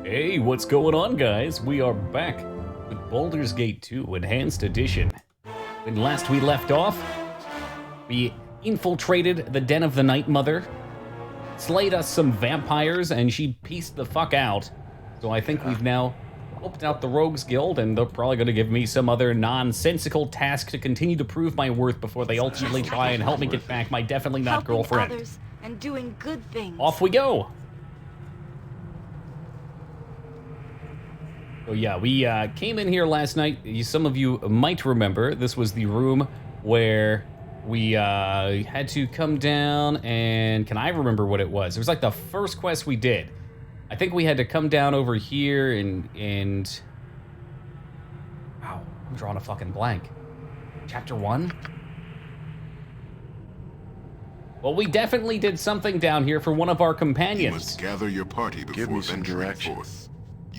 Hey, what's going on, guys? We are back with Baldur's Gate 2 Enhanced Edition. When last we left off, we infiltrated the Den of the Night Mother, slayed us some vampires, and she pieced the fuck out. So I think we've now opened out the Rogues Guild, and they're probably going to give me some other nonsensical task to continue to prove my worth before they ultimately try and help me get back my definitely not girlfriend. Helping others and doing good things. Off we go! So yeah, we came in here last night. Some of you might remember this was the room where we had to come down and... Can I remember what it was? It was like the first quest we did. I think we had to come down over here and... Wow, I'm drawing a fucking blank. Chapter 1? Well, we definitely did something down here for one of our companions. You must gather your party before venturing forth.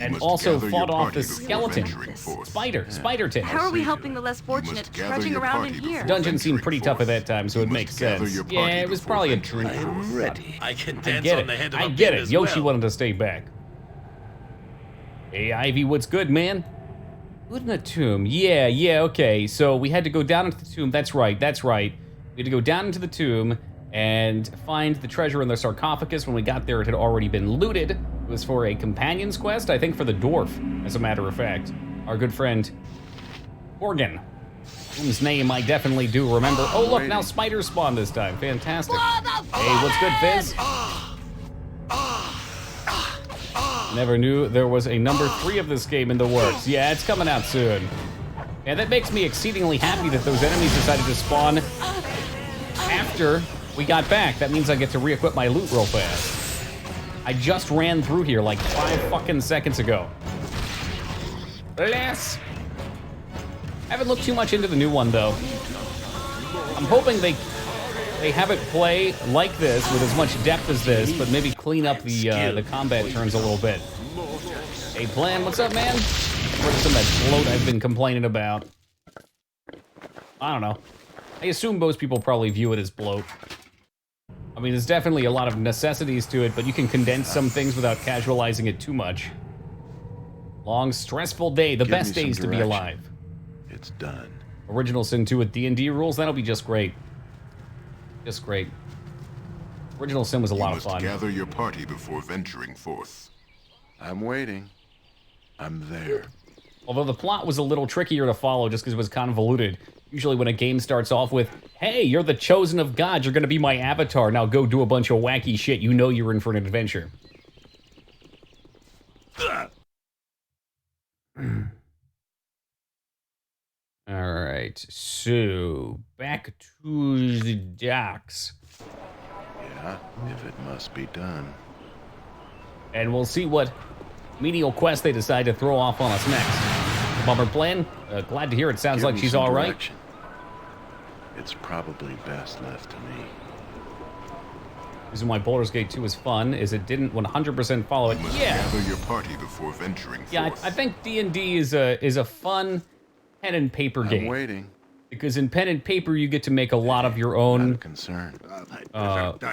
And also fought off the skeleton. Spider-tin. How are we helping the less fortunate trudging around in here? Dungeon seemed pretty tough at that time, so it makes sense. Yeah, it was probably a dream. I'm ready. I can dance get on the head of a I get pin it. as Yoshi well. wanted to stay back. Hey, Ivy, what's good, man? Good in a tomb. Yeah, okay. So we had to go down into the tomb. That's right. We had to go down into the tomb and find the treasure in the sarcophagus. When we got there, it had already been looted. It was for a companion's quest, I think for the dwarf, as a matter of fact. Our good friend, Morgan, whose name I definitely do remember. Oh, look, now spiders spawn this time. Fantastic. Hey, what's good, Fizz? Never knew there was a number 3 of this game in the works. Yeah, it's coming out soon. And that makes me exceedingly happy that those enemies decided to spawn after we got back. That means I get to re-equip my loot real fast. I just ran through here like 5 fucking seconds ago. Bless. I haven't looked too much into the new one though. I'm hoping they have it play like this with as much depth as this, but maybe clean up the combat turns a little bit. Hey, Plan, what's up, man? Where's some of that bloat I've been complaining about? I don't know. I assume most people probably view it as bloat. I mean, there's definitely a lot of necessities to it, but you can condense some things without casualizing it too much. Long, stressful day, the best days to be alive. It's done. Original Sin 2 with D&D rules, that'll be just great. Just great. Original Sin was a lot of fun. You must gather your party before venturing forth. I'm waiting. I'm there. Although the plot was a little trickier to follow just because it was convoluted. Usually when a game starts off with, hey, you're the chosen of God, you're gonna be my avatar, now go do a bunch of wacky shit, you know you're in for an adventure. Alright, so, back to the docks. Yeah, if it must be done. And we'll see what menial quest they decide to throw off on us next. Bummer Plan, glad to hear it sounds like she's alright. It's probably best left to me. The reason why Baldur's Gate 2 was fun is it didn't 100% follow it. You must Yeah. gather your party before venturing Yeah, forth. I think D&D is a fun pen and paper game. I'm waiting. Because in pen and paper you get to make a lot of your own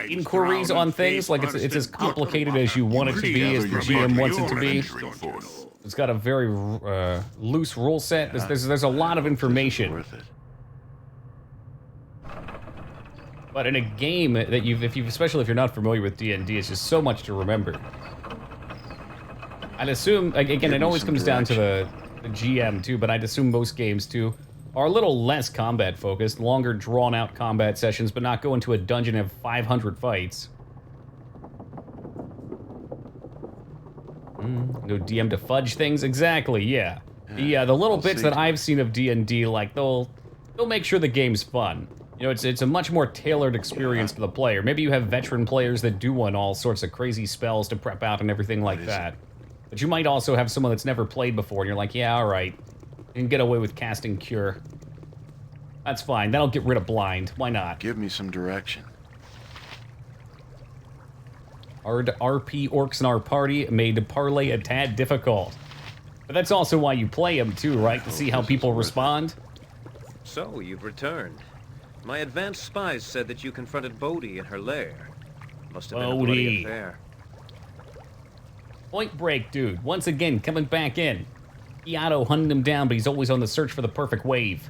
inquiries on things. Like it's as complicated as you want it to be, as the GM wants it to be. It's got a very loose rule set. There's a lot of information. Worth it. But in a game that especially if you're not familiar with D&D, it's just so much to remember. I'd assume, again, it always comes down to the GM too, but I'd assume most games too are a little less combat focused, longer drawn out combat sessions, but not go into a dungeon and have 500 fights. No DM to fudge things, exactly, yeah. The little bits that I've seen of D&D, like they'll make sure the game's fun. You know, it's a much more tailored experience for the player. Maybe you have veteran players that do want all sorts of crazy spells to prep out and everything like that. But you might also have someone that's never played before, and you're like, yeah, all right. You can get away with casting Cure. That's fine. That'll get rid of Blind. Why not? Give me some direction. Our RP orcs in our party made Parlay a tad difficult. But that's also why you play them too, right? To see how people respond. So, you've returned. My advanced spies said that you confronted Bodhi in her lair. Must have been a bloody affair. Point Break dude, once again, coming back in. Iato hunting him down, but he's always on the search for the perfect wave.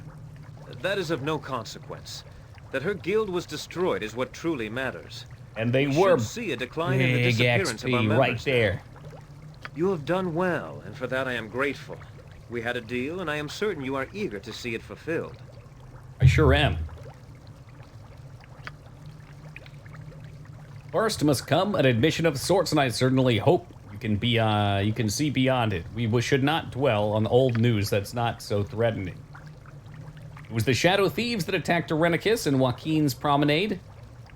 That is of no consequence. That her guild was destroyed is what truly matters. And they We were should see a decline in the big disappearance of our XP members right now. there. You have done well, and for that I am grateful. We had a deal, and I am certain you are eager to see it fulfilled. I sure am. First must come an admission of sorts, and I certainly hope you can see beyond it. We should not dwell on old news that's not so threatening. It was the Shadow Thieves that attacked Irenicus and Joaquin's promenade.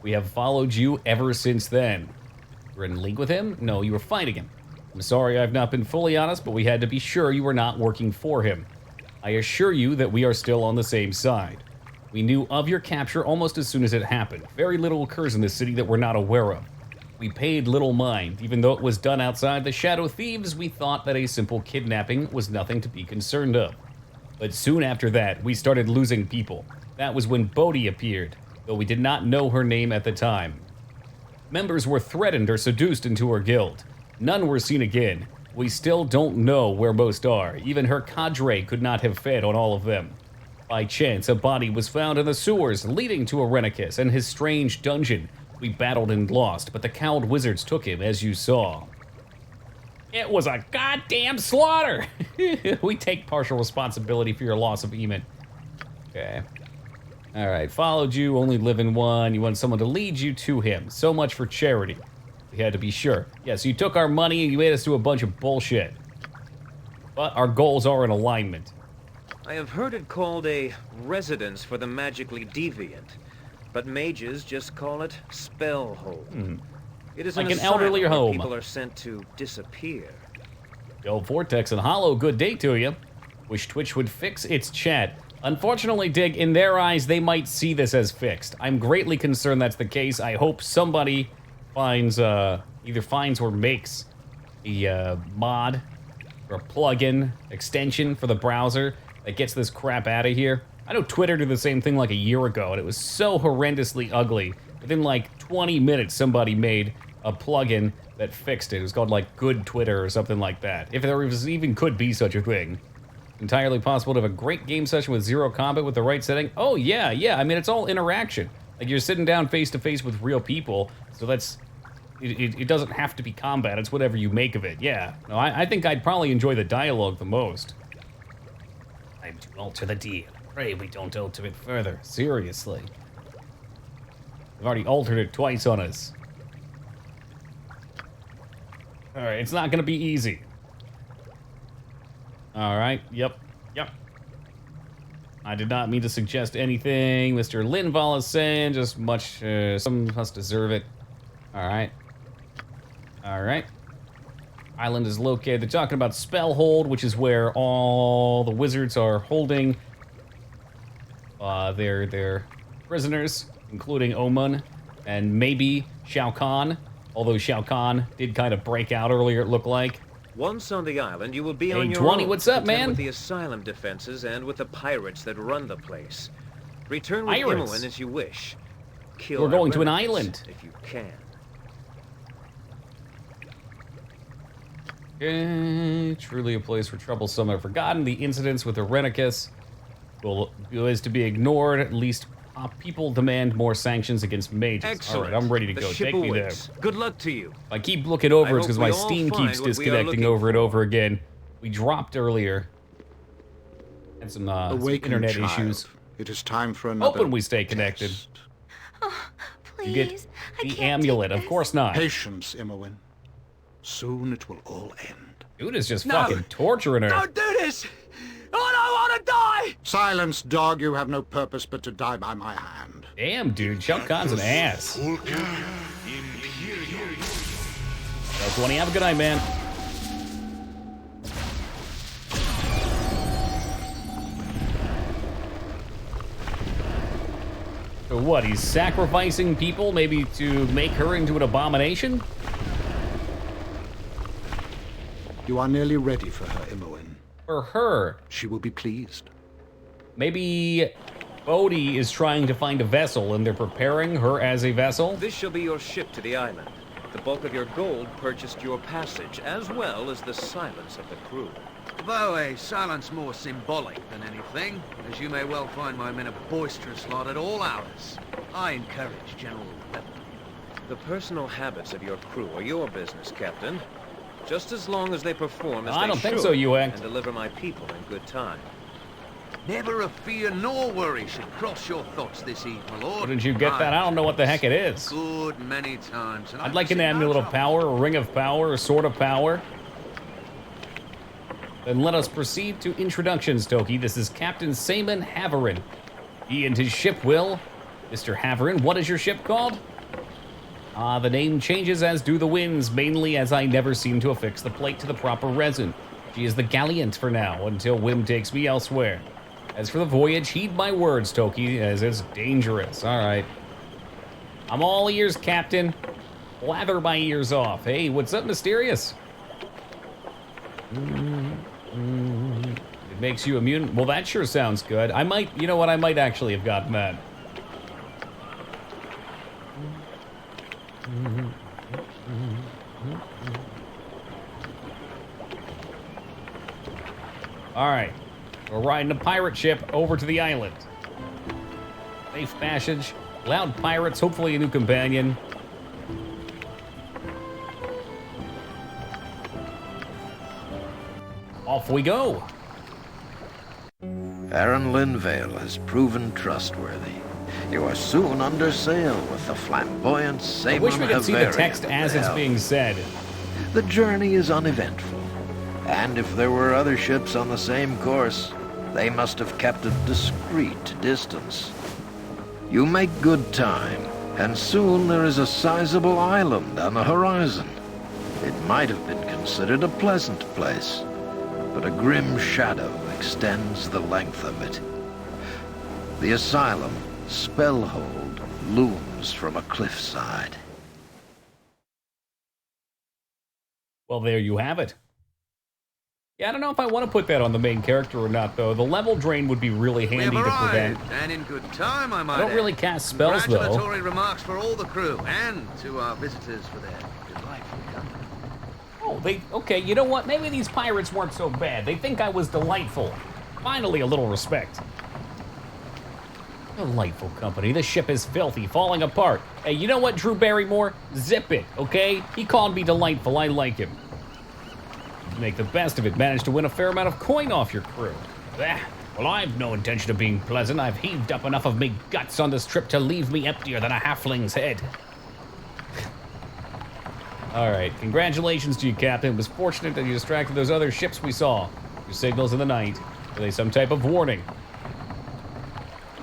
We have followed you ever since then. You were in league with him? No, you were fighting him. I'm sorry I've not been fully honest, but we had to be sure you were not working for him. I assure you that we are still on the same side. We knew of your capture almost as soon as it happened. Very little occurs in this city that we're not aware of. We paid little mind. Even though it was done outside the Shadow Thieves, we thought that a simple kidnapping was nothing to be concerned of. But soon after that, we started losing people. That was when Bodhi appeared, though we did not know her name at the time. Members were threatened or seduced into her guild. None were seen again. We still don't know where most are. Even her cadre could not have fed on all of them. By chance, a body was found in the sewers leading to Irenicus and his strange dungeon. We battled and lost, but the cowled wizards took him, as you saw. It was a goddamn slaughter! We take partial responsibility for your loss of Eamon. Okay. Alright, followed you, only live in one. You want someone to lead you to him. So much for charity. We had to be sure. Yes, you took our money and you made us do a bunch of bullshit. But our goals are in alignment. I have heard it called a residence for the magically deviant, but mages just call it Spellhold. It is Like an asylum elderly where home. people are sent to disappear. Yo, Vortex and Hollow, good day to you. Wish Twitch would fix its chat. Unfortunately, Dig, in their eyes, they might see this as fixed. I'm greatly concerned that's the case. I hope somebody finds, either finds or makes a mod or a plugin extension for the browser that gets this crap out of here. I know Twitter did the same thing like a year ago, and it was so horrendously ugly. Within like 20 minutes, somebody made a plugin that fixed it. It was called like Good Twitter or something like that. If there was even could be such a thing. Entirely possible to have a great game session with zero combat with the right setting. Oh yeah. I mean, it's all interaction. Like you're sitting down face to face with real people, so that's it doesn't have to be combat. It's whatever you make of it. Yeah. No, I think I'd probably enjoy the dialogue the most. Time to alter the deal. Pray we don't alter it further. Seriously. We've already altered it twice on us. Alright, it's not gonna be easy. Alright, yep. I did not mean to suggest anything. Mr. Linval is saying just much, some of us deserve it. Alright. Island is located. They're talking about Spellhold, which is where all the wizards are holding their prisoners, including Omun and maybe Shao Kahn. Although Shao Kahn did kind of break out earlier, it looked like. Once on the island, you will be Hey, on your 20, own. what's up, contend man? With the asylum defenses and with the pirates that run the place. Return with Pirates? Imoen as you wish. Kill We're going to an Irenicus island. if you can. Okay, truly a place where trouble some have forgotten. The incidents with Irenicus is to be ignored. At least people demand more sanctions against mages. Excellent. All right, I'm ready to The go. ship Take me there. awaits. Good luck to you. If I keep looking over, I it's because hope my we all Steam find keeps what we are disconnecting looking over and for. over again. We dropped earlier. Had some Awaken, internet child. issues. It is time for another Hoping we stay connected. test. Please, You get I the can't amulet. take Of this. course not. Patience, Imoen. Soon it will all end. Dude is just fucking torturing her. Don't do this! I don't want to die! Silence, dog. You have no purpose but to die by my hand. Damn, dude. Shao Kahn's an ass. So 20, have a good night, man. So what, he's sacrificing people maybe to make her into an abomination? You are nearly ready for her, Imoen. For her. She will be pleased. Maybe Bodhi is trying to find a vessel and they're preparing her as a vessel? This shall be your ship to the island. The bulk of your gold purchased your passage, as well as the silence of the crew. Though a silence more symbolic than anything, as you may well find my men a boisterous lot at all hours. I encourage general rebellion. The personal habits of your crew are your business, Captain. Just as long as they perform as I they don't think should so, you act. and deliver my people in good time. Never a fear nor worry should cross your thoughts this eve, my lord. Wouldn't you get that? I don't know what the heck it is. Good many times. And I'd like an amulet of power, a ring of power, a sword of power. Then let us proceed to introductions, Toki. This is Captain Seaman Haverin. He and his ship will... Mr. Haverin, what is your ship called? The name changes as do the winds, mainly as I never seem to affix the plate to the proper resin. She is the Galliant for now, until whim takes me elsewhere. As for the voyage, heed my words, Toki, as it's dangerous. All right. I'm all ears, Captain. Lather my ears off. Hey, what's up, Mysterious? It makes you immune. Well, that sure sounds good. I might, you know what, I might actually have gotten that. All right. We're riding a pirate ship over to the island. Safe passage, loud pirates, hopefully a new companion. Off we go. Aaron Linvale has proven trustworthy. You are soon under sail with the flamboyant Seaman I wish we could see the Haverian text at as the it's helm. being said. The journey is uneventful, and if there were other ships on the same course, they must have kept a discreet distance. You make good time, and soon there is a sizable island on the horizon. It might have been considered a pleasant place, but a grim shadow extends the length of it. The asylum, Spellhold, looms from a cliffside. Well, there you have it. Yeah, I don't know if I want to put that on the main character or not, though. The level drain would be really We have handy to prevent. arrived, and in good time, I might I don't add. really cast spells, though. Congratulatory remarks for all the crew, and to our visitors for their delightful company. Oh, okay, you know what? Maybe these pirates weren't so bad. They think I was delightful. Finally, a little respect. Delightful company. The ship is filthy, falling apart. Hey, you know what, Drew Barrymore? Zip it, okay? He called me delightful. I like him. To make the best of it, managed to win a fair amount of coin off your crew. Well, I've no intention of being pleasant. I've heaved up enough of me guts on this trip to leave me emptier than a halfling's head. All right, congratulations to you, Captain. It was fortunate that you distracted those other ships we saw. Your signals in the night. Were they some type of warning?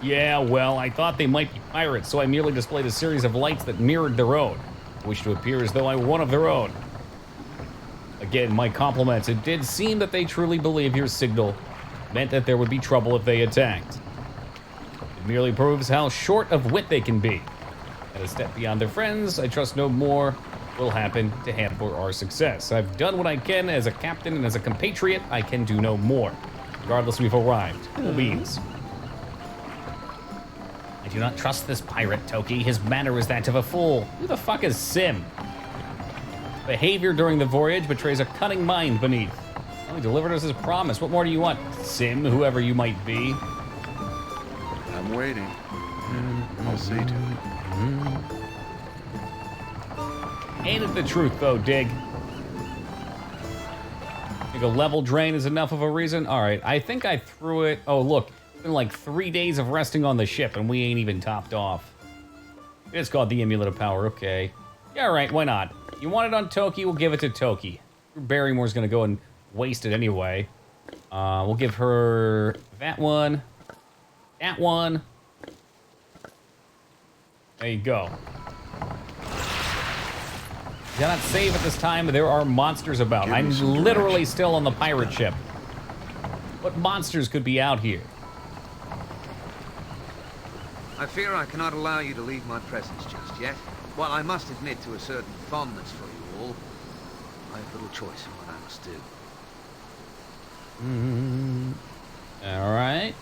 Yeah, well, I thought they might be pirates, so I merely displayed a series of lights that mirrored their own. I wish to appear as though I were one of their own. Again, my compliments. It did seem that they truly believe your signal meant that there would be trouble if they attacked. It merely proves how short of wit they can be. At a step beyond their friends, I trust no more will happen to hamper our success. I've done what I can as a captain, and as a compatriot, I can do no more. Regardless, we've arrived. Cool beans. I do not trust this pirate, Toki. His manner is that of a fool. Who the fuck is Sim? Behavior during the voyage betrays a cunning mind beneath. Well, he delivered us his promise. What more do you want, Sim, whoever you might be? I'm waiting. I'll see to it. Ain't it the truth, though, Dig? Think a level drain is enough of a reason? All right, I think I threw it. Oh, look. It's been like 3 days of resting on the ship, and we ain't even topped off. It's called the Amulet of Power, okay. Yeah, all right, why not? You want it on Toki, we'll give it to Toki. Barrymore's gonna go and waste it anyway. We'll give her that one. That one. There you go. You cannot save at this time, but there are monsters about. I'm literally still on the pirate ship. What monsters could be out here? I fear I cannot allow you to leave my presence just yet. While I must admit to a certain fondness for you all, I have little choice in what I must do. All right.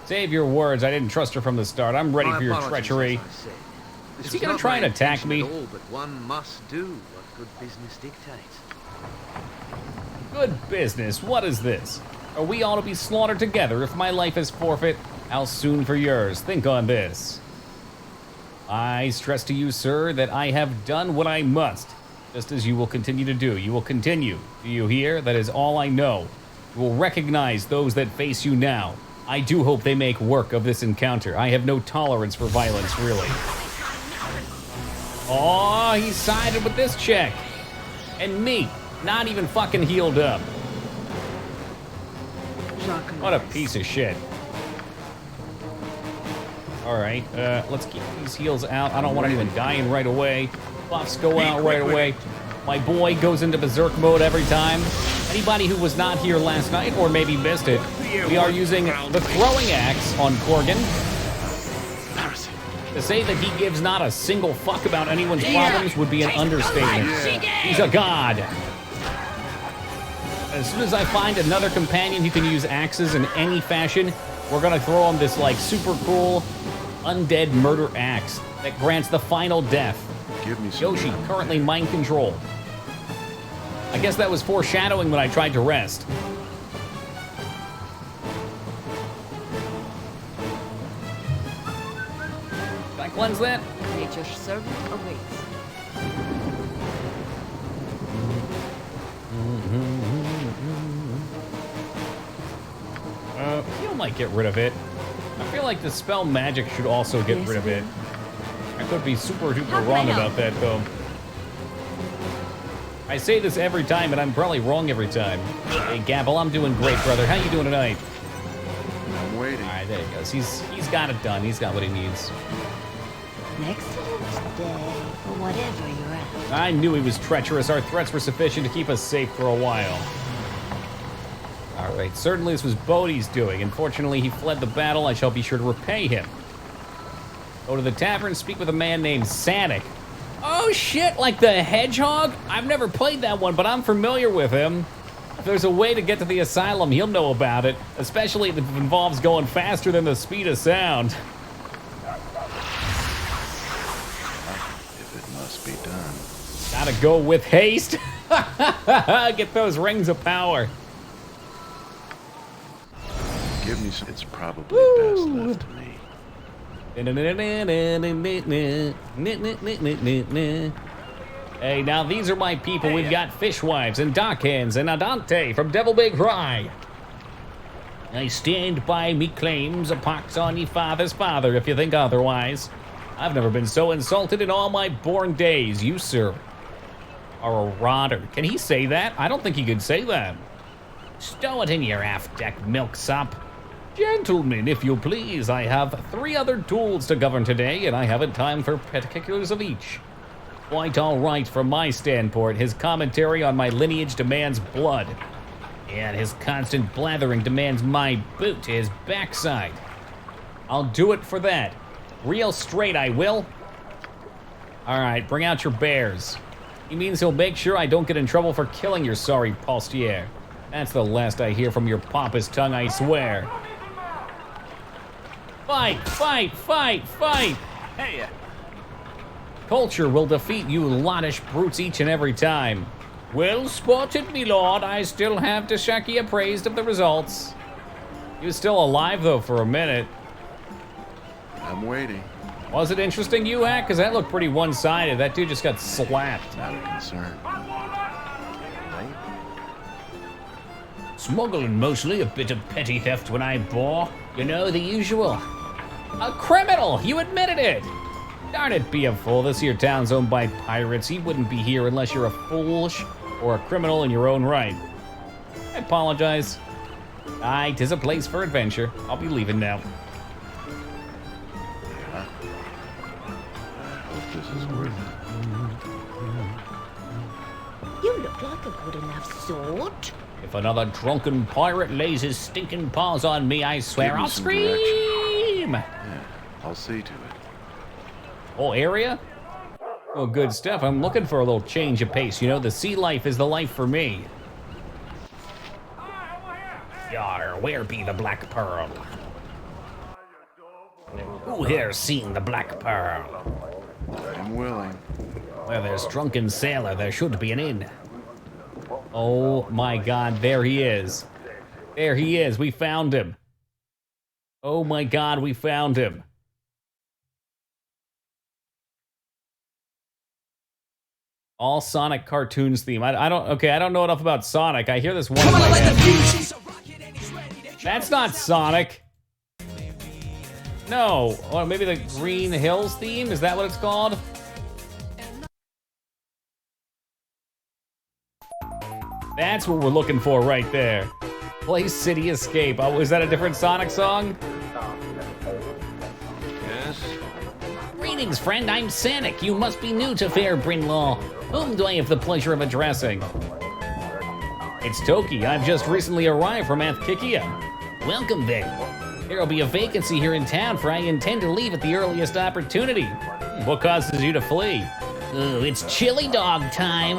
Save your words. I didn't trust her from the start. I'm ready My for your apologies, treachery. as I said. This Is he was gonna not try my and attack intention me? at all, but one must do what good business dictates. Good business. What is this? Are we all to be slaughtered together? If my life is forfeit, how soon for yours? Think on this. I stress to you, sir, that I have done what I must, just as you will continue to do. You will continue. Do you hear? That is all I know. You will recognize those that face you now. I do hope they make work of this encounter. I have no tolerance for violence, really. Oh, he sided with this chick. And me, not even fucking healed up. What a piece of shit. All right, let's keep these heals out. I don't want anyone dying right away. Buffs go out right away. My boy goes into berserk mode every time. Anybody who was not here last night or maybe missed it, we are using the throwing axe on Corgan. To say that he gives not a single fuck about anyone's problems would be an understatement. He's a god. As soon as I find another companion who can use axes in any fashion, we're gonna throw him this like super cool undead murder axe that grants the final death. Give me some. Yoshi, currently mind controlled. I guess that was foreshadowing when I tried to rest. Can I cleanse that? Nature's servant awaits. Heal might get rid of it. I feel like the spell magic should also get rid of it. I could be super duper wrong about that though. I say this every time, and I'm probably wrong every time. Hey, Gabble, I'm doing great, brother. How you doing tonight? I'm waiting. All right, there he goes. He's got it done. He's got what he needs. An excellent day for whatever you're at. I knew he was treacherous. Our threats were sufficient to keep us safe for a while. All right, certainly this was Bodhi's doing. Unfortunately, he fled the battle. I shall be sure to repay him. Go to the tavern, speak with a man named Sanic. Oh shit, like the hedgehog? I've never played that one, but I'm familiar with him. If there's a way to get to the asylum, he'll know about it, especially if it involves going faster than the speed of sound. If it must be done. Gotta go with haste. Get those rings of power. Give me some. It's probably best left to me. Hey, now these are my people. We've got Fishwives and Dockhands and Adante from Devil May Cry. I stand by me claims, a pox on ye father's father if you think otherwise. I've never been so insulted in all my born days. You, sir, are a rodder. Can he say that? I don't think he could say that. Stow it in your aft-deck, milksop. Gentlemen, if you please, I have 3 other tools to govern today, and I haven't time for particulars of each. Quite all right from my standpoint. His commentary on my lineage demands blood. And his constant blathering demands my boot to his backside. I'll do it for that. Real straight, I will. All right, bring out your bears. He means he'll make sure I don't get in trouble for killing your sorry postier. That's the last I hear from your pompous tongue, I swear. Fight, fight, fight, fight! Hey, Culture will defeat you lottish brutes each and every time. Well spotted, me lord. I still have Deshaki appraised of the results. He was still alive, though, for a minute. I'm waiting. Was it interesting, you hack? Because that looked pretty one-sided. That dude just got slapped. Not a concern. Smuggling mostly, a bit of petty theft when I bore. You know, the usual. A criminal! You admitted it! Darn it, be a fool. This here town's owned by pirates. He wouldn't be here unless you're a fool or a criminal in your own right. I apologize. Aye, 'tis a place for adventure. I'll be leaving now. Yeah. I hope this is worth it. You look like a good enough sort. If another drunken pirate lays his stinking paws on me, I swear Give me I'll some scream! Yeah, I'll see to it. Whole area? Oh, good stuff. I'm looking for a little change of pace. You know, the sea life is the life for me. Yar, where be the Black Pearl? Who here seen the Black Pearl? I'm willing. Where there's drunken sailor, there should be an inn. Oh my God, there he is. There he is, we found him. Oh my God, we found him. All Sonic cartoons theme. I don't know enough about Sonic. I hear this one. That's not Sonic. No, or maybe the Green Hills theme? Is that what it's called? That's what we're looking for right there. Play City Escape. Oh, is that a different Sonic song? Yes? Greetings, friend. I'm Sonic. You must be new to Fair Brynlaw. Whom do I have the pleasure of addressing? It's Toki. I've just recently arrived from Athkikia. Welcome, then. There'll be a vacancy here in town, for I intend to leave at the earliest opportunity. What causes you to flee? Oh, it's chili dog time.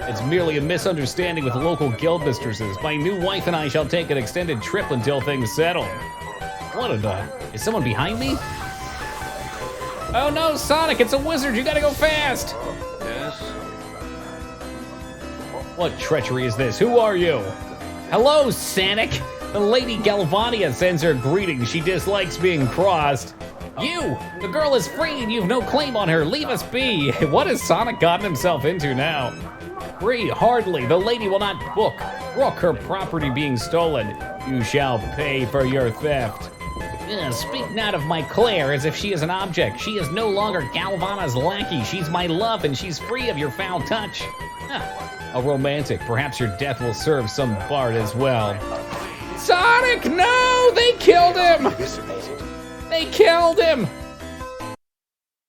It's merely a misunderstanding with local guild mistresses. My new wife and I shall take an extended trip until things settle. What a dog. Is someone behind me? Oh no, Sonic, it's a wizard. You gotta go fast. Yes? What treachery is this? Who are you? Hello, Sonic. The Lady Galvania sends her greetings. She dislikes being crossed. You! The girl is free and you've no claim on her. Leave us be. What has Sonic gotten himself into now? Free? Hardly. The lady will not brook her property being stolen. You shall pay for your theft. Speak not of my Claire as if she is an object. She is no longer Galvana's lackey. She's my love and she's free of your foul touch. A romantic. Perhaps your death will serve some bard as well. Sonic, no! They killed him! They killed him!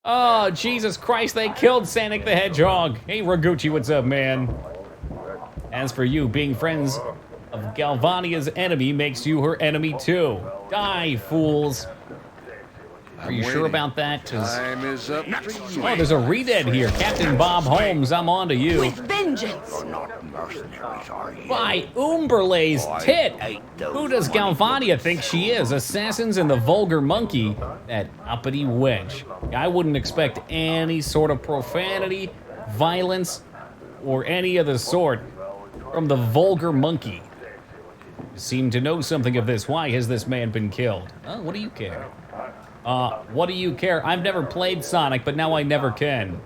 Oh, Jesus Christ, they killed Sonic the Hedgehog. Hey, Raguchi, what's up, man? As for you, being friends of Galvania's enemy makes you her enemy too. Die, fools. Are you sure about that? Time is up. Oh, there's a redead here. Captain Bob Holmes, I'm on to you. With vengeance. By Umberlay's tit! Who does Galvania think she is? Assassins and the vulgar monkey? That uppity wench. I wouldn't expect any sort of profanity, violence, or any of the sort from the vulgar monkey. You seem to know something of this. Why has this man been killed? What do you care? What do you care? I've never played Sonic, but now I never can.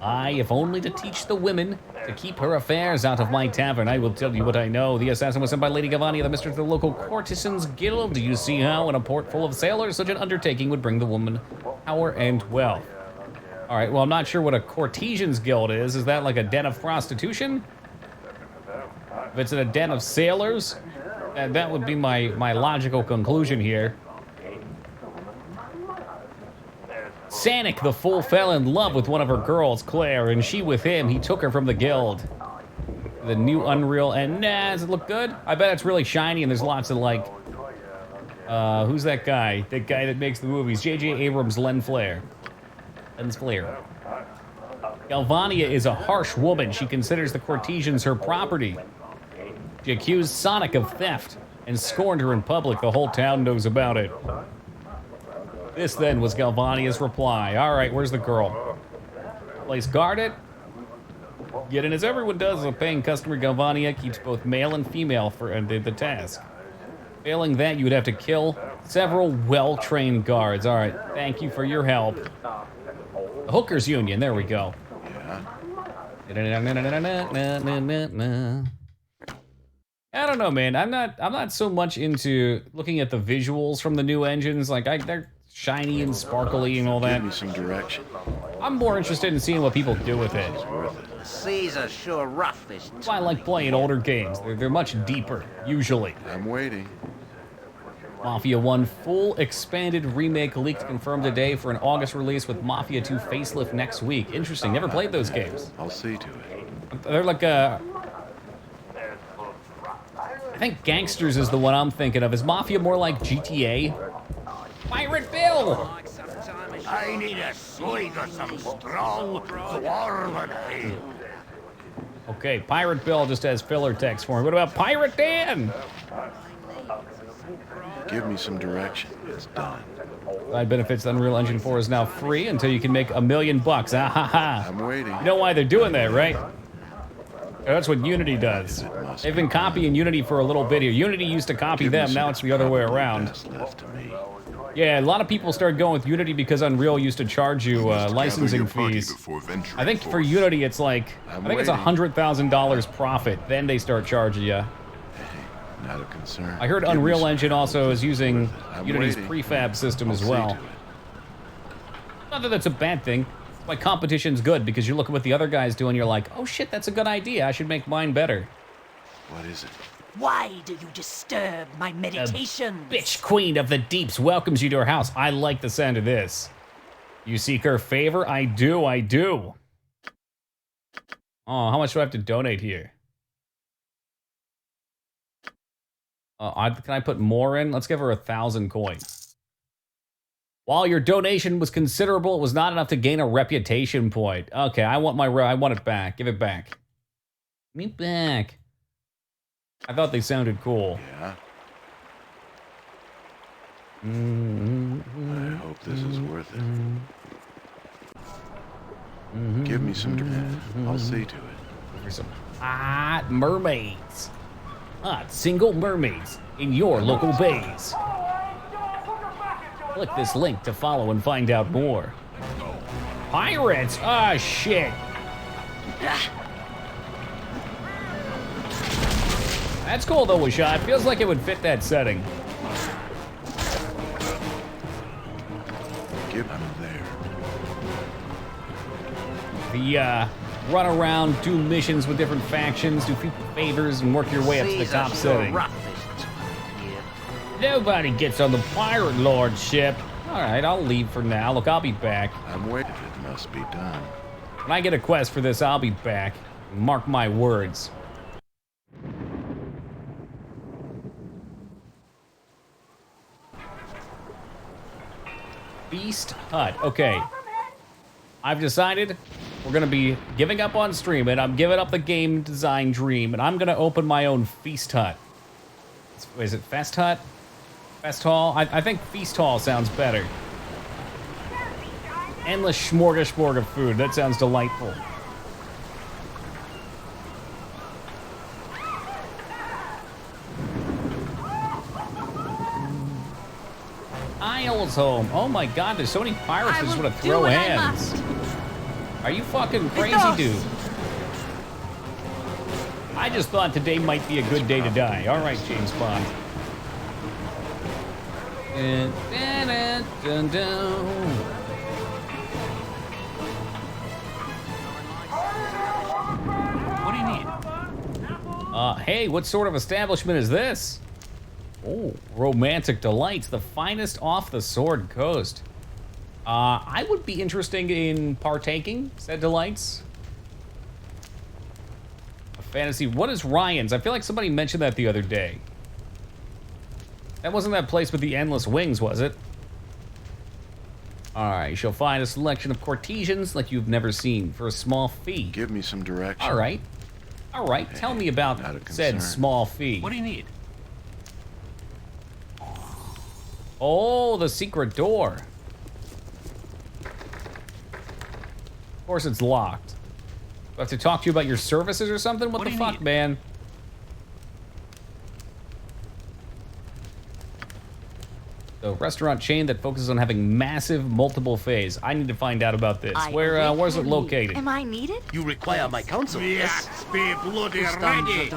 If only to teach the women to keep her affairs out of my tavern. I will tell you what I know. The assassin was sent by Lady Galvania, the mistress of the local courtesans guild. Do you see how, in a port full of sailors, such an undertaking would bring the woman power and wealth? All right, well, I'm not sure what a courtesans guild is. Is that like a den of prostitution? If it's in a den of sailors, that would be my logical conclusion here. Sonic the fool fell in love with one of her girls, Claire, and she with him. He took her from the guild. The new Unreal, and does it look good? I bet it's really shiny and there's lots of like, who's that guy? The guy that makes the movies, J.J. Abrams' Lens Flare. Galvania is a harsh woman. She considers the courtesans her property. She accused Sonic of theft and scorned her in public. The whole town knows about it. This then was Galvania's reply. All right, where's the girl? Place guarded. Yet, and as everyone does, a paying customer, Galvania keeps both male and female for the task. Failing that, you would have to kill several well-trained guards. All right, thank you for your help. The Hookers Union, there we go. Yeah. I don't know, man. I'm not so much into looking at the visuals from the new engines. Like, they're shiny and sparkly and all that. Give me some direction. I'm more interested in seeing what people do with it. The seas are sure rough this That's why I like playing older games. They're much deeper, usually. I'm waiting. Mafia 1 full expanded remake leaked confirmed today for an August release with Mafia 2 facelift next week. Interesting. Never played those games. I'll see to it. They're like I think Gangsters is the one I'm thinking of. Is Mafia more like GTA? Pirate Bill! I need a swig of some strong dwarven ale. Okay, Pirate Bill just has filler text for me. What about Pirate Dan? Give me some direction. It's done. Side benefits Unreal Engine 4 is now free until you can make $1 million bucks. Ah ha ha. I'm waiting. You know why they're doing that, right? That's what Unity does. They've been copying Unity for a little bit here. Unity used to copy them, now it's the other way around. Left to me. Yeah, a lot of people started going with Unity because Unreal used to charge you licensing fees. I think for Unity it's like, I think it's $100,000 profit, then they start charging you. Not a concern. I heard Unreal Engine also is using Unity's prefab system as well. Not that that's a bad thing. Why competition's good, because you look at what the other guy's doing, you're like, oh shit, that's a good idea. I should make mine better. What is it? Why do you disturb my meditation? Bitch Queen of the Deeps welcomes you to her house. I like the sound of this. You seek her favor? I do, I do. Oh, how much do I have to donate here? Can I put more in? Let's give her 1,000 coins. While your donation was considerable, it was not enough to gain a reputation point. Okay, I want it back. Give it back. Give me back. I thought they sounded cool. Yeah. I hope this is worth it. Give me some drink. I'll see to it. For some hot mermaids. Hot single mermaids in your local bays. Click this link to follow and find out more. Pirates? Ah, shit. That's cool though, Washad. It feels like it would fit that setting. Give him there. The run around, do missions with different factions, do people favors, and work your way up to the top setting. Nobody gets on the Pirate Lord ship. All right, I'll leave for now. Look, I'll be back. I'm waiting. It must be done. When I get a quest for this, I'll be back. Mark my words. Feast Hut. Okay. I've decided we're going to be giving up on streaming. I'm giving up the game design dream, and I'm going to open my own Feast Hut. Is it Fest Hut? Fest Hall? I think Feast Hall sounds better. Endless smorgasbord of food. That sounds delightful. Isles Home. Oh my god, there's so many pirates that just want to throw hands. Are you fucking crazy, dude? I just thought today might be a good day to die. All right, James Bond. What do you need? Hey, what sort of establishment is this? Oh, romantic delights, the finest off the Sword Coast. I would be interested in partaking said delights. A fantasy. What is Ryan's? I feel like somebody mentioned that the other day. That wasn't that place with the endless wings, was it? All right, you shall find a selection of courtesans like you've never seen for a small fee. Give me some direction. All right. All right, tell me about said small fee. What do you need? Oh, the secret door. Of course it's locked. Do I have to talk to you about your services or something? What the fuck, man? The restaurant chain that focuses on having massive multiple phase. I need to find out about this. Where's it located? Am I needed? You require my counsel. Yes, be bloody ready.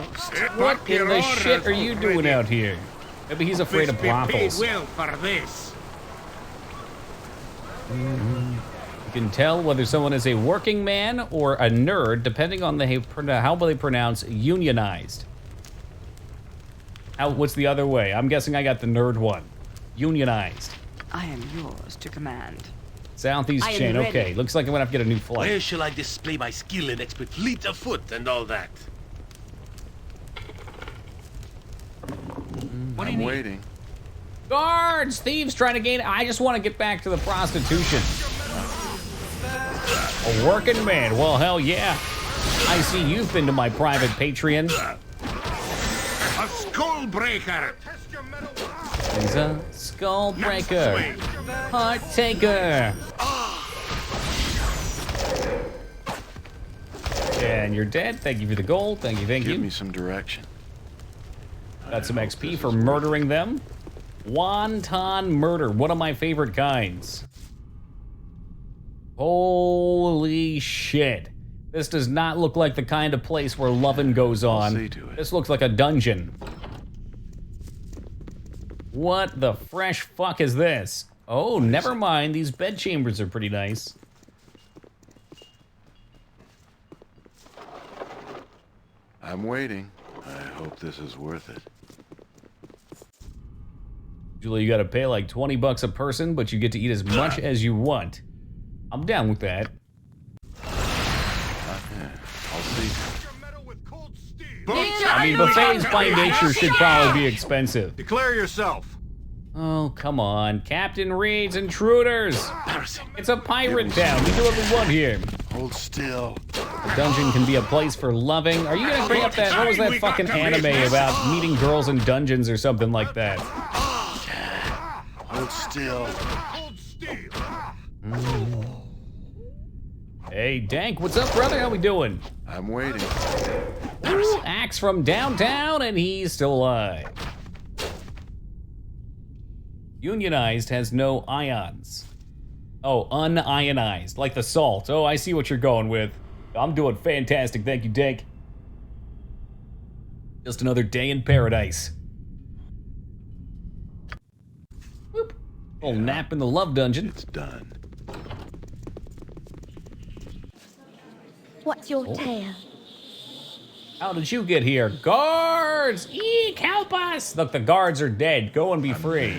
What in the shit are you doing out here? Maybe he's afraid of brothels. Well for this. You can tell whether someone is a working man or a nerd depending on how they pronounce unionized. What's the other way? I'm guessing I got the nerd one. Unionized. I am yours to command. Southeast chain, okay. Looks like I'm gonna have to get a new flight. Where shall I display my skill and expert fleet of foot and all that? What do you I'm need? waiting. Guards! Thieves trying to gain... I just want to get back to the prostitution. A working man. Well, hell yeah. I see you've been to my private Patreon. A skull breaker. He's a skull breaker. Heart taker. And you're dead. Thank you for the gold. Thank you, thank you. Give me some direction. Got some XP for murdering them. Wonton murder, one of my favorite kinds. Holy shit. This does not look like the kind of place where lovin' goes on. See to it. This looks like a dungeon. What the fresh fuck is this? Oh, never mind. These bed chambers are pretty nice. I'm waiting. I hope this is worth it. Usually you gotta pay like 20 bucks a person, but you get to eat as much as you want. I'm down with that. I'll see. I mean, buffets by nature should probably be expensive. Declare yourself. Oh, come on. Captain Reed's intruders. It's a pirate town. We do what we want here. Hold still. A dungeon can be a place for loving. Are you gonna bring up that, what was that fucking anime about meeting girls in dungeons or something like that? Hold still. Hey, Dank, what's up, brother? How we doing? I'm waiting. Ooh, Axe from downtown, and he's still alive. Unionized has no ions. Oh, unionized, like the salt. Oh, I see what you're going with. I'm doing fantastic, thank you, Dank. Just another day in paradise. Whoop. Little nap in the love dungeon. It's done. What's your tale? How did you get here? Guards! Eek, help us! Look, the guards are dead. Go and be free.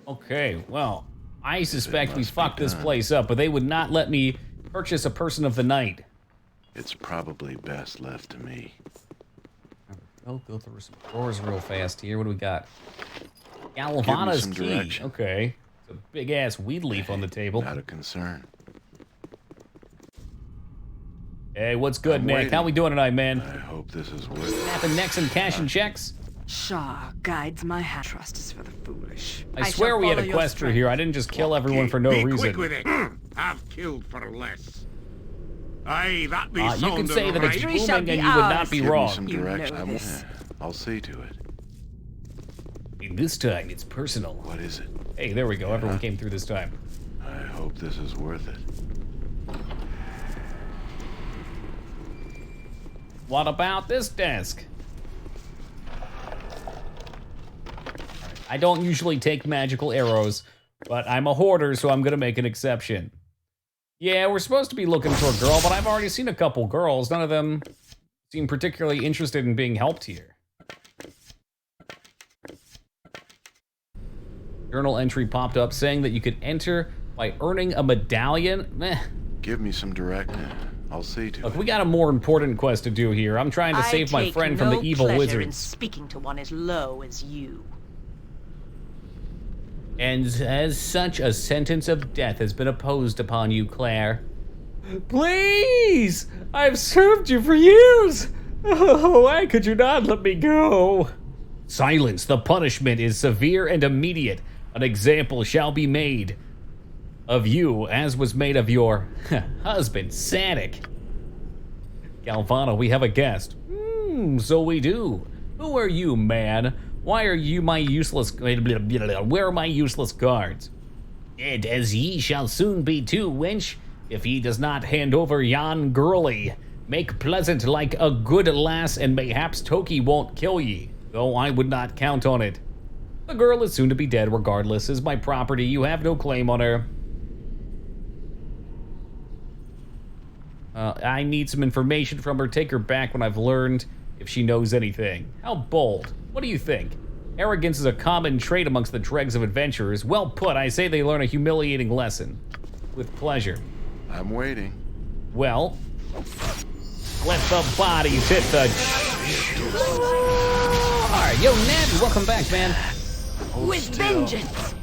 Okay, well, I suspect we fucked this place up, but they would not let me purchase a person of the night. It's probably best left to me. I'll go through some drawers real fast here. What do we got? Galvana's key. Direction. Okay. It's a big-ass weed leaf on the table. Not a concern. Hey, what's good, I'm Nick? waiting. How we doing tonight, man? I hope this is worth it. Snapping necks and cashing checks? Shah guides my hand. Trust is for the foolish. I swear shall we had a follow your quest here. I didn't just kill everyone for no Be reason. quick with it. I've killed for less. Aye, that be You can sounding say that it's right. Victory shall booming and be you would ours. not be Give me wrong. some You know direction. this. I'll see to it. And this time, it's personal. What is it? Hey, there we go. Everyone came through this time. I hope this is worth it. What about this desk? I don't usually take magical arrows, but I'm a hoarder, so I'm gonna make an exception. Yeah, we're supposed to be looking for a girl, but I've already seen a couple girls. None of them seem particularly interested in being helped here. Journal entry popped up saying that you could enter by earning a medallion. Meh. Give me some direction. I'll see to Look, it. we got a more important quest to do here. I'm trying to save my friend from the evil in wizards. speaking to one as low as you. And as such, a sentence of death has been imposed upon you, Claire. Please! I've served you for years! Oh, why could you not let me go? Silence. The punishment is severe and immediate. An example shall be made of you, as was made of your husband, Sadik. Galvana, we have a guest. So we do. Who are you, man? Why are you my useless... Where are my useless guards? And as ye shall soon be too, wench, if he does not hand over yon girlie. Make pleasant like a good lass, and mayhaps Toki won't kill ye, though I would not count on it. The girl is soon to be dead regardless, is my property, you have no claim on her. I need some information from her, take her back when I've learned if she knows anything. How bold. What do you think? Arrogance is a common trait amongst the dregs of adventurers. Well put, I say they learn a humiliating lesson. With pleasure. I'm waiting. Well, let the bodies hit the... Alright, yo, Ned, welcome back, man. With vengeance.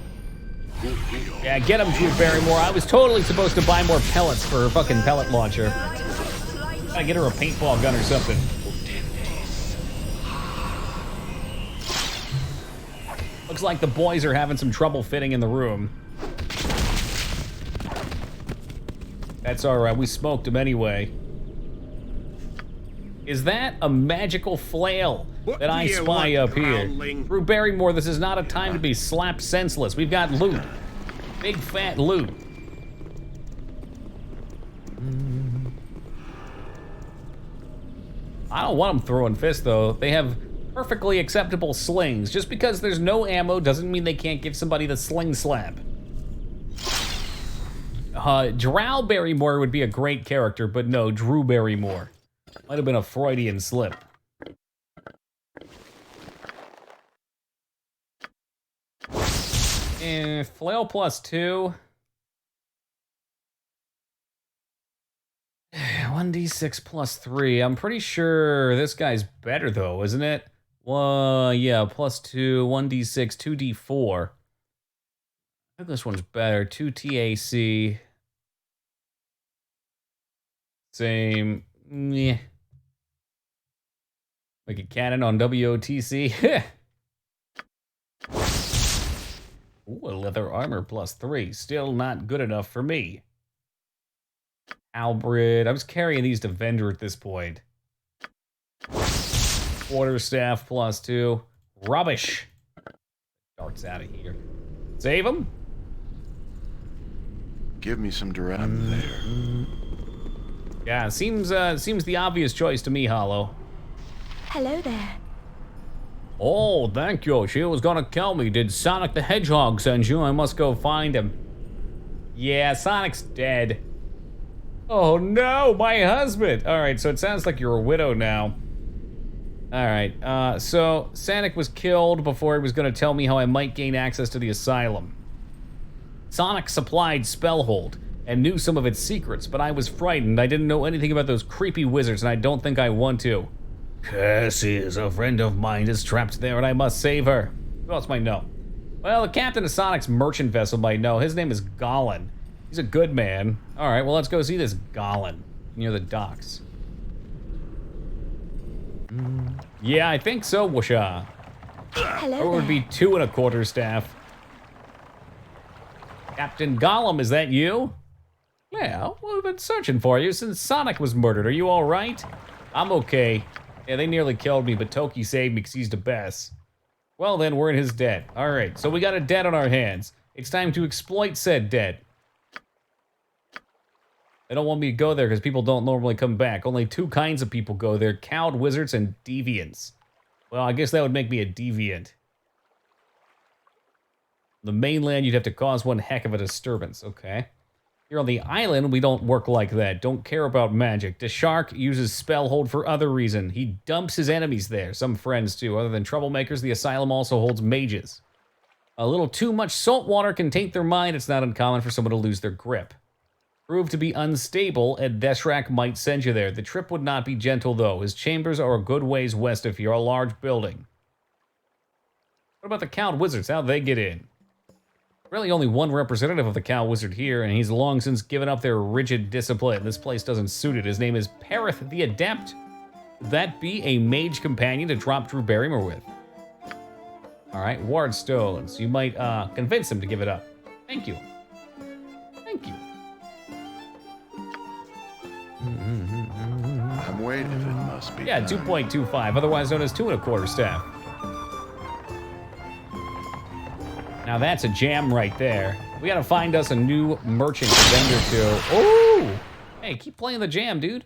Yeah, get him, Drew Barrymore. I was totally supposed to buy more pellets for her fucking pellet launcher. Gotta get her a paintball gun or something. Looks like the boys are having some trouble fitting in the room. That's alright, we smoked them anyway. Is that a magical flail that I spy up here? Through Barrymore, this is not a time to be slapped senseless. We've got loot. Big fat loot. I don't want them throwing fists, though. They have perfectly acceptable slings. Just because there's no ammo doesn't mean they can't give somebody the sling slap. Drow Barrymore would be a great character, but no, Drew Barrymore. Might have been a Freudian slip. Flail +2. 1d6 +3. I'm pretty sure this guy's better though, isn't it? Well, yeah, +2, 1d6, 2d4. I think this one's better. 2 TAC. Same. Yeah. Like a cannon on WOTC. Ooh, a leather armor +3. Still not good enough for me. Albred. I was carrying these to vendor at this point. Quarterstaff +2. Rubbish. Darts out of here. Save him. Give me some direction there. Yeah, seems the obvious choice to me, Hollow. Hello there. Oh, thank you. She was gonna kill me. Did Sonic the Hedgehog send you? I must go find him. Yeah, Sonic's dead. Oh no, my husband. All right, so it sounds like you're a widow now. All right, so Sonic was killed before he was gonna tell me how I might gain access to the asylum. Sonic supplied Spellhold and knew some of its secrets, but I was frightened. I didn't know anything about those creepy wizards, and I don't think I want to. Cassie is a friend of mine is trapped there, and I must save her. Who else might know? Well, the captain of Sonic's merchant vessel might know. His name is Gollin. He's a good man. All right, well, let's go see this Gollin near the docks. Yeah, I think so, Wusha. Hello Or it would be 2 1/4 staff. Captain Gollum, is that you? Yeah, we've been searching for you since Sonic was murdered. Are you all right? I'm okay. Yeah, they nearly killed me, but Toki saved me because he's the best. Well then, we're in his debt. All right, so we got a debt on our hands. It's time to exploit said debt. They don't want me to go there because people don't normally come back. Only 2 kinds of people go there, cowed wizards and deviants. Well, I guess that would make me a deviant. The mainland, you'd have to cause one heck of a disturbance. Okay. Here on the island, we don't work like that. Don't care about magic. The shark uses Spellhold for other reason. He dumps his enemies there. Some friends, too. Other than troublemakers, the asylum also holds mages. A little too much salt water can taint their mind. It's not uncommon for someone to lose their grip. Prove to be unstable, and Deshrak might send you there. The trip would not be gentle, though. His chambers are a good ways west of here, a large building. What about the Count Wizards? How'd they get in? Really only one representative of the Cow Wizard here, and he's long since given up their rigid discipline. This place doesn't suit it. His name is Perith the Adept. Would that be a mage companion to drop Drew Barrymore with? All right, Ward Stones. You might convince him to give it up. Thank you. Thank you. I'm waiting. If it must be. Yeah, 2.25, otherwise known as 2 1/4 staff. Now that's a jam right there. We gotta find us a new merchant to vendor to. Oh! Hey, keep playing the jam, dude.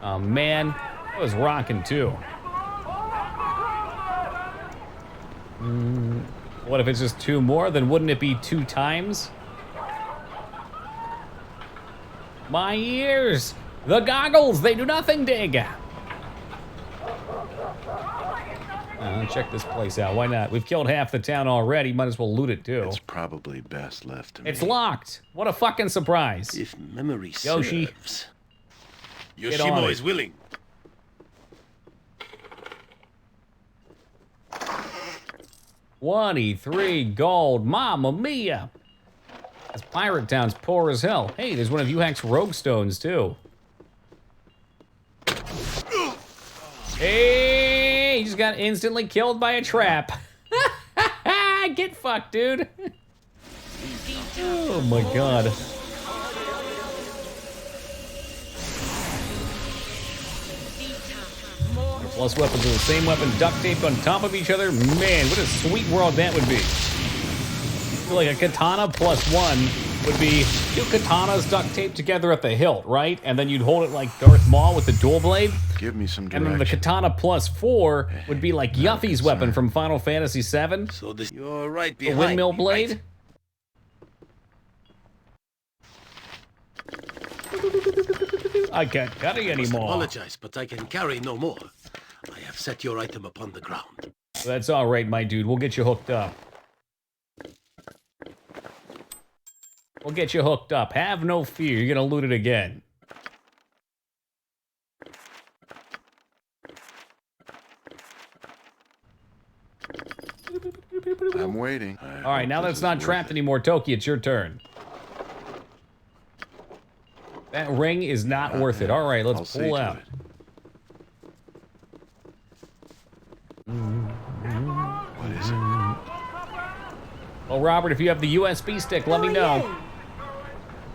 Oh man, that was rocking too. What if it's just 2 more? Then wouldn't it be 2 times? My ears! The goggles, they do nothing, dig! Check this place out. Why not? We've killed half the town already. Might as well loot it too. It's probably best left to me. It's locked. What a fucking surprise. If memory Yoshi. serves. Get on Yoshimo it. is willing. 23 gold. Mamma mia. This pirate town's poor as hell. Hey, there's one of Uhack's rogue stones too. Hey, he just got instantly killed by a trap. Get fucked, dude. Oh my god. Plus weapons are the same weapon duct taped on top of each other. Man, what a sweet world that would be. I feel like a katana plus one would be 2 katanas duct taped together at the hilt, right? And then you'd hold it like Darth Maul with the dual blade. Give me some direction. And then the katana plus 4 would be like Yuffie's weapon from Final Fantasy VII. So you're right The behind windmill me, blade. right? I can't carry anymore. Apologize, but I can carry no more. I have set your item upon the ground. That's all right, my dude. We'll get you hooked up. We'll get you hooked up. Have no fear. You're gonna loot it again. I'm waiting. All right, now that it's not trapped anymore, Toki, it's your turn. That ring is not worth it. All right, let's pull out. What is it? Well, Robert, if you have the USB stick, let me know.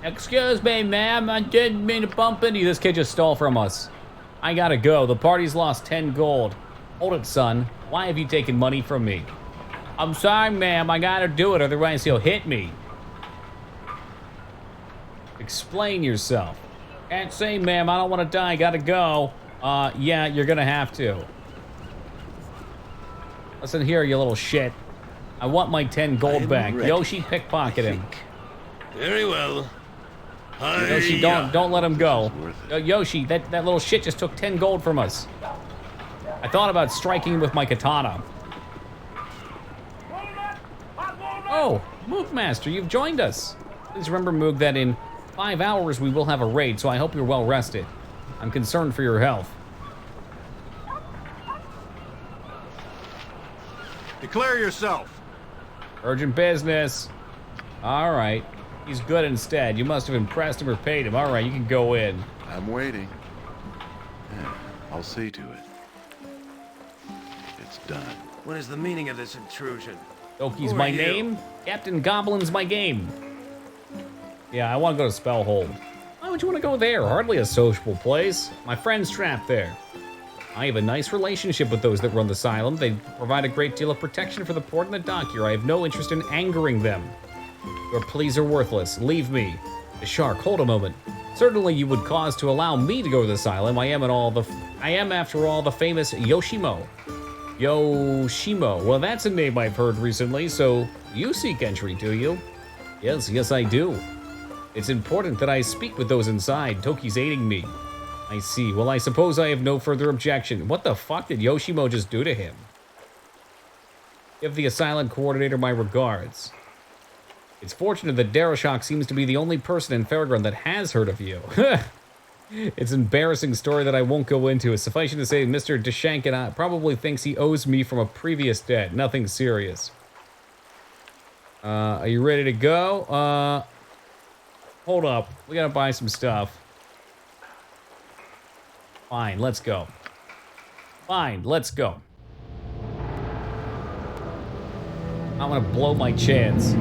Excuse me, ma'am. I didn't mean to bump into you. This kid just stole from us. I gotta go. The party's lost 10 gold. Hold it, son. Why have you taken money from me? I'm sorry, ma'am. I gotta do it, otherwise he'll hit me. Explain yourself. Can't say, ma'am. I don't want to die. Gotta go. Yeah, you're gonna have to. Listen here, you little shit. I want my 10 gold back. ready, Yoshi, pickpocket him. Very well. Yoshi, don't let him go. Yoshi, that little shit just took 10 gold from us. I thought about striking him with my katana. Oh, Moog Master, you've joined us. Please remember, Moog, that in 5 hours we will have a raid, so I hope you're well rested. I'm concerned for your health. Declare yourself. Urgent business. All right. He's good instead. You must have impressed him or paid him. All right, you can go in. I'm waiting. Yeah, I'll see to it. It's done. What is the meaning of this intrusion? Toki's Who are my you? name. Captain Goblin's my game. Yeah, I want to go to Spellhold. Why would you want to go there? Hardly a sociable place. My friend's trapped there. I have a nice relationship with those that run the asylum. They provide a great deal of protection for the port and the dock here. I have no interest in angering them. Your pleas are worthless. Leave me. The shark, hold a moment. Certainly you would cause to allow me to go to the asylum. I am, after all, the famous Yoshimo. Yoshimo. Well, that's a name I've heard recently, so you seek entry, do you? Yes, I do. It's important that I speak with those inside. Toki's aiding me. I see. Well, I suppose I have no further objection. What the fuck did Yoshimo just do to him? Give the asylum coordinator my regards. It's fortunate that Darashok seems to be the only person in Fairground that has heard of you. It's an embarrassing story that I won't go into. It's suffice to say, Mr. Deshankin probably thinks he owes me from a previous debt. Nothing serious. Are you ready to go? Hold up. We gotta buy some stuff. Fine, let's go. Fine, let's go. I'm gonna blow my chance.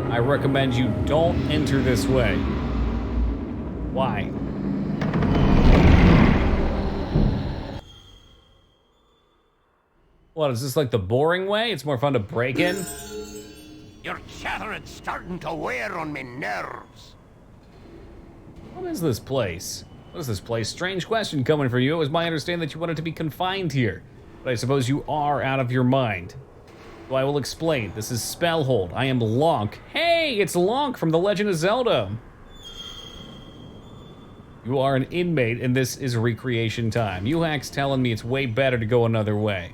I recommend you don't enter this way. Why? What, is this like the boring way? It's more fun to break in? Your chattering's starting to wear on me nerves. What is this place? What is this place? Strange question coming from you. It was my understanding that you wanted to be confined here. But I suppose you are out of your mind. So I will explain. This is Spellhold. I am Lonk. Hey, it's Lonk from The Legend of Zelda. You are an inmate, and this is recreation time. You hacks telling me it's way better to go another way.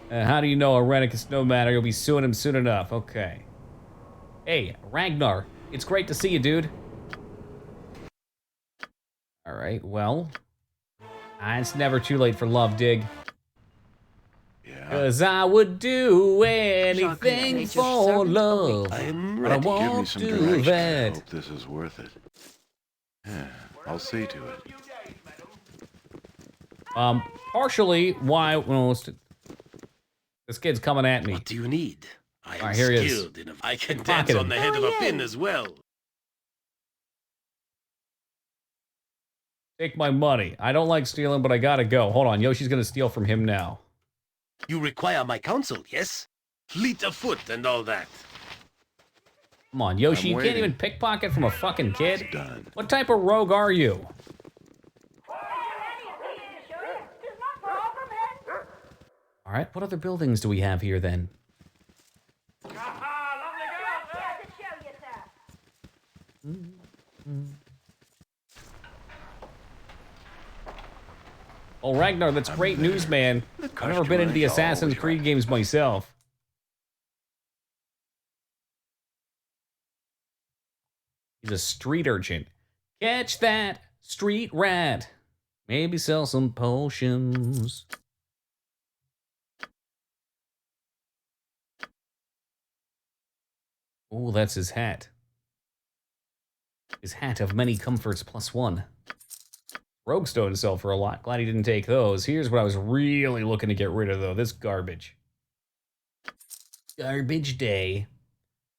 How do you know Arenicus? No matter, you'll be suing him soon enough. Okay. Hey, Ragnar. It's great to see you, dude. All right, well. It's never too late for love, dig. Yeah. 'Cause I would do anything for love. I am But I ready. Give me won't some do direction. I that. hope this is worth it. Yeah, I'll see to it. Partially why, well, this kid's coming at me. What do you need? I am Alright, here he is. skilled in I can Pocket dance him. on the head of a pin as well. Take my money. I don't like stealing, but I gotta go. Hold on, Yoshi's gonna steal from him now. You require my counsel, yes? Fleet of foot and all that. Come on, Yoshi, I'm you can't waiting. even pickpocket from a fucking kid? Done. What type of rogue are you? Alright, what other buildings do we have here then? Oh, Ragnar, that's great news, man. I've never been into the Assassin's Creed games myself. He's a street urchin. Catch that, street rat. Maybe sell some potions. Oh, that's his hat. His hat of many comforts +1. Rogue stones sell for a lot. Glad he didn't take those. Here's what I was really looking to get rid of, though. This garbage. Garbage day.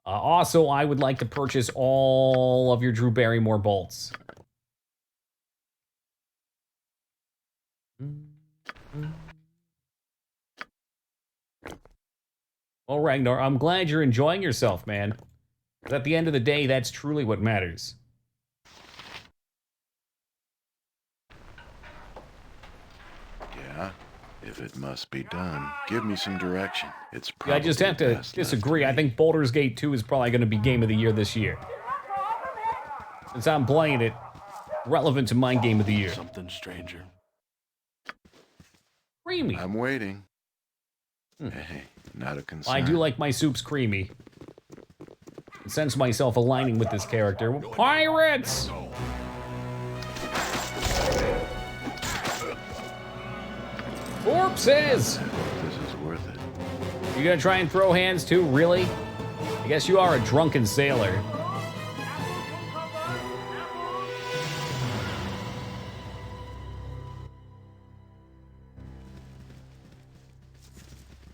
Also, I would like to purchase all of your Drew Barrymore bolts. Well, Ragnar, I'm glad you're enjoying yourself, man. 'Cause at the end of the day, that's truly what matters. Yeah, if it must be done, give me some direction. It's Yeah, probably I just have to best left disagree. to I me. think Baldur's Gate 2 is probably going to be Game of the Year this year. Since I'm playing it, relevant to my Game of the Year. Something stranger. Creamy. I'm waiting. Hey, not a concern. I do like my soups creamy. I sense myself aligning with this character. Pirates! Corpses! This is worth it. You gonna try and throw hands too, really? I guess you are a drunken sailor.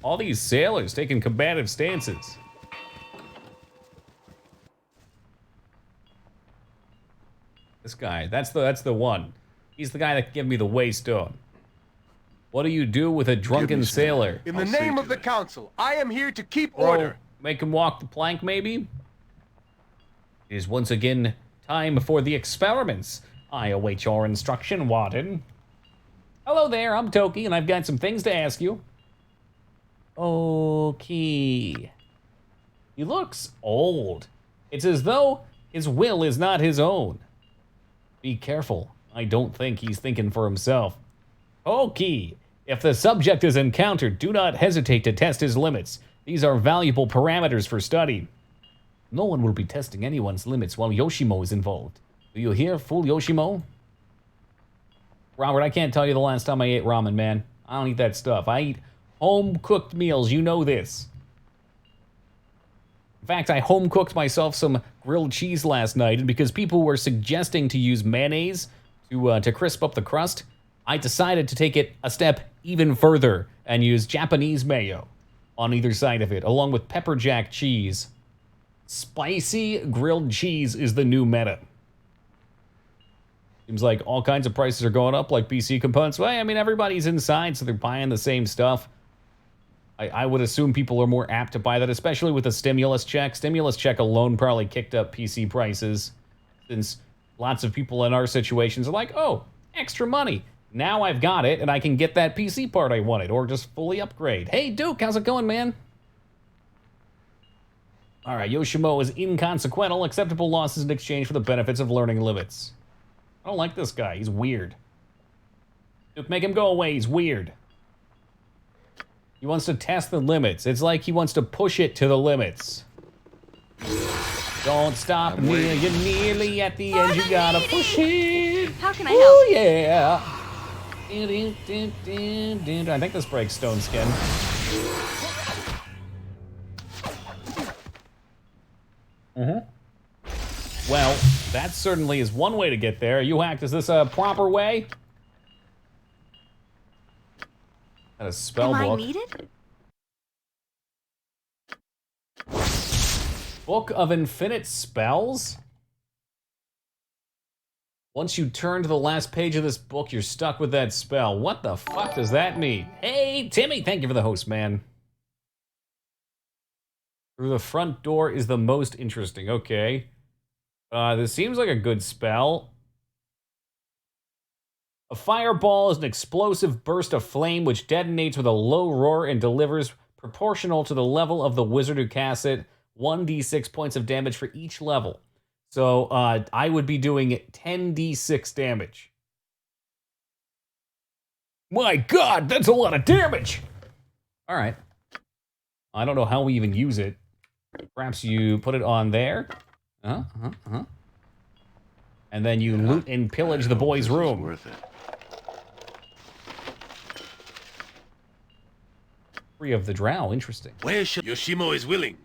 All these sailors taking combative stances. This guy, that's the one. He's the guy that gave me the waystone. What do you do with a drunken sailor? In the name of the council, I am here to keep Bro, order. make him walk the plank, maybe? It is once again time for the experiments. I await your instruction, Warden. Hello there, I'm Toki, and I've got some things to ask you. Okay. He looks old. It's as though his will is not his own. Be careful. I don't think he's thinking for himself. Okay. If the subject is encountered, do not hesitate to test his limits. These are valuable parameters for study. No one will be testing anyone's limits while Yoshimo is involved. Do you hear, fool Yoshimo? Robert, I can't tell you the last time I ate ramen, man. I don't eat that stuff. I eat home-cooked meals. You know this. In fact, I home-cooked myself some grilled cheese last night, and because people were suggesting to use mayonnaise to crisp up the crust, I decided to take it a step even further and use Japanese mayo on either side of it, along with pepper jack cheese. Spicy grilled cheese is the new meta. Seems like all kinds of prices are going up, like PC components. Well, I mean, everybody's inside, so they're buying the same stuff. I would assume people are more apt to buy that, especially with a stimulus check. Stimulus check alone probably kicked up PC prices, since lots of people in our situations are like, oh, extra money. Now I've got it, and I can get that PC part I wanted, or just fully upgrade. Hey, Duke, how's it going, man? All right, Yoshimo is inconsequential. Acceptable losses in exchange for the benefits of learning limits. I don't like this guy. He's weird. Duke, make him go away. He's weird. He wants to test the limits. It's like he wants to push it to the limits. Don't stop near. You're nearly at the end. You gotta push it. How can I Oh, help? yeah. I think this breaks stone skin. Well, that certainly is one way to get there. You hacked, is this a proper way? Got a spell book. Am I needed? Book of Infinite Spells? Once you turn to the last page of this book, you're stuck with that spell. What the fuck does that mean? Hey, Timmy, thank you for the host, man. Through the front door is the most interesting. Okay. This seems like a good spell. A fireball is an explosive burst of flame which detonates with a low roar and delivers, proportional to the level of the wizard who casts it, 1d6 points of damage for each level. So I would be doing 10d6 damage. My God, that's a lot of damage! All right. I don't know how we even use it. Perhaps you put it on there. And then you loot and pillage the boy's room. Worth it. Free of the drow, interesting. Where should Yoshimo is willing?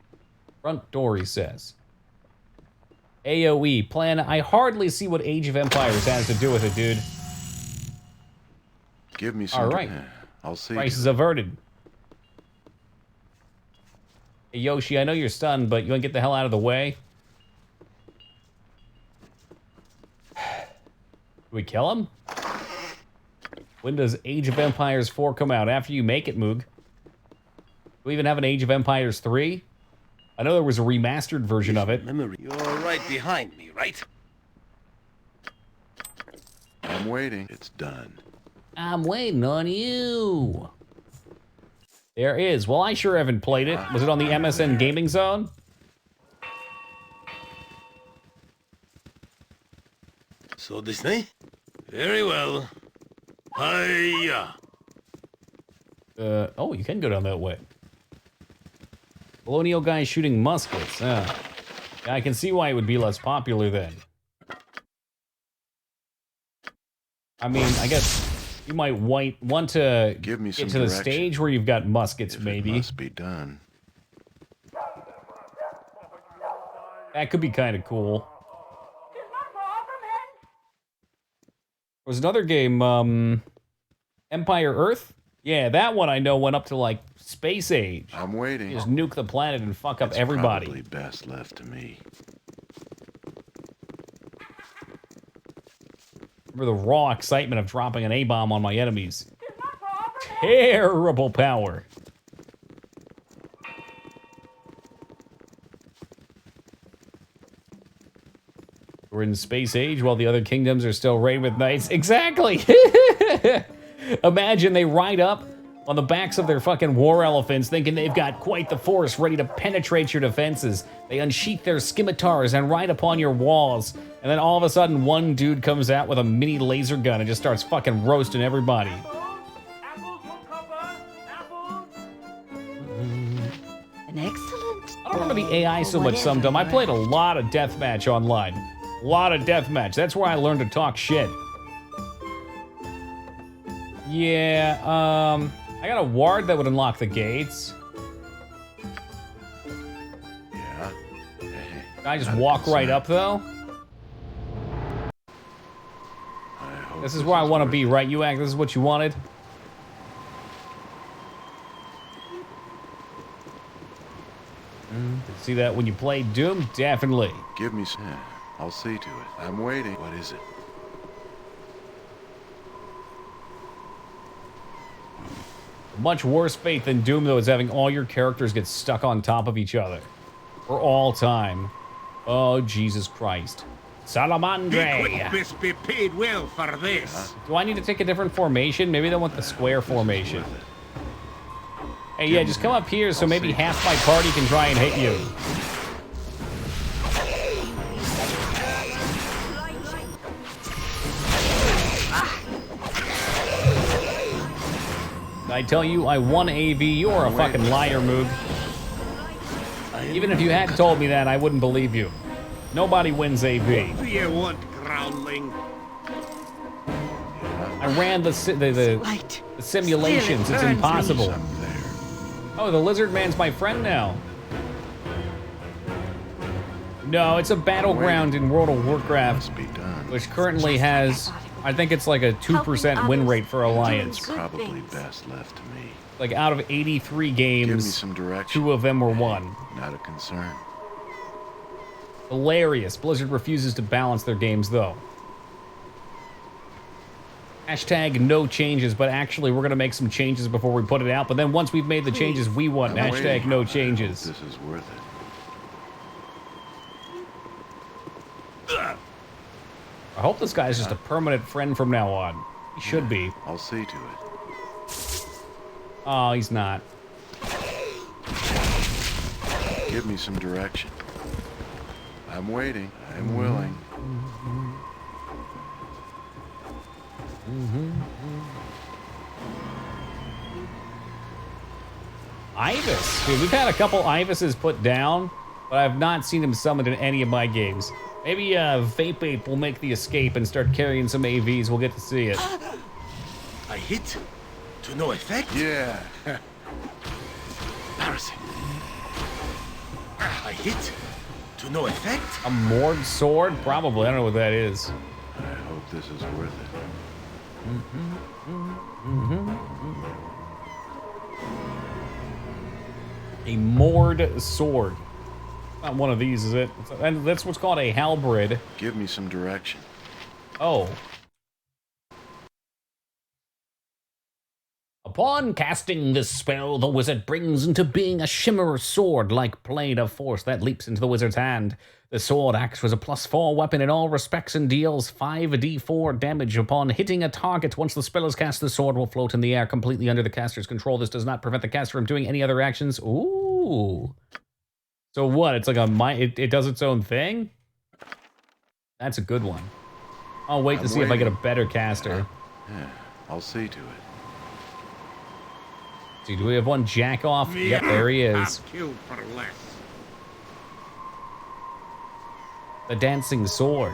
Front door, he says. AoE, plan. I hardly see what Age of Empires has to do with it, dude. Give me some. All right. I'll see. Crisis averted. Hey, Yoshi, I know you're stunned, but you want to get the hell out of the way? Do we kill him? When does Age of Empires 4 come out? After you make it, Moog. Do we even have an Age of Empires 3? I know there was a remastered version of it. Memory. You're right behind me, right? I'm waiting. It's done. I'm waiting on you. There is. Well, I sure haven't played it. Was it on the MSN Gaming Zone? So this night? Very well. Hiya. Oh, you can go down that way. Colonial guy shooting muskets. Yeah, I can see why it would be less popular then. I mean, I guess you might want to Give me some get to the direction. stage where you've got muskets, maybe. It must be done. That could be kind of cool. There was another game, Empire Earth? Yeah, that one I know went up to, like, Space Age. I'm waiting. Just nuke the planet and fuck up It's everybody. Probably best left to me. Remember the raw excitement of dropping an A-bomb on my enemies. Terrible power. We're in Space Age while the other kingdoms are still reigning with knights. Exactly! Imagine they ride up on the backs of their fucking war elephants thinking they've got quite the force ready to penetrate your defenses. They unsheath their scimitars and ride upon your walls. And then all of a sudden one dude comes out with a mini laser gun and just starts fucking roasting everybody. An excellent. I don't remember the AI so much sometimes. I played a lot of deathmatch online. A lot of deathmatch. That's where I learned to talk shit. Yeah, I got a ward that would unlock the gates. Yeah. Hey, Can I just walk right up, though? This is where I want to be, right, you act? This is what you wanted? See that when you play Doom? Definitely. Give me some. I'll see to it. I'm waiting. What is it? Much worse fate than Doom, though, is having all your characters get stuck on top of each other. For all time. Oh, Jesus Christ. Salamandre! Must be paid well for this. Do I need to take a different formation? Maybe they want the square formation. Hey, yeah, just come up here so maybe half my party can try and hit you. I tell you, I won AV. You're a fucking liar, Moog. Even if you had told me that, I wouldn't believe you. Nobody wins AV. Do you want groundling? I ran the simulations. It's impossible. Oh, the lizard man's my friend now. No, it's a battleground in World of Warcraft, which currently has, I think it's like a 2% win rate for Alliance. Probably best left to me. Like out of 83 games, Give me some direction. 2 of them were won. Not a concern. Hilarious. Blizzard refuses to balance their games, though. Hashtag no changes, but actually we're going to make some changes before we put it out. But then once we've made the changes we want, hashtag no changes. This is worth it. I hope this guy's just a permanent friend from now on. He should be. I'll see to it. Oh, he's not. Give me some direction. I'm waiting. I'm willing. Ibis. Dude, we've had a couple Ibises put down, but I've not seen him summoned in any of my games. Maybe Vape Ape will make the escape and start carrying some AVs. We'll get to see it. I hit to no effect? Yeah. Embarrassing. I hit to no effect? A moored sword? Probably. I don't know what that is. I hope this is worth it. A moored sword. Not one of these, is it? And that's what's called a halberd. Give me some direction. Oh. Upon casting this spell, the wizard brings into being a shimmer sword-like plane of force that leaps into the wizard's hand. The sword acts as a +4 weapon in all respects and deals 5d4 damage upon hitting a target. Once the spell is cast, the sword will float in the air completely under the caster's control. This does not prevent the caster from doing any other actions. Ooh. So what? It's like it does its own thing? That's a good one. I'll wait to see if I get a better caster. Yeah, I'll see to it. See, do we have one jack off? Yep, there he is. Killed for less. The dancing sword.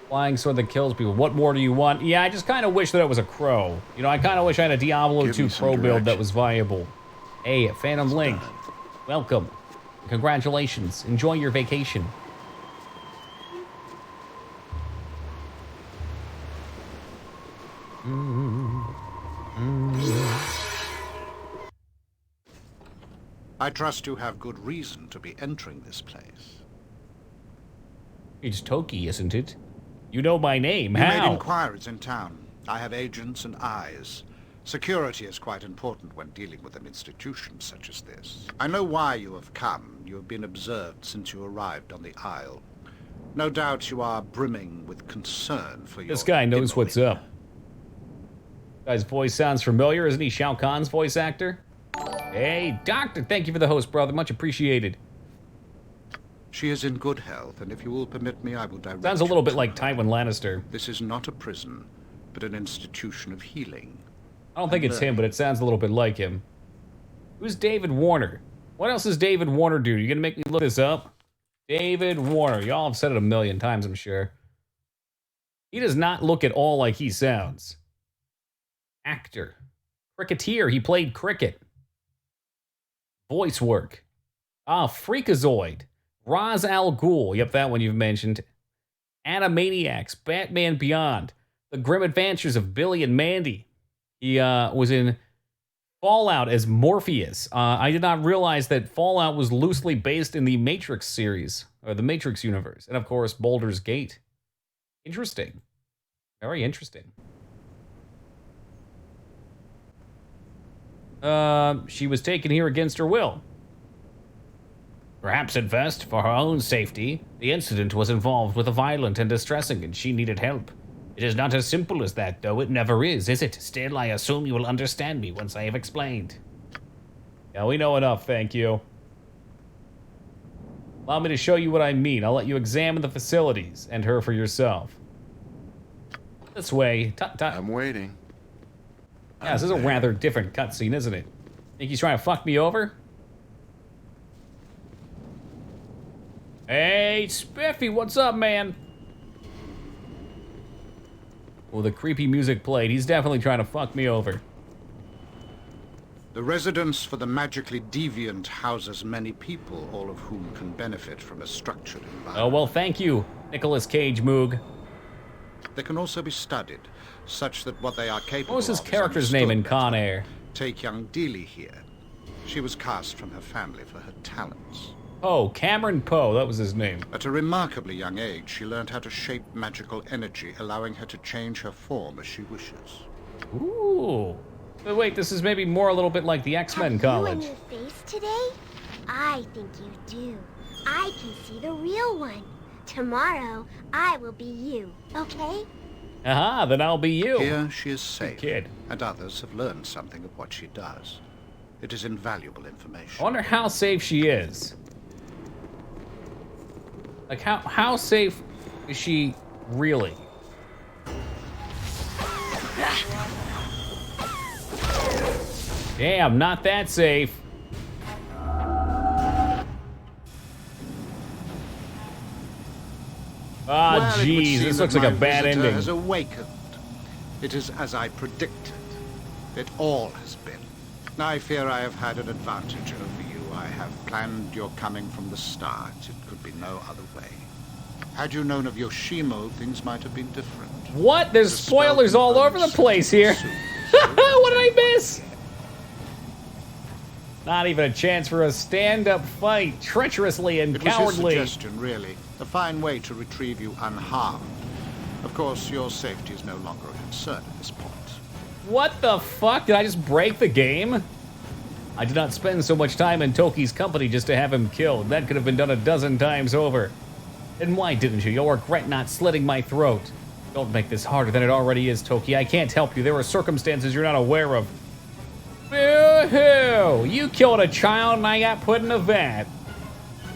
Flying sword that kills people. What more do you want? Yeah, I just kind of wish that it was a crow. You know, I kind of wish I had a Diablo 2 crow build that was viable. Hey, Phantom Link. Welcome. Congratulations. Enjoy your vacation. I trust you have good reason to be entering this place. It's Toki, isn't it? You know my name. You How? made inquiries in town. I have agents and eyes. Security is quite important when dealing with an institution such as this. I know why you have come. You have been observed since you arrived on the Isle. No doubt you are brimming with concern for your... This guy knows what's up. Guy's voice sounds familiar. Isn't he Shao Kahn's voice actor? Hey, Doctor, thank you for the host, brother. Much appreciated. She is in good health, and if you will permit me, I will direct... Sounds a little bit like Tywin Lannister. This is not a prison, but an institution of healing. I don't think it's him, but it sounds a little bit like him. Who's David Warner? What else does David Warner do? You gonna make me look this up? David Warner. Y'all have said it a million times, I'm sure. He does not look at all like he sounds. Actor. Cricketeer. He played cricket. Voice work. Freakazoid. Ra's al Ghul. Yep, that one you've mentioned. Animaniacs. Batman Beyond. The Grim Adventures of Billy and Mandy. He was in Fallout as Morpheus. I did not realize that Fallout was loosely based in the Matrix series, or the Matrix universe. And of course, Baldur's Gate. Interesting. Very interesting. She was taken here against her will. Perhaps at first, for her own safety, the incident was involved with a violent and distressing, and she needed help. It is not as simple as that, though. It never is it? Still, I assume you will understand me once I have explained. Yeah, we know enough, thank you. Allow me to show you what I mean. I'll let you examine the facilities and her for yourself. This way. I'm waiting. Yeah, this is a rather different cutscene, isn't it? Think he's trying to fuck me over? Hey, Spiffy, what's up, man? Oh, the creepy music played. He's definitely trying to fuck me over. The residence for the magically deviant houses many people, all of whom can benefit from a structured environment. Oh, well, thank you, Nicolas Cage Moog. They can also be studied, such that what they are capable What was his of is character's name in understood Con better. Air? Take young Dealey here. She was cast from her family for her talents. Oh, Cameron Poe, that was his name. At a remarkably young age, she learned how to shape magical energy, allowing her to change her form as she wishes. Ooh. But wait, this is maybe more a little bit like the X-Men college. You a new face today? I think you do. I can see the real one. Tomorrow, I will be you, okay? Aha, then I'll be you. Here she is safe, kid. and others have learned something of what she does. It is invaluable information. I wonder how safe she is. Like, how safe is she really? Damn, not that safe. Ah, Well, it would jeez, seem this that looks like a my bad visitor ending. has awakened. It is as I predicted. It all has been. I fear I have had an advantage over you. I have planned your coming from the start. It could be no other way. Had you known of Yoshimo, things might have been different. What? There's spoilers all over the place here. What did I miss? Not even a chance for a stand-up fight, treacherously and cowardly. It was his suggestion, really. A fine way to retrieve you unharmed. Of course, your safety is no longer a concern at this point. What the fuck? Did I just break the game? I did not spend so much time in Toki's company just to have him killed. That could have been done a dozen times over. And why didn't you? You'll regret not slitting my throat. Don't make this harder than it already is, Toki. I can't help you. There are circumstances you're not aware of. Boo-hoo! You killed a child and I got put in a vat.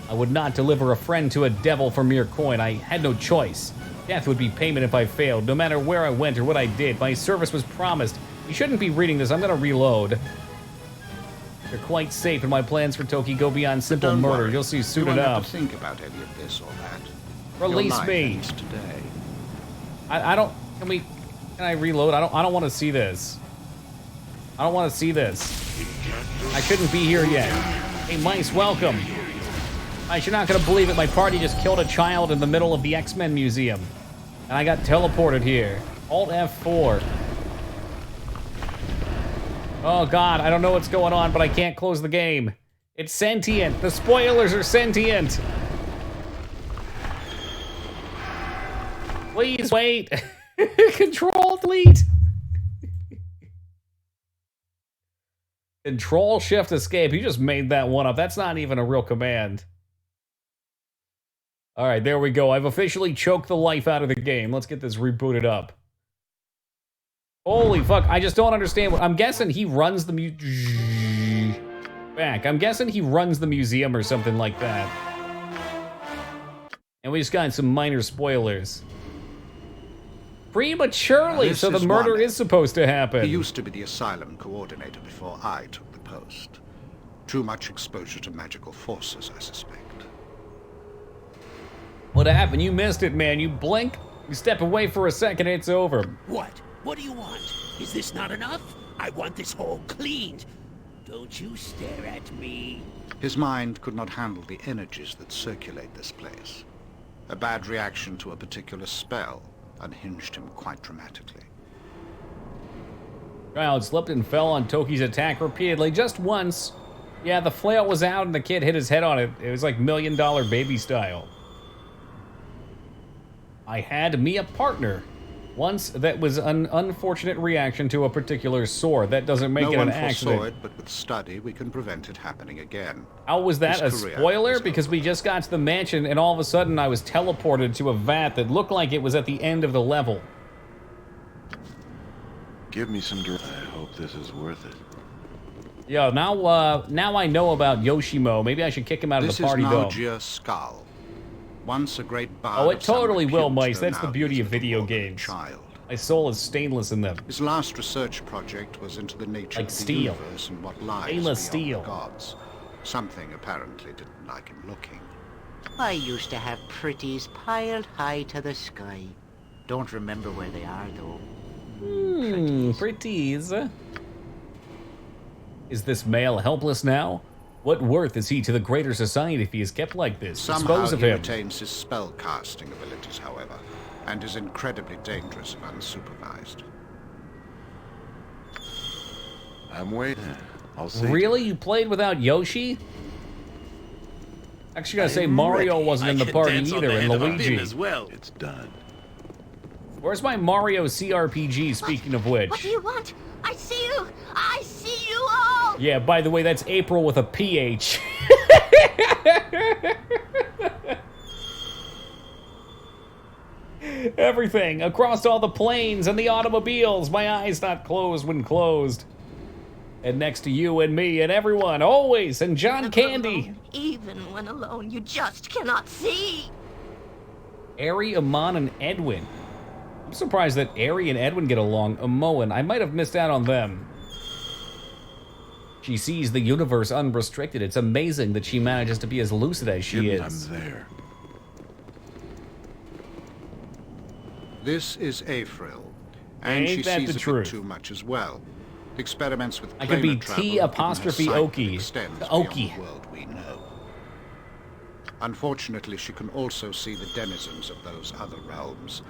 I would not deliver a friend to a devil for mere coin. I had no choice. Death would be payment if I failed, no matter where I went or what I did. My service was promised. You shouldn't be reading this. I'm gonna reload. You're quite safe, and my plans for Toki go beyond simple Don't murder. worry. You'll see You suited won't up. have to think about any of this or that. Release Your life me. ends today. I don't. Can I reload? I don't want to see this. I don't want to see this. I shouldn't be here yet. Hey, mice, welcome. You're not gonna believe it. My party just killed a child in the middle of the X-Men Museum, and I got teleported here. Alt F4. Oh God, I don't know what's going on, but I can't close the game. It's sentient. The spoilers are sentient. Please wait. Control delete. Control Shift Escape. You just made that one up. That's not even a real command. All right, there we go. I've officially choked the life out of the game. Let's get this rebooted up. Holy fuck, I just don't understand. I'm guessing he runs the back. I'm guessing he runs the museum or something like that. And we just got some minor spoilers. Prematurely, so the murder is supposed to happen. He used to be the asylum coordinator before I took the post. Too much exposure to magical forces, I suspect. What happened? You missed it, man. You blink, you step away for a second, it's over. What? What do you want? Is this not enough? I want this hole cleaned. Don't you stare at me. His mind could not handle the energies that circulate this place. A bad reaction to a particular spell unhinged him quite dramatically. Child slipped and fell on Toki's attack repeatedly, just once. Yeah, the flail was out and the kid hit his head on it. It was like $1 Million Baby style. I had me a partner. Once that was an unfortunate reaction to a particular sword. That doesn't make it an accident. No one foresaw it, but with study we can prevent it happening again. How was that a spoiler? Because we just got to the mansion and all of a sudden I was teleported to a vat that looked like it was at the end of the level. Give me some dirt. I hope this is worth it. Yeah, now I know about Yoshimo. Maybe I should kick him out of the party though. This is Naoji's skull. Once a great bard. Oh, it totally will, mice. That's the beauty of video games. My soul is stainless in them. His last research project was into the nature of the universe and what lies Stainless beyond steel. the gods. Something apparently didn't like him looking. I used to have pretties piled high to the sky. Don't remember where they are, though. Pretties. Is this male helpless now? What worth is he to the greater society if he is kept like this? Somehow Dispose of he him. retains his spell-casting abilities, however, and is incredibly dangerous if unsupervised. I'm waiting. I'll see. Really? You played without Yoshi? Actually, gotta say, Mario wasn't in the party either, and Luigi. As well. It's done. Where's my Mario CRPG, speaking of which? What do you want? I see you! I see you all! Yeah, by the way, that's April with a PH. Everything, across all the planes and the automobiles, my eyes not closed when closed. And next to you and me and everyone, always, and John Candy. Even when alone, you just cannot see. Ari, Amon, and Edwin. I'm surprised that Ari and Edwin get along. Moen, I might have missed out on them. She sees the universe unrestricted. It's amazing that she manages to be as lucid as she is. I'm there. This is Afril, and Ain't she that sees the a truth? bit too much as well. Experiments with I could be planar travel T given her apostrophe sight Oki. extends The beyond Oki. the world we know. Unfortunately, she can also see the denizens of those other realms.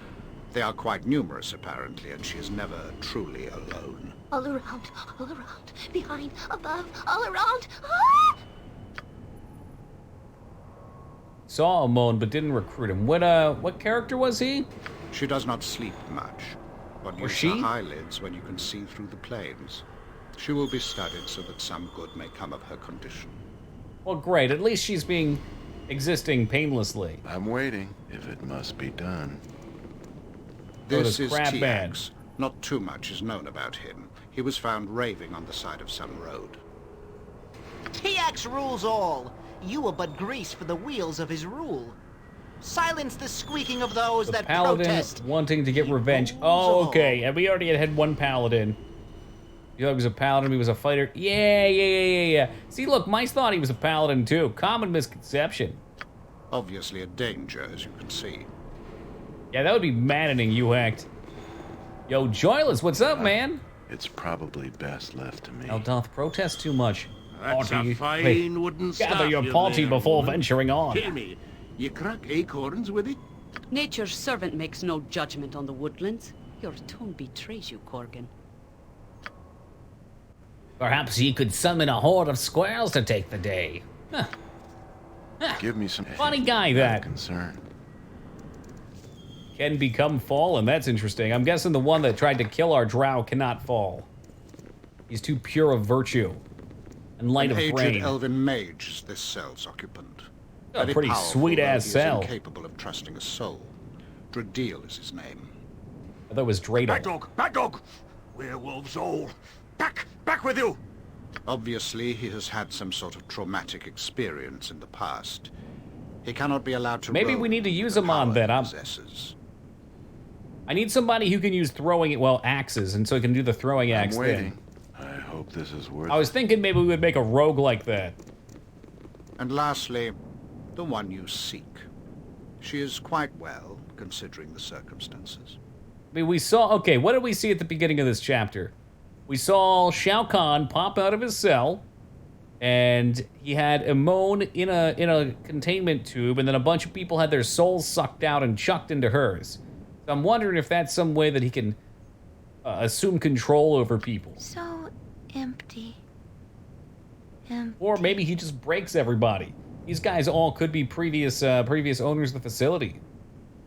They are quite numerous, apparently, and she is never truly alone. All around, behind, above, all around. Ah! Saw Amon, but didn't recruit him. What character was he? She does not sleep much, but Or uses she? her eyelids when you can see through the planes. She will be studied so that some good may come of her condition. Well, great. At least she's existing painlessly. I'm waiting, if it must be done. This is crab man. Tiax. Not too much is known about him. He was found raving on the side of some road. Tiax rules all. You are but grease for the wheels of his rule. Silence the squeaking of those The that paladin protest. wanting to get revenge. Oh, okay. And we already had one paladin. You thought he was a paladin, he was a fighter. Yeah. See, look, Mice thought he was a paladin too. Common misconception. Obviously a danger, as you can see. Yeah, that would be maddening, you act. Yo, Joyless, what's up, man? It's probably best left to me. Thou doth protest too much. That's Party. a fine Wait, wooden gather staff your you party there, before woman. venturing on. Tell me, you crack acorns with it? Nature's servant makes no judgment on the woodlands. Your tone betrays you, Corgan. Perhaps he could summon a horde of squirrels to take the day. Huh. Give me some. Funny guy, Not that. concern. Can become fallen. That's interesting. I'm guessing the one that tried to kill our drow cannot fall. He's too pure of virtue and light An of aged brain. elven mage is this cell's occupant. A Very pretty powerful, sweet-ass though he cell. is incapable of trusting a soul. Dradil is his name. I thought it was Dreidel. Bad dog! Werewolves all! Back with you! Obviously, he has had some sort of traumatic experience in the past. He cannot be allowed to Maybe roam we need to with use the him on power that. he possesses. I need somebody who can use throwing it, well, axes, and so he can do the throwing axe I'm thing. waiting. I hope this is worth I was thinking maybe we would make a rogue like that. And lastly, the one you seek. She is quite well, considering the circumstances. I mean, we saw... Okay, what did we see at the beginning of this chapter? We saw Shao Kahn pop out of his cell, and he had Amon in a containment tube, and then a bunch of people had their souls sucked out and chucked into hers. So I'm wondering if that's some way that he can assume control over people. So empty. Or maybe he just breaks everybody. These guys all could be previous owners of the facility.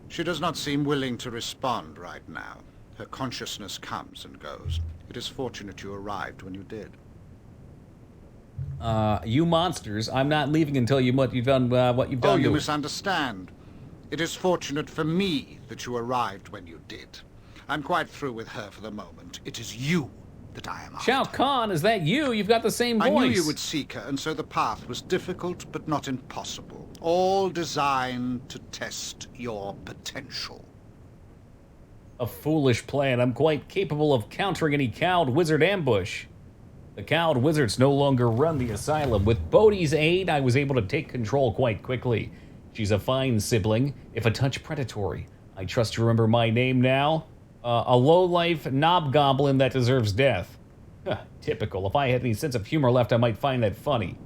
She does not seem willing to respond right now. Her consciousness comes and goes. It is fortunate you arrived when you did. You monsters, I'm not leaving until what you've done Oh, to you it. misunderstand. It is fortunate for me that you arrived when you did. I'm quite through with her for the moment. It is you that I am after. Shao Kahn, is that you? You've got the same voice. I knew you would seek her, and so the path was difficult but not impossible. All designed to test your potential. A foolish plan. I'm quite capable of countering any cowed wizard ambush. The cowed wizards no longer run the asylum. With Bodhi's aid, I was able to take control quite quickly. She's a fine sibling, if a touch predatory. I trust you remember my name now. A low-life knob-goblin that deserves death. Huh, typical. If I had any sense of humor left, I might find that funny.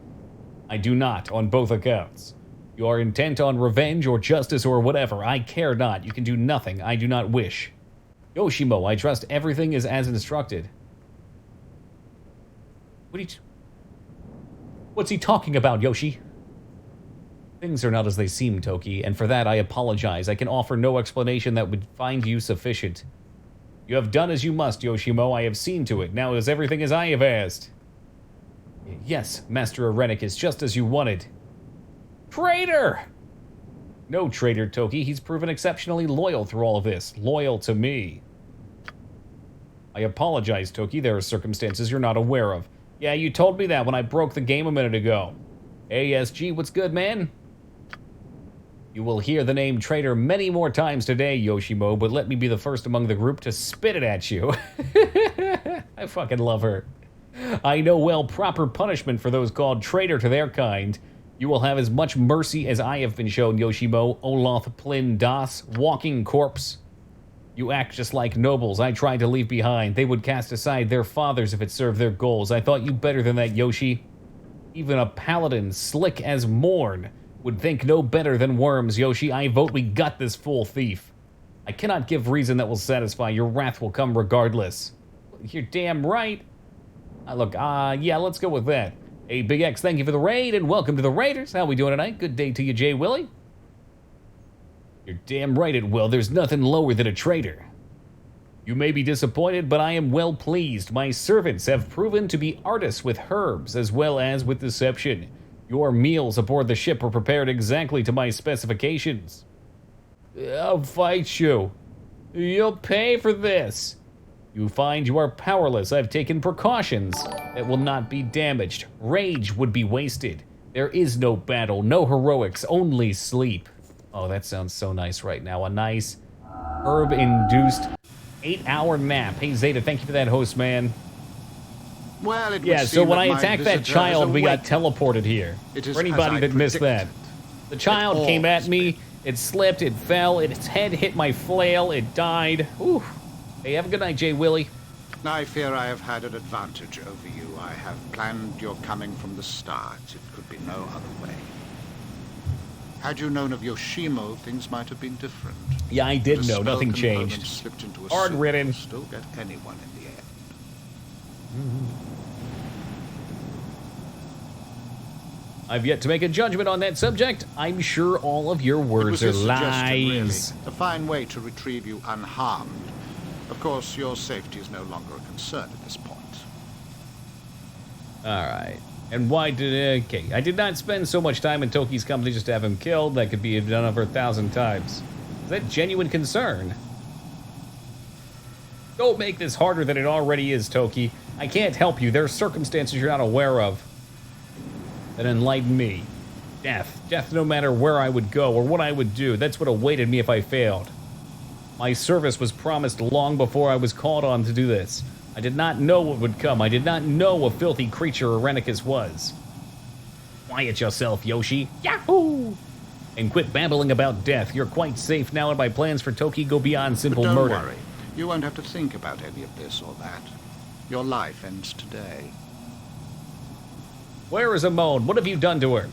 I do not, on both accounts. You are intent on revenge or justice or whatever. I care not. You can do nothing I do not wish. Yoshimo, I trust everything is as instructed. What's he talking about, Yoshi? Things are not as they seem, Toki, and for that I apologize. I can offer no explanation that would find you sufficient. You have done as you must, Yoshimo. I have seen to it. Now is everything as I have asked. Yes, Master Arenicus, just as you wanted. Traitor! No traitor, Toki. He's proven exceptionally loyal through all of this. Loyal to me. I apologize, Toki. There are circumstances you're not aware of. Yeah, you told me that when I broke the game a minute ago. ASG, what's good, man? You will hear the name traitor many more times today, Yoshimo, but let me be the first among the group to spit it at you. I fucking love her. I know well proper punishment for those called traitor to their kind. You will have as much mercy as I have been shown, Yoshimo, Oloth Plin Das, walking corpse. You act just like nobles I tried to leave behind. They would cast aside their fathers if it served their goals. I thought you better than that, Yoshi. Even a paladin slick as Morn would think no better than worms, Yoshi. I vote we gut this fool thief. I cannot give reason that will satisfy. Your wrath will come regardless. You're damn right. Yeah, let's go with that. Hey, Big X, thank you for the raid, and welcome to the Raiders. How we doing tonight? Good day to you, Jay Willie. You're damn right it will. There's nothing lower than a traitor. You may be disappointed, but I am well pleased. My servants have proven to be artists with herbs as well as with deception. Your meals aboard the ship were prepared exactly to my specifications. I'll fight you. You'll pay for this. You find you are powerless. I've taken precautions that will not be damaged. Rage would be wasted. There is no battle, no heroics, only sleep. Oh, that sounds so nice right now. A nice herb-induced 8-hour nap. Hey, Zeta, thank you for that, host, man. Well, it yeah, would so seem when that I my attacked that visitor child, is we got awake. teleported here. It is For anybody as I that missed that. predicted. The child It came at always me, it slipped, it fell, its head hit my flail, it died. Ooh. Hey, have a good night, Jay Willie. I fear I have had an advantage over you. I have planned your coming from the start. It could be no other way. Had you known of Yoshimo, things might have been different. Yeah, I did But a know. spell Nothing component changed. Slipped into a Hard suit ridden. will still get anyone in the end. I've yet to make a judgment on that subject. I'm sure all of your It was words are his suggestion, really. lies. A fine way to retrieve you unharmed. Of course, your safety is no longer a concern at this point. Alright. And why did... Okay, I did not spend so much time in Toki's company just to have him killed. That could be done over 1,000 times. Is that genuine concern? Don't make this harder than it already is, Toki. I can't help you. There are circumstances you're not aware of that enlighten me. Death. Death no matter where I would go or what I would do. That's what awaited me if I failed. My service was promised long before I was called on to do this. I did not know what would come. I did not know what filthy creature Arenicus was. Quiet yourself, Yoshi. Yahoo! And quit babbling about death. You're quite safe now, and my plans for Toki go beyond simple But don't murder. worry. You won't have to think about any of this or that. Your life ends today. Where is Amon? What have you done to her?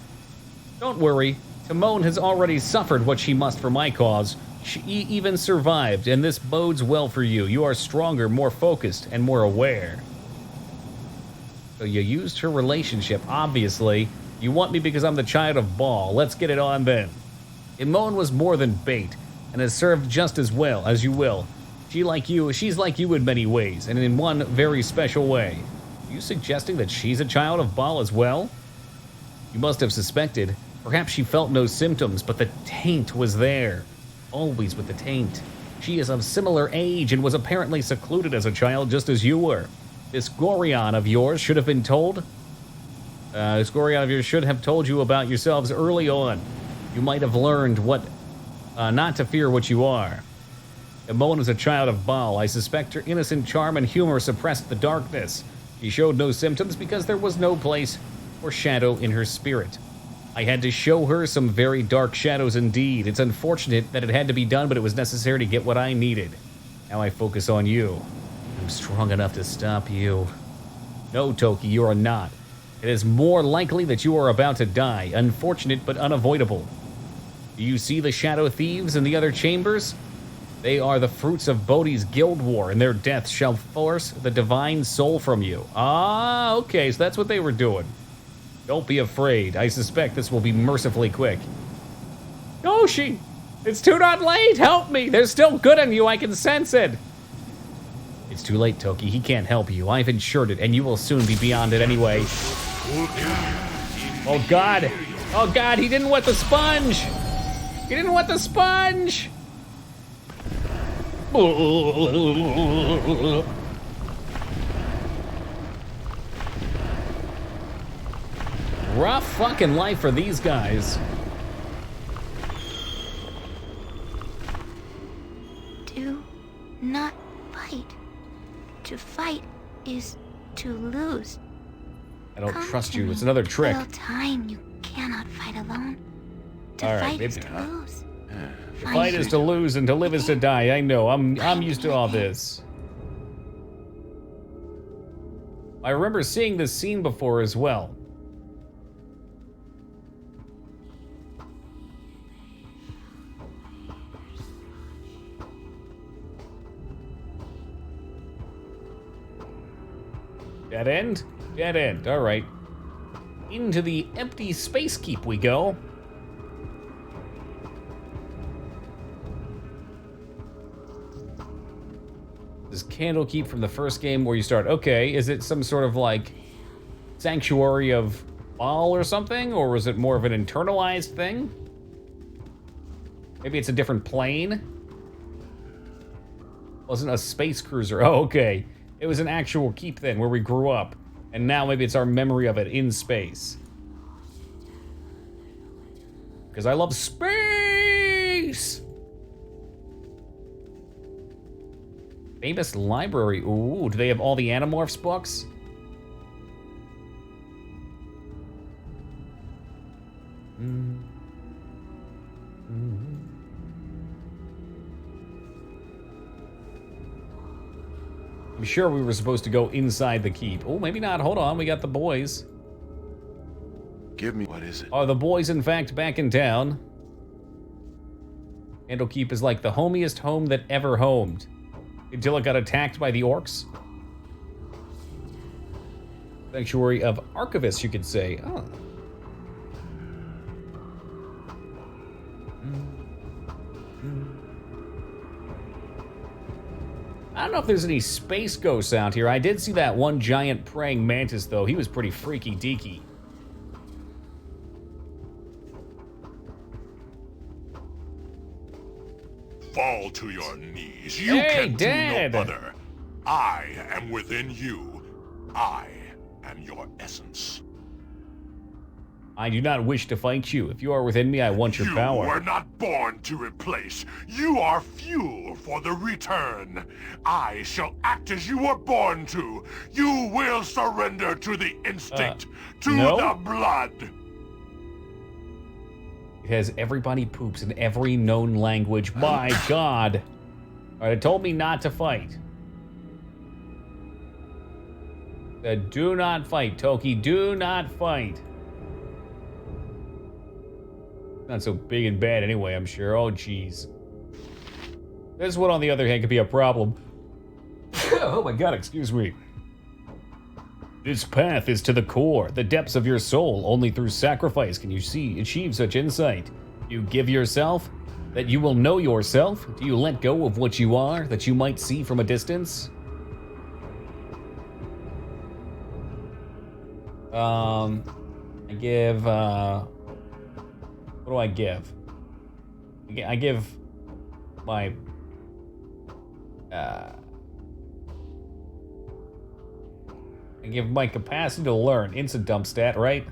Don't worry. Timon has already suffered what she must for my cause. She even survived, and this bodes well for you. You are stronger, more focused, and more aware. So you used her relationship, obviously. You want me because I'm the child of Baal. Let's get it on then. Imon was more than bait, and has served just as well as you will. She's like you in many ways, and in one very special way. Are you suggesting that she's a child of Baal as well? You must have suspected. Perhaps she felt no symptoms, but the taint was there. Always with the taint. She is of similar age and was apparently secluded as a child just as you were. This Gorion of yours should have been told. This Gorion of yours should have told you about yourselves early on. You might have learned what, not to fear what you are. Imon is a child of Baal. I suspect her innocent charm and humor suppressed the darkness. She showed no symptoms because there was no place for shadow in her spirit. I had to show her some very dark shadows indeed. It's unfortunate that it had to be done, but it was necessary to get what I needed. Now I focus on you. I'm strong enough to stop you. No, Toki, you are not. It is more likely that you are about to die. Unfortunate, but unavoidable. Do you see the Shadow Thieves in the other chambers? They are the fruits of Bodhi's guild war, and their death shall force the divine soul from you. Ah, okay, so that's what they were doing. Don't be afraid. I suspect this will be mercifully quick. Yoshi! It's too not late! Help me! There's still good in you, I can sense it! It's too late, Toki. He can't help you. I've insured it, and you will soon be beyond it anyway. Oh, God! Oh, God, he didn't want the sponge! He didn't want the sponge! Rough fucking life for these guys. Do not fight. To fight is to lose. I don't trust you. It's another trick. Little time, you cannot fight alone. To All right, fight is maybe to not. lose. To fight is to lose, and to live is to die. I know. I'm used to all this. I remember seeing this scene before as well. Dead end? Dead end. All right. Into the empty space keep we go. This candle keep from the first game where you start. Okay, is it some sort of like sanctuary of Baal or something? Or was it more of an internalized thing? Maybe it's a different plane? Wasn't a space cruiser. Oh, okay. It was an actual keep then where we grew up. And now maybe it's our memory of it in space. Because I love space! Famous library. Ooh, do they have all the Animorphs books? I'm sure we were supposed to go inside the keep. Oh, maybe not. Hold on, we got the boys. Give me, what is it? Are the boys, in fact, back in town? Candlekeep is like the homiest home that ever homed. Until it got attacked by the orcs. Sanctuary of Archivists, you could say. Oh. I don't know if there's any space ghosts out here. I did see that one giant praying mantis, though. He was pretty freaky deaky. Fall to your knees. You Hey, can Dad. do no other. I am within you. I am your essence. I do not wish to fight you. If you are within me, I want your You power. were not born to replace. You are fuel for the return. I shall act as you were born to. You will surrender to the instinct, to no. the blood. It has everybody poops in every known language. My God. All right, it told me not to fight. Said, do not fight, Toki. Do not fight. Not so big and bad anyway, I'm sure. Oh, jeez. This one, on the other hand, could be a problem. Oh my God, excuse me. This path is to the core, the depths of your soul. Only through sacrifice can you achieve such insight. You give yourself, that you will know yourself. Do you let go of what you are, that you might see from a distance? I give, what do I give? I give my, I give my capacity to learn. Instant dump stat, right?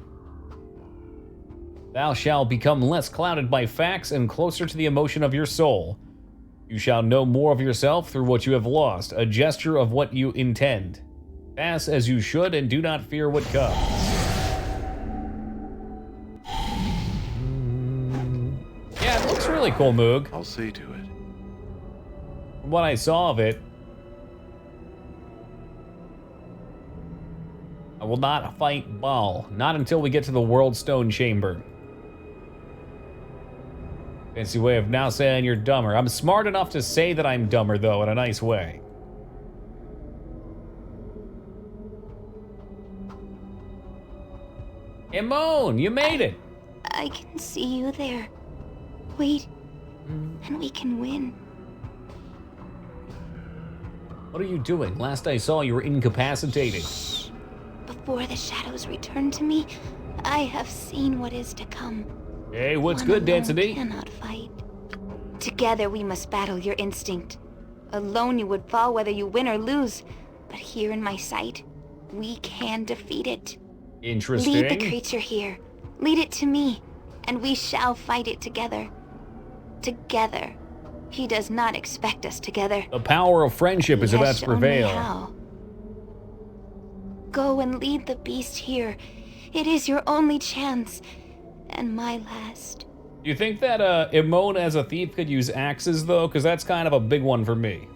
Thou shalt become less clouded by facts and closer to the emotion of your soul. You shall know more of yourself through what you have lost, a gesture of what you intend. Pass as you should and do not fear what comes. really cool, Moog. I'll see to it. From what I saw of it, I will not fight Baal. Not until we get to the World Stone Chamber. Fancy way of now saying you're dumber. I'm smart enough to say that I'm dumber, though, in a nice way. Imone, you made it! I can see you there. Wait, and we can win. What are you doing? Last I saw, you were incapacitated. Before the shadows return to me, I have seen what is to come. Hey, what's One good, alone Dancity? Cannot fight. Together we must battle your instinct. Alone you would fall whether you win or lose. But here in my sight, we can defeat it. Interesting. Lead the creature here. Lead it to me, and we shall fight it together. Together. He does not expect us together. The power of friendship is He about has to shown me prevail. how. Go and lead the beast here. It is your only chance, and my last. Do you think that Imone as a thief could use axes, though? Because that's kind of a big one for me.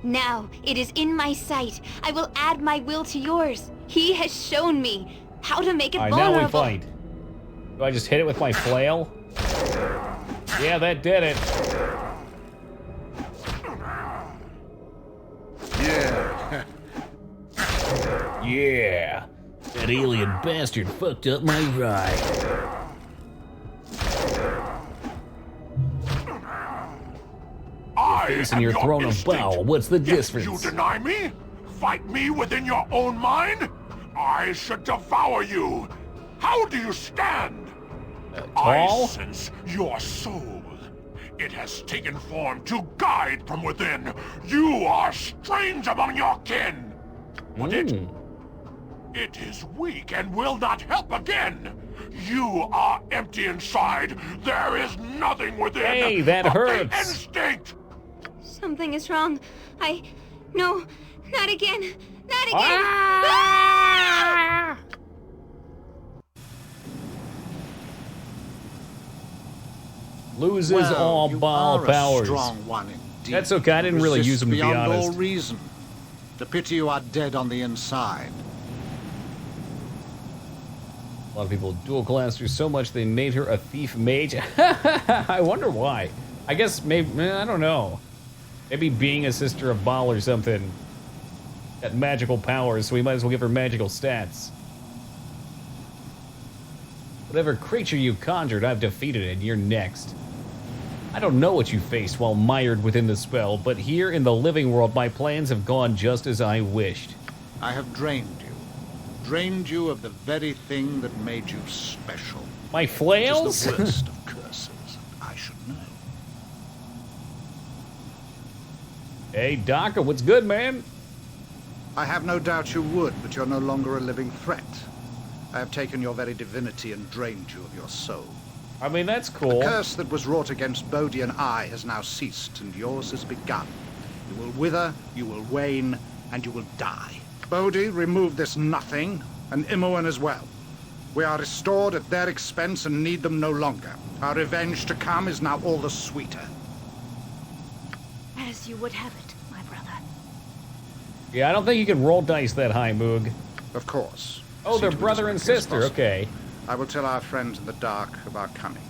Now, it is in my sight. I will add my will to yours. He has shown me how to make it All right, vulnerable. now we fight. Do I just hit it with my flail? Yeah, that did it. Yeah. Yeah. That alien bastard fucked up my ride. I Facing am your your throne of instinct. Baal, what's the Yet difference? You deny me? Fight me within your own mind? I should devour you. How do you stand? I tall? sense your soul. It has taken form to guide from within. You are strange among your kin. But it is weak and will not help again. You are empty inside. There is nothing within. Hey, that but the hurts. instinct. Something is wrong. No, not again. Not again. Ah! Loses Well, all you Baal are powers. a strong one indeed. That's okay, I didn't really Resist use them, to be beyond honest. all reason. The pity you are dead on the inside. A lot of people dual classed her so much they made her a thief mage. I wonder why. I guess maybe, I don't know. Maybe being a sister of Baal or something. Got magical powers, so we might as well give her magical stats. Whatever creature you conjured, I've defeated it. You're next. I don't know what you faced while mired within the spell, but here in the living world, my plans have gone just as I wished. I have drained you. Drained you of the very thing that made you special. My flails? Which is the worst of curses, I should know. Hey, Doctor, what's good, man? I have no doubt you would, but you're no longer a living threat. I have taken your very divinity and drained you of your soul. I mean, that's cool. The curse that was wrought against Bodhi and I has now ceased, and yours has begun. You will wither, you will wane, and you will die. Bodhi removed this nothing, and Imoen as well. We are restored at their expense and need them no longer. Our revenge to come is now all the sweeter. As you would have it, my brother. Yeah, I don't think you can roll dice that high, Moog. Of course. Oh, they're See to it brother as and quickly as sister, possible. okay. I will tell our friends in the dark of our coming.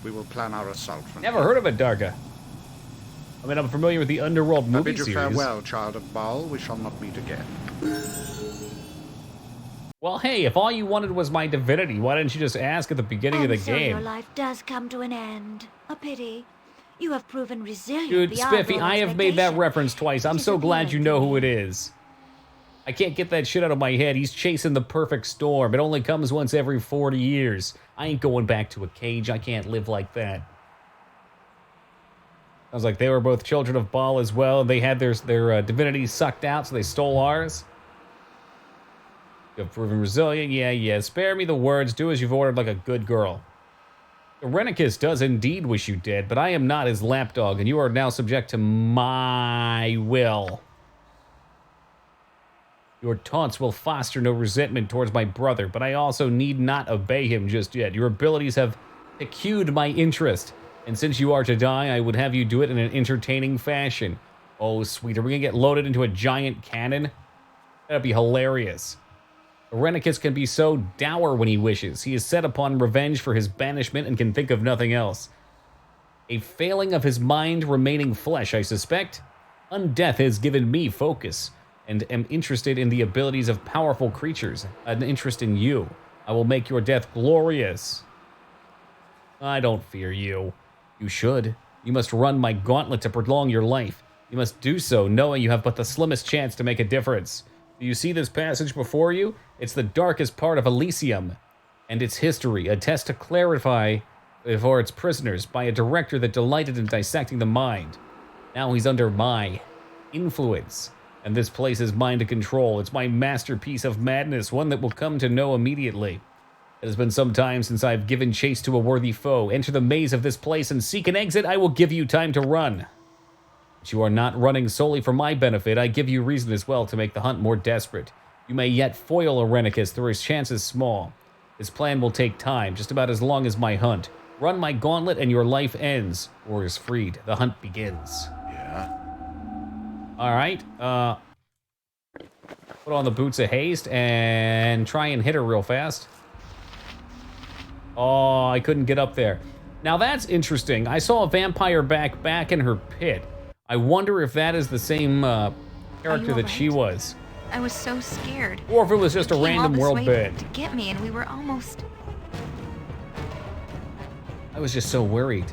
We will plan our assault from Never heard of it, Darka. I mean, I'm familiar with the Underworld I movie bid you series. farewell, child of Baal. We shall not meet again. Well, hey, if all you wanted was my divinity, why didn't you just ask at the beginning of the So your game? life does come to an end. A pity. You have proven resilient Dude, beyond Spiffy, all I have made that expectation. reference twice. I'm so glad you know who it is. I can't get that shit out of my head. He's chasing the perfect storm. It only comes once every 40 years. I ain't going back to a cage. I can't live like that. Sounds like they were both children of Baal as well. They had their divinity sucked out, so they stole ours. You have proven resilient. Yeah. Spare me the words. Do as you've ordered like a good girl. The Renicus does indeed wish you dead, but I am not his lapdog, and you are now subject to my will. Your taunts will foster no resentment towards my brother, but I also need not obey him just yet. Your abilities have piqued my interest. And since you are to die, I would have you do it in an entertaining fashion. Oh, sweet. Are we gonna get loaded into a giant cannon? That'd be hilarious. Irenicus can be so dour when he wishes. He is set upon revenge for his banishment and can think of nothing else. A failing of his mind remaining flesh, I suspect. Undeath has given me focus, and am interested in the abilities of powerful creatures. An interest in you. I will make your death glorious. I don't fear you. You should. You must run my gauntlet to prolong your life. You must do so, knowing you have but the slimmest chance to make a difference. Do you see this passage before you? It's the darkest part of Elysium, and its history, a test to clarify for its prisoners by a director that delighted in dissecting the mind. Now he's under my influence, and this place is mine to control. It's my masterpiece of madness, one that will come to know immediately. It has been some time since I've given chase to a worthy foe. Enter the maze of this place and seek an exit. I will give you time to run. But you are not running solely for my benefit. I give you reason as well to make the hunt more desperate. You may yet foil Irenicus, though his chance is small. His plan will take time, just about as long as my hunt. Run my gauntlet and your life ends, or is freed. The hunt begins. Yeah. All right. Put on the boots of haste and try and hit her real fast. Oh, I couldn't get up there. Now that's interesting. I saw a vampire back in her pit. I wonder if that is the same character that she was. I was so scared. Or if it was just a They came all random this world way bit. to get me, and we were almost. I was just so worried.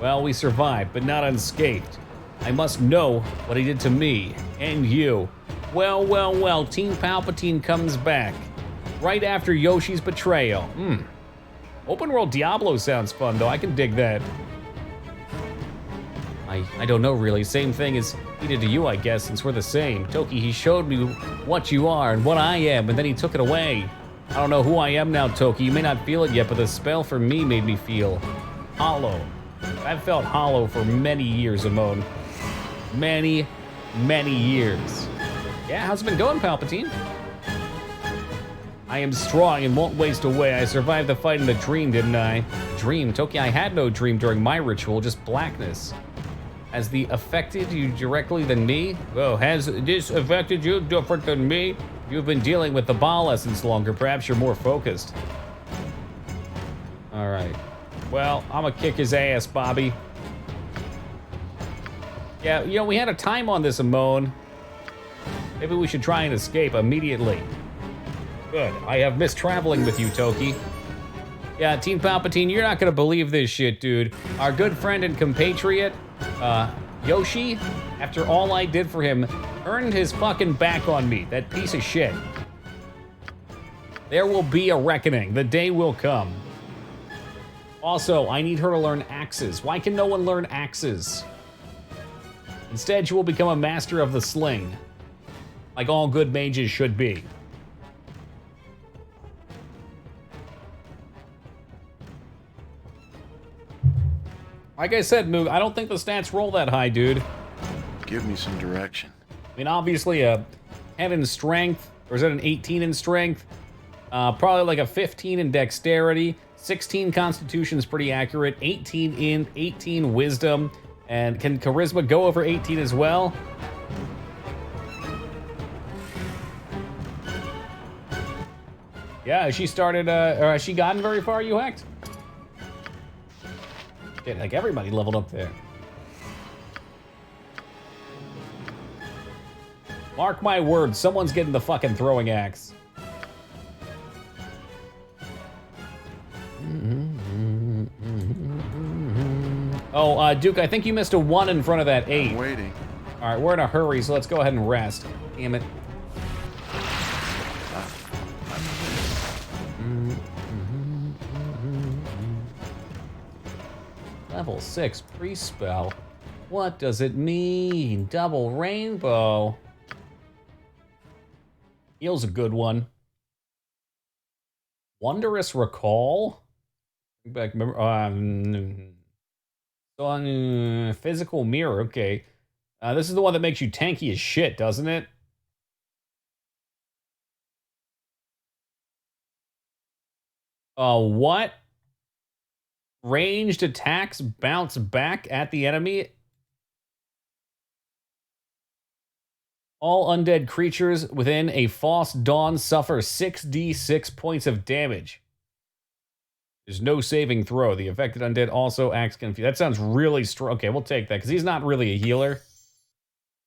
Well, we survived, but not unscathed. I must know what he did to me and you. Well, well, well, Team Palpatine comes back. Right after Yoshi's betrayal. Open world Diablo sounds fun, though. I can dig that. I don't know, really. Same thing as he did to you, I guess, since we're the same. Toki, he showed me what you are and what I am, and then he took it away. I don't know who I am now, Toki. You may not feel it yet, but the spell for me made me feel hollow. I've felt hollow for many years, Amon. Many, many years. Yeah, how's it been going, Palpatine? I am strong and won't waste away. I survived the fight in the dream, didn't I? Dream? Toki, I had no dream during my ritual, just blackness. Has the affected you directly than me? Oh, has this affected you different than me? You've been dealing with the Baal essence longer. Perhaps you're more focused. All right. Well, I'm gonna kick his ass, Bobby. Yeah, you know, we had a time on this, Amon. Maybe we should try and escape immediately. Good. I have missed traveling with you, Toki. Yeah, Team Palpatine, you're not gonna believe this shit, dude. Our good friend and compatriot, Yoshi, after all I did for him, turned his fucking back on me. That piece of shit. There will be a reckoning. The day will come. Also, I need her to learn axes. Why can no one learn axes? Instead, she will become a master of the sling. Like all good mages should be. Like I said, Moog, I don't think the stats roll that high, dude. Give me some direction. I mean, obviously a 10 in strength, or is that an 18 in strength? Probably like a 15 in dexterity. 16 constitution's pretty accurate. 18 wisdom. And can charisma go over 18 as well? Yeah, has she started, or has she gotten very far, you hacked? Shit, like everybody leveled up there. Mark my words, someone's getting the fucking throwing axe. Oh, Duke, I think you missed a 1 in front of that 8. I'm waiting. All right, we're in a hurry, so let's go ahead and rest. Damn it. Level 6 pre-spell. What does it mean? Double rainbow. Heal's a good one. Wondrous recall. Back, remember, physical mirror. Okay, this is the one that makes you tanky as shit, doesn't it? What? Ranged attacks bounce back at the enemy. All undead creatures within a false dawn suffer 6d6 points of damage. There's no saving throw. The affected undead also acts confused. That sounds really strong. Okay, we'll take that, because he's not really a healer.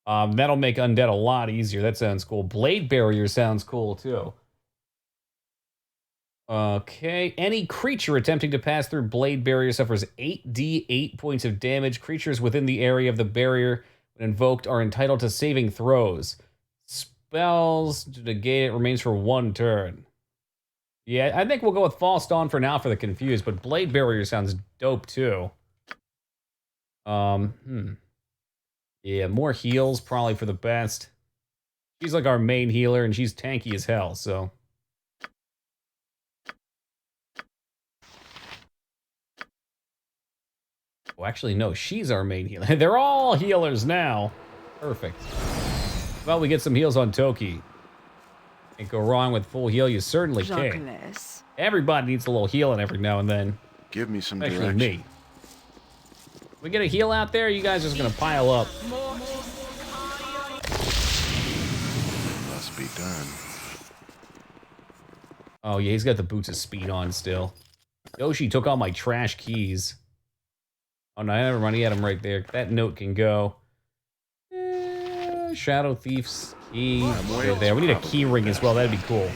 That'll make undead a lot easier. That sounds cool. Blade Barrier sounds cool, too. Okay. Any creature attempting to pass through Blade Barrier suffers 8d8 points of damage. Creatures within the area of the barrier, when invoked, are entitled to saving throws. Spells to negate it remains for 1 turn. Yeah, I think we'll go with False Dawn for now for the confused, but Blade Barrier sounds dope too. Yeah, more heals probably for the best. She's like our main healer, and she's tanky as hell, so. Oh, actually, no, she's our main healer. They're all healers now. Perfect. Well, we get some heals on Toki. Can't go wrong with full heal. You certainly can. Everybody needs a little healing every now and then. Give me some Especially direction. me. We get a heal out there, you guys are just gonna pile up. Must be done. Oh yeah, he's got the boots of speed on still. Yoshi took all my trash keys. Oh no, never mind, he had them right there. That note can go. Shadow Thief's key. There. We need a key ring as well, that'd be cool.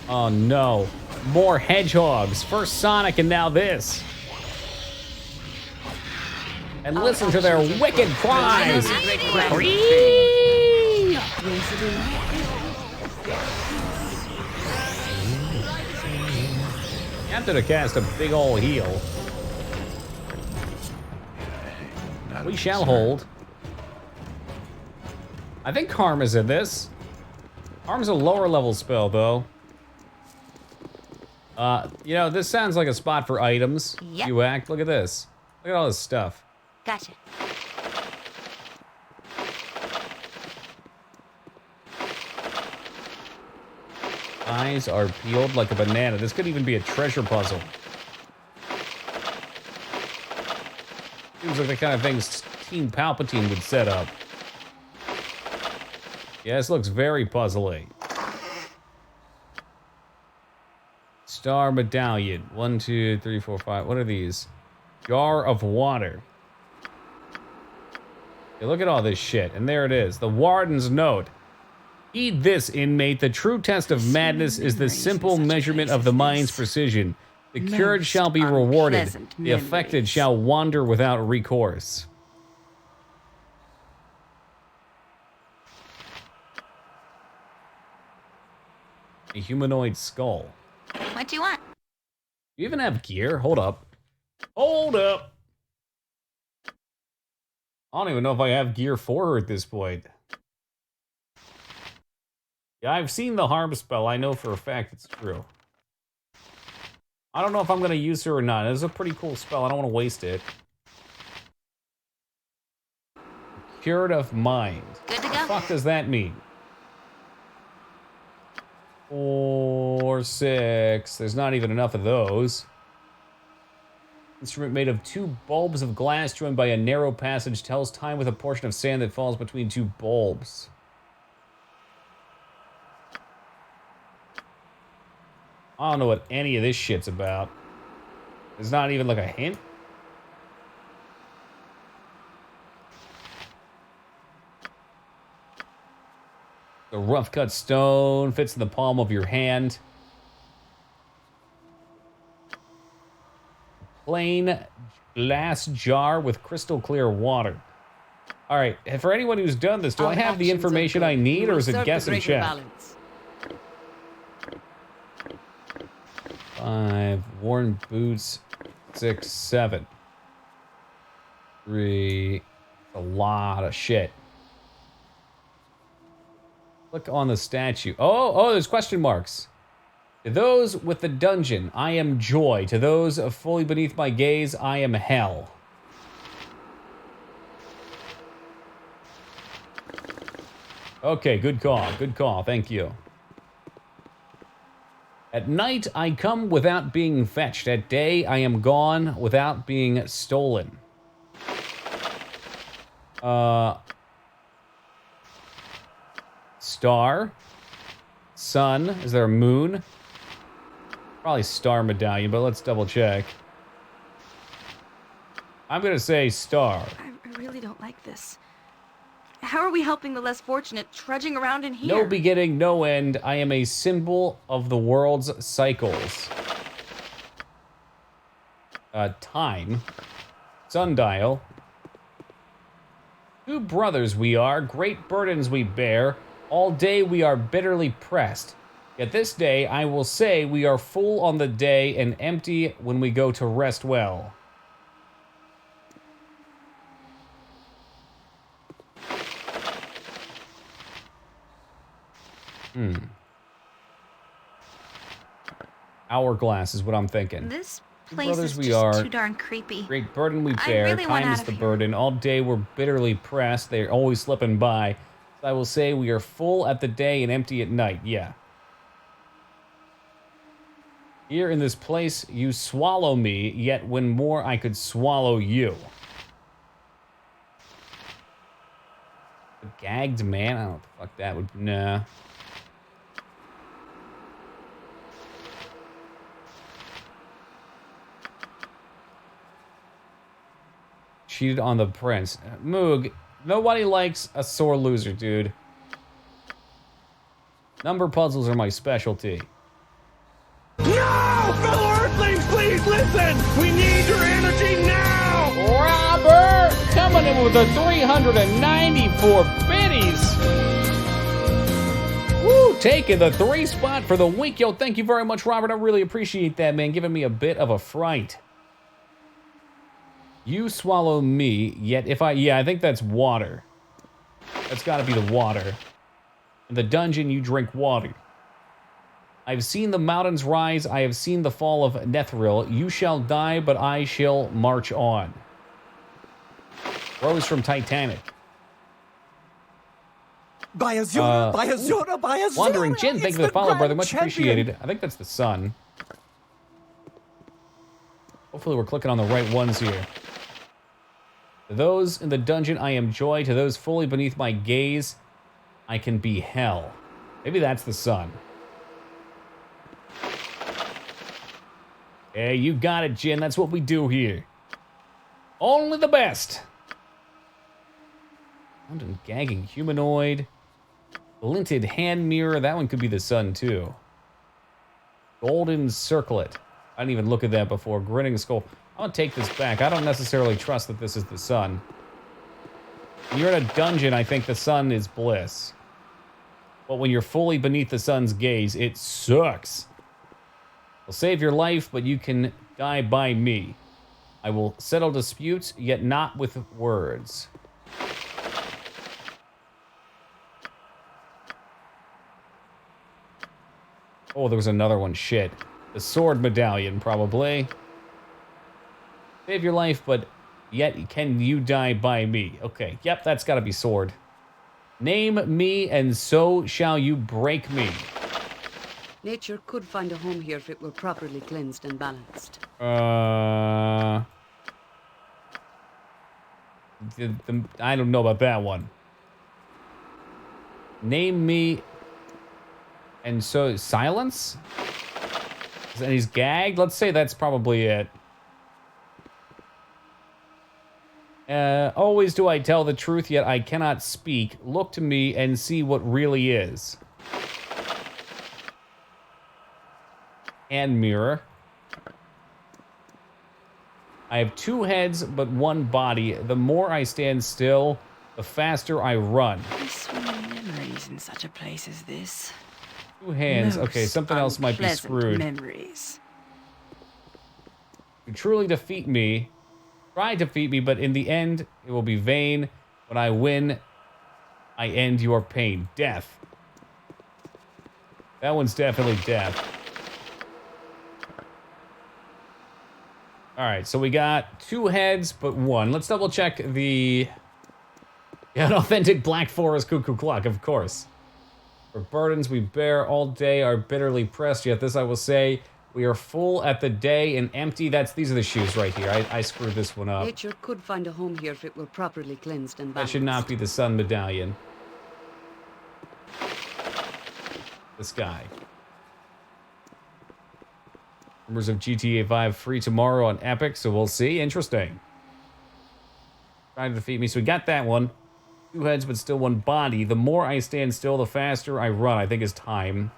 Oh no. More hedgehogs. First Sonic and now this. And listen to their wicked cries. After to cast a big ol' heal. We shall hold. I think Harm is in this. Harm's a lower level spell though. You know, this sounds like a spot for items. Yep. You act. Look at this. Look at all this stuff. Gotcha. Eyes are peeled like a banana. This could even be a treasure puzzle. Seems like the kind of things Team Palpatine would set up. Yeah, this looks very puzzly. Star Medallion. 1, 2, 3, 4, 5. What are these? Jar of water. Okay, look at all this shit. And there it is. The Warden's Note. Heed this, inmate. The true test of madness is the simple measurement of the mind's precision. The cured shall be rewarded. The affected shall wander without recourse. A humanoid skull. What do you want? You even have gear? Hold up. Hold up! I don't even know if I have gear for her at this point. Yeah, I've seen the harm spell. I know for a fact it's true. I don't know if I'm going to use her or not. It's a pretty cool spell. I don't want to waste it. Cured of Mind. Good to go. What the fuck does that mean? 4, 6. There's not even enough of those. Instrument made of 2 bulbs of glass joined by a narrow passage tells time with a portion of sand that falls between 2 bulbs. I don't know what any of this shit's about. There's not even like a hint. The rough cut stone fits in the palm of your hand. Plain glass jar with crystal clear water. All right, for anyone who's done this, do I have the information I need, or is it guess and check? 5, worn boots, 6, 7. 3, a lot of shit. Click on the statue. Oh, there's question marks. To those with the dungeon, I am joy. To those fully beneath my gaze, I am hell. Okay, good call, thank you. At night, I come without being fetched. At day, I am gone without being stolen. Star. Sun. Is there a moon? Probably star medallion, but let's double check. I'm gonna say star. I really don't like this. How are we helping the less fortunate trudging around in here? No beginning, no end. I am a symbol of the world's cycles. Time. Sundial. Two brothers we are, great burdens we bear. All day we are bitterly pressed. Yet this day I will say we are full on the day and empty when we go to rest well. Hourglass is what I'm thinking. This Two place brothers is we just are, too darn creepy. great burden we I bear. really want Time out is of the here. burden. All day we're bitterly pressed. They're always slipping by. I will say we are full at the day and empty at night. Yeah. Here in this place, you swallow me, yet when more I could swallow you. A gagged man? I don't know what the fuck that would be. Nah. Cheated on the prince. Moog, nobody likes a sore loser, dude. Number puzzles are my specialty. No! Fellow Earthlings, please listen! We need your energy now! Robert! Coming in with the 394 biddies! Woo! Taking the 3 spot for the week. Yo, thank you very much, Robert. I really appreciate that, man. Giving me a bit of a fright. You swallow me, yet if I... Yeah, I think that's water. That's gotta be the water. In the dungeon, you drink water. I've seen the mountains rise. I have seen the fall of Netheril. You shall die, but I shall march on. Rose from Titanic. By Azura, by Azura, by Azura! Wandering Jin, thank you for the follow, brother. Much champion. appreciated. I think that's the sun. Hopefully we're clicking on the right ones here. To those in the dungeon, I am joy. To those fully beneath my gaze, I can be hell. Maybe that's the sun. Hey, you got it, Jin. That's what we do here. Only the best. Found and gagging humanoid. Glinted hand mirror. That one could be the sun, too. Golden circlet. I didn't even look at that before. Grinning skull. I'm gonna take this back. I don't necessarily trust that this is the sun. When you're in a dungeon, I think the sun is bliss. But when you're fully beneath the sun's gaze, it sucks. I'll save your life, but you can die by me. I will settle disputes, yet not with words. Oh, there was another one. Shit. The sword medallion, probably. Save your life, but yet can you die by me? Okay, yep, that's gotta be sword. Name me, and so shall you break me. Nature could find a home here if it were properly cleansed and balanced. I don't know about that one. Name me, and so silence? And he's gagged? Let's say that's probably it. Always do I tell the truth, yet I cannot speak. Look to me and see what really is. Hand mirror. I have 2 heads, but 1 body. The more I stand still, the faster I run. Sweet memories in such a place as this. 2 hands. Okay, Most something else might be unpleasant screwed. Memories. You truly defeat me. Try to defeat me, but in the end, it will be vain. When I win, I end your pain. Death. That one's definitely death. Alright, so we got 2 heads, but 1. Let's double check the... Yeah, an authentic Black Forest cuckoo clock, of course. For burdens we bear all day are bitterly pressed, yet this I will say, we are full at the day and empty. These are the shoes right here. I screwed this one up. Nature could find a home here if it were properly cleansed and That balanced. should not be the sun medallion. This guy. Rumors of GTA 5 free tomorrow on Epic, so we'll see. Interesting. Trying to defeat me, so we got that one. 2 heads, but still 1 body. The more I stand still, the faster I run, I think is time.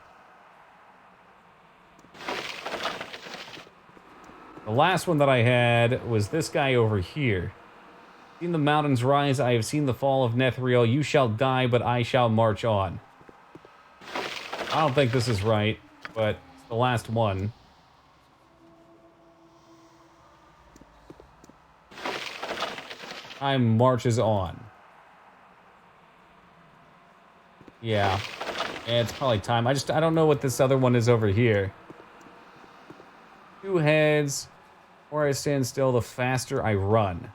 The last one that I had was this guy over here. Seen the mountains rise, I have seen the fall of Netheril. You shall die, but I shall march on. I don't think this is right, but it's the last one. Time marches on. Yeah, it's probably time. I don't know what this other one is over here. 2 heads. The more I stand still, the faster I run.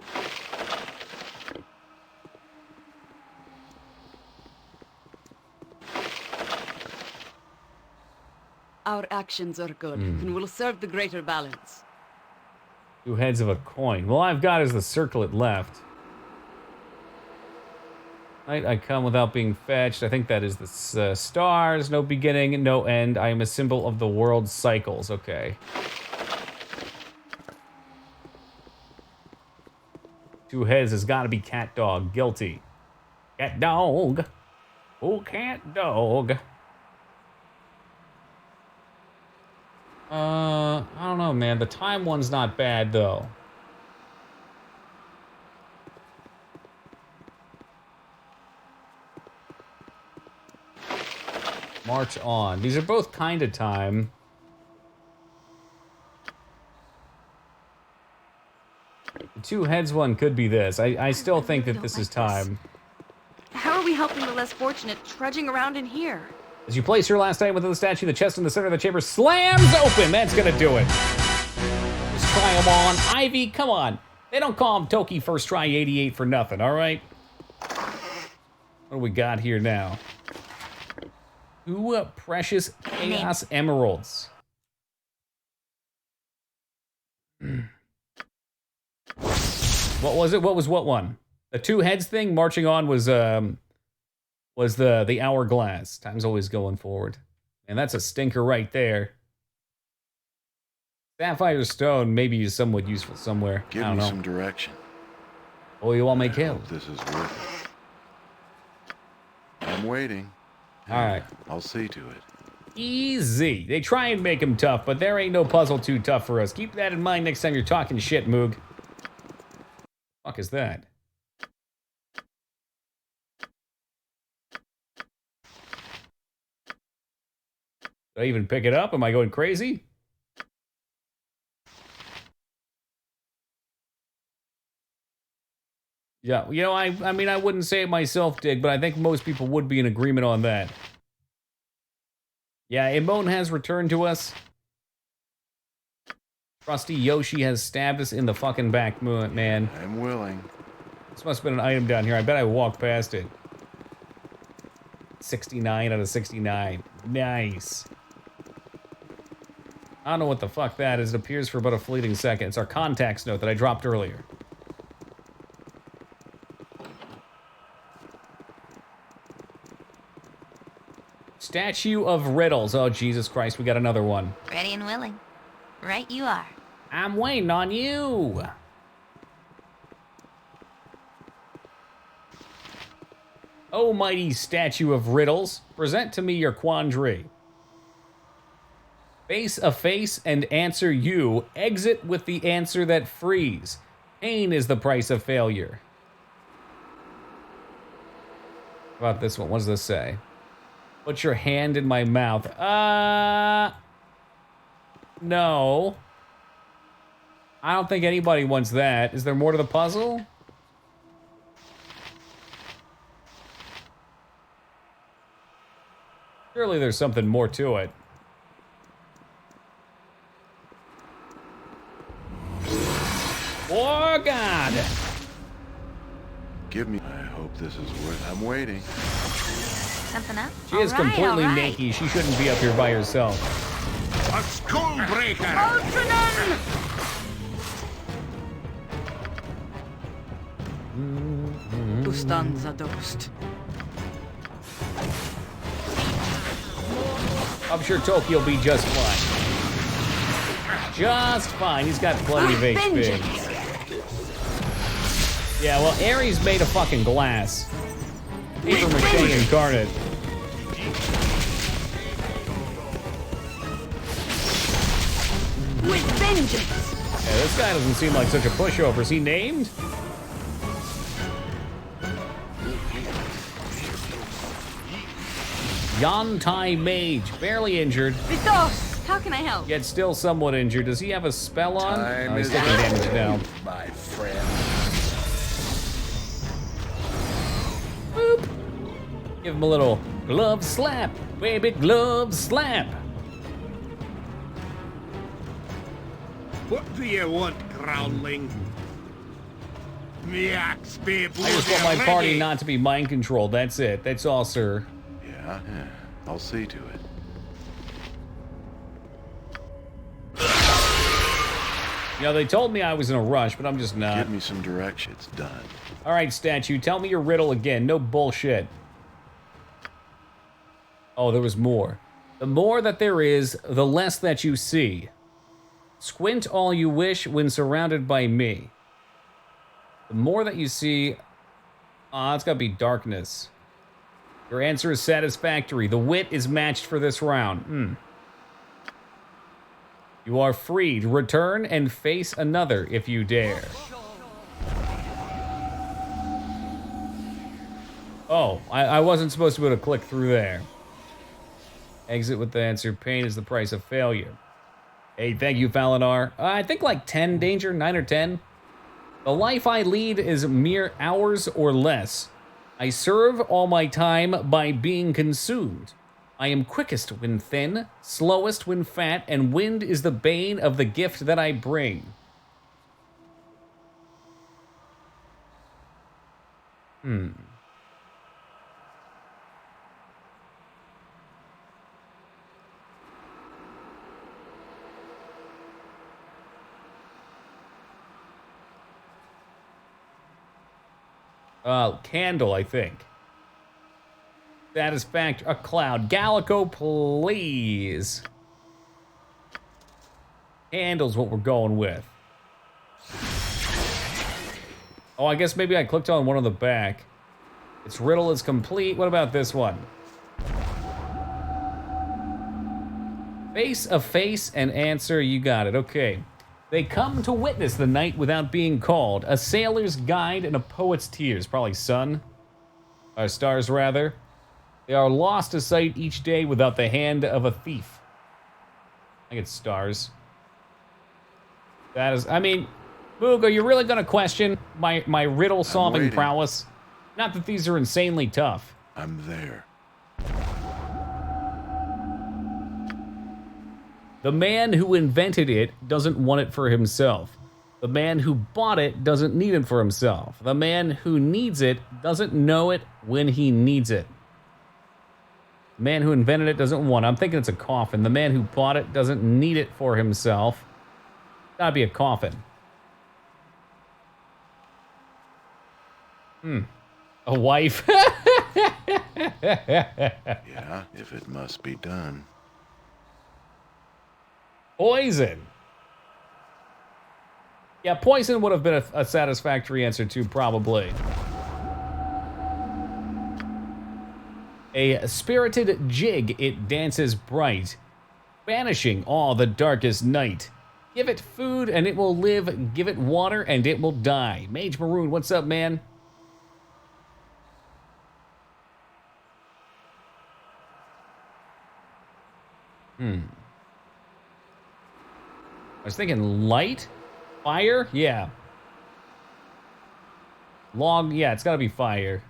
Our actions are good and will serve the greater balance. 2 heads of a coin. Well, I've got is the circlet left. Night I come without being fetched. I think that is the stars. No beginning, no end. I am a symbol of the world's cycles. Okay. 2 heads has got to be cat dog. Guilty. Cat dog. Oh, cat dog. I don't know, man. The time one's not bad, though. March on. These are both kind of time. The 2 heads one could be this. I still think that this is time. How are we helping the less fortunate trudging around in here? As you place your last item within the statue, the chest in the center of the chamber slams open. That's gonna do it. Just try them on. Ivy, come on. They don't call him Toki First Try 88 for nothing, all right? What do we got here now? 2 precious Chaos Emeralds. What was it? What was what one? The 2 heads thing? Marching on was the hourglass. Time's always going forward. And that's a stinker right there. Sapphire stone maybe is somewhat useful somewhere. Give I don't me know. some direction. Oh, you want me killed? This is worth it. I'm waiting. All right. I'll see to it. Easy. They try and make them tough, but there ain't no puzzle too tough for us. Keep that in mind next time you're talking shit, Moog. Fuck is that? Did I even pick it up? Am I going crazy? Yeah, you know, I mean, I wouldn't say it myself, Dig, but I think most people would be in agreement on that. Yeah, Imone has returned to us. Rusty Yoshi has stabbed us in the fucking back, man. I'm willing. This must have been an item down here. I bet I walked past it. 69 out of 69. Nice. I don't know what the fuck that is. It appears for but a fleeting second. It's our contacts note that I dropped earlier. Statue of Riddles. Oh, Jesus Christ, we got another one. Ready and willing. Right you are. I'm waiting on you. Oh, mighty statue of riddles, present to me your quandary. Face a face and answer you. Exit with the answer that frees. Pain is the price of failure. How about this one? What does this say? Put your hand in my mouth. No. I don't think anybody wants that. Is there more to the puzzle? Surely there's something more to it. Oh, God. Give me... I hope this is worth. I'm waiting. Something up? She is completely naked. She shouldn't be up here by herself. A skull breaker! Ultranon! Ustanza dost. I'm sure Tokyo will be just fine. Just fine. He's got plenty of HP. Yeah, well, Ares made a fucking glass. Paper mache incarnate. With vengeance! Yeah, this guy doesn't seem like such a pushover. Is he named? Yantai Mage, barely injured. Vitos! How can I help? Yet still somewhat injured. Does he have a spell on? Time He's is taking damage now. my friend. Boop. Give him a little glove slap. Baby glove slap. What do you want, groundling? Me axe be I just want my party not to be mind controlled. That's it. That's all, sir. Yeah, I'll see to it. You know, they told me I was in a rush, but I'm just not. Give me some direction. It's done. All right, statue, tell me your riddle again. No bullshit. Oh, there was more. The more that there is, the less that you see. Squint all you wish when surrounded by me. The more that you see... it's gotta be darkness. Your answer is satisfactory. The wit is matched for this round. You are free to return and face another if you dare. Oh, I wasn't supposed to be able to click through there. Exit with the answer. Pain is the price of failure. Hey, thank you, Falinar. I think like 10 danger, 9 or 10. The life I lead is mere hours or less. I serve all my time by being consumed. I am quickest when thin, slowest when fat, and wind is the bane of the gift that I bring. Candle, I think. Satisfactory. A cloud. Gallico, please. Candle's what we're going with. Oh, I guess maybe I clicked on one on the back. Its riddle is complete. What about this one? Face a face and answer. You got it. Okay. They come to witness the night without being called. A sailor's guide and a poet's tears. Probably sun. Or stars, rather. They are lost to sight each day without the hand of a thief. I get stars. That is, I mean, Boog, are you really going to question my riddle-solving prowess? Not that these are insanely tough. I'm there. The man who invented it doesn't want it for himself. The man who bought it doesn't need it for himself. The man who needs it doesn't know it when he needs it. The man who invented it doesn't want it. I'm thinking it's a coffin. The man who bought it doesn't need it for himself. Gotta be a coffin. A wife. Yeah, if it must be done. Poison. Yeah, poison would have been a satisfactory answer too, probably. A spirited jig, it dances bright, banishing all the darkest night. Give it food and it will live, give it water and it will die. Mage Maroon, what's up, man? I was thinking light? Fire? Yeah. Log? Yeah, it's gotta be fire.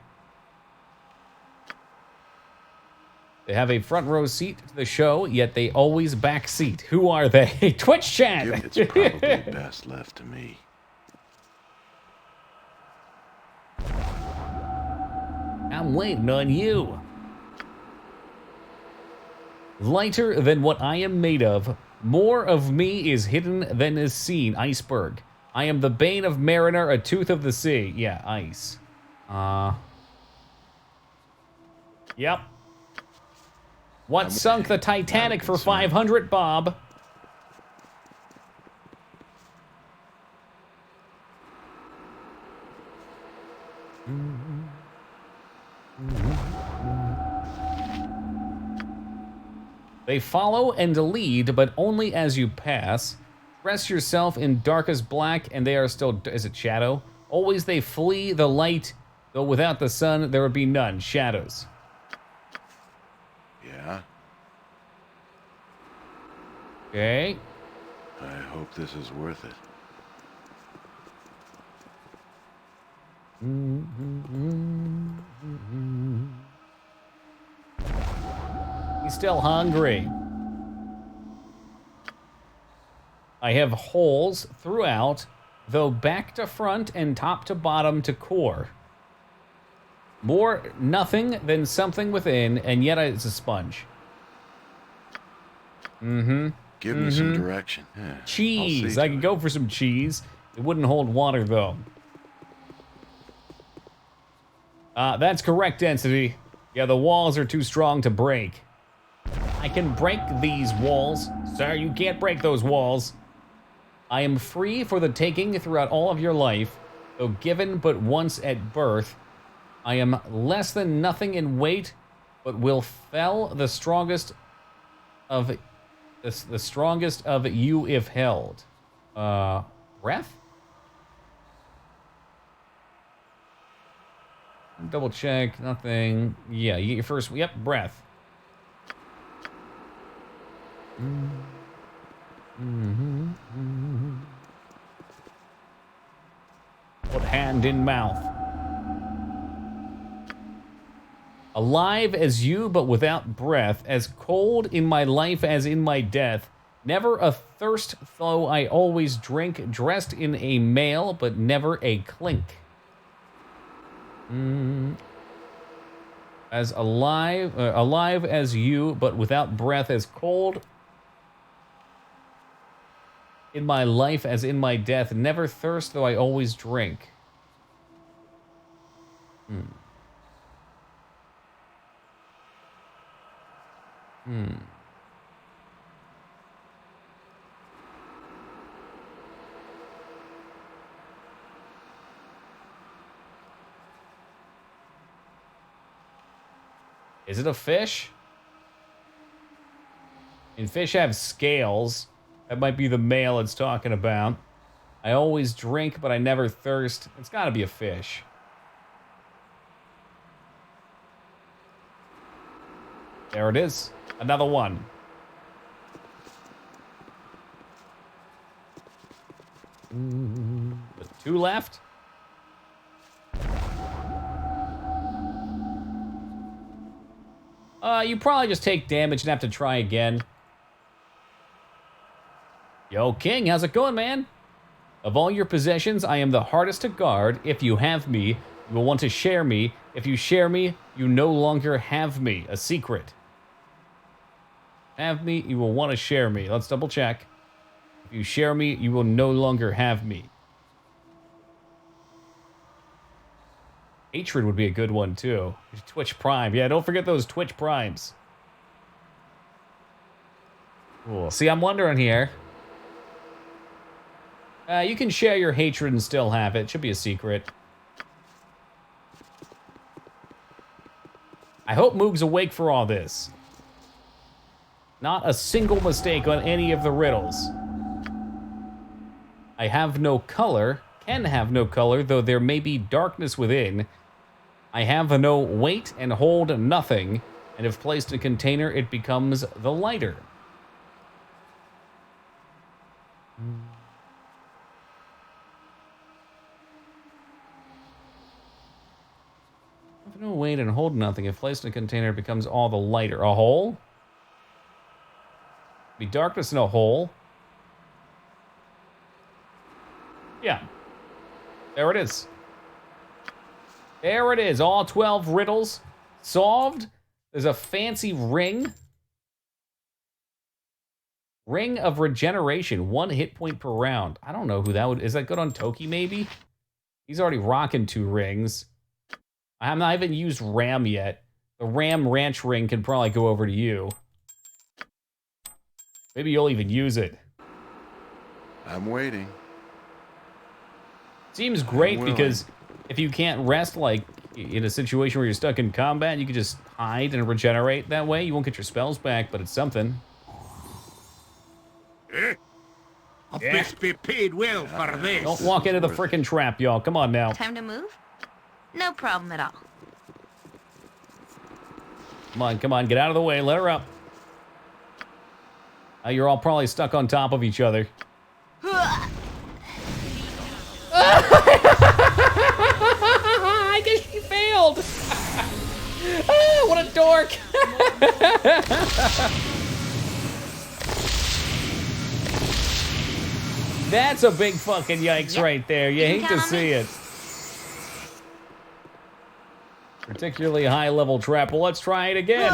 They have a front row seat to the show, yet they always back seat. Who are they? Twitch chat! It's probably best left to me. I'm waiting on you. Lighter than what I am made of. More of me is hidden than is seen. Iceberg. I am the bane of mariner, a tooth of the sea. Yeah, ice. Yep. What sunk the Titanic for 500, Bob? They follow and lead, but only as you pass. Dress yourself in darkest black, and they are still... Is it shadow? Always they flee the light, though without the sun there would be none. Shadows. Yeah? Okay. I hope this is worth it. He's still hungry. I have holes throughout, though back to front and top to bottom to core. More nothing than something within, and yet it's a sponge. Give me some direction. Yeah, cheese. I could go for some cheese. It wouldn't hold water, though. That's correct, Density. Yeah, the walls are too strong to break. I can break these walls. Sir, you can't break those walls. I am free for the taking throughout all of your life, though given but once at birth. I am less than nothing in weight, but will fell the strongest of the strongest of you if held. Breath? Double check, nothing. Yeah, you get your first, yep, breath. Put hand in mouth. Alive as you, but without breath. As cold in my life as in my death. Never a thirst, though I always drink. Dressed in a mail, but never a clink. As alive as you, but without breath. As cold in my life as in my death. Never thirst, though I always drink. Is it a fish? And fish have scales. That might be the male it's talking about. I always drink, but I never thirst. It's gotta be a fish. There it is. Another one. With two left. You probably just take damage and have to try again. Yo, King, how's it going, man? Of all your possessions, I am the hardest to guard. If you have me, you will want to share me. If you share me, you no longer have me. A secret. Have me, you will want to share me. Let's double check. If you share me, you will no longer have me. Hatred would be a good one, too. Twitch Prime. Yeah, don't forget those Twitch Primes. Cool. See, I'm wondering here. You can share your hatred and still have it. Should be a secret. I hope Moog's awake for all this. Not a single mistake on any of the riddles. I have no color. Can have no color, though there may be darkness within. I have no weight and hold nothing, and if placed in a container, it becomes the lighter. I have no weight and hold nothing. If placed in a container, it becomes all the lighter. A hole? Be darkness in a hole. Yeah. There it is. There it is, all 12 riddles solved. There's a fancy ring. Ring of Regeneration, 1 hit point per round. I don't know who that would, is that good on Toki maybe? He's already rocking 2 rings. I haven't used Ram yet. The Ram Ranch ring can probably go over to you. Maybe you'll even use it. I'm waiting. Seems great because if you can't rest, like in a situation where you're stuck in combat, you can just hide and regenerate that way. You won't get your spells back, but it's something. A best be paid well for this. Don't walk into the frickin' trap, y'all. Come on now. Time to move? No problem at all. Come on, get out of the way. Let her up. You're all probably stuck on top of each other. I guess she failed. Oh, what a dork. That's a big fucking yikes right there. You hate to see it. Particularly high level trap. Well, let's try it again.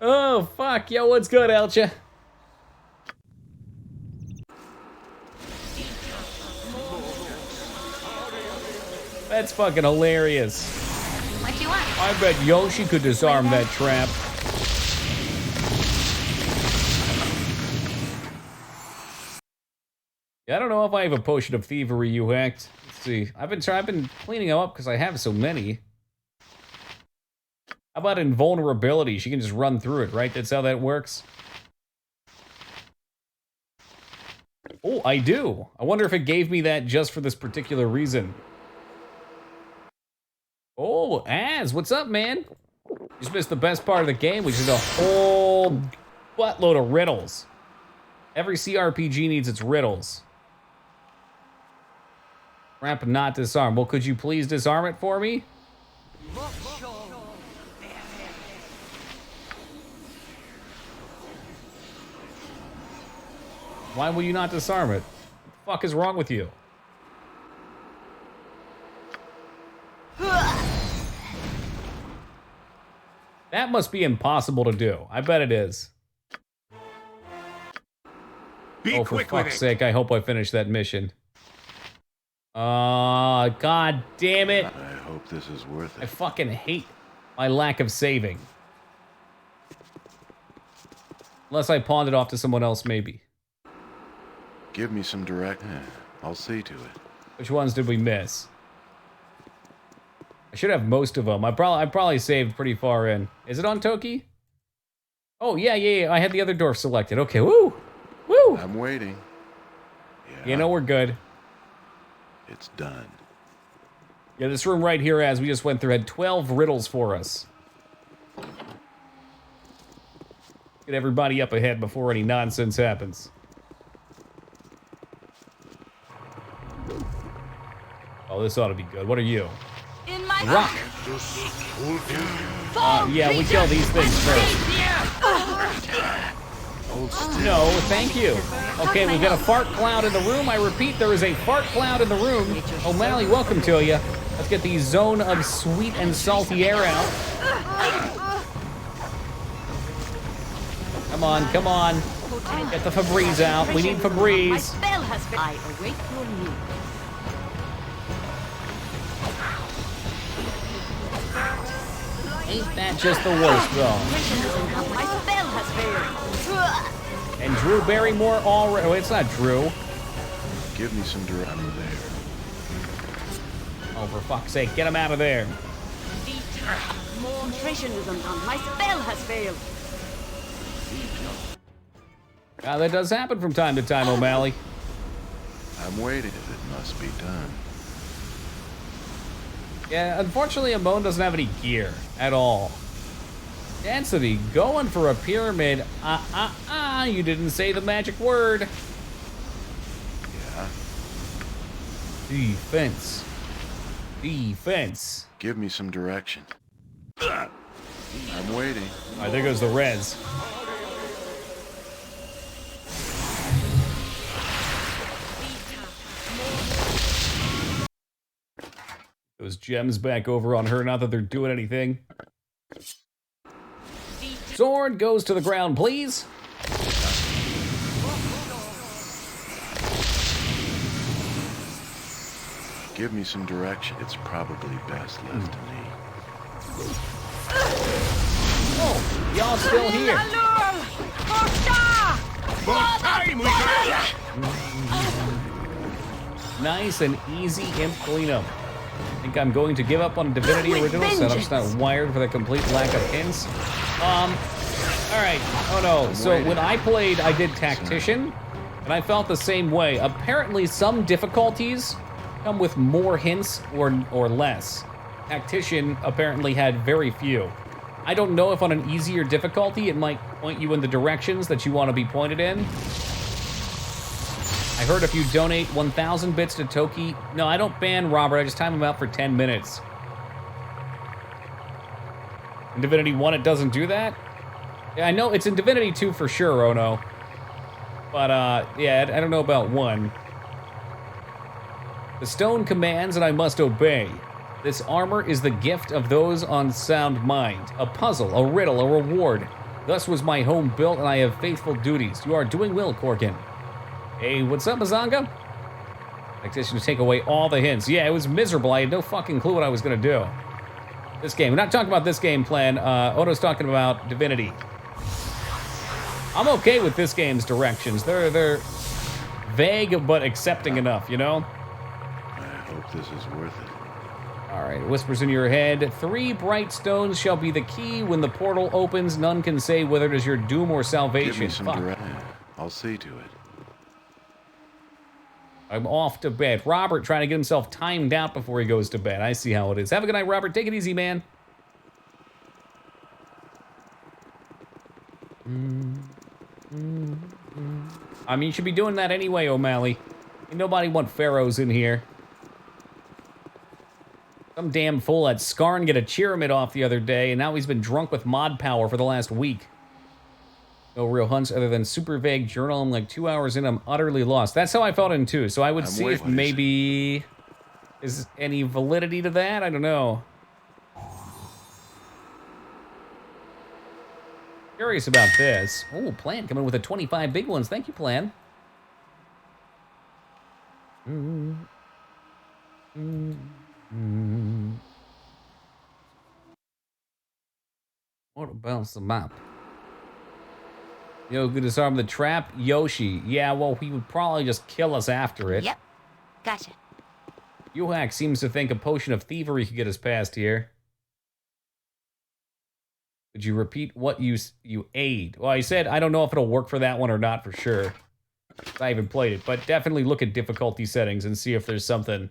Oh, fuck. Yo, what's good, Elcha? That's fucking hilarious. What do you want? I bet Yoshi could disarm that trap. Yeah, I don't know if I have a potion of thievery you hacked. Let's see. I've been cleaning them up because I have so many. How about invulnerability? She can just run through it, right? That's how that works. Oh, I do. I wonder if it gave me that just for this particular reason. Oh, Az, what's up, man? You just missed the best part of the game, which is a whole buttload of riddles. Every CRPG needs its riddles. Ramp not disarm. Well, could you please disarm it for me? Why will you not disarm it? What the fuck is wrong with you? That must be impossible to do. I bet it is. Oh, for fuck's sake, I hope I finish that mission. God damn it. I hope this is worth it. I fucking hate my lack of saving. Unless I pawned it off to someone else, maybe. Give me some direct. I'll see to it. Which ones did we miss? I should have most of them. I probably saved pretty far in. Is it on Toki? Oh, yeah. I had the other dwarf selected. Okay, woo! Woo! I'm waiting. Yeah. You know we're good. It's done. Yeah, this room right here, as we just went through, had 12 riddles for us. Get everybody up ahead before any nonsense happens. Oh, this ought to be good. What are you? In my rock. Yeah, we kill these things first. No, thank you. Okay, we've got a fart cloud in the room. I repeat, there is a fart cloud in the room. O'Malley, welcome to you. Let's get the zone of sweet and salty air out. Come on, come on. Get the Febreze out. We need Febreze. My spell has been. I await your news. Ain't that just the worst, though? My spell has failed. And Drew Barrymore already. Oh, it's not Drew. Give me some direct. I'm there. Oh, for fuck's sake, get him out of there. Concentration is undone. My spell has failed. That does happen from time to time, O'Malley. I'm waiting. It must be done. Yeah, unfortunately, Amon doesn't have any gear at all. Density, going for a pyramid. You didn't say the magic word. Yeah. Defense. Defense. Give me some direction. I'm waiting. All right, there goes the res. Those gems back over on her, not that they're doing anything. Sword goes to the ground, please. Give me some direction. It's probably best left to me. Oh, y'all still here. Nice and easy imp cleanup. I think I'm going to give up on Divinity Original Set. I'm just not wired for the complete lack of hints. Alright. Oh no. So when I played, I did Tactician, and I felt the same way. Apparently some difficulties come with more hints or less. Tactician apparently had very few. I don't know if on an easier difficulty it might point you in the directions that you want to be pointed in. I heard if you donate 1,000 bits to Toki... No, I don't ban Robert, I just time him out for 10 minutes. In Divinity 1 it doesn't do that? Yeah, I know, it's in Divinity 2 for sure, Ono. But, yeah, I don't know about 1. The stone commands and I must obey. This armor is the gift of those on sound mind. A puzzle, a riddle, a reward. Thus was my home built and I have faithful duties. You are doing well, Korkin. Hey, what's up, Mazanga? Tactician to take away all the hints. Yeah, it was miserable. I had no fucking clue what I was gonna do. This game. We're not talking about this game plan. Odo's talking about Divinity. I'm okay with this game's directions. They're vague but accepting enough, you know? I hope this is worth it. All right, whispers in your head. 3 bright stones shall be the key. When the portal opens, none can say whether it is your doom or salvation. Give me some direction. I'll see to it. I'm off to bed. Robert trying to get himself timed out before he goes to bed. I see how it is. Have a good night, Robert. Take it easy, man. I mean, you should be doing that anyway, O'Malley. Ain't nobody want pharaohs in here. Some damn fool had Skarn get a Cheeramid off the other day, and now he's been drunk with mod power for the last week. No real hunts other than super vague journal. I'm like 2 hours in, I'm utterly lost. That's how I felt in 2, so I would see if maybe... Is any validity to that? I don't know. Curious about this. Oh, Plan coming with a 25 big ones. Thank you, Plan. What about the map? Yo, good disarm the trap. Yoshi. Yeah, well, he would probably just kill us after it. Yep. Gotcha. Yuhak seems to think a potion of thievery could get us past here. Could you repeat what you ate? Well, I said I don't know if it'll work for that one or not for sure. I haven't played it, but definitely look at difficulty settings and see if there's something.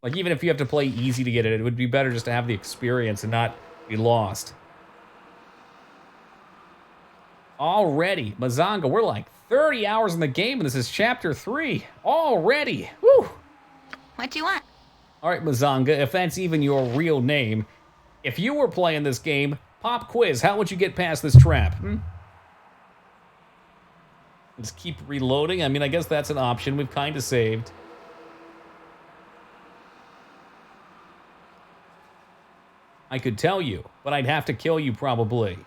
Like, even if you have to play easy to get it, it would be better just to have the experience and not be lost. Already, Mazanga, we're like 30 hours in the game, and this is chapter 3. Already. Woo! What do you want? All right, Mazanga, if that's even your real name, if you were playing this game, pop quiz, how would you get past this trap? Just keep reloading? I mean, I guess that's an option. We've kind of saved. I could tell you, but I'd have to kill you probably.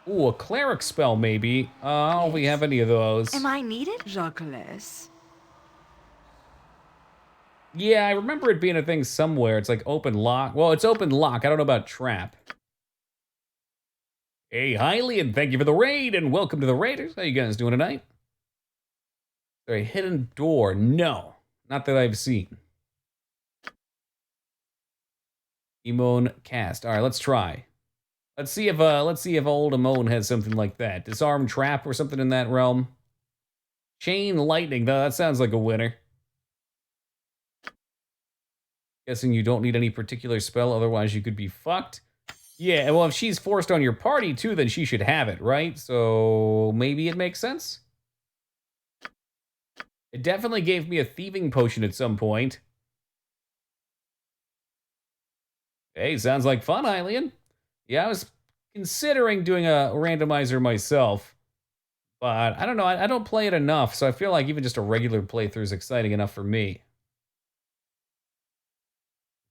Ooh, a cleric spell maybe. Oh, we have any of those. Am I needed? Jacques. Yeah, I remember it being a thing somewhere. It's like open lock. Well, it's open lock. I don't know about trap. Hey, Hiley, and thank you for the raid, and welcome to the Raiders. How you guys doing tonight? Is there a hidden door? No, not that I've seen. Emone cast. All right, let's try. Let's see if old Emone has something like that. Disarm trap or something in that realm. Chain lightning. That sounds like a winner. Guessing you don't need any particular spell, otherwise you could be fucked. Yeah, well, if she's forced on your party too, then she should have it, right? So maybe it makes sense. It definitely gave me a thieving potion at some point. Hey, sounds like fun, Hylian. Yeah, I was considering doing a randomizer myself, but I don't know, I don't play it enough, so I feel like even just a regular playthrough is exciting enough for me.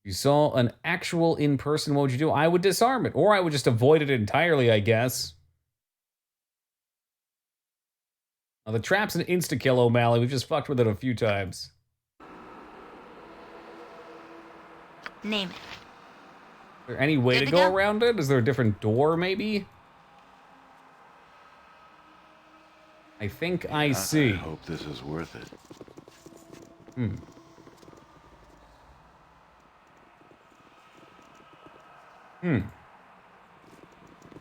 If you saw an actual in-person, what would you do? I would disarm it, or I would just avoid it entirely, I guess. The trap's an insta-kill, O'Malley. We've just fucked with it a few times. Name it. Is there any way Good to to go go? around it? Is there a different door, maybe? I think I see. I hope this is worth it.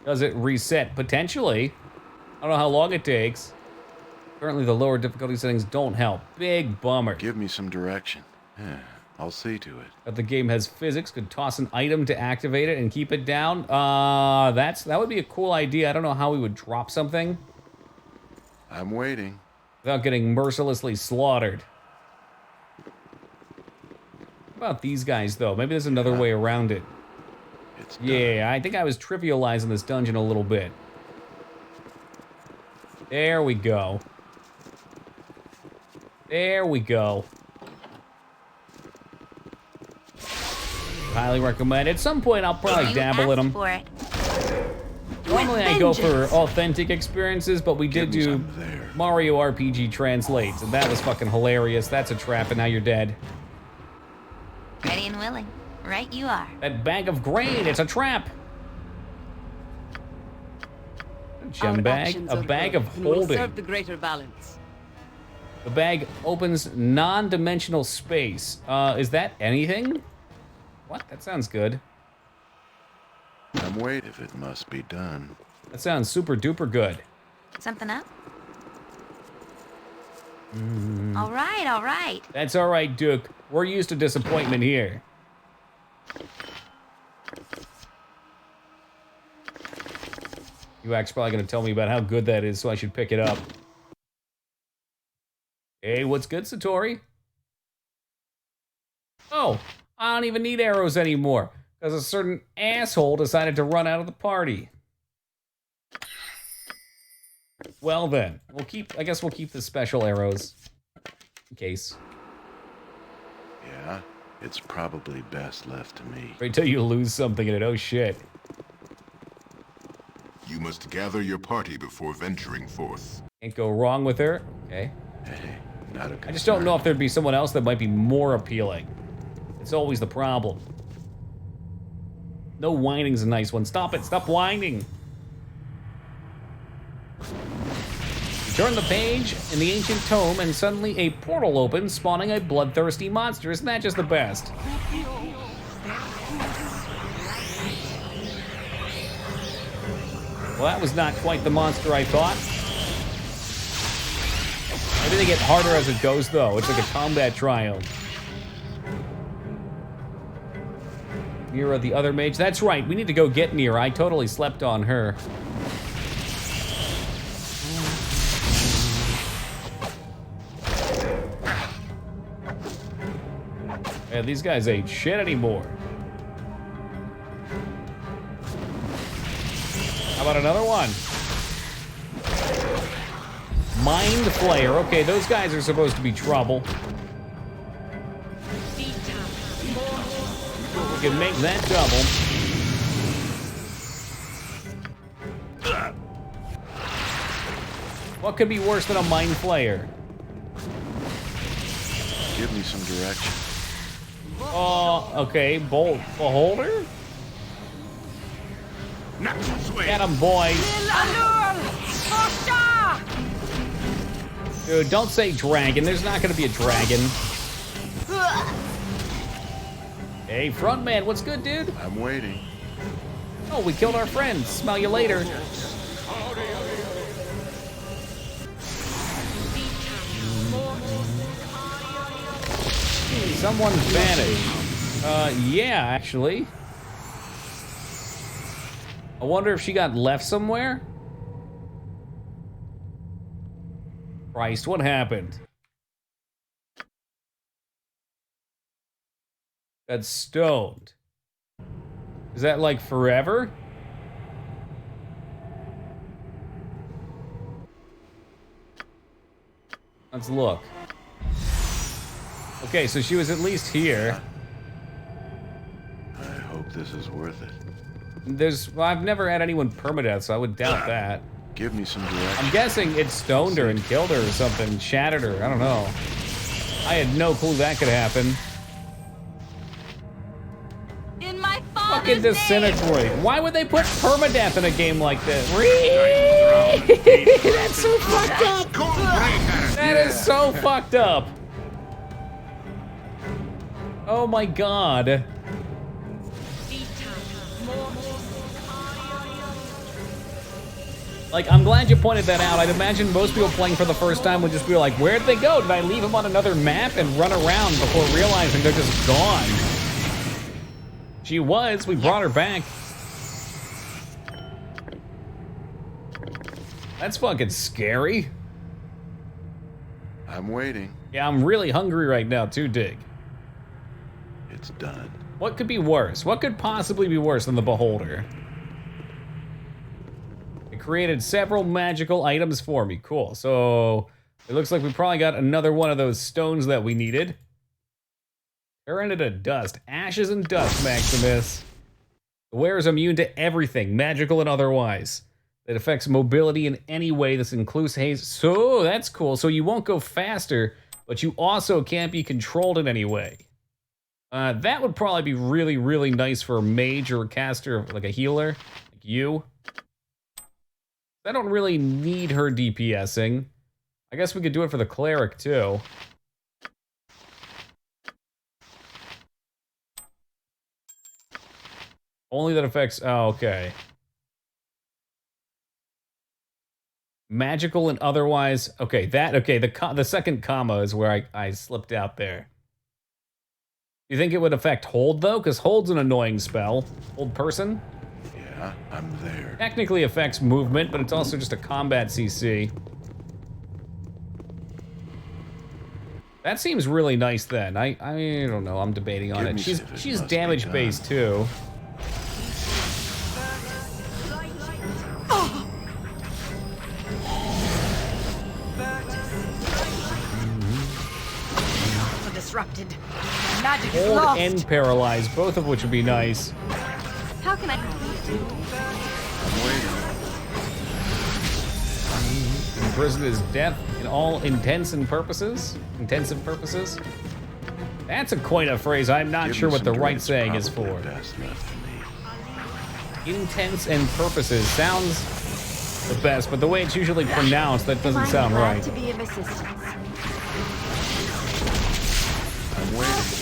Does it reset? Potentially. I don't know how long it takes. Currently, the lower difficulty settings don't help. Big bummer. Give me some direction. Yeah, I'll see to it. But the game has physics. Could toss an item to activate it and keep it down. That would be a cool idea. I don't know how we would drop something I'm waiting. without getting mercilessly slaughtered. What about these guys, though? Maybe there's another way around it. It's done. Yeah, I think I was trivializing this dungeon a little bit. There we go. There we go. Highly recommend. At some point, I'll probably dabble in them. For it. Normally, I go for authentic experiences, but we did do Mario RPG translates, and that was fucking hilarious. That's a trap, and now you're dead. Ready and willing. Right you are. That bag of grain, it's a trap. A gem Our bag, actions a are bag good of and will holding. serve the greater balance. The bag opens non-dimensional space. Is that anything? What? That sounds good. I'm waiting if it must be done. That sounds super duper good. Something up? All right, all right. That's all right, Duke. We're used to disappointment here. UAC's probably gonna tell me about how good that is, so I should pick it up. Hey, what's good, Satori? Oh, I don't even need arrows anymore, because a certain asshole decided to run out of the party. Well then, I guess we'll keep the special arrows. In case. Yeah, it's probably best left to me. Wait till you lose something in it, oh shit. You must gather your party before venturing forth. Can't go wrong with her. Okay. Hey, not a concern. I just don't know if there'd be someone else that might be more appealing. It's always the problem. No whining's a nice one. Stop it. Stop whining. You turn the page in the ancient tome and suddenly a portal opens, spawning a bloodthirsty monster. Isn't that just the best? Well, that was not quite the monster I thought. Maybe they get harder as it goes, though. It's like a combat triumph. Mira, the other mage. That's right. We need to go get Mira. I totally slept on her. Yeah, these guys ain't shit anymore. How about another one? Mind Flayer. Okay, those guys are supposed to be trouble. We can make that double. What could be worse than a Mind Flayer? Give me some direction. Oh, okay. Beholder? Get him, boys. Dude, don't say dragon. There's not gonna be a dragon. Hey, frontman, what's good, dude? I'm waiting. Oh, we killed our friends. Smell you later. Someone vanished. Yeah, actually. I wonder if she got left somewhere? Christ, what happened? Got stoned. Is that like forever? Let's look. Okay, so she was at least here. hope this is worth it. Well, I've never had anyone permadeath, so I would doubt that. Give me some direction. I'm guessing it stoned her and killed her or something, shattered her. I don't know. I had no clue that could happen. In my father's Fucking disintegrate. Why would they put permadeath in a game like this? That's so fucked up. That is so fucked up. Oh my god. Like, I'm glad you pointed that out. I'd imagine most people playing for the first time would just be like, where'd they go? Did I leave them on another map and run around before realizing they're just gone? She was. We brought her back. That's fucking scary. I'm waiting. Yeah, I'm really hungry right now, too, Dig. It's done. What could be worse? What could possibly be worse than the Beholder? It created several magical items for me. Cool. So it looks like we probably got another one of those stones that we needed. Turn it to dust. Ashes and dust, Maximus. The wearer is immune to everything, magical and otherwise. It affects mobility in any way. This includes haste. So that's cool. So you won't go faster, but you also can't be controlled in any way. That would probably be really, really nice for a mage or a caster, like a healer, like you. I don't really need her DPSing. I guess we could do it for the cleric too. Only that affects, oh, okay. Magical and otherwise, okay, the second comma is where I slipped out there. You think it would affect hold though? Because hold's an annoying spell. Hold person? Yeah, I'm there. Technically affects movement, but it's also just a combat CC. That seems really nice then. I don't know, I'm debating on it. She's damage based too. Disrupted. Magic is Hold lost. and paralyzed, both of which would be nice. How can I? Imprisoned is death in all intents and purposes. Intensive purposes. That's quite a phrase. I'm not sure what the right saying is for. Intents and purposes sounds the best, but the way it's usually pronounced, that doesn't sound right. To be of assistance. I'm waiting.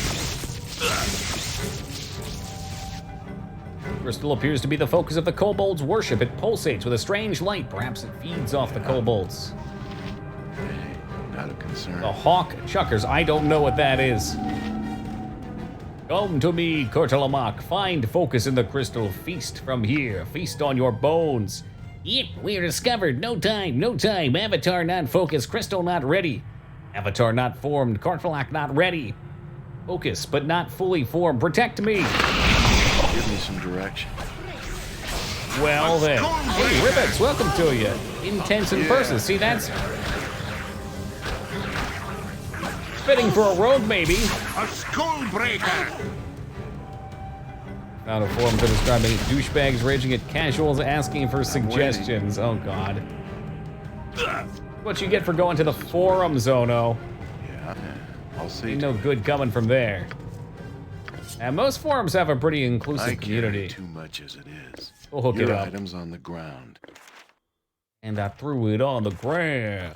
Crystal appears to be the focus of the kobolds' worship. It pulsates with a strange light. Perhaps it feeds off the kobolds. Hey, not a concern. The hawk chuckers. I don't know what that is. Come to me, Kurtalamak. Find focus in the crystal. Feast from here. Feast on your bones. Yep, we're discovered. No time, no time. Avatar not focused. Crystal not ready. Avatar not formed. Kurtalak not ready. Focus, but not fully formed. Protect me. Give me some direction. Well then. Hey, Ribbits, welcome to you. Intense in person. See, that's fitting for a rogue, maybe. A skull breaker. Out of form to describing douchebags raging at casuals asking for suggestions. Oh god. What you get for going to the forum, Zono. Yeah, I'll see. Ain't no good coming from there. And most forums have a pretty inclusive I community. Too much as it is. We'll hook it Your up. items on the ground. And I threw it on the ground.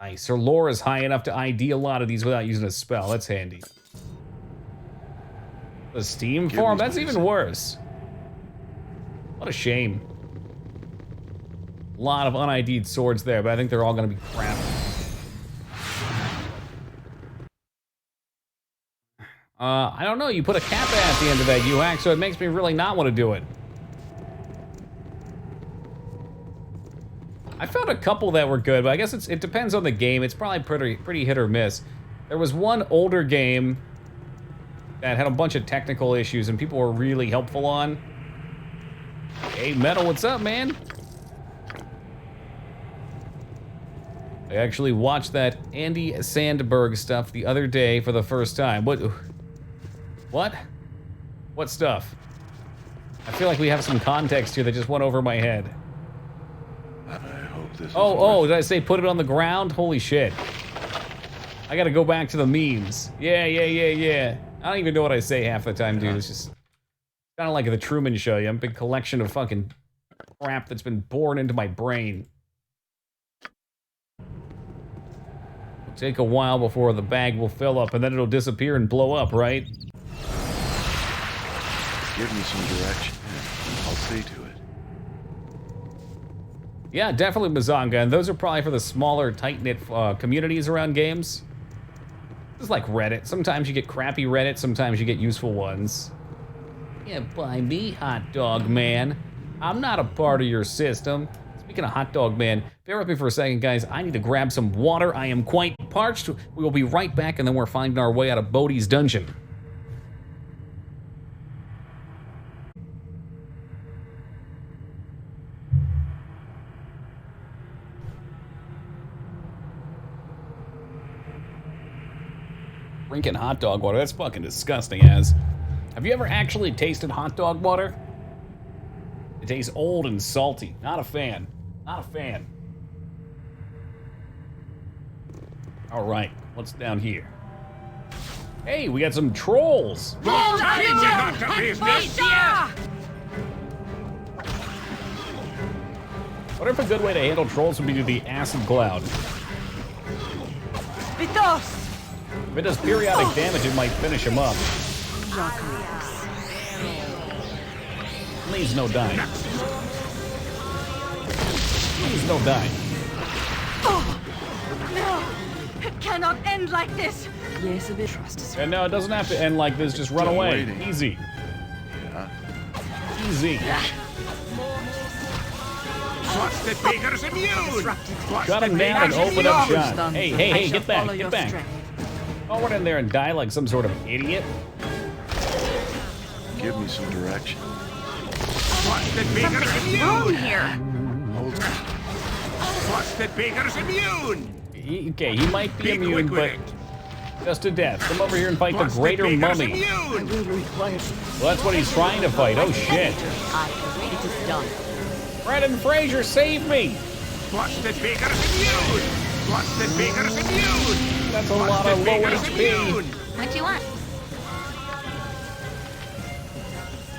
Nice. Her lore is high enough to ID a lot of these without using a spell. That's handy. The Steam forum? That's even worse. What a shame. A lot of un-ID'd swords there, but I think they're all going to be crap. I don't know. You put a kappa at the end of that UX, so it makes me really not want to do it. I found a couple that were good, but I guess it depends on the game. It's probably pretty hit or miss. There was one older game that had a bunch of technical issues and people were really helpful on. Hey, Metal, what's up, man? I actually watched that Andy Sandberg stuff the other day for the first time. What? What stuff? I feel like we have some context here that just went over my head. I hope this is Oh, did I say put it on the ground? Holy shit. I gotta go back to the memes. Yeah. I don't even know what I say half the time, dude. It's just kind of like the Truman Show. I'm a big collection of fucking crap that's been born into my brain. It'll take a while before the bag will fill up, and then it'll disappear and blow up, right? Give me some direction. I'll see to it. Yeah, definitely Mazanga, and those are probably for the smaller, tight-knit communities around games. It's like Reddit. Sometimes you get crappy Reddit, sometimes you get useful ones. Yeah, by me, hot dog man. I'm not a part of your system. Speaking of hot dog man, bear with me for a second, guys. I need to grab some water. I am quite parched. We will be right back, and then we're finding our way out of Bodhi's dungeon. Drinking hot dog water, that's fucking disgusting, as. Have you ever actually tasted hot dog water? It tastes old and salty. Not a fan. Not a fan. All right, what's down here? Hey, we got some trolls. What if a good way to handle trolls would be to the acid cloud? Vitos! If it does periodic damage, it might finish him up. Please no dying. Please no dying. Oh, no! It cannot end like this! Yes, a bit trust. And no, it doesn't have to end like this. Just run away. Waiting. Easy. Yeah. Easy. Busted Baker's immune! Shut him down and open up shop. Hey, get back, get back. Oh, run in there and die like some sort of idiot. Give me some direction. Busted Baker's Wrong immune! here! Busted Baker's immune! Okay, he might be immune, but just to death. Come over here and fight the greater mummy. Well, that's what he's trying to fight. Oh, shit. It is done. Brendan Fraser, save me! Busted Baker's immune! Busted Baker's immune! That's a lot of low HP. What you want?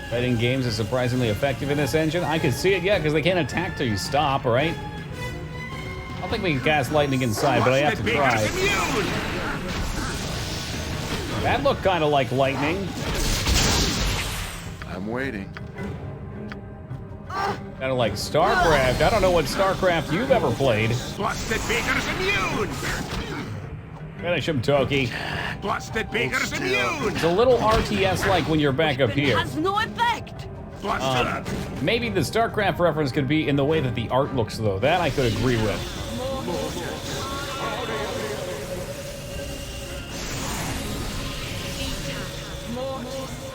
Fighting games is surprisingly effective in this engine. I can see it, yeah, because they can't attack till you stop, right? I don't think we can cast lightning inside, but I have to try. That looked kind of like lightning. I'm waiting. Kind of like StarCraft. I don't know what StarCraft you've ever played. Busted Baker's immune! Finish him, Toki. Busted Baker's immune! It's a little RTS-like when you're back up here. It has no effect! Maybe the StarCraft reference could be in the way that the art looks, though. That I could agree with.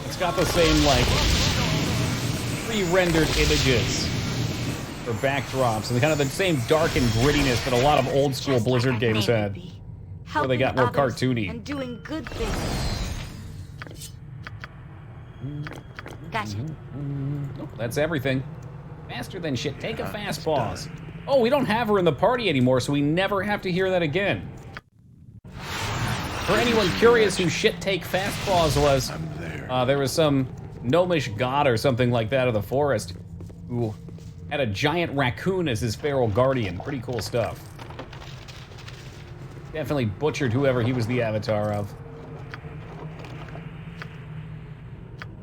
It's got the same, like, pre-rendered images for backdrops and kind of the same dark and grittiness that a lot of old-school Blizzard games had. Where they got more cartoony. And doing good things. Gotcha. Nope, that's everything. Faster than shit. Take a fast pause. Oh, we don't have her in the party anymore, so we never have to hear that again. For anyone curious who shit take fast pause was, there was some gnomish god or something like that of the forest who had a giant raccoon as his feral guardian. Pretty cool stuff. Definitely butchered whoever he was the avatar of.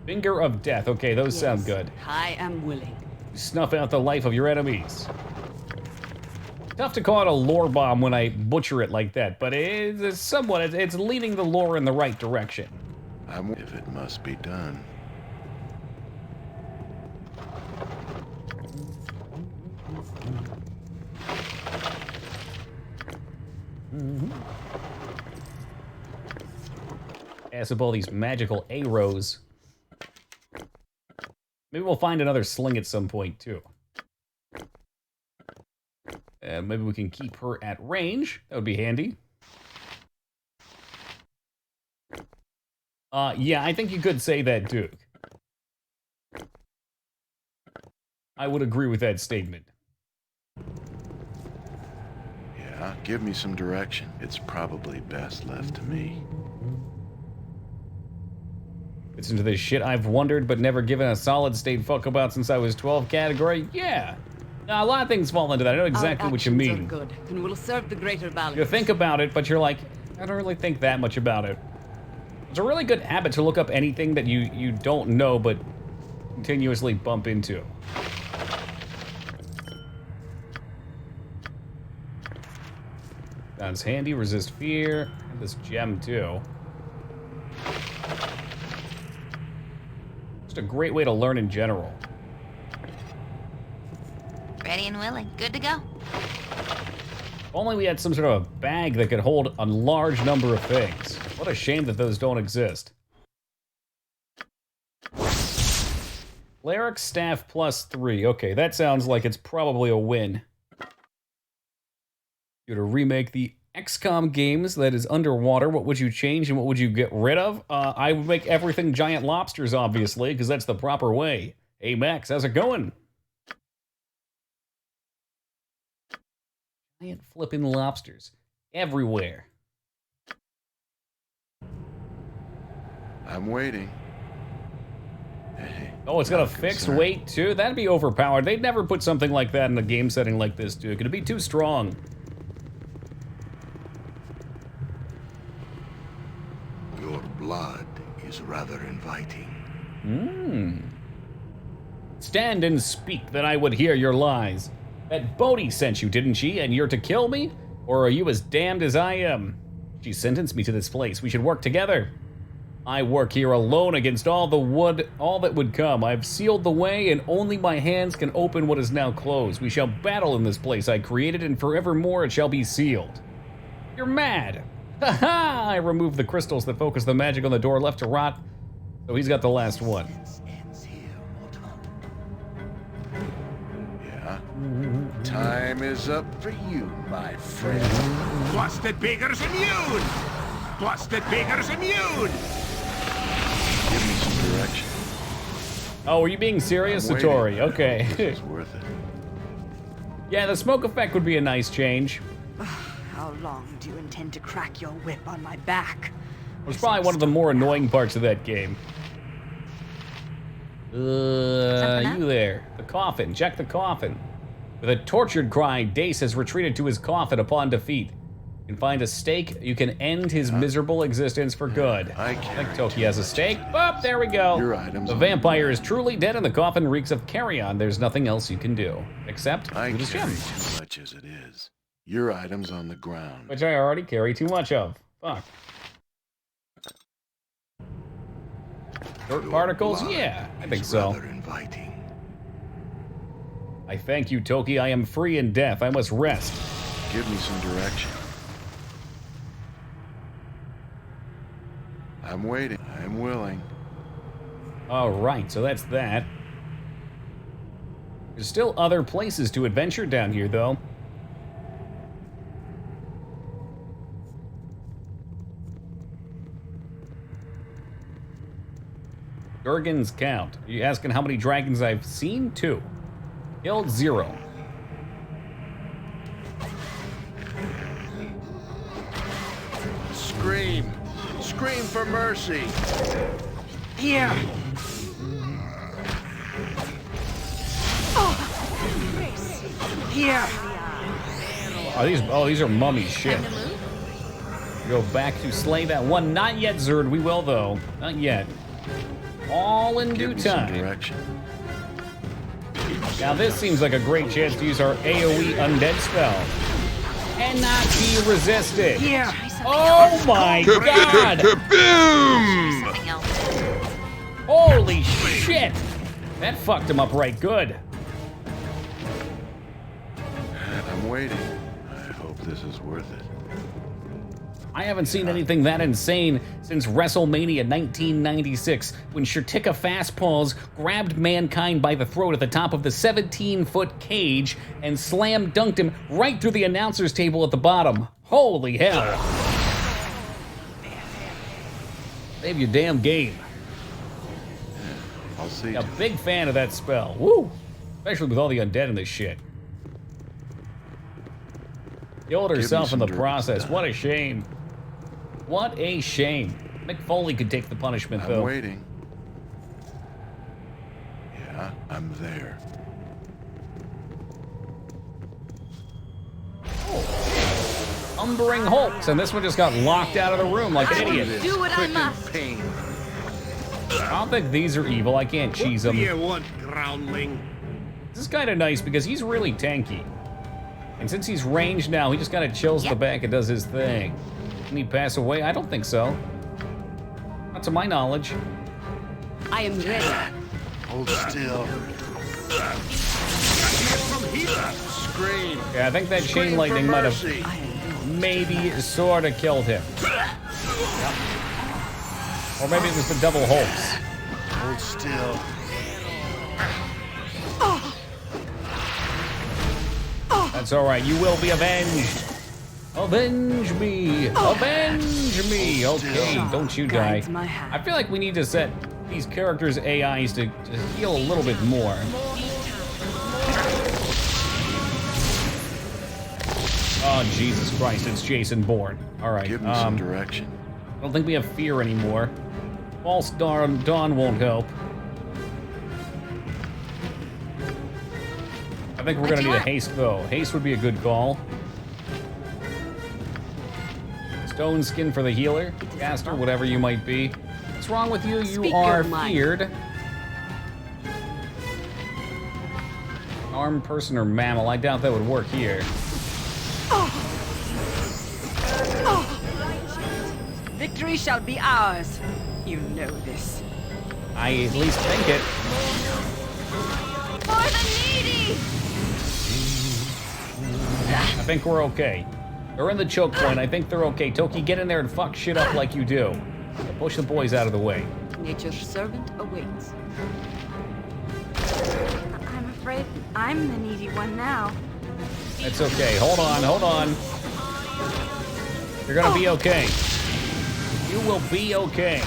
Finger of Death. Okay, those sound good. I am willing. Snuff out the life of your enemies. Tough to call it a lore bomb when I butcher it like that, but it's somewhat, it's leading the lore in the right direction. If it must be done. Ass up all these magical arrows. Maybe we'll find another sling at some point, too. And maybe we can keep her at range. That would be handy. Yeah, I think you could say that, Duke. I would agree with that statement. Yeah, give me some direction. It's probably best left to me. It's into this shit I've wondered but never given a solid state fuck about since I was 12 category. Yeah. Now, a lot of things fall into that. I know exactly what you mean. Are good and will serve the greater balance. You think about it, but you're like, I don't really think that much about it. It's a really good habit to look up anything that you don't know but continuously bump into. Sounds handy. Resist fear. And this gem too. Just a great way to learn in general. Ready and willing. Good to go. If only we had some sort of a bag that could hold a large number of things. What a shame that those don't exist. Cleric staff +3. Okay, that sounds like it's probably a win. You to remake the XCOM games that is underwater, what would you change and what would you get rid of? I would make everything giant lobsters, obviously, because that's the proper way. Hey, Max, how's it going? Giant flipping lobsters. Everywhere. I'm waiting. Hey, oh, it's got a fixed weight, too? That'd be overpowered. They'd never put something like that in a game setting like this, dude. It'd be too strong. Your blood is rather inviting. Stand and speak that I would hear your lies. That Bodhi sent you, didn't she? And you're to kill me? Or are you as damned as I am? She sentenced me to this place. We should work together. I work here alone against all that would come. I've sealed the way, and only my hands can open what is now closed. We shall battle in this place I created, and forevermore it shall be sealed. You're mad. Ha ha! I removed the crystals that focus the magic on the door left to rot, so he's got the last one. Yeah. Time is up for you, my friend. Busted Baker's immune! Busted Baker's immune! Give me some direction. Oh, are you being serious, Satori? Okay. It's worth it. Yeah, the smoke effect would be a nice change. How long do you intend to crack your whip on my back? It was probably one of the more annoying parts of that game. You there. The coffin. Check the coffin. With a tortured cry, Dace has retreated to his coffin upon defeat. You can find a stake. You can end his miserable existence for good. I think Toki has a stake. Oh, there we go. Your items. The vampire is truly dead and the coffin reeks of carrion. There's nothing else you can do. Except I do this carry gem. too much as it is. Your items on the ground. Which I already carry too much of. Fuck. Dirt particles? Yeah, I think so. Inviting. I thank you, Toki. I am free and deaf. I must rest. Give me some direction. I'm waiting. I'm willing. All right, so that's that. There's still other places to adventure down here, though. Durgan's count. Are you asking how many dragons I've seen? 2. Killed 0. Scream! Scream for mercy! Here! Here! Oh, these are mummies. Shit. Go back to slay that one. Not yet, Zerd. We will, though. Not yet. All in due time. Now this seems like a great chance to use our AoE undead spell. And not be resisted. Here! Oh my god! Boom! Holy shit! That fucked him up right good. I'm waiting. I hope this is worth it. I haven't seen anything that insane since WrestleMania 1996, when Shirtika Fastpaws grabbed Mankind by the throat at the top of the 17-foot cage and slam dunked him right through the announcer's table at the bottom. Holy hell. Save your damn game. I'll see. A big fan of that spell. Woo! Especially with all the undead in this shit. Killed herself in the process. What a shame. What a shame. Mick Foley could take the punishment, though. I'm waiting. Yeah, I'm there. Umbering Hulks, and this one just got locked out of the room like an idiot. Do what I must. Pain. I don't think these are evil. I can't cheese them. What do you want, groundling? This is kind of nice because he's really tanky. And since he's ranged now, he just kind of chills the back and does his thing. Can he pass away? I don't think so. Not to my knowledge. I am ready. Hold still. Scream. Yeah, I think that chain lightning might have maybe sort of killed him. Yep. Or maybe it was the double Hulks. Hold still. That's all right. You will be avenged. Avenge me. Avenge me. Okay, don't you die. I feel like we need to set these characters' AIs to heal a little bit more. Oh, Jesus Christ, it's Jason Bourne. All right. Give me some direction. I don't think we have fear anymore. False dawn won't help. I think we're gonna need a haste, though. Haste would be a good call. Stone skin for the healer, caster, whatever you might be. What's wrong with you? You are feared. Armed person or mammal? I doubt that would work here. Victory shall be ours. You know this. I at least think it. For the needy! I think we're okay. They're in the choke point. I think they're okay. Toki, get in there and fuck shit up like you do. Push the boys out of the way. Nature's servant awaits. I'm afraid I'm the needy one now. It's okay. Hold on, hold on. You're gonna be okay. You will be okay.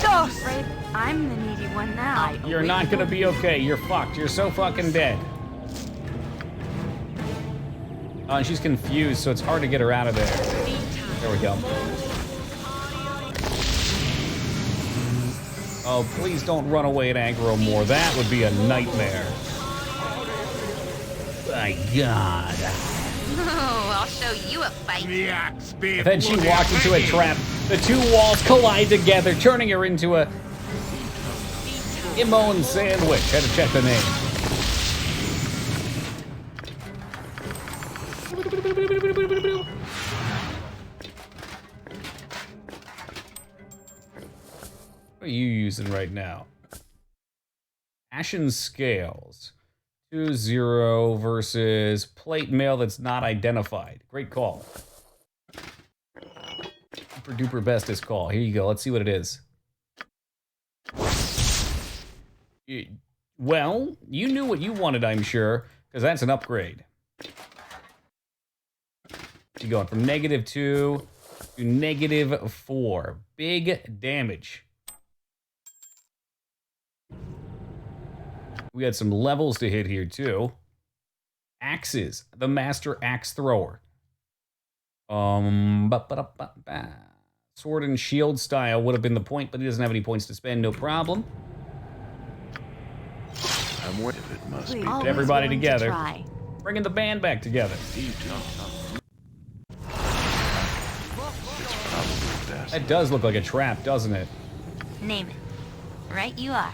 I'm afraid I'm the needy one now. You're not gonna be okay. You're fucked. You're so fucking dead. Oh, and she's confused, so it's hard to get her out of there. There we go. Oh, please don't run away and aggro more. That would be a nightmare. My God. Oh, I'll show you a fight. And then she walked into a trap. The two walls collide together, turning her into a Imone sandwich. Had to check the name. What are you using right now? Ashen Scales. 2-0 versus plate mail that's not identified. Great call. Super duper bestest call. Here you go. Let's see what it is. Well, you knew what you wanted, I'm sure, because that's an upgrade. You're going from -2 to -4. Big damage. We had some levels to hit here, too. Axes. The Master Axe Thrower. Sword and shield style would have been the point, but he doesn't have any points to spend. No problem. I'm with it, must be. Get everybody together. Bringing the band back together. That does look like a trap, doesn't it? Name it. Right you are.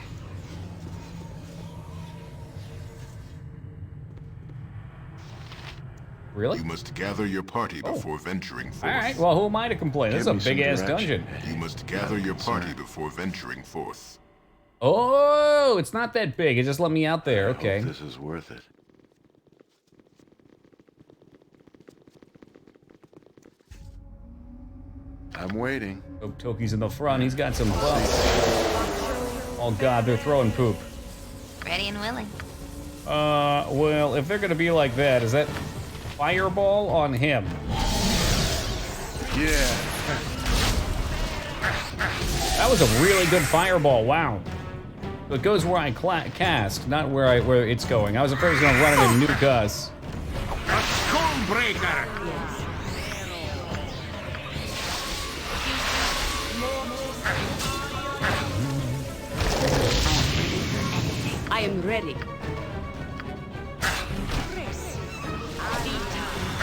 Really? You must gather your party before venturing forth. All right, well, who am I to complain? This is a big-ass dungeon. You must gather your party before venturing forth. Oh, it's not that big. It just let me out there. Okay. This is worth it. I'm waiting. Toki's in the front. He's got some bumps. Oh god, they're throwing poop. Ready and willing. Well, if they're gonna be like that, is that fireball on him? Yeah. That was a really good fireball. Wow. So it goes where I cast, not where it's going. I was afraid it was gonna run into nuke us. A Skullbreaker! I am ready.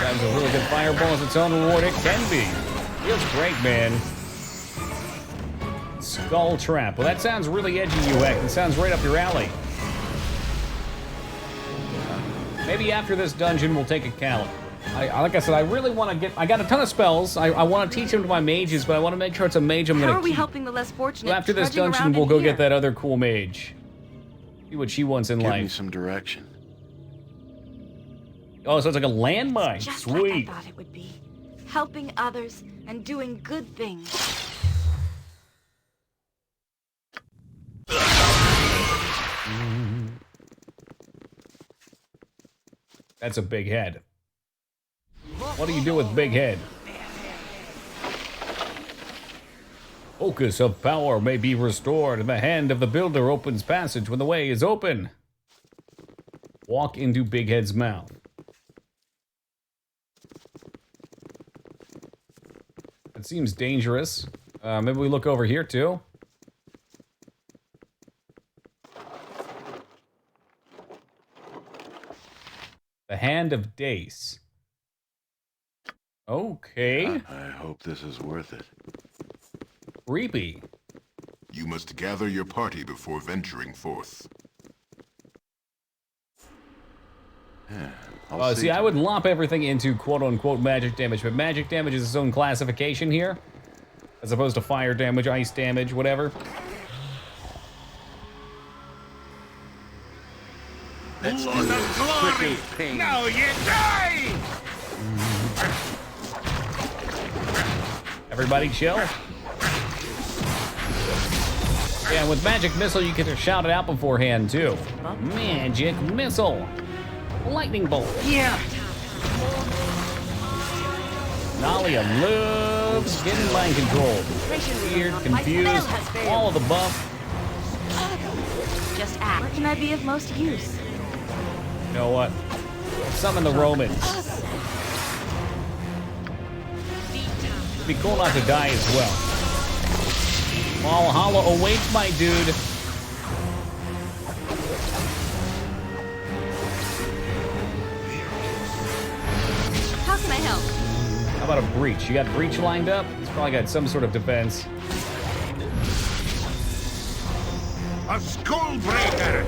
That was a really good fireball as its own reward. It can be. Feels great, man. Skull Trap. Well, that sounds really edgy, UX. It sounds right up your alley. Maybe after this dungeon, we'll take a count. Like I said, I really want to get... I got a ton of spells. I want to teach them to my mages, but I want to make sure it's a mage I'm going to keep. How are we helping the less fortunate? So after this trudging dungeon, around we'll in go here? get that other cool mage. See what she wants in Give life. me some direction. Oh, so it's like a landmine. Just Sweet. like I thought it would be. Helping others and doing good things. That's a big head. What do you do with big head? Focus of power may be restored, and the hand of the builder opens passage when the way is open. Walk into Big Head's mouth. It seems dangerous. Maybe we look over here too. The Hand of Dace. Okay. I hope this is worth it. Creepy. You must gather your party before venturing forth. Yeah, See, I would lump everything into quote-unquote magic damage, but magic damage is its own classification here, as opposed to fire damage, ice damage, whatever. That's Lord of Glory! Now you die! Everybody chill. Yeah, with magic missile, you get to shout it out beforehand, too. Magic missile. Lightning bolt. Yeah. Nalia loves getting mind controlled. Weird, confused, all of the above. Just act. Where can I be of most use? You know what? Summon the Romans. It'd be cool not to die as well. Valhalla awaits, my dude. How can I help? How about a breach? You got breach lined up? It's probably got some sort of defense. A Skullbreaker!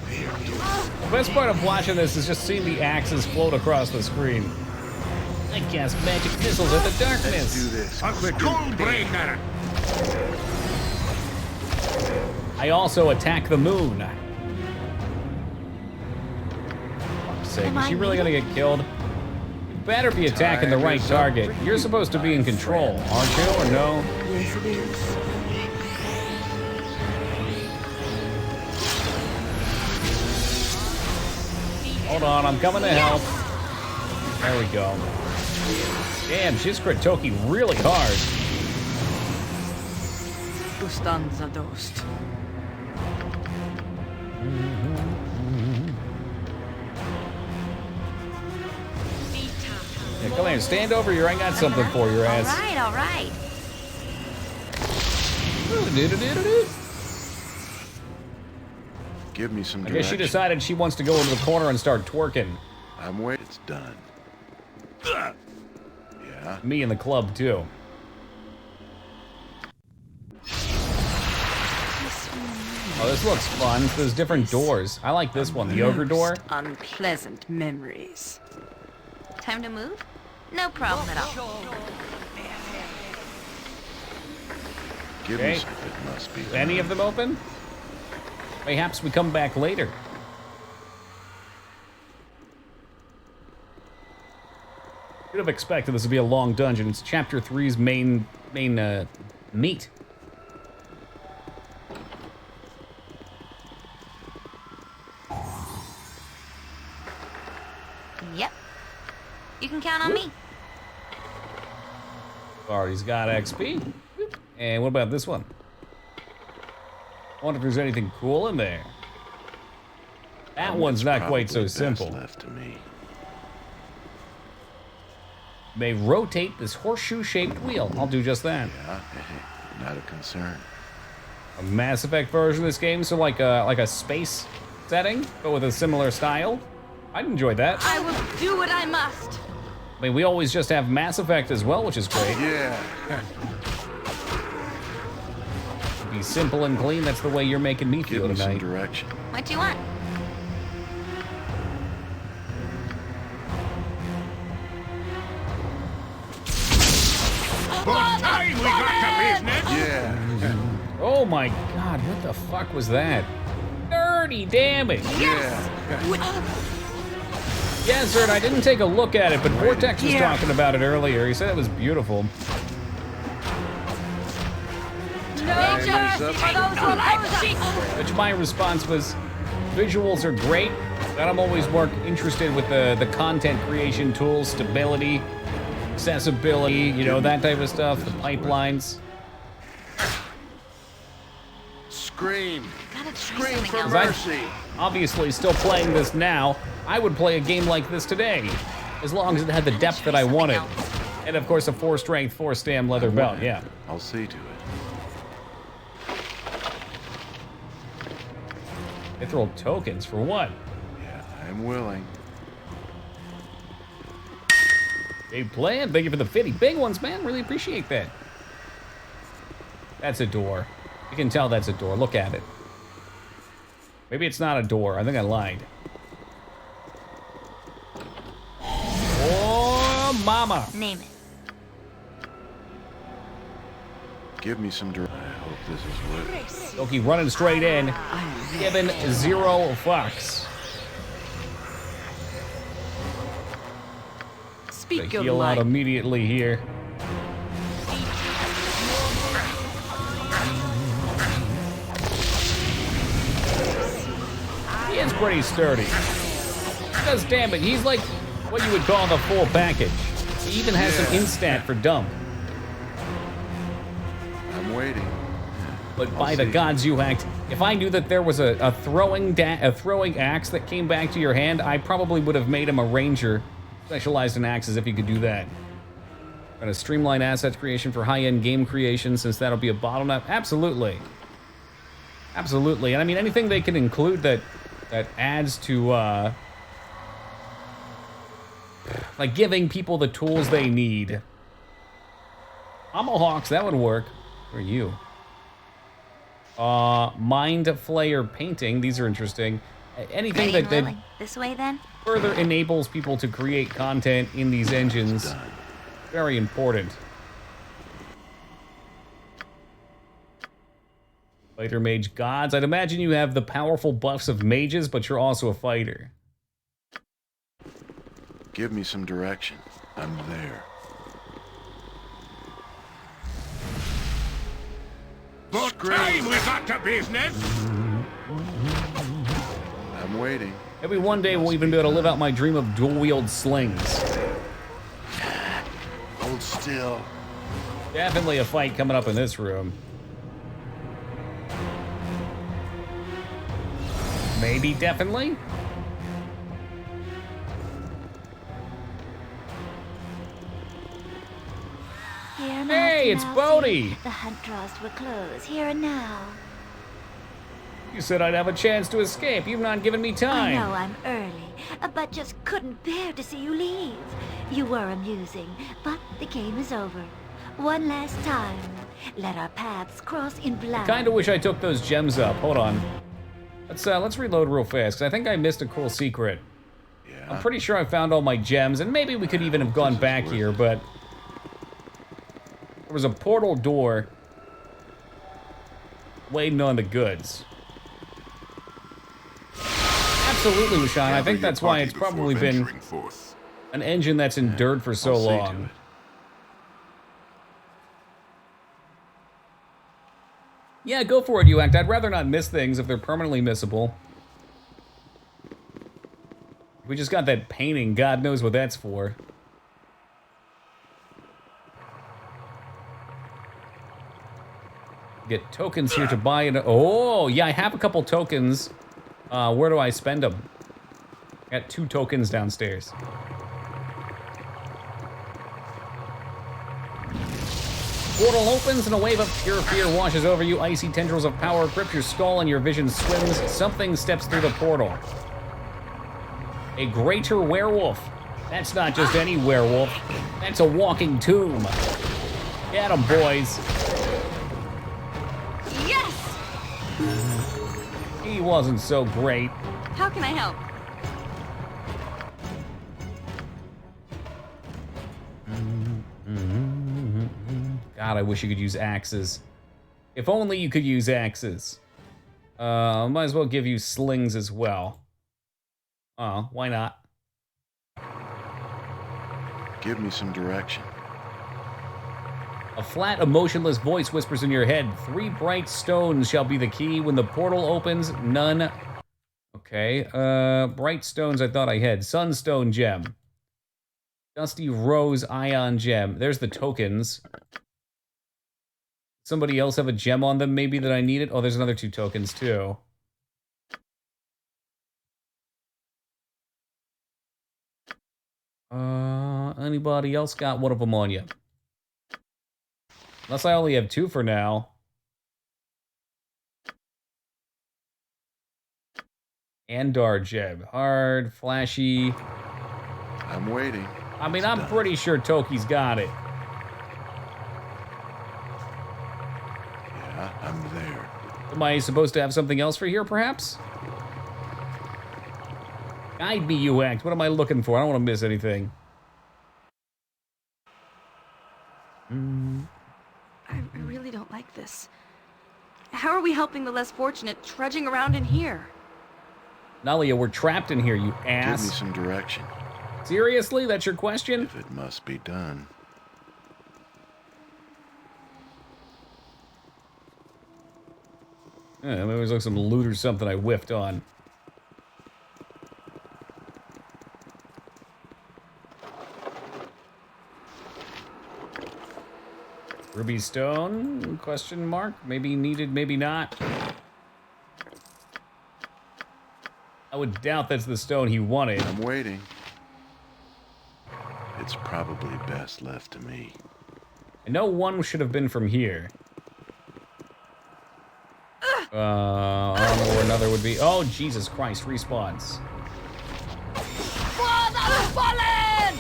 The best part of watching this is just seeing the axes float across the screen. I cast magic missiles at the darkness. Let's do this. A Skullbreaker! I also attack the moon. Fuck's sake, is she really gonna get killed? You better be attacking the right target. You're supposed to be in control, aren't you, or no? Yes, it is. Hold on, I'm coming to help. There we go. Damn, she's crit Toki really hard. Ustanza dost. Yeah, come here, stand over here. I got something for your ass. All right. Give me some I direction. guess she decided she wants to go into the corner and start twerking. I'm waiting. It's done. Yeah. Me and the club, too. Oh, this looks fun. There's different doors. I like this one, the ogre door. Unpleasant memories. Time to move? No problem at all. Give Okay. me some. It must be. Any of them open? Perhaps we come back later. Could have expected this to be a long dungeon. It's Chapter 3's main meat. Yep. You can count on me. Already's got XP. And what about this one? I wonder if there's anything cool in there. That one's not quite so simple. Left to me. May rotate this horseshoe-shaped wheel. I'll do just that. Yeah, not a concern. A Mass Effect version of this game, so like a space setting, but with a similar style. I'd enjoy that. I will do what I must. I mean, we always just have Mass Effect as well, which is great. Yeah. Be simple and clean. That's the way you're making me feel Give me tonight. some direction. What do you want? About time we got to business! Yeah. Oh my God! What the fuck was that? 30 damage. Yeah. Yeah, sir. I didn't take a look at it, but Vortex was talking about it earlier. He said it was beautiful. Which my response was, visuals are great, but I'm always more interested with the content creation tools, stability, accessibility, you know, that type of stuff, the pipelines. Scream. Scream for mercy. Obviously still playing this now. I would play a game like this today, as long as it had the depth that I wanted. And of course a 4-strength, 4-stam leather belt, yeah. I'll see to it. They throw tokens for what? Yeah, I'm willing. Big plan. Thank you for the 50 big ones, man. Really appreciate that. That's a door. You can tell that's a door. Look at it. Maybe it's not a door. I think I lied. Oh, mama. Name it. Give me some direction. I hope this is worth it. Loki running straight in. Giving 0 fucks. Speak The your heal out mind. immediately here. He is pretty sturdy. Because damn it, he's like what you would call the full package. He even has some instant for dump. I'm waiting. But by the gods you act, if I knew that there was a throwing axe that came back to your hand, I probably would have made him a ranger, specialized in axes if he could do that. Gonna streamline asset creation for high-end game creation, since that'll be a bottleneck. Absolutely. Absolutely. And I mean, anything they can include that adds to, like giving people the tools they need. Tomahawks, that would work. For you. Mind Flayer painting. These are interesting. Anything that This way, then? further enables people to create content in these engines. Very important. Fighter mage gods. I'd imagine you have the powerful buffs of mages, but you're also a fighter. Give me some direction. I'm there. About time we got to business! I'm waiting. Maybe one day we'll even be able to live out my dream of dual-wield slings. Hold still. Definitely a fight coming up in this room. Maybe definitely? Here, Hey, it's Bodhi! The hunt draws to a close, here and now. You said I'd have a chance to escape. You've not given me I time. know I'm early, but just couldn't bear to see you leave. You were amusing, but the game is over. One last time, let our paths cross in blood. Kinda wish I took those gems up. Hold on. Let's reload real fast, because I think I missed a cool secret. Yeah. I'm pretty sure I found all my gems, and maybe we could even have gone back here, but there was a portal door waiting on the goods. Absolutely, Lashawn. I think that's why it's probably been an engine that's endured for so long. Yeah, go for it, you act. I'd rather not miss things if they're permanently missable. We just got that painting. God knows what that's for. Get tokens here to buy it. Oh, yeah, I have a couple tokens. Where do I spend them? I got 2 tokens downstairs. Portal opens and a wave of pure fear washes over you. Icy tendrils of power grip your skull and your vision swims. Something steps through the portal. A greater werewolf. That's not just any werewolf. That's a walking tomb. Get 'em, boys. Yes! He wasn't so great. How can I help? God, I wish you could use axes. If only you could use axes. Might as well give you slings as well. Oh, why not? Give me some direction. A flat, emotionless voice whispers in your head. 3 bright stones shall be the key. When the portal opens, none... Okay, bright stones I thought I had. Sunstone gem. Dusty rose ion gem. There's the tokens. Somebody else have a gem on them maybe that I needed? Oh, there's another 2 tokens too. Anybody else got one of them on you? Unless I only have 2 for now. Andar gem. Hard, flashy. I'm waiting. I mean, I'm pretty sure Toki's got it. Yeah, I'm there. Am I supposed to have something else for here, perhaps? Guide me, you act. What am I looking for? I don't want to miss anything. I really don't like this. How are we helping the less fortunate trudging around in here? Nalia, we're trapped in here, you ass. Give me some direction. Seriously? That's your question? If it must be done. Yeah, maybe it was like some loot or something I whiffed on. Ruby stone? Question mark? Maybe needed, maybe not. I would doubt that's the stone he wanted. I'm waiting. It's probably best left to me. I know one should have been from here. I don't know where another would be. Oh, Jesus Christ, respawns. For the fallen!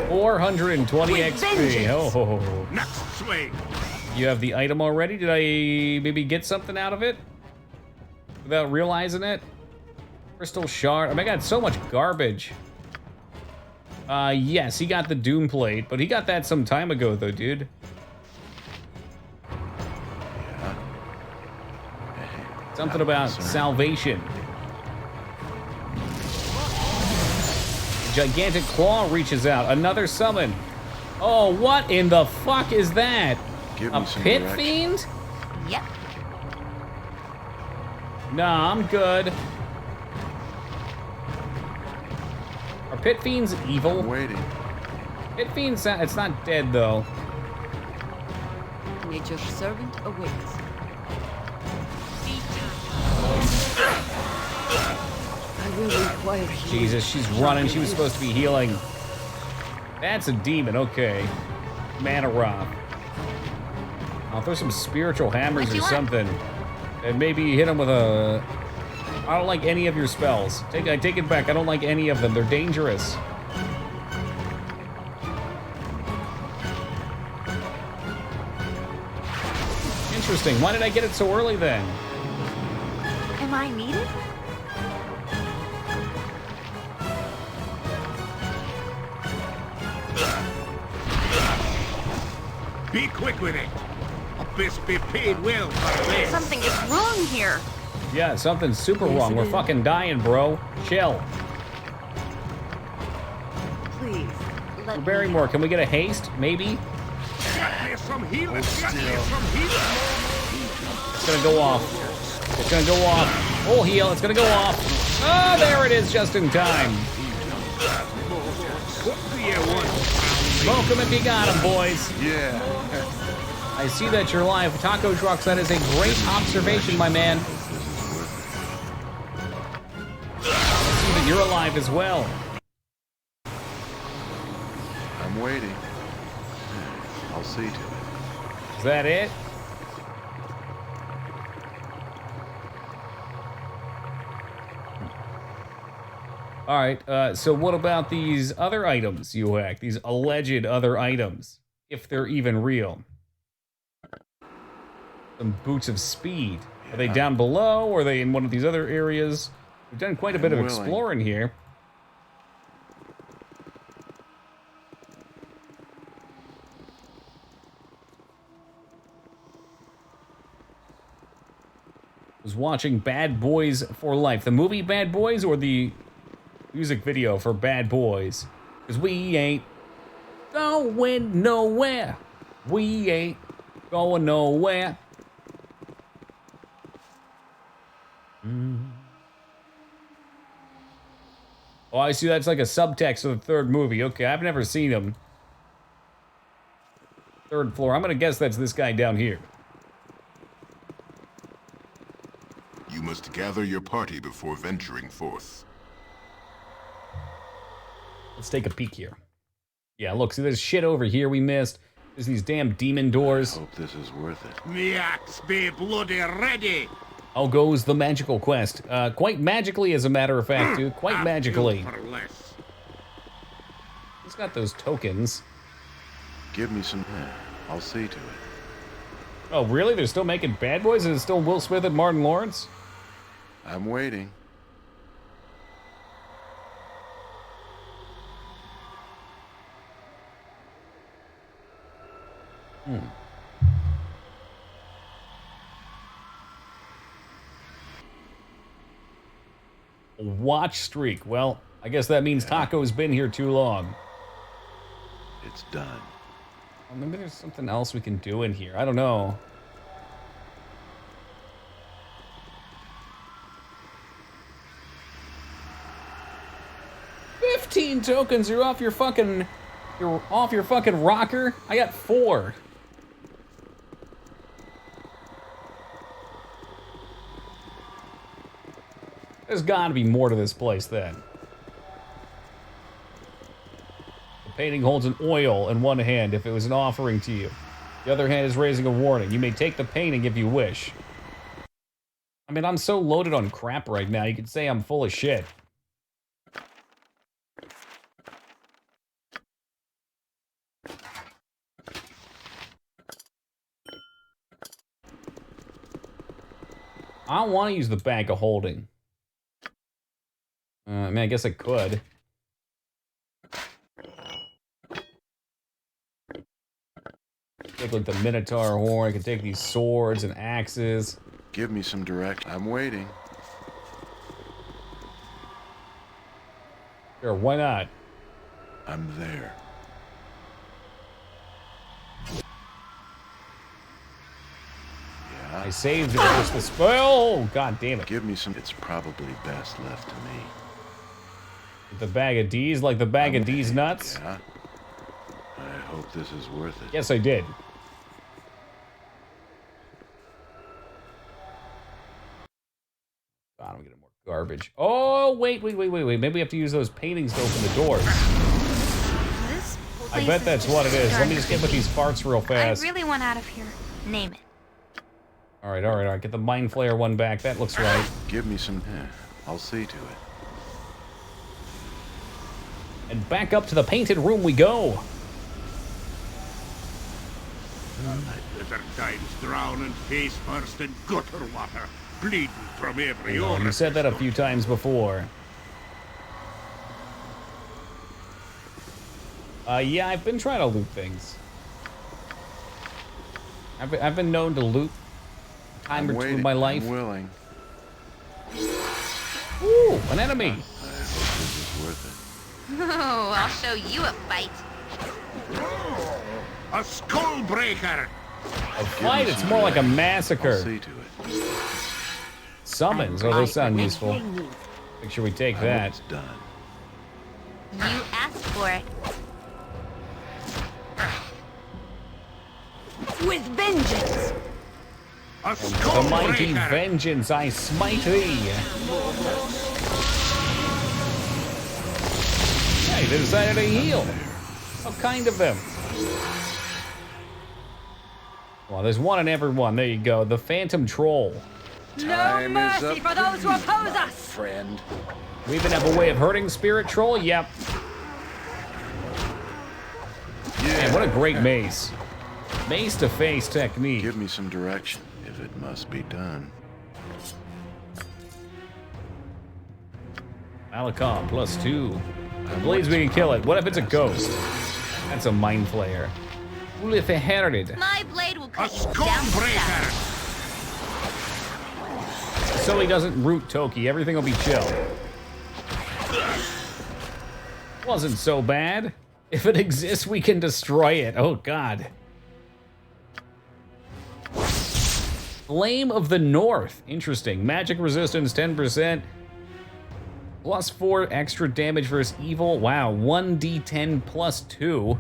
420 XP. Oh. Next swing. You have the item already? Did I maybe get something out of it? Without realizing it? Crystal shard. I mean, I got so much garbage. Yes, he got the Doom plate, but he got that some time ago, though, dude. Yeah. Something about salvation. A gigantic claw reaches out. Another summon. Oh, what in the fuck is that? Give a me some pit direction. fiend? Yep. Nah, I'm good. Are pit fiends evil? I'm waiting. Pit fiends, it's not dead though. Nature's servant awaits. I will require you. Jesus, she's running. She was supposed to be healing. That's a demon, okay. Mana Roth. I'll throw some spiritual hammers or something. And maybe hit him with a... I don't like any of your spells. I take it back. I don't like any of them. They're dangerous. Interesting. Why did I get it so early then? Am I needed? Be quick with it. This be paid well for this. Something is wrong here. Yeah, something's super wrong. We're fucking dying, bro. Chill. Please, let me... Barrymore, can we get a haste? Maybe? It's gonna go off. It's gonna go off. Full heal, it's gonna go off. Oh, there it is, just in time. Smoke him if you got him, boys. Yeah. I see that you're live. Taco Trucks, that is a great observation, my man. I see that you're alive as well. I'm waiting. I'll see to it. Is that it? All right, so what about these other items you hacked? These alleged other items, if they're even real. Some boots of speed. Are they down below, or are they in one of these other areas? We've done quite a bit of exploring here. Was watching Bad Boys for Life. The movie Bad Boys or the music video for Bad Boys? Because we ain't going nowhere. We ain't going nowhere. Oh, I see that's like a subtext of the third movie. Okay, I've never seen them. Third floor. I'm gonna guess that's this guy down here. You must gather your party before venturing forth. Let's take a peek here. Yeah, look, see there's shit over here we missed. There's these damn demon doors. I hope this is worth it. The axe be bloody ready. How goes the magical quest? Quite magically, as a matter of fact, dude. Quite magically. He's got those tokens. Give me some. I'll see to it. Oh, really? They're still making Bad Boys? Is it still Will Smith and Martin Lawrence? I'm waiting. Watch streak. Well, I guess that means Taco's been here too long. It's done. Well, maybe there's something else we can do in here. I don't know. $15 tokens. You're off your fucking rocker. I got 4. There's gotta be more to this place then. The painting holds an oil in one hand if it was an offering to you. The other hand is raising a warning. You may take the painting if you wish. I mean, I'm so loaded on crap right now, you could say I'm full of shit. I don't want to use the bag of holding. I mean, I guess I could. Take like the Minotaur horn. I could take these swords and axes. Give me some direction. I'm waiting. Sure, why not? I'm there. I saved it. Just the spell. Oh, god damn it. Give me some. It's probably best left to me. The bag of D's, like the bag of D's nuts? Yeah. I hope this is worth it. Yes, I did. God, I'm getting more garbage. Oh, wait. Maybe we have to use those paintings to open the doors. I bet that's what it is. Let me just get with these farts real fast. I really want out of here. Name it. All right. Get the Mind Flayer one back. That looks right. Give me some. I'll see to it. And back up to the painted room we go. Desert times drown and face first in gutter water, bleeding from every You orifice. said that a few times before. Yeah, I've been trying to loot things. I've been known to loot time or two in my life. I'm willing. Ooh, an enemy. I hope this is worth it. Oh, I'll show you a fight. A skull breaker! A fight, it's more like a massacre. I'll see to it. Summons, oh, those sound useful. Make sure we take that. Done. You asked for it. With vengeance! A The skull mighty breaker! vengeance I smite thee. Hey, they decided to heal. How kind of them. Well, there's one in every one. There you go. The Phantom Troll. No mercy for those who oppose us! Friend. We even have a way of hurting Spirit Troll? Yep. Man, what a great mace. Mace to face technique. Give me some direction, if it must be done. Malachon, +2. Blades, we can kill it. What if it's a ghost? That's a mind flayer. Ulith Herod. My blade will cut A you skull down to breaker! size. So he doesn't root Toki. Everything will be chill. Wasn't so bad. If it exists, we can destroy it. Oh, God. Flame of the North. Interesting. Magic resistance, 10%. +4 extra damage versus evil. Wow, 1d10 +2.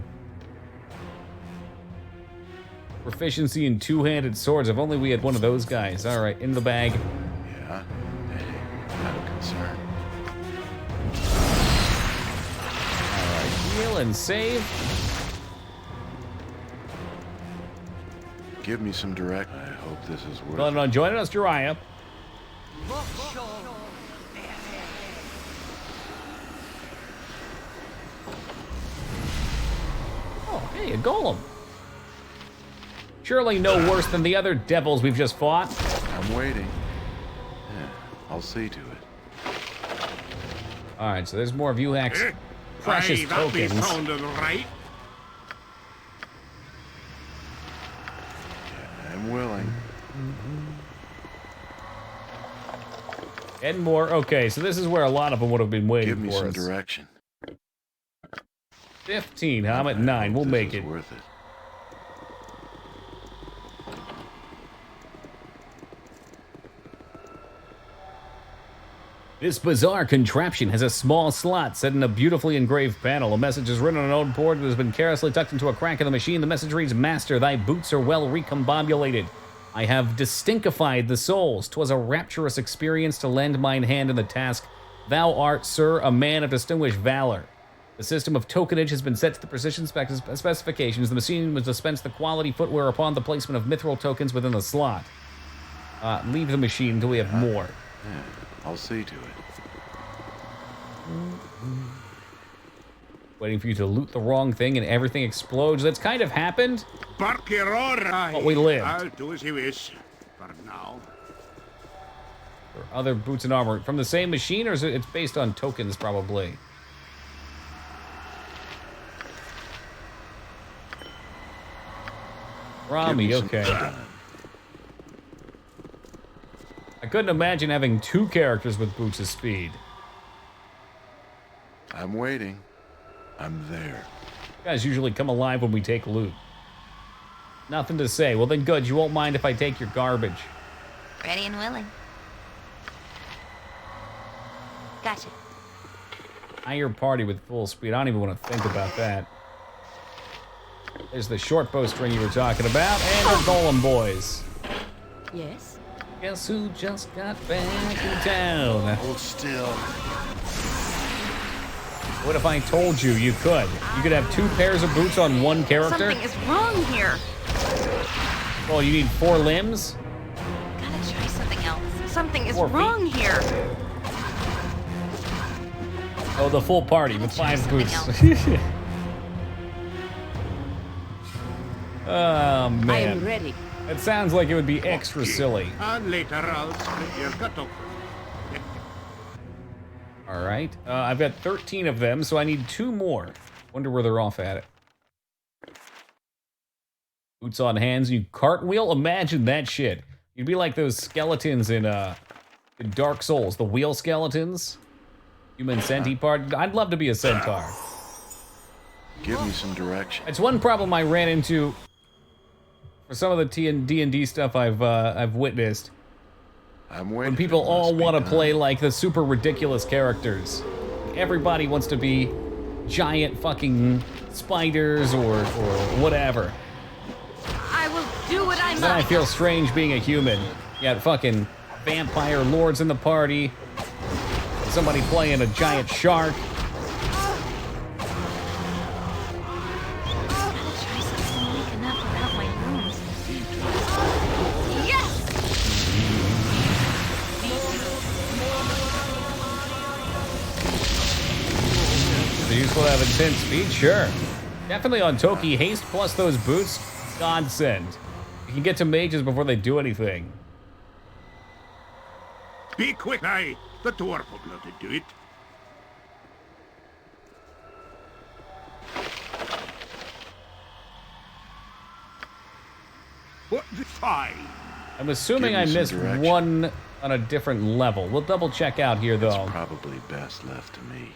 Proficiency in two-handed swords. If only we had one of those guys. All right, in the bag. Yeah? Hey, not a concern. All right, heal and save. Give me some direct. I hope this is worth Planning on joining us, Jiraiya. Oh, hey, a golem. Surely no worse than the other devils we've just fought. I'm waiting. Yeah, I'll see to it. All right, so there's more of Uhak's precious Aye, that be tokens. sounding right. I'm willing. And more. Okay, so this is where a lot of them would have been waiting Give me for some us. direction. 15, huh? I'm at 9. We'll make it. Worth it. This bizarre contraption has a small slot set in a beautifully engraved panel. A message is written on an old board that has been carelessly tucked into a crack in the machine. The message reads, "Master, thy boots are well recombobulated. I have distinctified the souls. 'Twas a rapturous experience to lend mine hand in the task. Thou art, sir, a man of distinguished valor. The system of tokenage has been set to the precision specifications. The machine will dispense the quality footwear upon the placement of mithril tokens within the slot. Leave the machine until we have more. Yeah, I'll see to it. Waiting for you to loot the wrong thing and everything explodes. That's kind of happened. Bark your eye. But we lived. I'll do as you wish. For now. Or other boots and armor from the same machine, or is it's based on tokens probably? Rami, okay. I couldn't imagine having 2 characters with boots of speed. I'm waiting. I'm there. You guys usually come alive when we take loot. Nothing to say. Well then good, you won't mind if I take your garbage. Ready and willing. Gotcha. Hire party with full speed. I don't even want to think about that. There's the short bowstring you were talking about, and the golem boys. Yes? Guess who just got back in town? Hold still. What if I told you you could? You could have 2 pairs of boots on one character? Something is wrong here. Well, you need 4 limbs? Gotta try something else. Something is 4 feet. wrong here. Oh, the full party with 5 boots. Oh, man. I am ready. That sounds like it would be extra silly. And later I'll split your gut open. All right. I've got 13 of them, so I need 2 more. Wonder where they're off at it. Boots on hands, you cartwheel? Imagine that shit. You'd be like those skeletons in Dark Souls, the wheel skeletons. Human centipede part. I'd love to be a centaur. Give me some direction. It's one problem I ran into for some of the D&D stuff I've witnessed. I'm When waiting. people all want to play like the super ridiculous characters. Everybody wants to be giant fucking spiders or whatever. I will do what I must. Then I feel strange being a human. You got fucking vampire lords in the party. Somebody playing a giant shark. Useful to have intense speed? Sure. Definitely on Toki. Haste plus those boots, godsend. You can get to mages before they do anything. Be quick, aye. The dwarf will be able to do it. What the fine? I'm assuming I missed one on a different level. We'll double check out here, though. It's probably best left to me.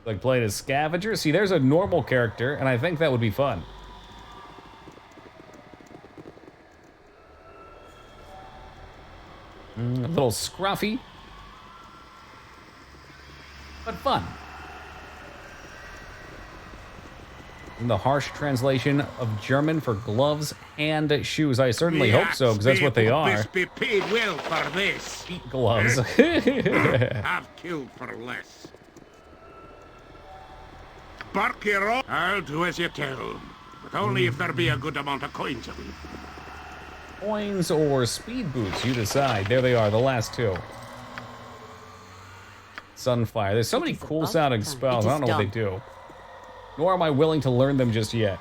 Like playing as scavenger? See, there's a normal character, and I think that would be fun. A little scruffy, but fun. In the harsh translation of German for gloves and shoes. I certainly hope so, because that's what they are. This be paid well for this. Feet gloves. Have killed for less. Bark your own. I'll do as you tell, but only if there be a good amount of coins of it. Coins or speed boots, you decide. There they are, the last two. Sunfire. There's so many cool sounding spells. I don't know what they do. Nor am I willing to learn them just yet.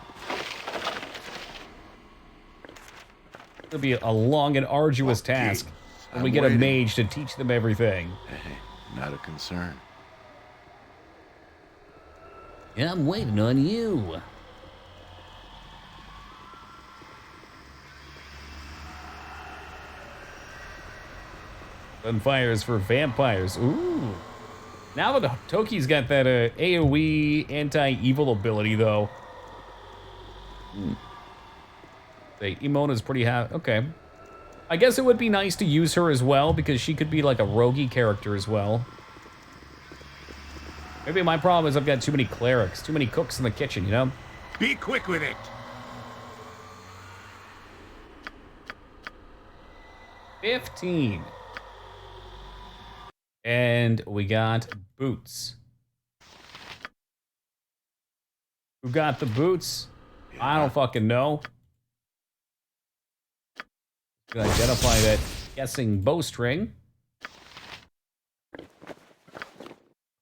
It'll be a long and arduous task when we get a mage to teach them everything. Hey, not a concern. I'm waiting on you. Sunfires for vampires. Ooh. Now that Toki's got that AoE anti-evil ability, though. The Emona's pretty happy. Okay. I guess it would be nice to use her as well, because she could be like a roguey character as well. Maybe my problem is I've got too many clerics, too many cooks in the kitchen, you know? Be quick with it. 15. And we got boots. Who got the boots? I don't fucking know. Can identify that guessing bowstring.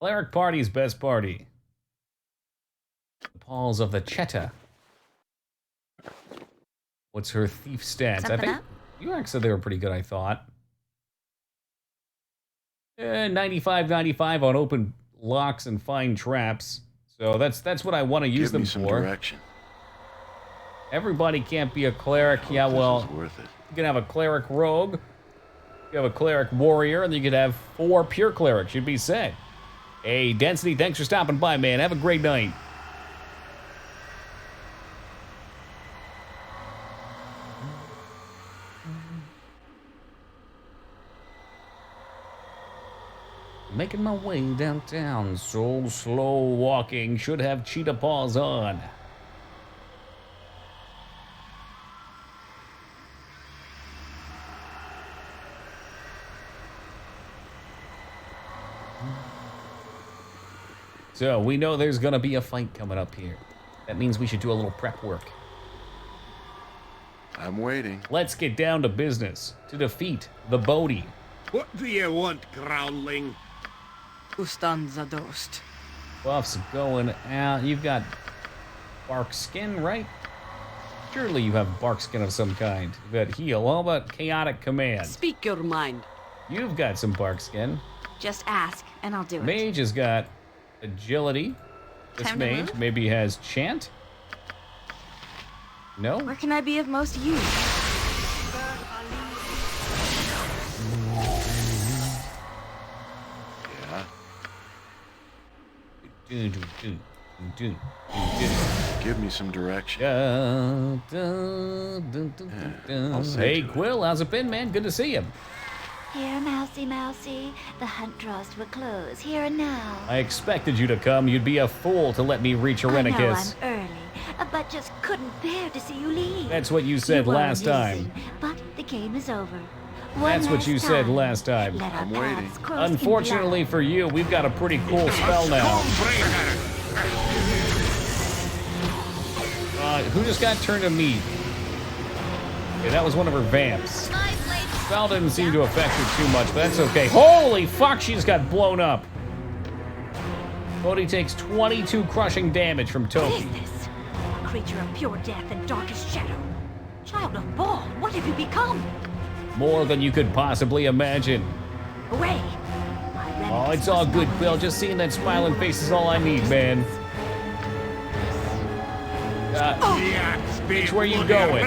Cleric party's best party. The paws of the Cheta. What's her thief stance? Something I think up? you actually said they were pretty good, I thought. 95 on open locks and fine traps. So that's what I want to use them some for. Direction. Everybody can't be a cleric. Yeah, well, worth it. You can have a cleric rogue. You have a cleric warrior, and you could have 4 pure clerics. You'd be set. Hey, Density, thanks for stopping by, man. Have a great night. Making my way downtown, so slow walking, should have cheetah paws on. So, we know there's gonna be a fight coming up here. That means we should do a little prep work. I'm waiting. Let's get down to business to defeat the Bodhi. What do you want, groundling? Ustanza dost. Buff's going out. You've got bark skin, right? Surely you have bark skin of some kind. You've got heal. How about chaotic command? Speak your mind. You've got some bark skin. Just ask, and I'll do it. Mage has got agility. This Time to mage move? maybe has chant. No? Where can I be of most use? Yeah. Dude. Give me some direction. I'll see Hey, to it. Quill, how's it been, man? Good to see you. Here, mousy, mousy. The hunt draws to a close, here and now. I expected you to come. You'd be a fool to let me reach I know Irenicus. I'm early, but just couldn't bear to see you leave. That's what you said were last amazing, time. But the game is over. That's what you said last time. Let our paths cross in Unfortunately for you, we've got a pretty cool spell now. Who just got turned to meat? Okay, that was one of her vamps. Spell didn't seem to affect her too much, but that's okay. Holy fuck, she just got blown up. Bodhi takes 22 crushing damage from What Toki. is this? A creature of pure death and darkest shadow. Child of Baal, what have you become? More than you could possibly imagine. Away! Oh, it's all good, Quill. Just seeing that smiling face is all I need, man. Bitch, where you going?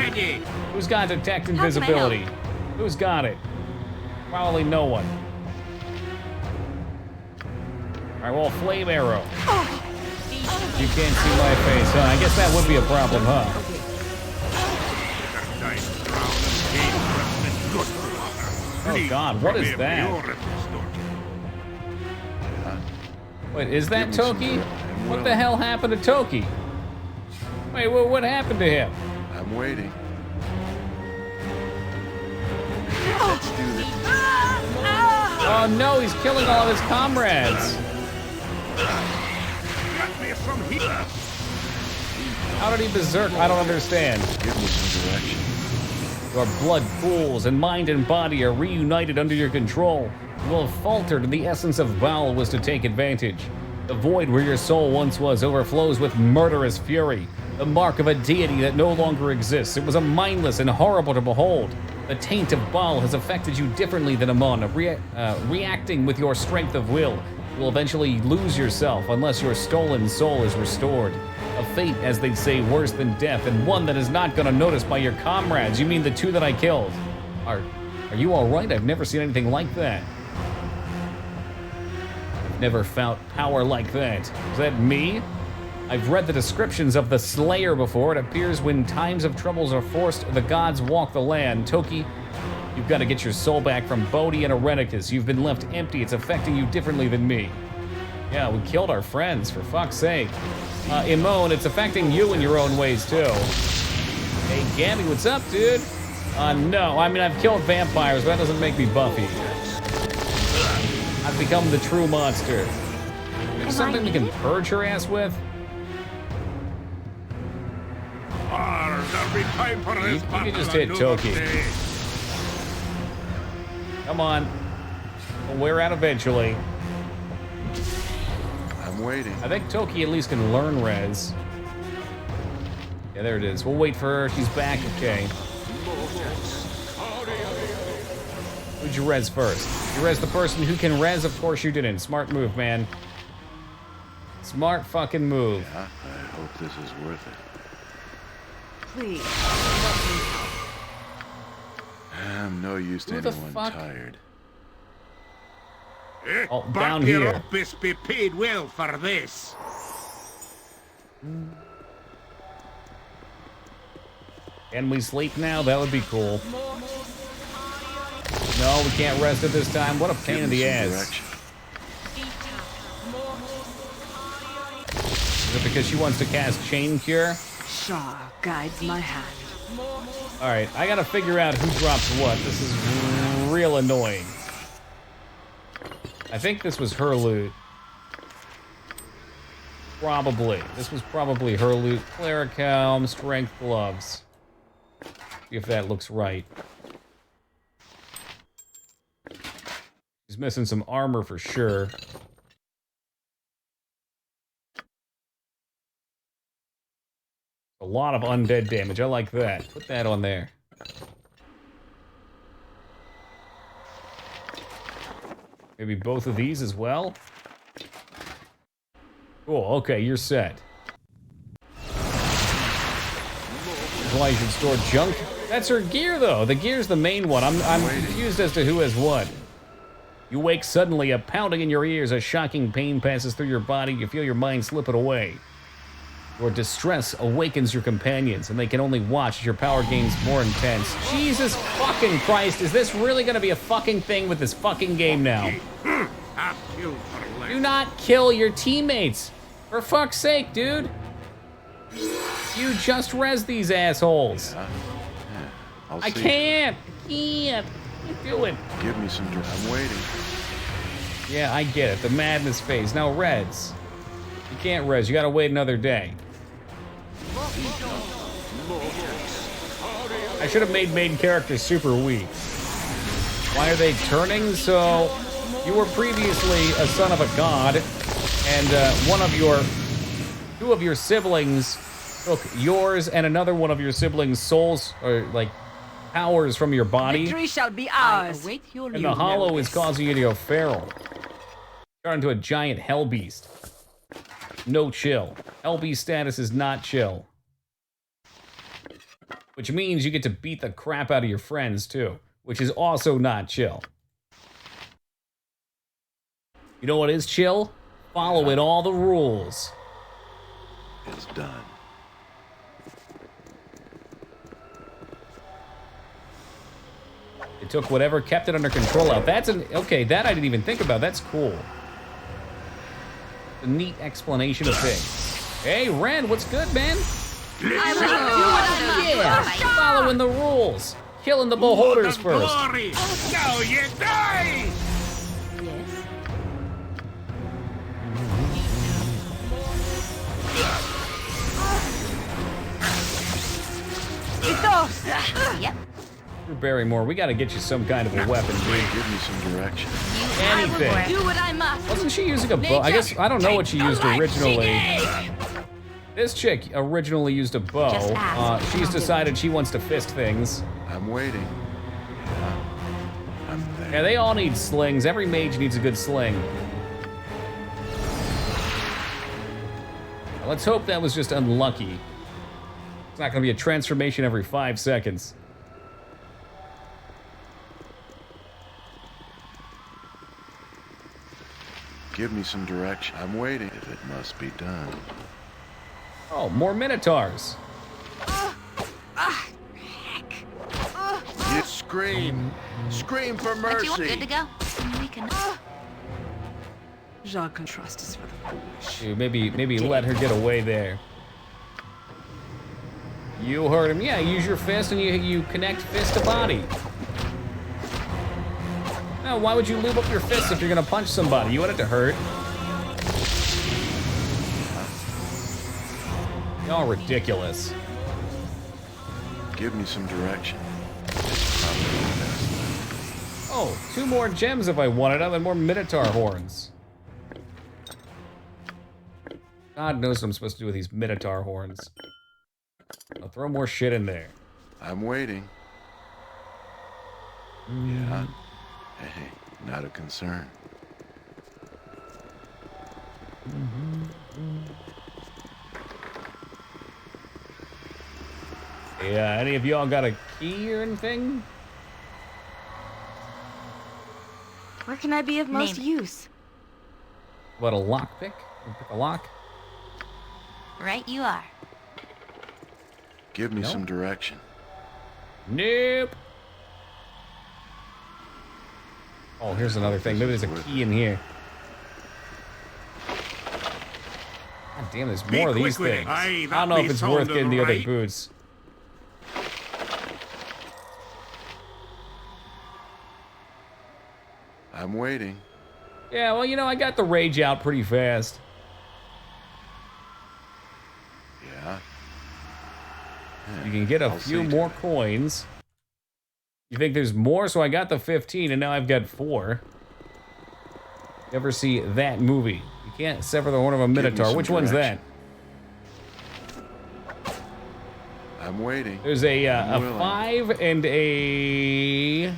Who's got detect invisibility? Who's got it? Probably no one. Alright, well, flame arrow. You can't see my face, huh? I guess that would be a problem, huh? Oh god, what is that? Wait, is that Toki? What the hell happened to Toki? Wait, what happened to him? I'm waiting. Let's do this. Oh no, he's killing all of his comrades. Get me from here. How did he berserk? I don't understand. Give me some direction. Your blood pools and mind and body are reunited under your control. You will have faltered, and the essence of Baal was to take advantage. The void where your soul once was overflows with murderous fury, the mark of a deity that no longer exists. It was a mindless and horrible to behold. The taint of Baal has affected you differently than Amon, reacting with your strength of will. You will eventually lose yourself unless your stolen soul is restored. A fate, as they say, worse than death, and one that is not gonna notice by your comrades. You mean the two that I killed? Are you alright? I've never seen anything like that. I've never felt power like that. Is that me? I've read the descriptions of the Slayer before. It appears when times of troubles are forced, the gods walk the land. Toki, you've got to get your soul back from Bodhi and Irenicus. You've been left empty. It's affecting you differently than me. Yeah, we killed our friends, for fuck's sake. Imone, it's affecting you in your own ways, too. Hey, Gabby, what's up, dude? No, I mean, I've killed vampires, but that doesn't make me Buffy. I've become the true monster. There's something we can purge her ass with? You can just hit Toki. Come on. We'll wear out eventually. I'm waiting. I think Toki at least can learn res. Yeah, there it is. We'll wait for her. She's back. Okay. Who'd you res first? You res the person who can res? Of course you didn't. Smart move, man. Smart fucking move. Yeah, I hope this is worth it. Please. I'm no use to Who the anyone fuck? tired. Oh, down here. Be paid well for this. Can we sleep now? That would be cool. No, we can't rest at this time. What a pain in the ass. Is it because she wants to cast Chain Cure? Shah guides my hand. Alright, I gotta figure out who drops what. This is real annoying. I think this was her loot. Probably. This was probably her loot. Cleric helm, strength gloves. See if that looks right. She's missing some armor for sure. A lot of undead damage. I like that. Put that on there. Maybe both of these as well? Cool, okay, you're set. That's why you should store junk. That's her gear, though. The gear's the main one. I'm confused as to who has what. You wake suddenly, a pounding in your ears, a shocking pain passes through your body, you feel your mind slipping away. Your distress awakens your companions, and they can only watch as your power gains more intense. Jesus fucking Christ, is this really gonna be a fucking thing with this fucking game now? Do not kill your teammates. For fuck's sake, dude. You just res these assholes. I can't do it. Give me some time. I'm waiting. Yeah, I get it. The madness phase. Now, Reds. You can't res. You gotta wait another day. I should have made main characters super weak. Why are they turning? So, you were previously a son of a god, and two of your siblings took yours and another one of your siblings' souls, or like powers from your body. Victory shall be ours. And the hollow is causing you to go feral. Turn into a giant hell beast. No chill. Hell beast status is not chill. Which means you get to beat the crap out of your friends too, which is also not chill. You know what is chill? Following all the rules. It's done. It took whatever kept it under control out. That's okay, that I didn't even think about. That's cool. A neat explanation of things. Hey, Ren, what's good, man? Yeah, following the rules. Killing the beholders first. Now you die! Yep. Barrymore, we gotta get you some kind of a weapon, dude. Give me some direction. Anything. Do what I must. Wasn't she using a bow? I guess, I don't know what she used originally. This chick originally used a bow. She's decided she wants to fist things. I'm waiting. I'm there. Yeah, they all need slings. Every mage needs a good sling. Let's hope that was just unlucky. It's not gonna be a transformation every 5 seconds. Give me some direction. I'm waiting. If it must be done. Oh, more minotaurs. You scream. Scream for mercy. Good to go. We can. Jacques can trust us for the foolish. Dude, maybe let her get away there. You heard him. Yeah, use your fist and you connect fist to body. No, why would you lube up your fist if you're gonna punch somebody? You want it to hurt. Y'all ridiculous. Give me some direction. Oh, 2 more gems if I wanted, and more Minotaur horns. God knows what I'm supposed to do with these Minotaur horns. I'll throw more shit in there. I'm waiting. Yeah. Hey, not a concern. Yeah, any of y'all got a key or anything? Where can I be of most Name. use? What, a lockpick? Pick a lock? Right you are. Give me Nope. some direction. Nope. Oh, here's another thing. Maybe there's a key in here. God damn, there's more of these things. I don't know if it's worth getting the other boots. I'm waiting. Yeah, well, you know, I got the rage out pretty fast. Yeah. You can get a few more coins. You think there's more? So I got the 15, and now I've got 4. Ever see that movie? You can't sever the horn of a Minotaur. Which one's that? I'm waiting. There's a 5 and a...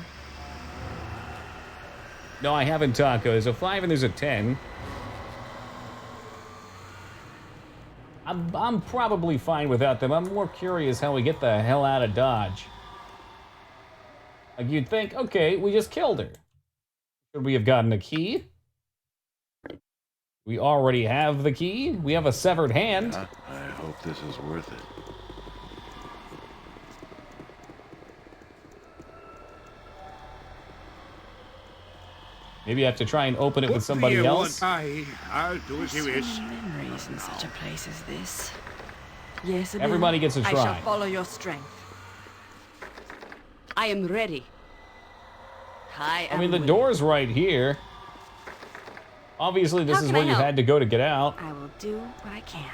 No, I haven't taco. There's a 5 and there's a 10. I'm probably fine without them. I'm more curious how we get the hell out of Dodge. Like, you'd think, okay, we just killed her. Should we have gotten a key? We already have the key. We have a severed hand. Yeah, I hope this is worth it. Maybe I have to try and open it with somebody else. I'll do as you wish. Memories in such a place as this. Yes, Adele, Everybody gets a I try. shall follow your strength. I am ready. I mean, the door's right here. Obviously, this How is can where I you help? had to go to get out. I will do what I can.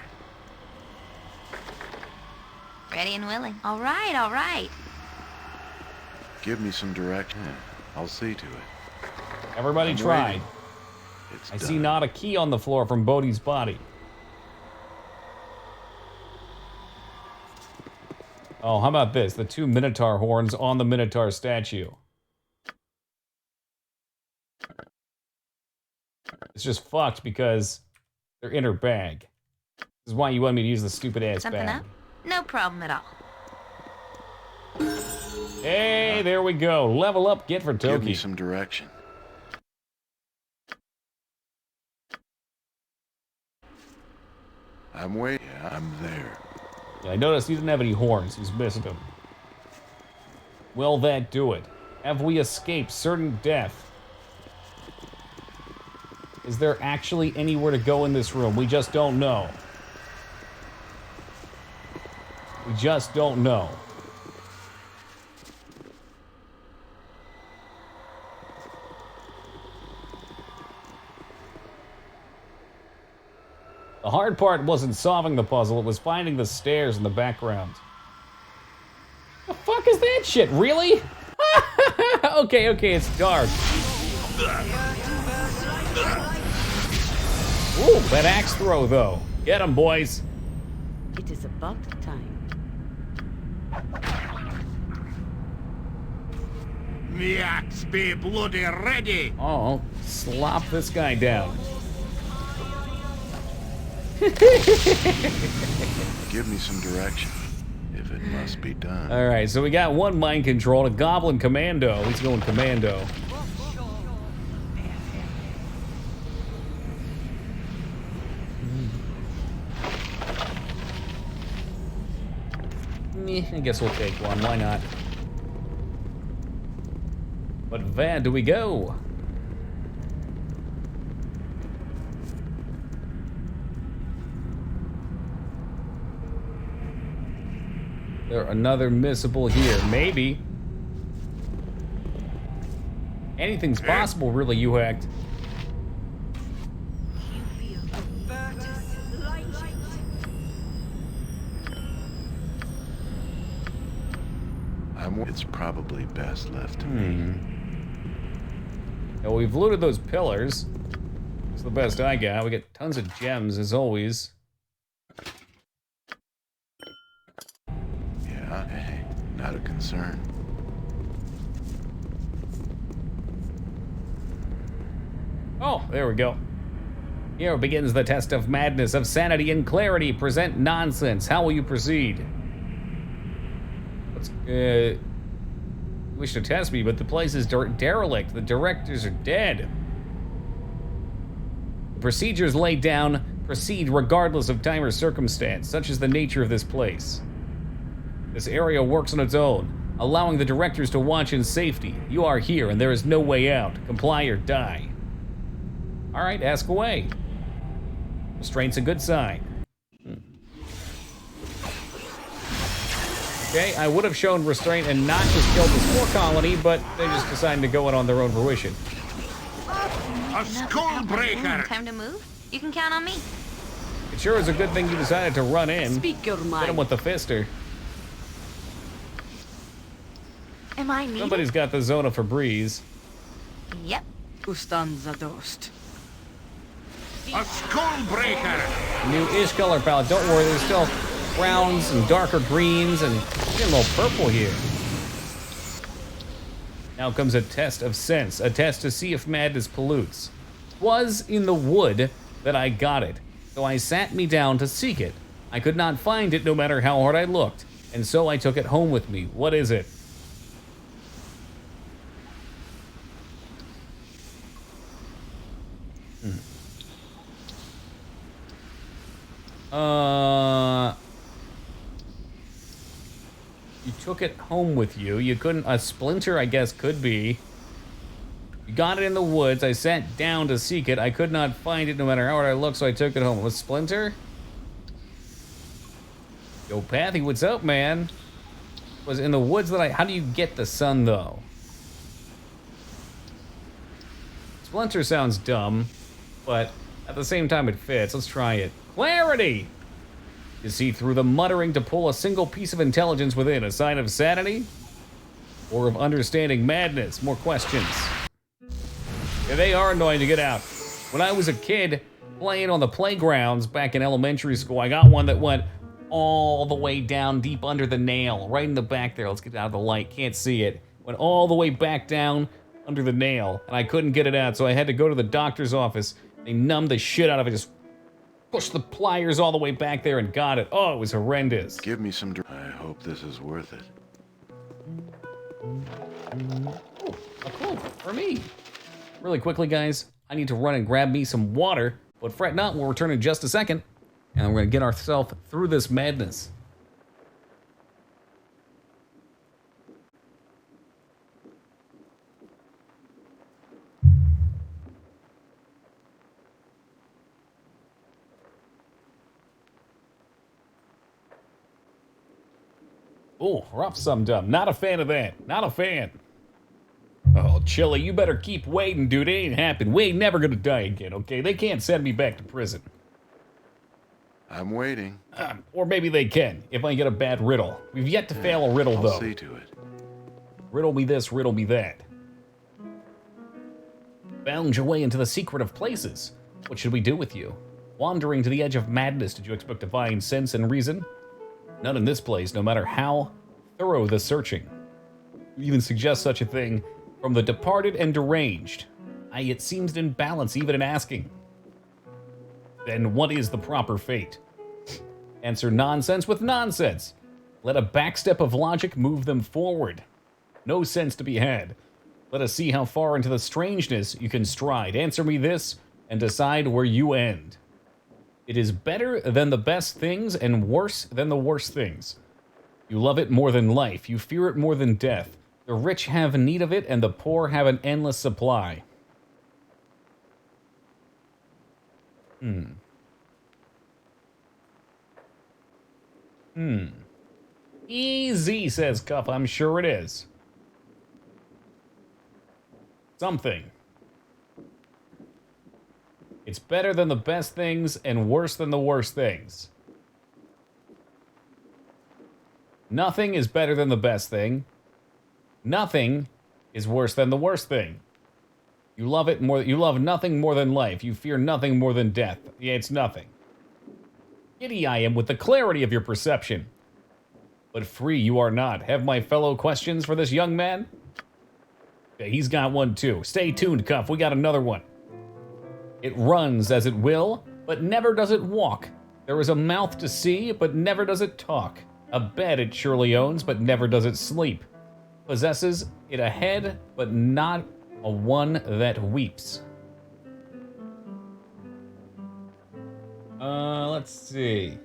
Ready and willing. All right, all right. Give me some direction. I'll see to it. Everybody I'm tried. waiting. It's I done. see not a key on the floor from Bodhi's body. Oh, how about this? The 2 Minotaur horns on the Minotaur statue. It's just fucked because they're in her bag. This is why you want me to use the stupid ass Something bag. up? No problem at all. Hey, there we go. Level up, get for Give me Toki. some direction. I'm waiting. Yeah, I'm there. Yeah, I noticed he didn't have any horns. He's missing them. Will that do it? Have we escaped certain death? Is there actually anywhere to go in this room? We just don't know. We just don't know. The hard part wasn't solving the puzzle, it was finding the stairs in the background. The fuck is that shit? Really? Okay, it's dark. Ooh, that axe throw, though. Get him, boys. It is about time. The axe be bloody ready. Oh, slop this guy down. Give me some direction, if it must be done. All right, so we got one mind control, a goblin commando. He's going commando. I guess we'll take one. Why not? But where do we go? There another missable here. Maybe. Anything's possible, really, you hacked. It's probably best left to me. Now, we've looted those pillars. It's the best I got. We get tons of gems, as always. Yeah, hey, not a concern. Oh, there we go. Here begins the test of madness, of sanity and clarity. Present nonsense. How will you proceed? You wish to test me, but the place is derelict. The directors are dead. The procedures laid down proceed regardless of time or circumstance. Such is the nature of this place. This area works on its own, allowing the directors to watch in safety. You are here, and there is no way out. Comply or die. All right, ask away. Restraint's a good sign. Okay, I would have shown restraint and not just killed the spore colony, but they just decided to go in on their own fruition. A skull breaker. Time to move? You can count on me. It sure is a good thing you decided to run in. Speak your mind. Hit him with the fister. Am I needed? Somebody's got the Zona Febreze. Yep. Ustanza dost. A skull breaker. New ish color palette. Don't worry, there's still browns and darker greens and even a little purple here. Now comes a test of sense, a test to see if madness pollutes. 'Twas in the wood that I got it, so I sat me down to seek it. I could not find it no matter how hard I looked, and so I took it home with me. What is it? You took it home with you. You couldn't... A splinter, I guess, could be. You got it in the woods. I sat down to seek it. I could not find it no matter how hard I looked, so I took it home. Was splinter? Yo, Pathy, what's up, man? Was in the woods that I... How do you get the sun, though? Splinter sounds dumb, but at the same time it fits. Let's try it. Clarity! You see through the muttering to pull a single piece of intelligence within. A sign of sanity? Or of understanding madness? More questions. Yeah, they are annoying to get out. When I was a kid playing on the playgrounds back in elementary school, I got one that went all the way down deep under the nail. Right in the back there. Let's get out of the light. Can't see it. Went all the way back down under the nail. And I couldn't get it out, so I had to go to the doctor's office. They numbed the shit out of it. Just pushed the pliers all the way back there and got it. Oh, it was horrendous. Give me some... I hope this is worth it. Oh, cool. For me. Really quickly, guys, I need to run and grab me some water. But fret not, we'll return in just a second. And we're going to get ourselves through this madness. Oh, rough some dumb. Not a fan of that. Not a fan. Oh, Chili, you better keep waiting, dude. It ain't happening. We ain't never gonna die again, okay? They can't send me back to prison. I'm waiting. Or maybe they can, if I get a bad riddle. We've yet to fail a riddle, though. I'll see to it. Riddle me this, riddle me that. Found your way into the secret of places. What should we do with you? Wandering to the edge of madness, did you expect to find sense and reason? Not in this place, no matter how thorough the searching. You even suggest such a thing from the departed and deranged. It seems in balance even in asking. Then what is the proper fate? Answer nonsense with nonsense. Let a backstep of logic move them forward. No sense to be had. Let us see how far into the strangeness you can stride. Answer me this and decide where you end. It is better than the best things and worse than the worst things. You love it more than life. You fear it more than death. The rich have need of it and the poor have an endless supply. Easy, says Cuff. I'm sure it is. Something. It's better than the best things and worse than the worst things. Nothing is better than the best thing. Nothing is worse than the worst thing. You love it more. You love nothing more than life. You fear nothing more than death. Yeah, it's nothing. Giddy I am with the clarity of your perception. But free you are not. Have my fellow questions for this young man? Okay, he's got one too. Stay tuned, Cuff. We got another one. It runs as it will, but never does it walk. There is a mouth to see, but never does it talk. A bed it surely owns, but never does it sleep. Possesses it a head, but not a one that weeps. Let's see.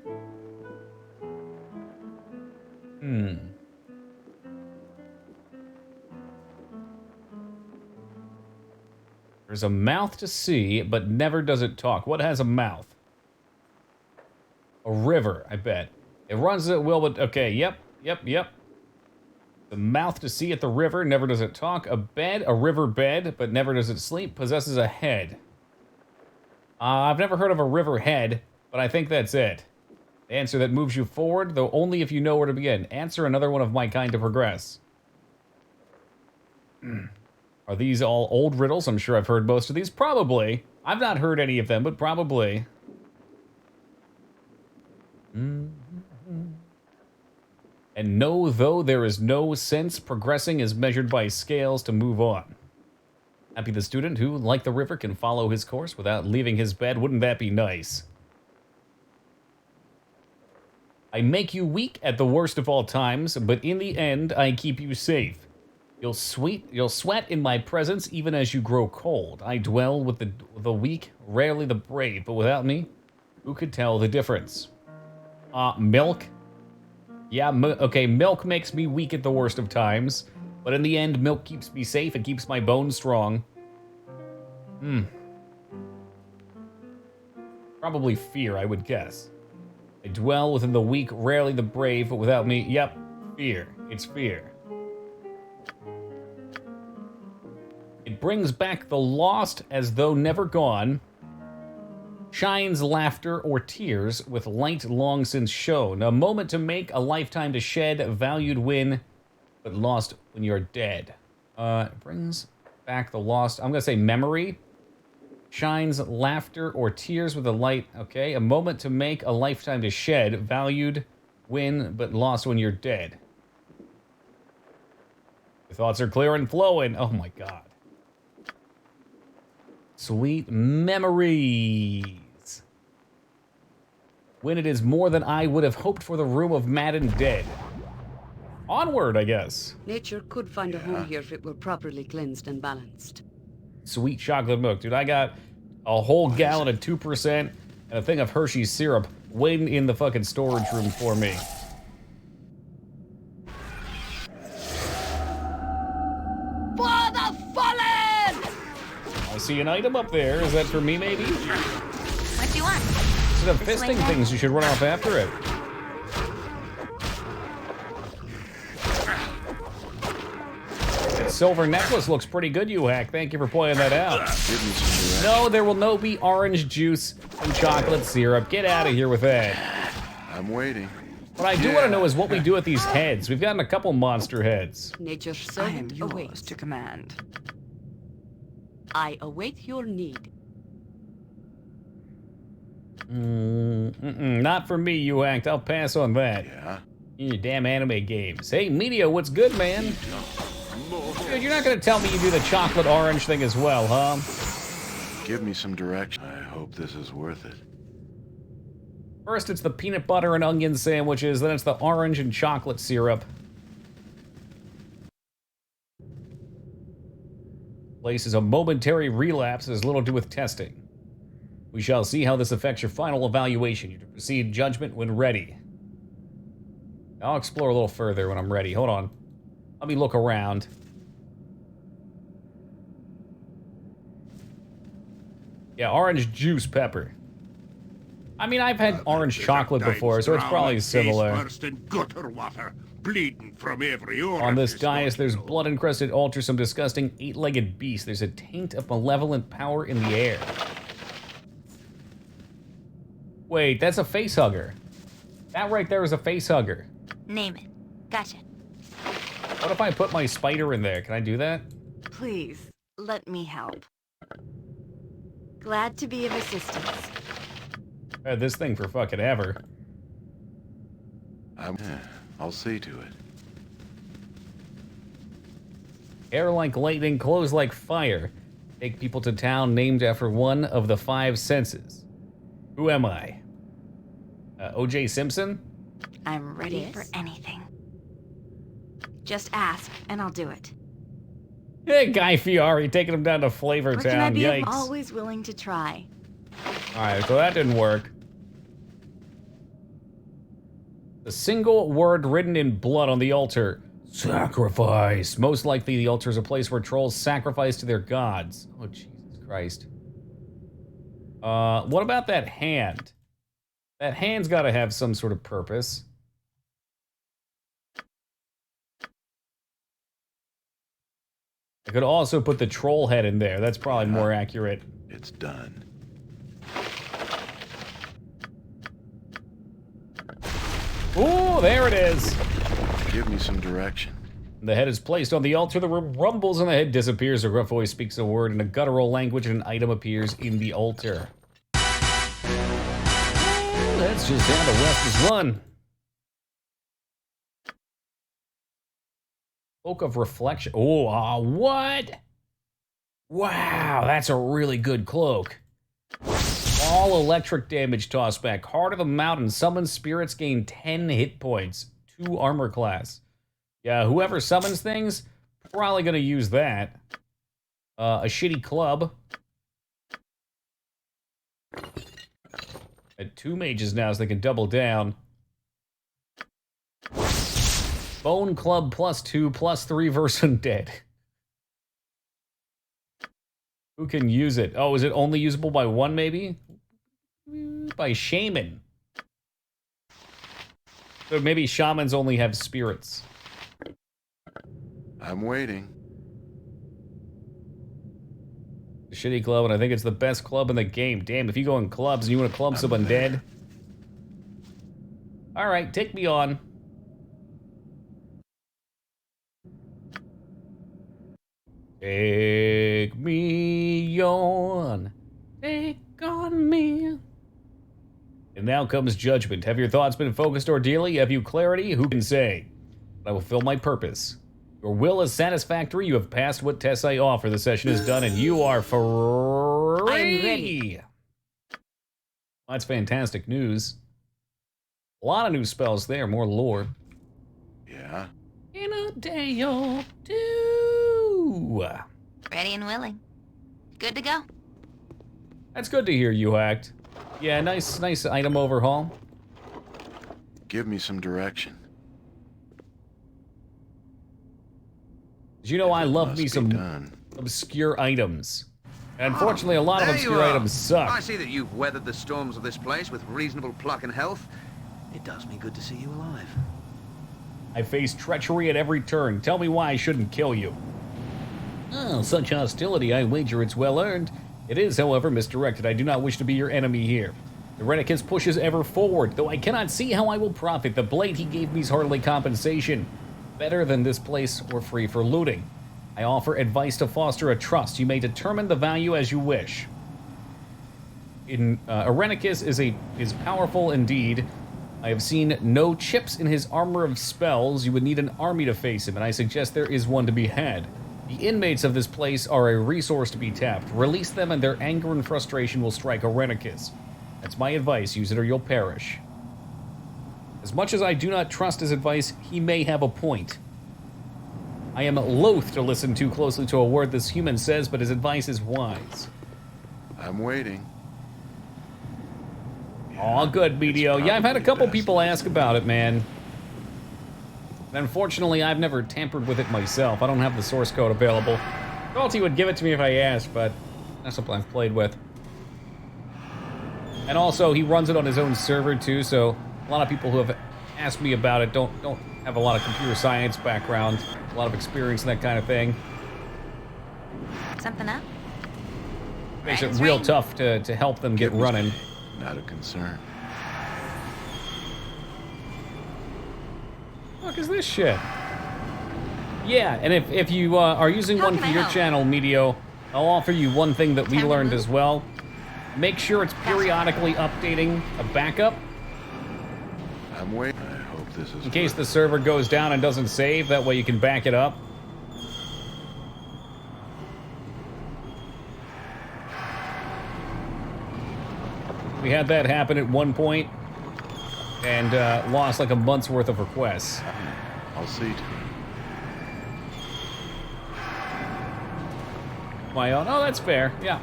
There's a mouth to see, but never does it talk. What has a mouth? A river, I bet. It runs at will, but okay, yep. The mouth to see at the river, never does it talk. A bed, a river bed, but never does it sleep. Possesses a head. I've never heard of a river head, but I think that's it. The answer that moves you forward, though only if you know where to begin. Answer another one of my kind to progress. Are these all old riddles? I'm sure I've heard most of these. Probably. I've not heard any of them, but probably. And know, though there is no sense, progressing is measured by scales to move on. Happy the student who, like the river, can follow his course without leaving his bed. Wouldn't that be nice? I make you weak at the worst of all times, but in the end, I keep you safe. You'll sweat in my presence even as you grow cold. I dwell with the weak, rarely the brave, but without me, who could tell the difference? Milk. Yeah, okay, milk makes me weak at the worst of times. But in the end, milk keeps me safe. It keeps my bones strong. Probably fear, I would guess. I dwell within the weak, rarely the brave, but without me, yep, fear. It's fear. It brings back the lost as though never gone. Shines laughter or tears with light long since shown. A moment to make, a lifetime to shed, valued win, but lost when you're dead. It brings back the lost, I'm gonna say memory. Shines laughter or tears with a light, okay. A moment to make, a lifetime to shed, valued win, but lost when you're dead. Your thoughts are clear and flowing. Oh my God. Sweet memories. When it is more than I would have hoped for the room of maddened dead. Onward, I guess. Nature could find a home here if it were properly cleansed and balanced. Sweet chocolate milk. Dude, I got a whole gallon of 2% and a thing of Hershey's syrup waiting in the fucking storage room for me. For the fallen! I see an item up there. Is that for me, maybe? What do you want? Instead of fisting things, you should run off after it. That silver necklace looks pretty good, you hack. Thank you for pointing that out. No, there will no be orange juice and chocolate syrup. Get out of here with that. I'm waiting. What I do want to know is what we do with these heads. We've gotten a couple monster heads. Nature's I am servant yours awaits. to command. I await your need. Not for me, you act. I'll pass on that. Yeah? In your damn anime games. Hey, Media, what's good, man? Dude, you're not gonna tell me you do the chocolate orange thing as well, huh? Give me some direction. I hope this is worth it. First, it's the peanut butter and onion sandwiches, then it's the orange and chocolate syrup. Place is a momentary relapse, has little to do with testing. We shall see how this affects your final evaluation. You're to proceed judgment when ready. I'll explore a little further when I'm ready. Hold on. Let me look around. Yeah, orange juice pepper. I mean, I've had orange chocolate before, so it's probably similar. Gutter water, bleeding from every orifice. On this dais, there's blood-encrusted altar, some disgusting eight-legged beast. There's a taint of malevolent power in the air. Wait, that's a facehugger. That right there is a facehugger. Name it. Gotcha. What if I put my spider in there? Can I do that? Please, let me help. Glad to be of assistance. I've had this thing for fucking ever. I'll see to it. Hair like lightning, clothes like fire. Take people to town named after one of the five senses. Who am I? O.J. Simpson? I'm ready for anything. Just ask, and I'll do it. Hey, Guy Fieri taking him down to Flavor Where can I Town. be? Yikes. I'm always willing to try. Alright, so that didn't work. The single word written in blood on the altar. Sacrifice. Most likely the altar is a place where trolls sacrifice to their gods. Oh, Jesus Christ. What about that hand? That hand's gotta have some sort of purpose. I could also put the troll head in there. That's probably more accurate. It's done. Ooh, there it is. Give me some direction. The head is placed on the altar, the room rumbles, and the head disappears. A gruff voice speaks a word in a guttural language, and an item appears in the altar. That's just how the West is won. Cloak of Reflection. Oh, what? Wow, that's a really good cloak. All electric damage tossed back. Heart of the Mountain. Summon spirits gain 10 hit points. 2 armor class. Yeah, whoever summons things, probably gonna use that. A shitty club. At 2 mages now, so they can double down. Bone Club +2, +3 versus Undead. Who can use it? Oh, is it only usable by one, maybe? By Shaman. So maybe Shamans only have spirits. I'm waiting. The shitty club, and I think it's the best club in the game. Damn, if you go in clubs and you want to club some Undead. Alright, take me on. Take me on. Take on me. And now comes judgment. Have your thoughts been focused ordeally? Have you clarity? Who can say? I will fulfill my purpose. Your will is satisfactory. You have passed what tests I offer. The session is done, and you are free. I'm ready. That's fantastic news. A lot of new spells there, more lore. Yeah. In a day or two. Ready and willing. Good to go. That's good to hear, you hacked. Yeah, nice item overhaul. Give me some direction. Did you know I love me some obscure items? Unfortunately, a lot of There you obscure are. items suck. I see that you've weathered the storms of this place with reasonable pluck and health. It does me good to see you alive. I face treachery at every turn. Tell me why I shouldn't kill you. Oh, such hostility, I wager it's well earned. It is, however, misdirected. I do not wish to be your enemy here. The Renicus pushes ever forward, though I cannot see how I will profit. The blade he gave me is hardly compensation. Better than this place or free for looting. I offer advice to foster a trust. You may determine the value as you wish. Irenicus is powerful indeed. I have seen no chips in his armor of spells. You would need an army to face him, and I suggest there is one to be had. The inmates of this place are a resource to be tapped. Release them and their anger and frustration will strike Irenicus. That's my advice. Use it or you'll perish. As much as I do not trust his advice, he may have a point. I am loath to listen too closely to a word this human says, but his advice is wise. I'm waiting. Aw, good, Medio. Yeah, I've had a couple people ask about it, man. And unfortunately, I've never tampered with it myself. I don't have the source code available. Salty would give it to me if I asked, but that's something I've played with. And also, he runs it on his own server, too, so a lot of people who have asked me about it don't have a lot of computer science background, a lot of experience in that kind of thing. Something up? Makes it real tough to help them get running. Not a concern. What is this shit? Yeah, and if you are using one for your channel, Medio, I'll offer you one thing that we learned as well. Make sure it's periodically updating a backup. I'm waiting. I hope this is in case the server goes down and doesn't save, that way you can back it up. We had that happen at one point and lost like a month's worth of requests. I'll see to it. My own. Oh, that's fair. Yeah.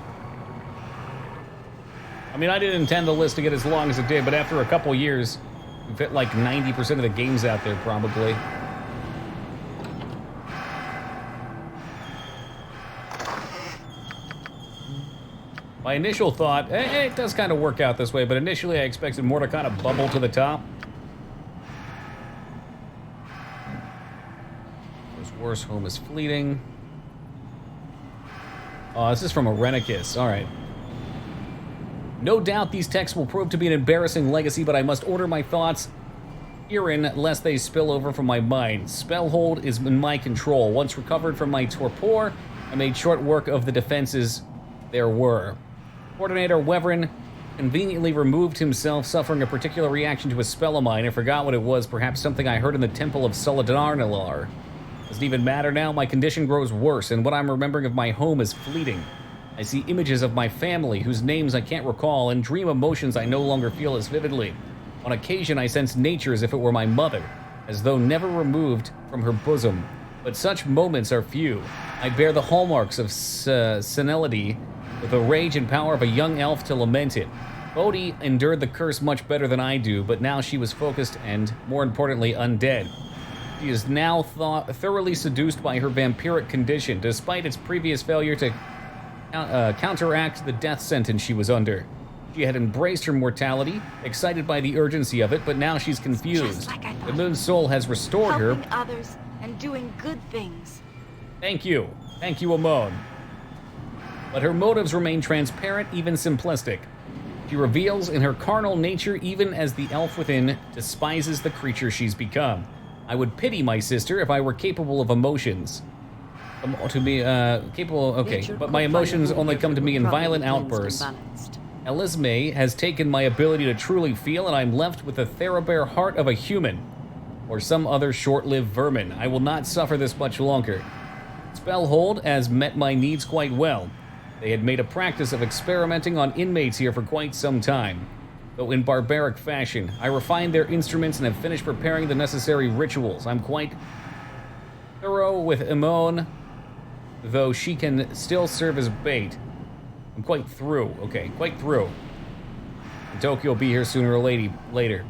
I mean, I didn't intend the list to get as long as it did, but after a couple years, we've hit like 90% of the games out there, probably. My initial thought, it does kind of work out this way, but initially I expected more to kind of bubble to the top. His worst home is fleeting. Oh, this is from Irenicus. All right. No doubt these texts will prove to be an embarrassing legacy, but I must order my thoughts herein lest they spill over from my mind. Spellhold is in my control. Once recovered from my torpor, I made short work of the defenses there were. Coordinator Weverin conveniently removed himself, suffering a particular reaction to a spell of mine. I forgot what it was, perhaps something I heard in the Temple of Solidarnilar. Doesn't even matter now, my condition grows worse, and what I'm remembering of my home is fleeting. I see images of my family, whose names I can't recall, and dream emotions I no longer feel as vividly. On occasion, I sense nature as if it were my mother, as though never removed from her bosom. But such moments are few. I bear the hallmarks of senility, with the rage and power of a young elf to lament it. Bodhi endured the curse much better than I do, but now she was focused and, more importantly, undead. She is now thoroughly seduced by her vampiric condition, despite its previous failure to counteract the death sentence she was under. She had embraced her mortality, excited by the urgency of it, but now she's confused. The moon's soul has restored her. Helping others and doing good things. Thank you, Amon. But her motives remain transparent, even simplistic. She reveals in her carnal nature, even as the elf within despises the creature she's become. I would pity my sister if I were capable of emotions. But my emotions only come to me in violent outbursts. Elisme has taken my ability to truly feel, and I'm left with the Therabear heart of a human, or some other short-lived vermin. I will not suffer this much longer. Spellhold has met my needs quite well. They had made a practice of experimenting on inmates here for quite some time, though in barbaric fashion. I refined their instruments and have finished preparing the necessary rituals. I'm quite thorough with Amon, though she can still serve as bait. I'm quite through. Okay, quite through. And Tokyo will be here sooner or later.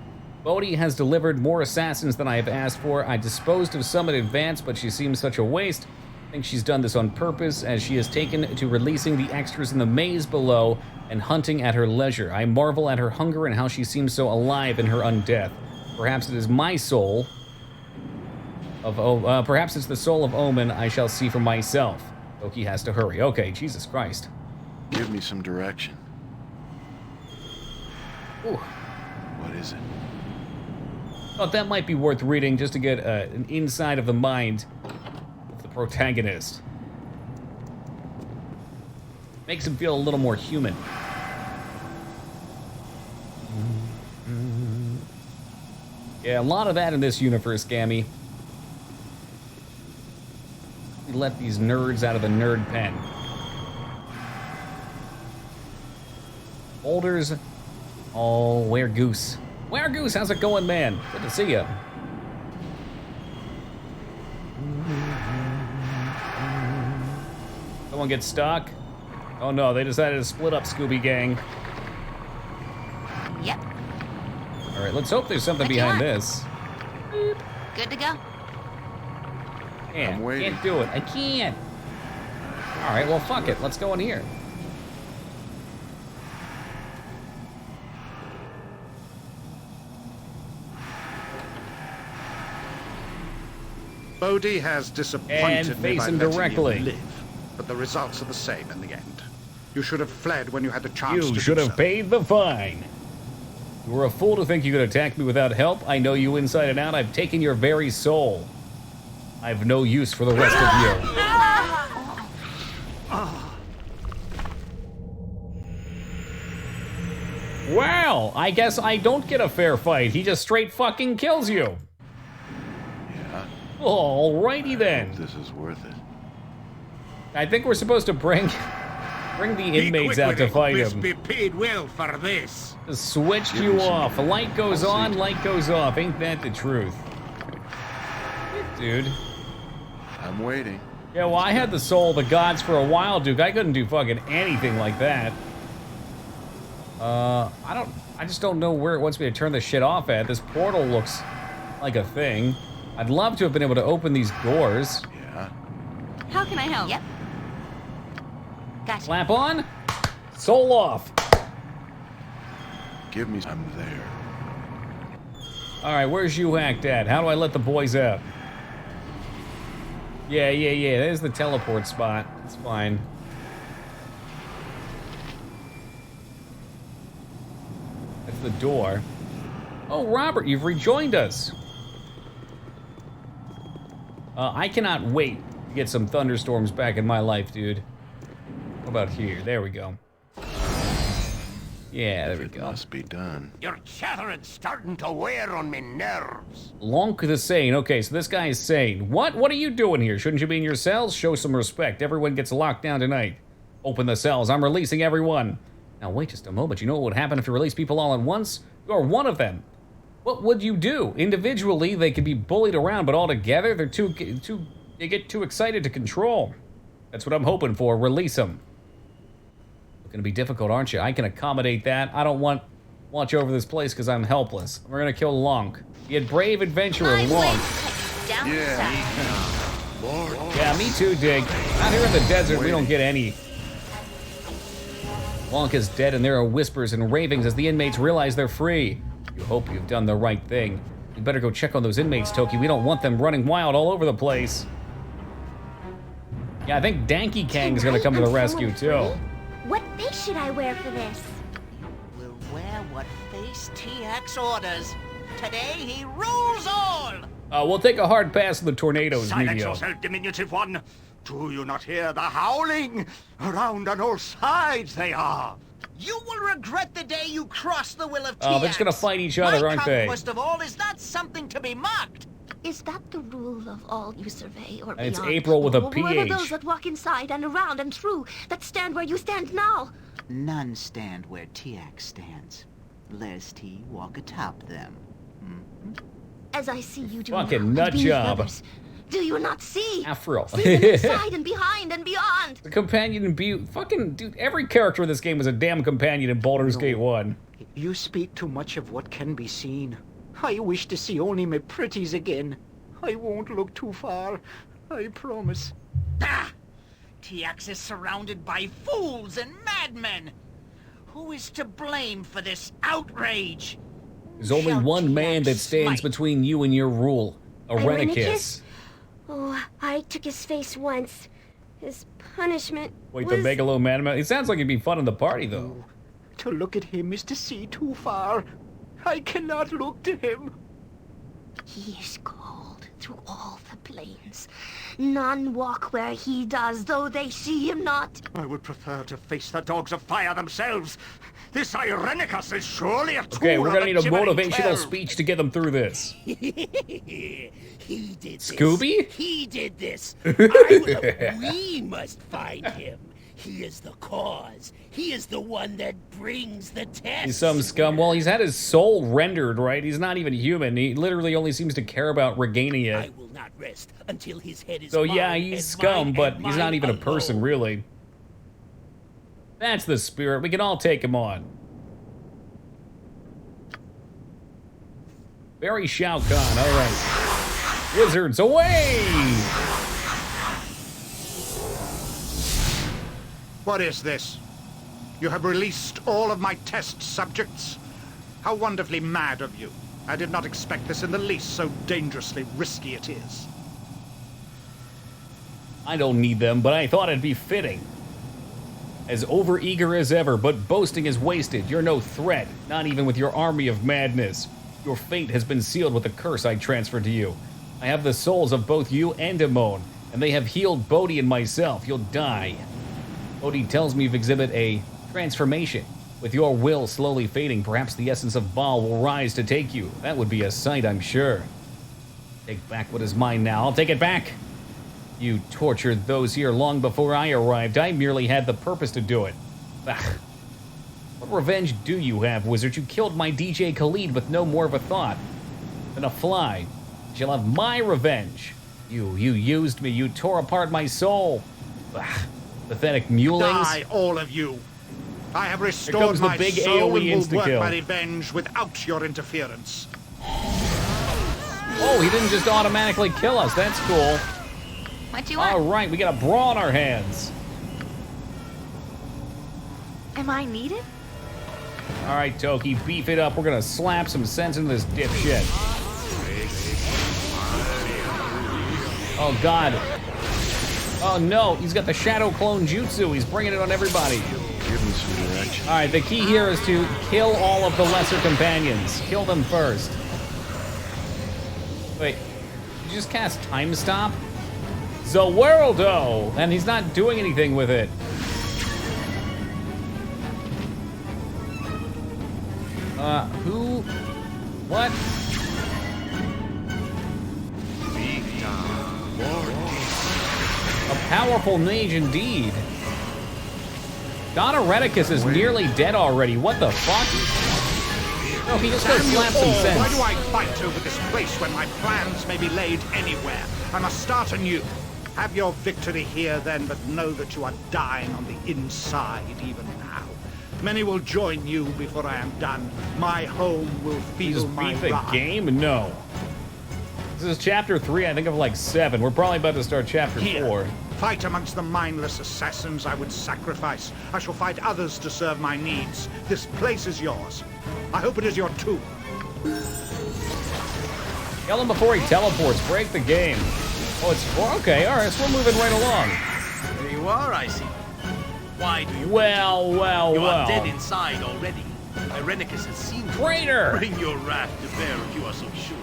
Bodhi has delivered more assassins than I have asked for. I disposed of some in advance, but she seems such a waste. I think she's done this on purpose, as she has taken to releasing the extras in the maze below and hunting at her leisure. I marvel at her hunger and how she seems so alive in her undeath. Perhaps it is my soul of perhaps it's the soul of Omen I shall see for myself. Loki has to hurry. Okay, Jesus Christ. Give me some direction. Ooh. What is it? Thought that might be worth reading just to get an inside of the mind of the protagonist. Makes him feel a little more human. Yeah, a lot of that in this universe, Gammy. We let these nerds out of the nerd pen. Boulders. Oh, Where Goose. Where Goose, how's it going, man? Good to see ya. Someone get stuck? Oh no, they decided to split up, Scooby Gang. Yep. All right, let's hope there's something behind this. Good to go. Can't do it. I can't. All right, well, fuck it. Let's go in here. Bodhi has disappointed And me face by him letting directly. you live, but the results are the same in the end. You should have fled when you had the chance to You should do have so. paid the fine. You were a fool to think you could attack me without help. I know you inside and out. I've taken your very soul. I've no use for the rest of you. Wow, I guess I don't get a fair fight. He just straight fucking kills you. Yeah. Alrighty then. This is worth it. I think we're supposed to bring the inmates out to fight him. Be paid well for this. Just switched you off. The light goes on, light goes off. Ain't that the truth? Dude. I'm waiting. Yeah, well, I had the soul of the gods for a while, Duke. I couldn't do fucking anything like that. I just don't know where it wants me to turn this shit off at. This portal looks like a thing. I'd love to have been able to open these doors. Yeah. How can I help? Yep. Gotcha. Slap on. Soul off. Give me. I'm there. All right, where's you hacked at? How do I let the boys out? Yeah. There's the teleport spot. It's fine. That's the door. Oh, Robert, you've rejoined us. I cannot wait to get some thunderstorms back in my life, dude. How about here? There we go. Yeah, there we go. Must be done. Your chattering's starting to wear on me nerves. Lonk the Sane. Okay, so this guy is sane. What? What are you doing here? Shouldn't you be in your cells? Show some respect. Everyone gets locked down tonight. Open the cells. I'm releasing everyone. Now, wait just a moment. You know what would happen if you release people all at once? You're one of them. What would you do? Individually, they could be bullied around, but all together, they get too excited to control. That's what I'm hoping for. Release them. It's gonna be difficult, aren't you? I can accommodate that. I don't want watch over this place because I'm helpless. We're gonna kill Lonk. Be a brave adventurer, Lonk. down south. Yeah, me too, Dig. Out here in the desert, we don't get any. Wonka's dead, and there are whispers and ravings as the inmates realize they're free. You hope you've done the right thing. You better go check on those inmates, Toki. We don't want them running wild all over the place. Yeah, I think Danky Kang's gonna come to the rescue, too. What face should I wear for this? We'll wear what face TX orders. Today he rules all! We'll take a hard pass on the tornadoes, Silence Medio. yourself, diminutive one. Do you not hear the howling? Around on all sides they are. You will regret the day you cross the will of TX. Oh, they're just gonna fight each other, aren't they? My conquest of all is not something to be mocked. Is that the rule of all you survey or beyond? It's April with a Or what are those PH. that walk inside and around and through, that stand where you stand now? None stand where TX stands, lest he walk atop them. As I see you do Fucking now, nut and beneath job. others. Do you not see? Afro. See them inside and behind and beyond. The companion in Butte. Fucking, dude, every character in this game was a damn companion in Baldur's Gate 1. You speak too much of what can be seen. I wish to see only my pretties again. I won't look too far. I promise. Ah! TX is surrounded by fools and madmen. Who is to blame for this outrage? There's only one man that stands between you and your rule. Irenicus. Oh, I took his face once. His punishment Wait, was... the Megaloman? It sounds like it'd be fun in the party, though. To look at him is to see too far. I cannot look to him. He is called through all the plains. None walk where he does, though they see him not. I would prefer to face the dogs of fire themselves. This Irenicus is surely a tool. Okay, we're gonna need a of the Jimmering motivational 12. speech to get them through this. He did this. Scooby? He did this. We must find him. He is the cause. He is the one that brings the test. He's some scum. Well, he's had his soul rendered, right? He's not even human. He literally only seems to care about regaining it. I will not rest until his head is So mine, yeah, he's and scum, mine, but and he's not mine even a alone. person, really. That's the spirit. We can all take him on. Very Shao Kahn. All right. Wizards away! What is this? You have released all of my test subjects? How wonderfully mad of you. I did not expect this in the least, so dangerously risky it is. I don't need them, but I thought it'd be fitting. As overeager as ever, but boasting is wasted. You're no threat, not even with your army of madness. Your fate has been sealed with the curse I transferred to you. I have the souls of both you and Amon, and they have healed Bodhi and myself. You'll die. Bodhi tells me you've exhibited a transformation. With your will slowly fading, perhaps the essence of Baal will rise to take you. That would be a sight, I'm sure. Take back what is mine now. I'll take it back. You tortured those here long before I arrived. I merely had the purpose to do it. Ugh. What revenge do you have, wizard? You killed my DJ Khalid with no more of a thought than a fly. You shall have my revenge. You used me. You tore apart my soul. Ugh. Pathetic mulings. Die, all of you. I have Here restored comes the my big soul AoE and will work insta-kill. my revenge without your interference. Oh, he didn't just automatically kill us. That's cool. What do you want? All right, we got a bra on our hands. Am I needed? All right, Toki, beef it up. We're gonna slap some sense into this dipshit. Oh, God. Oh, no. He's got the Shadow Clone Jutsu. He's bringing it on everybody. Give me some direction. All right, the key here is to kill all of the lesser companions. Kill them first. Wait, did you just cast Time Stop? Zaworldo! And he's not doing anything with it. Who? What? A powerful mage indeed. God Irenicus is nearly dead already. What the fuck? No, he just goes slap some sense. Why do I fight over this place when my plans may be laid anywhere? I must start anew. Have your victory here then, but know that you are dying on the inside even now. Many will join you before I am done. My home will feel Just my beat the wrath. game? No. This is chapter 3, I think, of like 7. We're probably about to start chapter 4. Fight amongst the mindless assassins I would sacrifice. I shall fight others to serve my needs. This place is yours. I hope it is your tomb. Kill him before he teleports. Break the game. Oh, it's 4? Okay, alright, so we're moving right along. There you are, I see. Why do you... Well. You are dead inside already. Irenicus has seen you. Traitor! Bring your wrath to bear if you are so sure.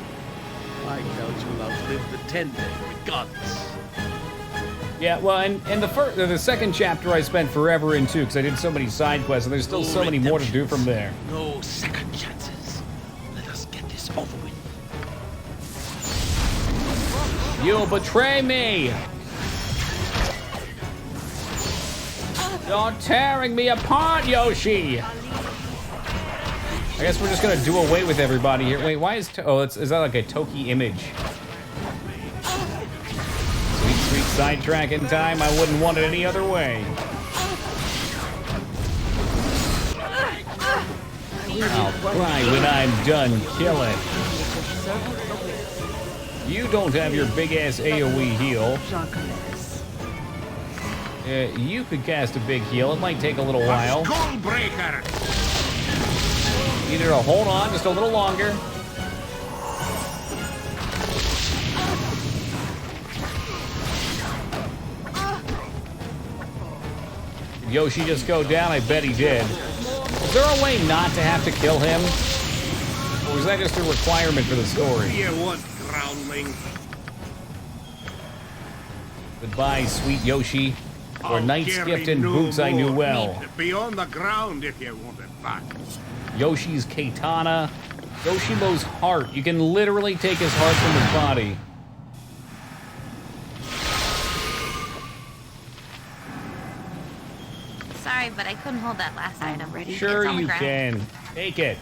I doubt you'll outlive the 10 day regardless. Yeah, well, and the second chapter I spent forever in too, because I did so many side quests, and there's still so many more to do from there. No second chances. Let us get this over with. You betray me! You're tearing me apart, Yoshi! I guess we're just gonna do away with everybody here. Wait, why is is that like a Toki image? Sweet sidetracking time. I wouldn't want it any other way. I'll cry when I'm done killing. You don't have your big ass AoE heal. You could cast a big heal. It might take a little while. You need to hold on just a little longer. Did Yoshi just go down? I bet he did. Is there a way not to have to kill him? Or was that just a requirement for the story? You want groundling? Goodbye, sweet Yoshi. Your knight's gift and boots I knew well. Be on the ground if you want it back. Yoshi's katana. Yoshimo's heart. You can literally take his heart from his body. Sorry, but I couldn't hold that last item. Ready? Sure you can. Take it.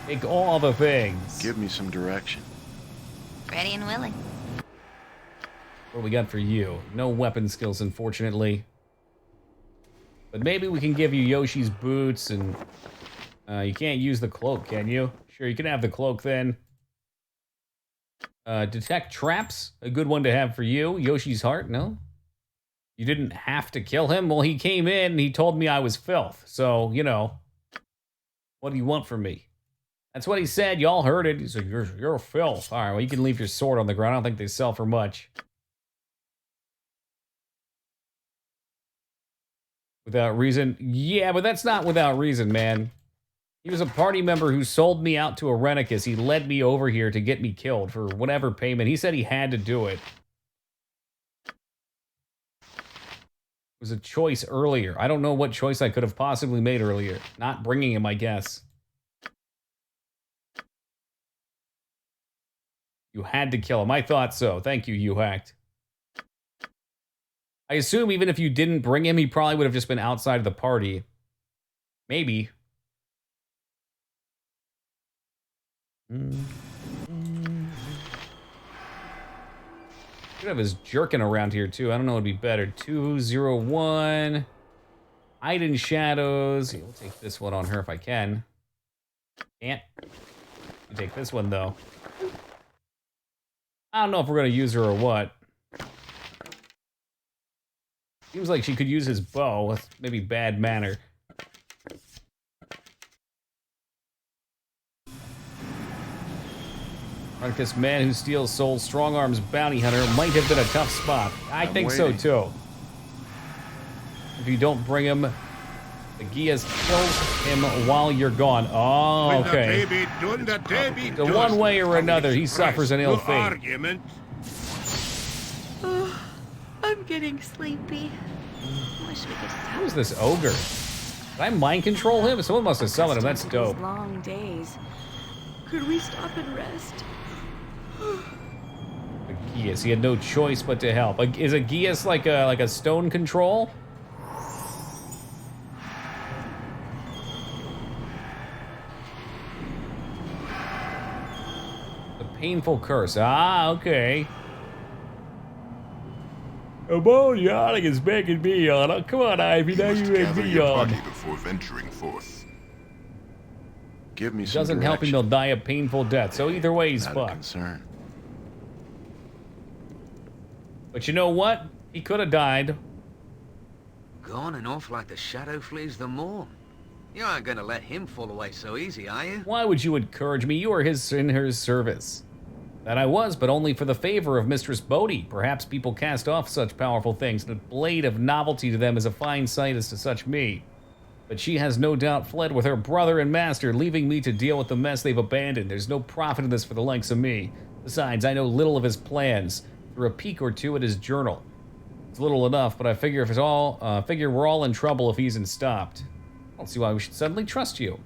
Take all the things. Give me some direction. Ready and willing. What do we got for you? No weapon skills, unfortunately. But maybe we can give you Yoshi's boots, and you can't use the cloak, can you? Sure, you can have the cloak then. Detect traps, a good one to have for you. Yoshi's heart, no? You didn't have to kill him? Well, he came in and he told me I was filth. So, you know, what do you want from me? That's what he said. Y'all heard it. He's like, you're filth. All right, well, you can leave your sword on the ground. I don't think they sell for much. Without reason? Yeah, but that's not without reason, man. He was a party member who sold me out to Irenicus. He led me over here to get me killed for whatever payment. He said he had to do it. It was a choice earlier. I don't know what choice I could have possibly made earlier. Not bringing him, I guess. You had to kill him. I thought so. Thank you, you hacked. I assume even if you didn't bring him, he probably would have just been outside of the party. Maybe. Could have his jerkin around here too. I don't know what would be better. 201. Hide in shadows. We'll take this one on her if I can. Can't. You take this one though. I don't know if we're gonna use her or what. Seems like she could use his bow. That's maybe bad manner. This man who steals souls, strong arms bounty hunter, might have been a tough spot. I think so too. If you don't bring him, the Gias kills him while you're gone. Oh, okay. The one way or another, he suffers an ill fate. Oh, I'm getting sleepy. Wish we could stop. Who's this ogre? Did I mind control him? Someone must have summoned him. That's dope. These long days. Could we stop and rest? Gias, he had no choice but to help. Is a Gias like a stone control? The painful curse. Ah, okay. Ammoniac is begging me on. Come on, Ivy. Now you egg me on. Before venturing forth. Give me If it some doesn't help him, direction. he'll die a painful death. So either way, he's Not a fucked. concern. But you know what? He could have died. Gone and off like the shadow flees the morn. You aren't gonna let him fall away so easy, are you? Why would you encourage me? You are in her service. That I was, but only for the favor of Mistress Bodhi. Perhaps people cast off such powerful things, and a blade of novelty to them is a fine sight as to such me. But she has no doubt fled with her brother and master, leaving me to deal with the mess they've abandoned. There's no profit in this for the likes of me. Besides, I know little of his plans. Through a peek or two at his journal. It's little enough, but I figure we're all in trouble if he isn't stopped. I don't see why we should suddenly trust you.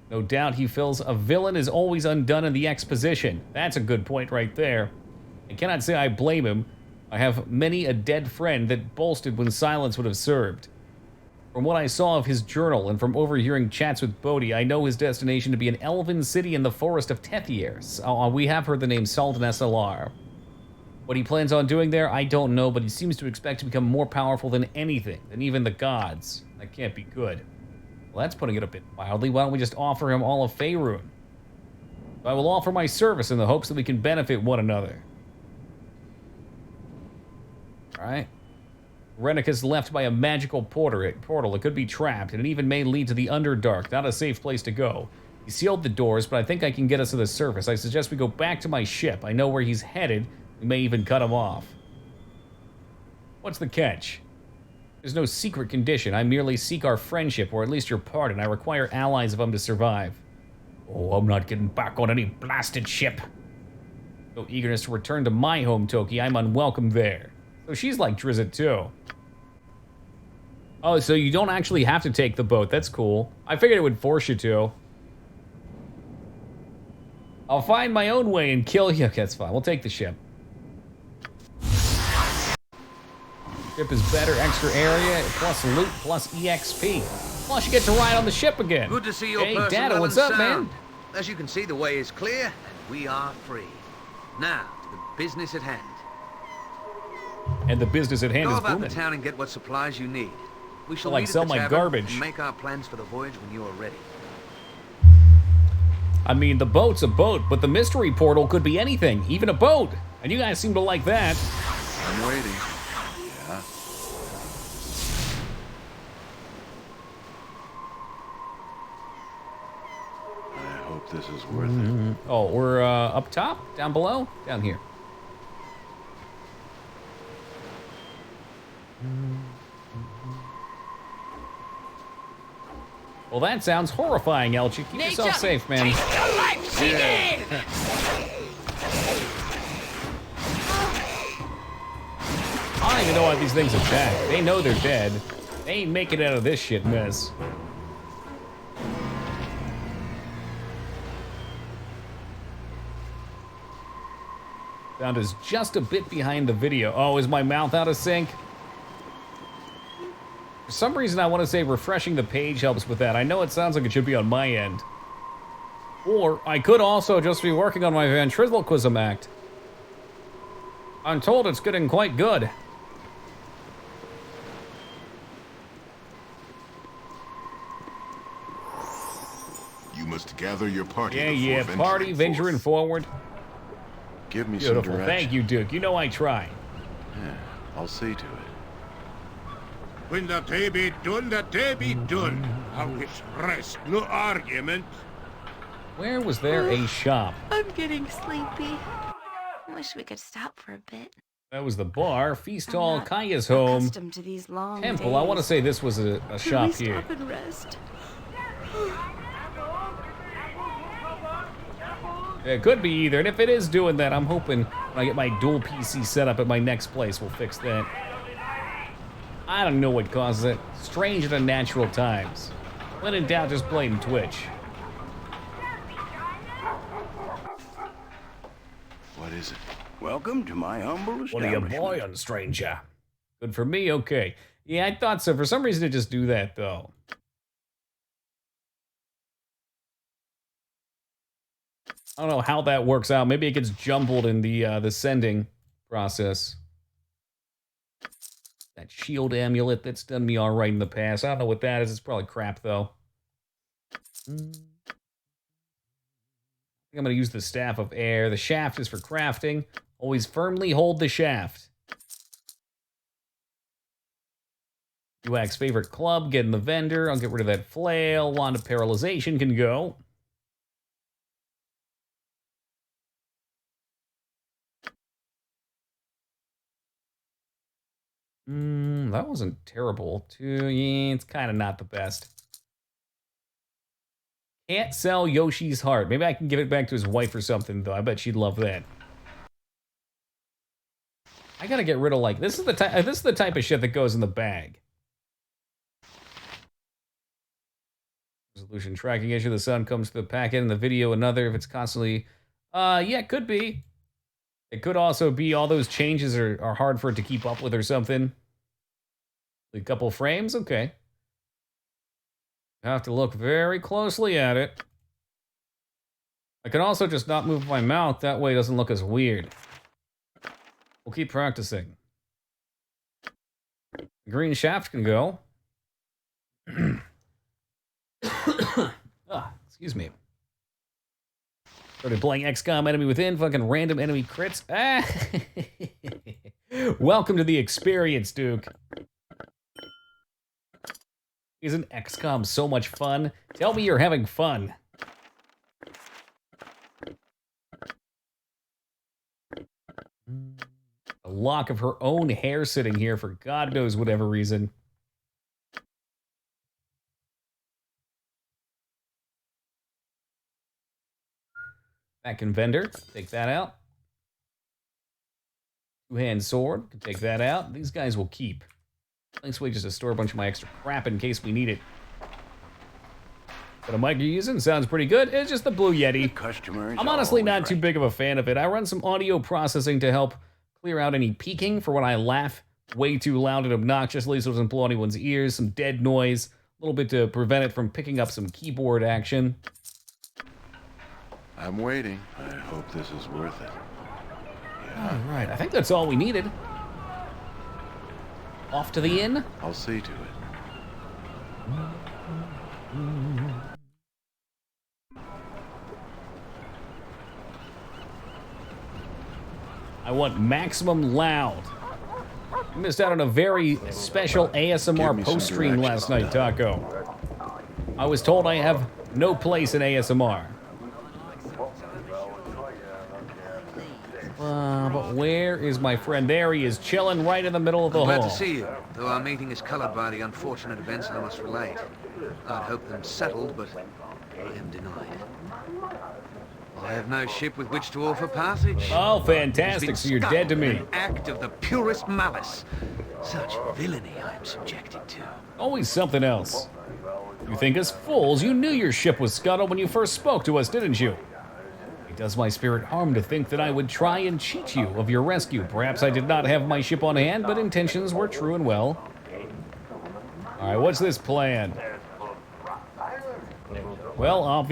No doubt he feels a villain is always undone in the exposition. That's a good point right there. I cannot say I blame him. I have many a dead friend that bolstered when silence would have served. From what I saw of his journal and from overhearing chats with Bodhi, I know his destination to be an elven city in the forest of Tethier. We have heard the name Sultan SLR. What he plans on doing there, I don't know, but he seems to expect to become more powerful than anything, than even the gods. That can't be good. Well, that's putting it a bit mildly. Why don't we just offer him all of Faerun? I will offer my service in the hopes that we can benefit one another. Alright. Renicus left by a magical portal. It could be trapped, and it even may lead to the Underdark. Not a safe place to go. He sealed the doors, but I think I can get us to the surface. I suggest we go back to my ship. I know where he's headed. We may even cut him off. What's the catch? There's no secret condition. I merely seek our friendship, or at least your pardon. I require allies if I'm to survive. Oh, I'm not getting back on any blasted ship. No eagerness to return to my home, Toki. I'm unwelcome there. So she's like Drizzt, too. Oh, so you don't actually have to take the boat. That's cool. I figured it would force you to. I'll find my own way and kill you. Okay, that's fine. We'll take the ship. Ship is better, extra area, plus loot, plus EXP. Plus you get to ride on the ship again. Good to see your hey, person Dada, well what's and up, sound. man? As you can see, the way is clear, and we are free. Now, to the business at hand. And the business at hand Go is about booming. the town and get what supplies you need. We shall Like meet at sell the my tavern garbage. and make our plans for the voyage when you are ready. I mean, the boat's a boat, but the mystery portal could be anything, even a boat. And you guys seem to like that. I'm waiting. Yeah. I hope this is worth it. Oh, we're up top? Down below? Down here. Well, that sounds horrifying, Elchie. Keep yourself safe, man. I don't even know why these things attack. They know they're dead. They ain't making it out of this shit mess. Sound is just a bit behind the video. Oh, is my mouth out of sync? For some reason, I want to say refreshing the page helps with that. I know it sounds like it should be on my end. Or I could also just be working on my ventriloquism act. I'm told it's getting quite good. You must gather your party. Yeah, party venturing forward. Give me Beautiful. some direction. Thank you, Duke. You know I try. Yeah, I'll see to it. When the day be done, the day be done. I wish rest, no argument. Where was there a shop? I'm getting sleepy. I wish we could stop for a bit. That was the bar. Feast I'm Hall, not Kaya's home. accustomed to these long Temple. I want to days. say this was a Can shop we here. stop and rest? It could be either, and if it is doing that, I'm hoping when I get my dual PC set up at my next place, we'll fix that. I don't know what causes it. Strange and unnatural times. When in doubt, just blame Twitch. What is it? Welcome to my humble What are you establishment. boying, stranger? Good for me? Okay. Yeah, I thought so. For some reason, it just do that, though. I don't know how that works out. Maybe it gets jumbled in the sending process. That shield amulet that's done me all right in the past. I don't know what that is. It's probably crap, though. I'm going to use the Staff of Air. The shaft is for crafting. Always firmly hold the shaft. UAC's favorite club, get in the vendor. I'll get rid of that flail. Wand of Paralyzation can go. That wasn't terrible. Yeah, it's kind of not the best. Can't sell Yoshi's heart. Maybe I can give it back to his wife or something, though. I bet she'd love that. I gotta get rid of, like, this is the type of shit that goes in the bag. Resolution tracking issue. The sound comes to the packet, and the video another. If it's constantly, yeah, it could be. It could also be all those changes are hard for it to keep up with or something. A couple frames, okay. I have to look very closely at it. I can also just not move my mouth. That way it doesn't look as weird. We'll keep practicing. The green shaft can go. Excuse me. Started playing XCOM Enemy Within, fucking random enemy crits. Welcome to the experience, Duke. Isn't XCOM so much fun? Tell me you're having fun. A lock of her own hair sitting here for God knows whatever reason. Back in vendor, take that out. Two-hand sword, can take that out. These guys will keep. Nice way just to store a bunch of my extra crap in case we need it. But a mic you're using sounds pretty good. It's just the Blue Yeti. I'm honestly not too big of a fan of it. I run some audio processing to help clear out any peaking for when I laugh way too loud and obnoxiously so it doesn't blow anyone's ears. Some dead noise, a little bit to prevent it from picking up some keyboard action. I'm waiting. I hope this is worth it. Yeah. All right, I think that's all we needed. Off to the inn? I'll see to it. I want maximum loud. You missed out on a very special ASMR post-stream last night, Taco. I was told I have no place in ASMR. But where is my friend? There he is, chilling right in the middle of the hall. Glad to see you, though our meeting is colored by the unfortunate events I must relate. I'd hoped them settled, but I am denied. I have no ship with which to offer passage. Oh, fantastic, so you're dead to me. An act of the purest malice. Such villainy I am subjected to. Always something else. You think us fools, you knew your ship was scuttled when you first spoke to us, didn't you? It does my spirit harm to think that I would try and cheat you of your rescue. Perhaps I did not have my ship on hand, but intentions were true and well. All right, what's this plan? Well,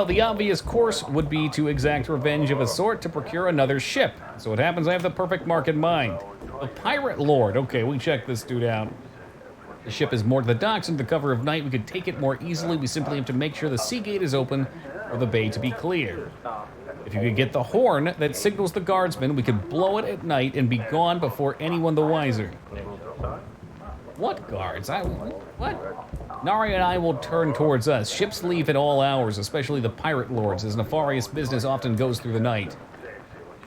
the obvious course would be to exact revenge of a sort to procure another ship. So it happens I have the perfect mark in mind. The Pirate Lord. Okay, we check this dude out. The ship is moored to the docks under the cover of night. We could take it more easily. We simply have to make sure the sea gate is open for the bay to be clear. If you could get the horn that signals the guardsmen, we could blow it at night and be gone before anyone the wiser. What guards? What? Nari and I will turn towards us. Ships leave at all hours, especially the Pirate Lords, as nefarious business often goes through the night.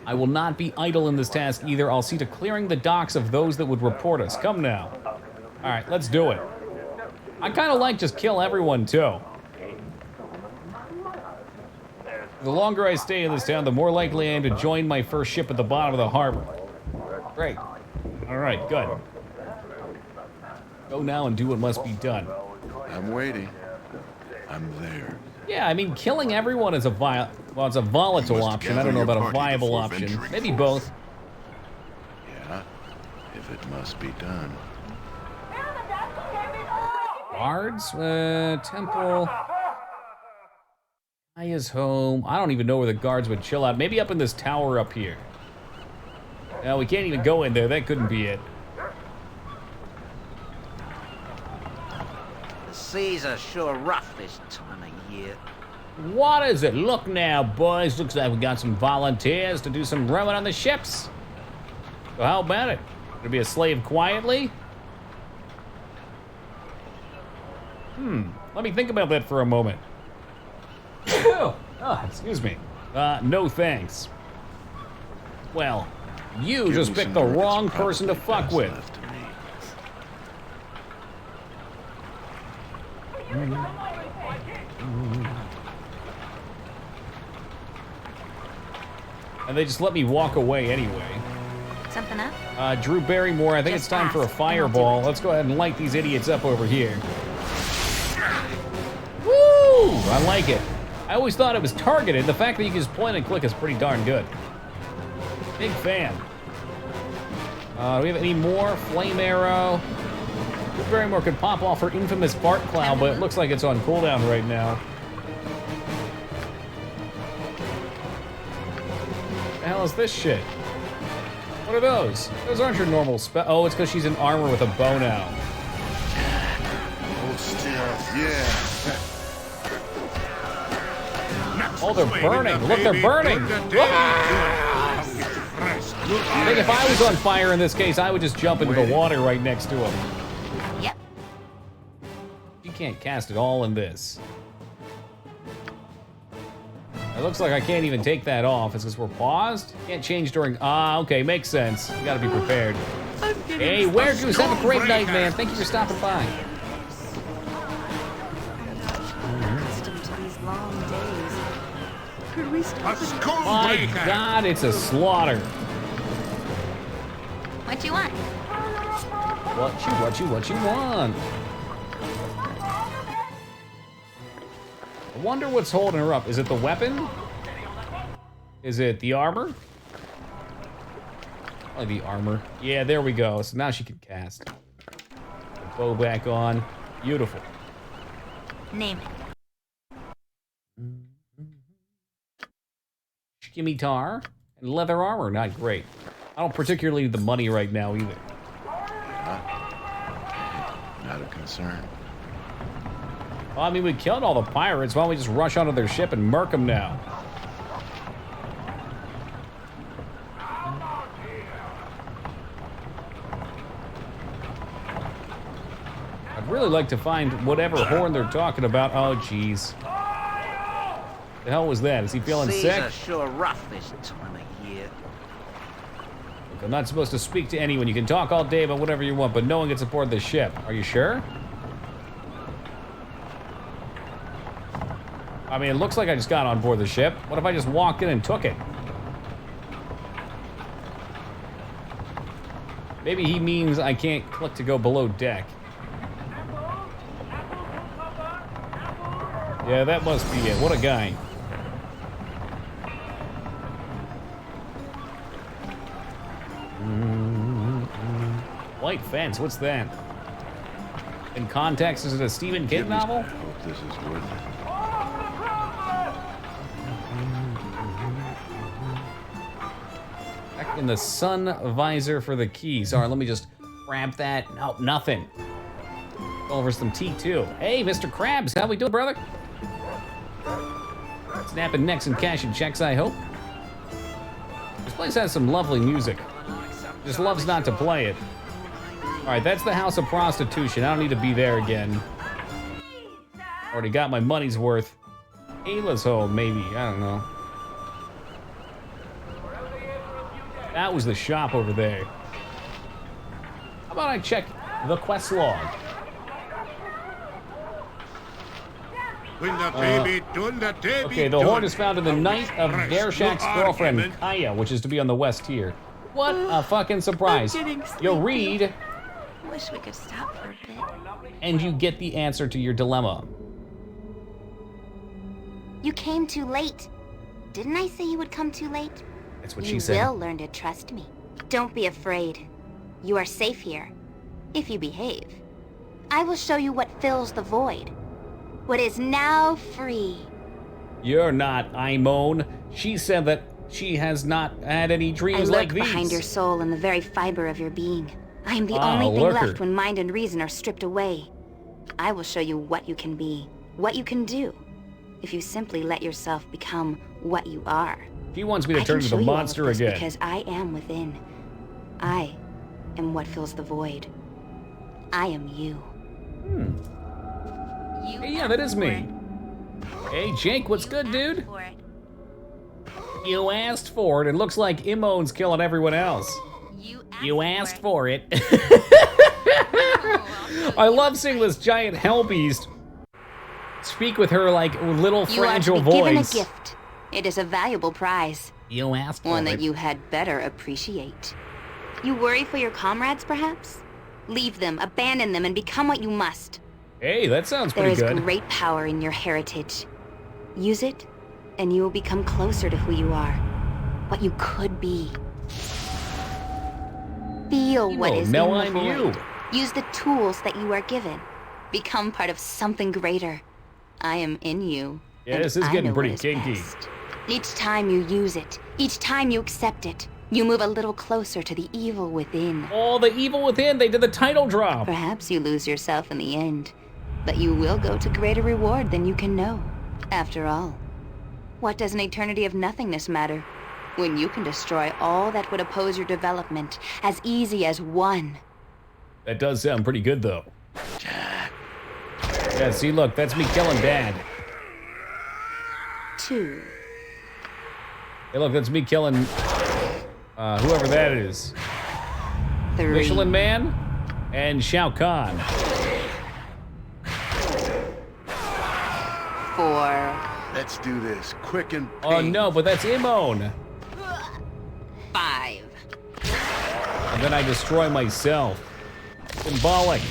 I will not be idle in this task either. I'll see to clearing the docks of those that would report us. Come now. All right, let's do it. I kind of like just kill everyone, too. The longer I stay in this town, the more likely I am to join my first ship at the bottom of the harbor. Great. All right, good. Go now and do what must be done. I'm waiting. I'm there. Yeah, I mean, killing everyone is it's a volatile option. I don't know about a viable option. Maybe both. Yeah, if it must be done. Guards? Temple. Kaya's home. I don't even know where the guards would chill out. Maybe up in this tower up here. No, we can't even go in there. That couldn't be it. The seas are sure rough this time of year. What is it? Look now, boys. Looks like we got some volunteers to do some rowing on the ships. So how about it? Gonna be a slave quietly? Let me think about that for a moment. Oh, excuse me. No thanks. Well, you just picked the wrong person to fuck with. And they just let me walk away anyway. Something up? Drew Barrymore, I think Just it's time for a ask, and I'll do fireball. Let's go ahead and light these idiots up over here. Woo! I like it. I always thought it was targeted. The fact that you can just point and click is pretty darn good. Big fan. Do we have any more? Flame arrow. Drew Barrymore could pop off her infamous fart cloud, but it looks like it's on cooldown right now. What the hell is this shit? What are those? Those aren't your normal spell. Oh, it's because she's in armor with a bow now. Hold still, yeah. Oh, they're burning. Look, they're burning. Ah! I think if I was on fire in this case, I would just jump into the water right next to him. Yep. You can't cast it all in this. It looks like I can't even take that off. It's because we're paused? Can't change during... okay, makes sense. You gotta be prepared. Hey, Weregoose, have a great night, man. Thank you for stopping by. Accustomed to these long days. Could we stop it? My God, it's a slaughter. What you want? What you want? I wonder what's holding her up. Is it the weapon? Is it the armor? Probably the armor. Yeah, there we go. So now she can cast. The bow back on. Beautiful. Name it. Scimitar and leather armor. Not great. I don't particularly need the money right now either. Not a concern. Well, I mean, we killed all the pirates. Why don't we just rush onto their ship and murk them now? I'd really like to find whatever horn they're talking about. Oh, jeez. The hell was that? Is he feeling Seas sick? are sure rough this time of year. Look, I'm not supposed to speak to anyone. You can talk all day about whatever you want, but no one gets aboard this ship. Are you sure? I mean, it looks like I just got on board the ship. What if I just walked in and took it? Maybe he means I can't click to go below deck. Yeah, that must be it. What a guy. White Fence, what's that? In context, is it a Stephen King novel? I hope this is worth it. Back in the sun visor for the keys. All right, let me just grab that. No, nothing. Go over some tea, too. Hey, Mr. Krabs, how we doing, brother? Snapping necks and cashing checks, I hope. This place has some lovely music. Just loves not to play it. All right, that's the House of Prostitution. I don't need to be there again. Already got my money's worth. Ayla's home, maybe. I don't know. That was the shop over there. How about I check the quest log? Okay, the horn is found in the night of Dershak's girlfriend, Kaya, which is to be on the west tier. What a fucking surprise. You'll read, Wish we could stop for a bit. and you get the answer to your dilemma. You came too late. Didn't I say you would come too late? That's what she You said. will learn to trust me. Don't be afraid. You are safe here, if you behave. I will show you what fills the void. What is now free. You're not Imone. She said that she has not had any I dreams lurk like these. behind your soul in the very fiber of your being. I am the Ah, only thing lurker. left when mind and reason are stripped away. I will show you what you can be, what you can do. if you simply let yourself become what you are. He wants me to turn into the monster again. Because I am within. I am what fills the void. I am you. Hey, yeah, that is me. Hey, Jake, what's good, dude? You asked for it. It looks like Imone's killing everyone else. You asked for it. I love seeing this giant hell beast speak with her like little fragile voice. You are to be given a gift. It is a valuable prize. You asked for one it. that you had better appreciate. You worry for your comrades, perhaps? Leave them, abandon them, and become what you must. Hey, that sounds pretty good. There is great power in your heritage. Use it, and you will become closer to who you are. What you could be. Feel what is in the void. Use the tools that you are given. Become part of something greater. I am in you. Yeah, this is getting pretty kinky. Best. Each time you use it, each time you accept it, you move a little closer to the evil within. Oh, the evil within, they did the title drop. Perhaps you lose yourself in the end, but you will go to greater reward than you can know. After all, what does an eternity of nothingness matter when you can destroy all that would oppose your development as easy as one? That does sound pretty good, though. Yeah, see, look, that's me killing Dad. 2. Hey, look, that's me killing whoever that is. 3. Michelin Man and Shao Kahn. 4. Let's do this, quick and pain. Oh no, but that's Imone. 5. And then I destroy myself. Symbolic.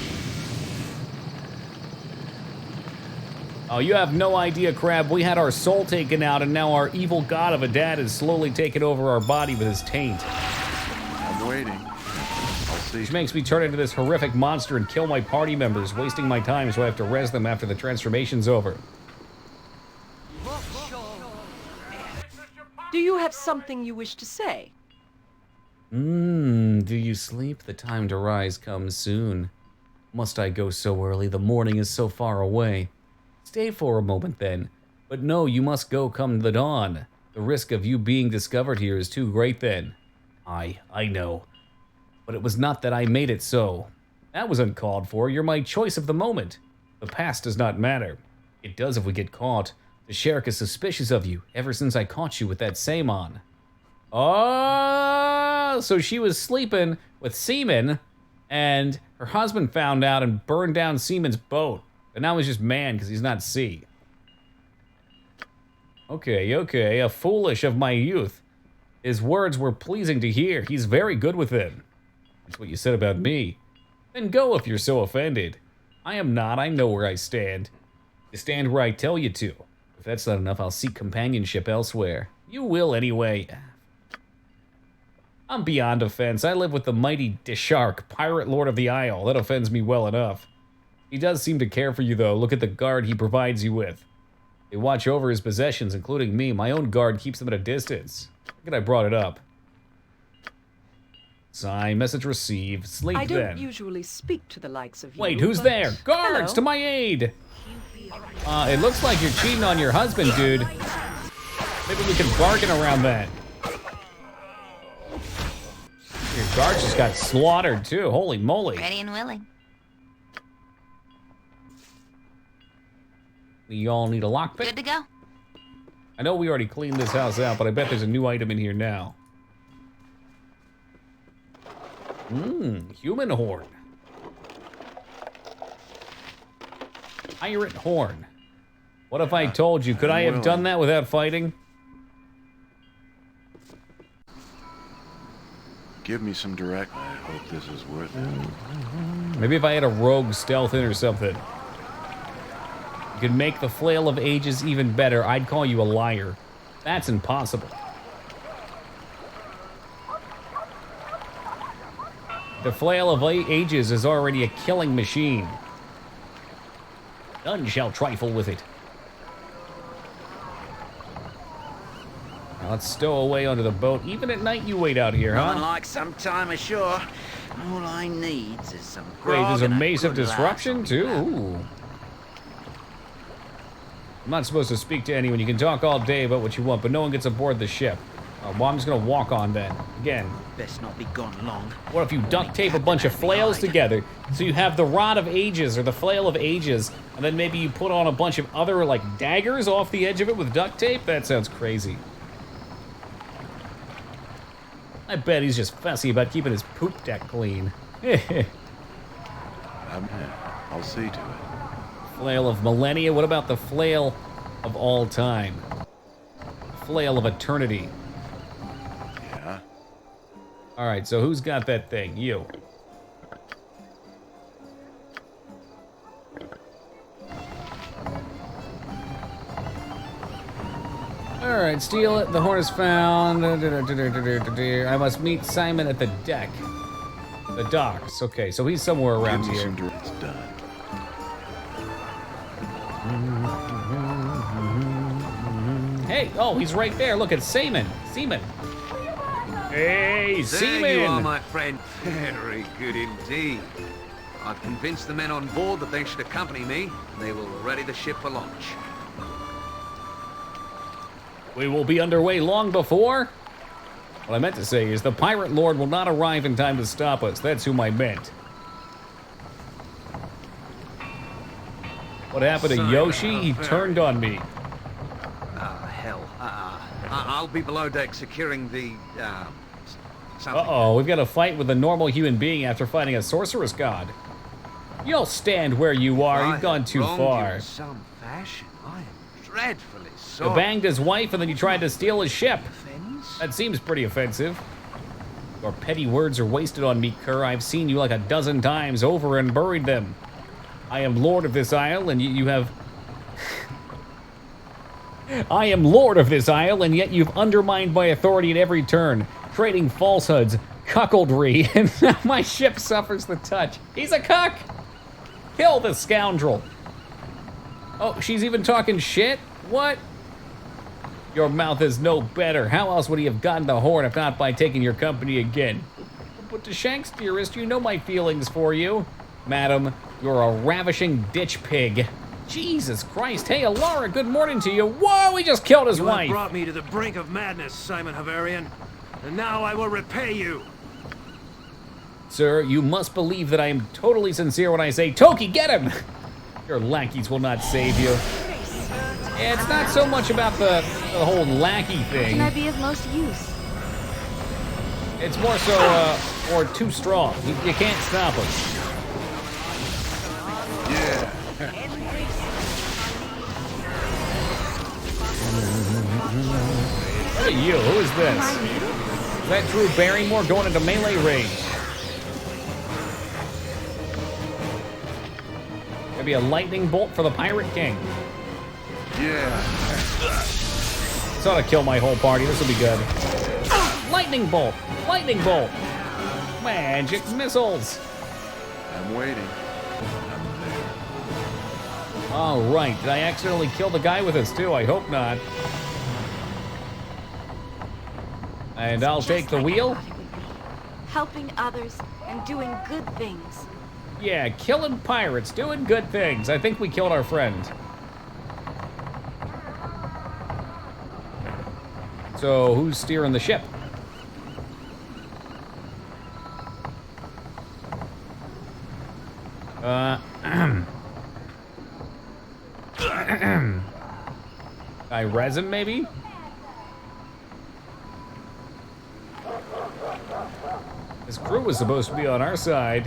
Oh, you have no idea, Crab. We had our soul taken out, and now our evil god of a dad is slowly taking over our body with his taint. I'm waiting. I'll see. Which makes me turn into this horrific monster and kill my party members, wasting my time so I have to res them after the transformation's over. Do you have something you wish to say? Do you sleep? The time to rise comes soon. Must I go so early? The morning is so far away. Stay for a moment then. But no, you must go come the dawn. The risk of you being discovered here is too great then. I know. But it was not that I made it so. That was uncalled for. You're my choice of the moment. The past does not matter. It does if we get caught. The Sheriff is suspicious of you ever since I caught you with that Samon. Oh, so she was sleeping with Seaman, and her husband found out and burned down Seaman's boat. And now he's just man because he's not sea. Okay, a foolish of my youth. His words were pleasing to hear. He's very good with them. That's what you said about me. Then go if you're so offended. I am not. I know where I stand. You stand where I tell you to. If that's not enough, I'll seek companionship elsewhere. You will anyway. I'm beyond offense. I live with the mighty Deshark, pirate lord of the Isle. That offends me well enough. He does seem to care for you, though. Look at the guard he provides you with. They watch over his possessions, including me. My own guard keeps them at a distance. Look at I brought it up. Sign, message received. Sleep then. I don't usually speak to the likes of you. Wait, who's there? Guards, to my aid! It looks like you're cheating on your husband, dude. Maybe we can bargain around that. Your guard just got slaughtered, too. Holy moly. Ready and willing. We all need a lockpick. Good to go. I know we already cleaned this house out, but I bet there's a new item in here now. Human horn. Pirate horn. What if I told you? Could I have done that without fighting? Give me some direct. I hope this is worth it. Maybe if I had a rogue stealth in or something. You could make the Flail of Ages even better. I'd call you a liar. That's impossible. The Flail of Ages is already a killing machine. None shall trifle with it. Now let's stow away onto the boat. Even at night you wait out here, huh? Nothing like some time ashore. All I needs is some Wait, grog there's a and Mace of good laugh Disruption on too? that. Ooh. I'm not supposed to speak to anyone. You can talk all day about what you want, but no one gets aboard the ship. Well, I'm just gonna walk on then. Again. Best not be gone long. What if you duct tape a bunch of flails together? So you have the Rod of Ages or the Flail of Ages, and then maybe you put on a bunch of other, like, daggers off the edge of it with duct tape? That sounds crazy. I bet he's just fussy about keeping his poop deck clean. I'll see to it. Flail of Millennia? What about the Flail of All Time? Flail of Eternity. Yeah. Alright, so who's got that thing? You. Alright, steal it. The horn is found. I must meet Simon at the deck. The docks. Okay, so he's somewhere around here. It's done. Hey, oh, he's right there. Look, it's Seaman. Seaman. Hey, Seaman. There you are, my friend. Very good indeed. I've convinced the men on board that they should accompany me, and they will ready the ship for launch. We will be underway long before? What I meant to say is the Pirate Lord will not arrive in time to stop us. That's whom I meant. What happened to Yoshi? He turned on me. Hell. I'll be below deck securing the, something. Uh-oh, we've got a fight with a normal human being after fighting a sorceress god. You'll stand where you are. You've gone too far. In some fashion. I am dreadfully You sorry. banged his wife and then you tried to steal his ship. That seems pretty offensive. Your petty words are wasted on me, Kerr. I've seen you like a dozen times over and buried them. I am lord of this isle, and you have... I am lord of this isle, and yet you've undermined my authority at every turn, trading falsehoods, cuckoldry, and now my ship suffers the touch. He's a cuck! Kill the scoundrel. Oh, she's even talking shit? What? Your mouth is no better. How else would he have gotten the horn if not by taking your company again? But to Shanks, dearest, you know my feelings for you. Madam, you're a ravishing ditch pig. Jesus Christ. Hey, Alara, good morning to you. Whoa, he just killed his wife. You brought me to the brink of madness, Simon Havarian. And now I will repay you. Sir, you must believe that I am totally sincere when I say, Toki, get him! Your lackeys will not save you. Yeah, it's not so much about the whole lackey thing. Can I be of most use? It's more so, or too strong. You can't stop him. Yeah. Look at you. Who is this? Is that Drew Barrymore going into melee range? Maybe a lightning bolt for the Pirate King. Yeah. This ought to kill my whole party. This will be good. Lightning bolt! Lightning bolt! Magic missiles! I'm waiting. All right. Did I accidentally kill the guy with us too? I hope not. And I'll take the wheel. Helping others and doing good things. Yeah, killing pirates, doing good things. I think we killed our friend. So, who's steering the ship? I resin, maybe? This crew was supposed to be on our side.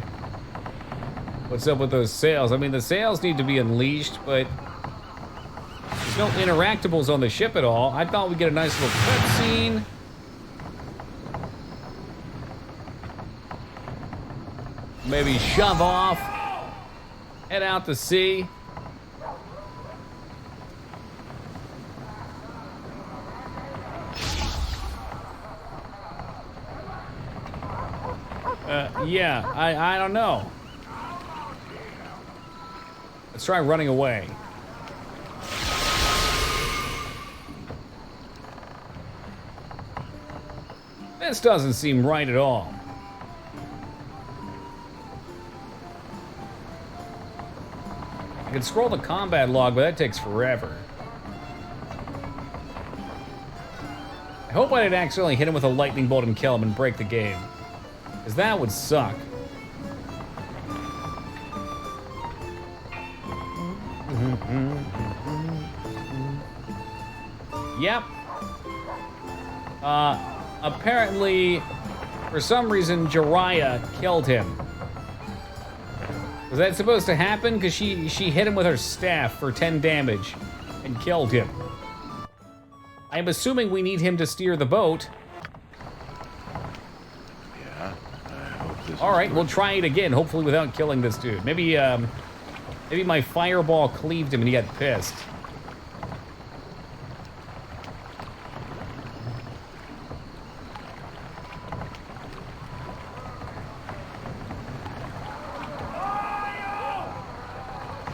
What's up with those sails? I mean, the sails need to be unleashed, but there's no interactables on the ship at all. I thought we'd get a nice little cutscene. Maybe shove off. Head out to sea. Yeah, I don't know. Let's try running away. This doesn't seem right at all. I can scroll the combat log, but that takes forever. I hope I didn't accidentally hit him with a lightning bolt and kill him and break the game. Because that would suck. Yep. Apparently, for some reason, Jiraiya killed him. Was that supposed to happen? Because she hit him with her staff for 10 damage and killed him. I'm assuming we need him to steer the boat. Yeah, I hope this All right, we'll try it again, hopefully without killing this dude. Maybe my fireball cleaved him and he got pissed.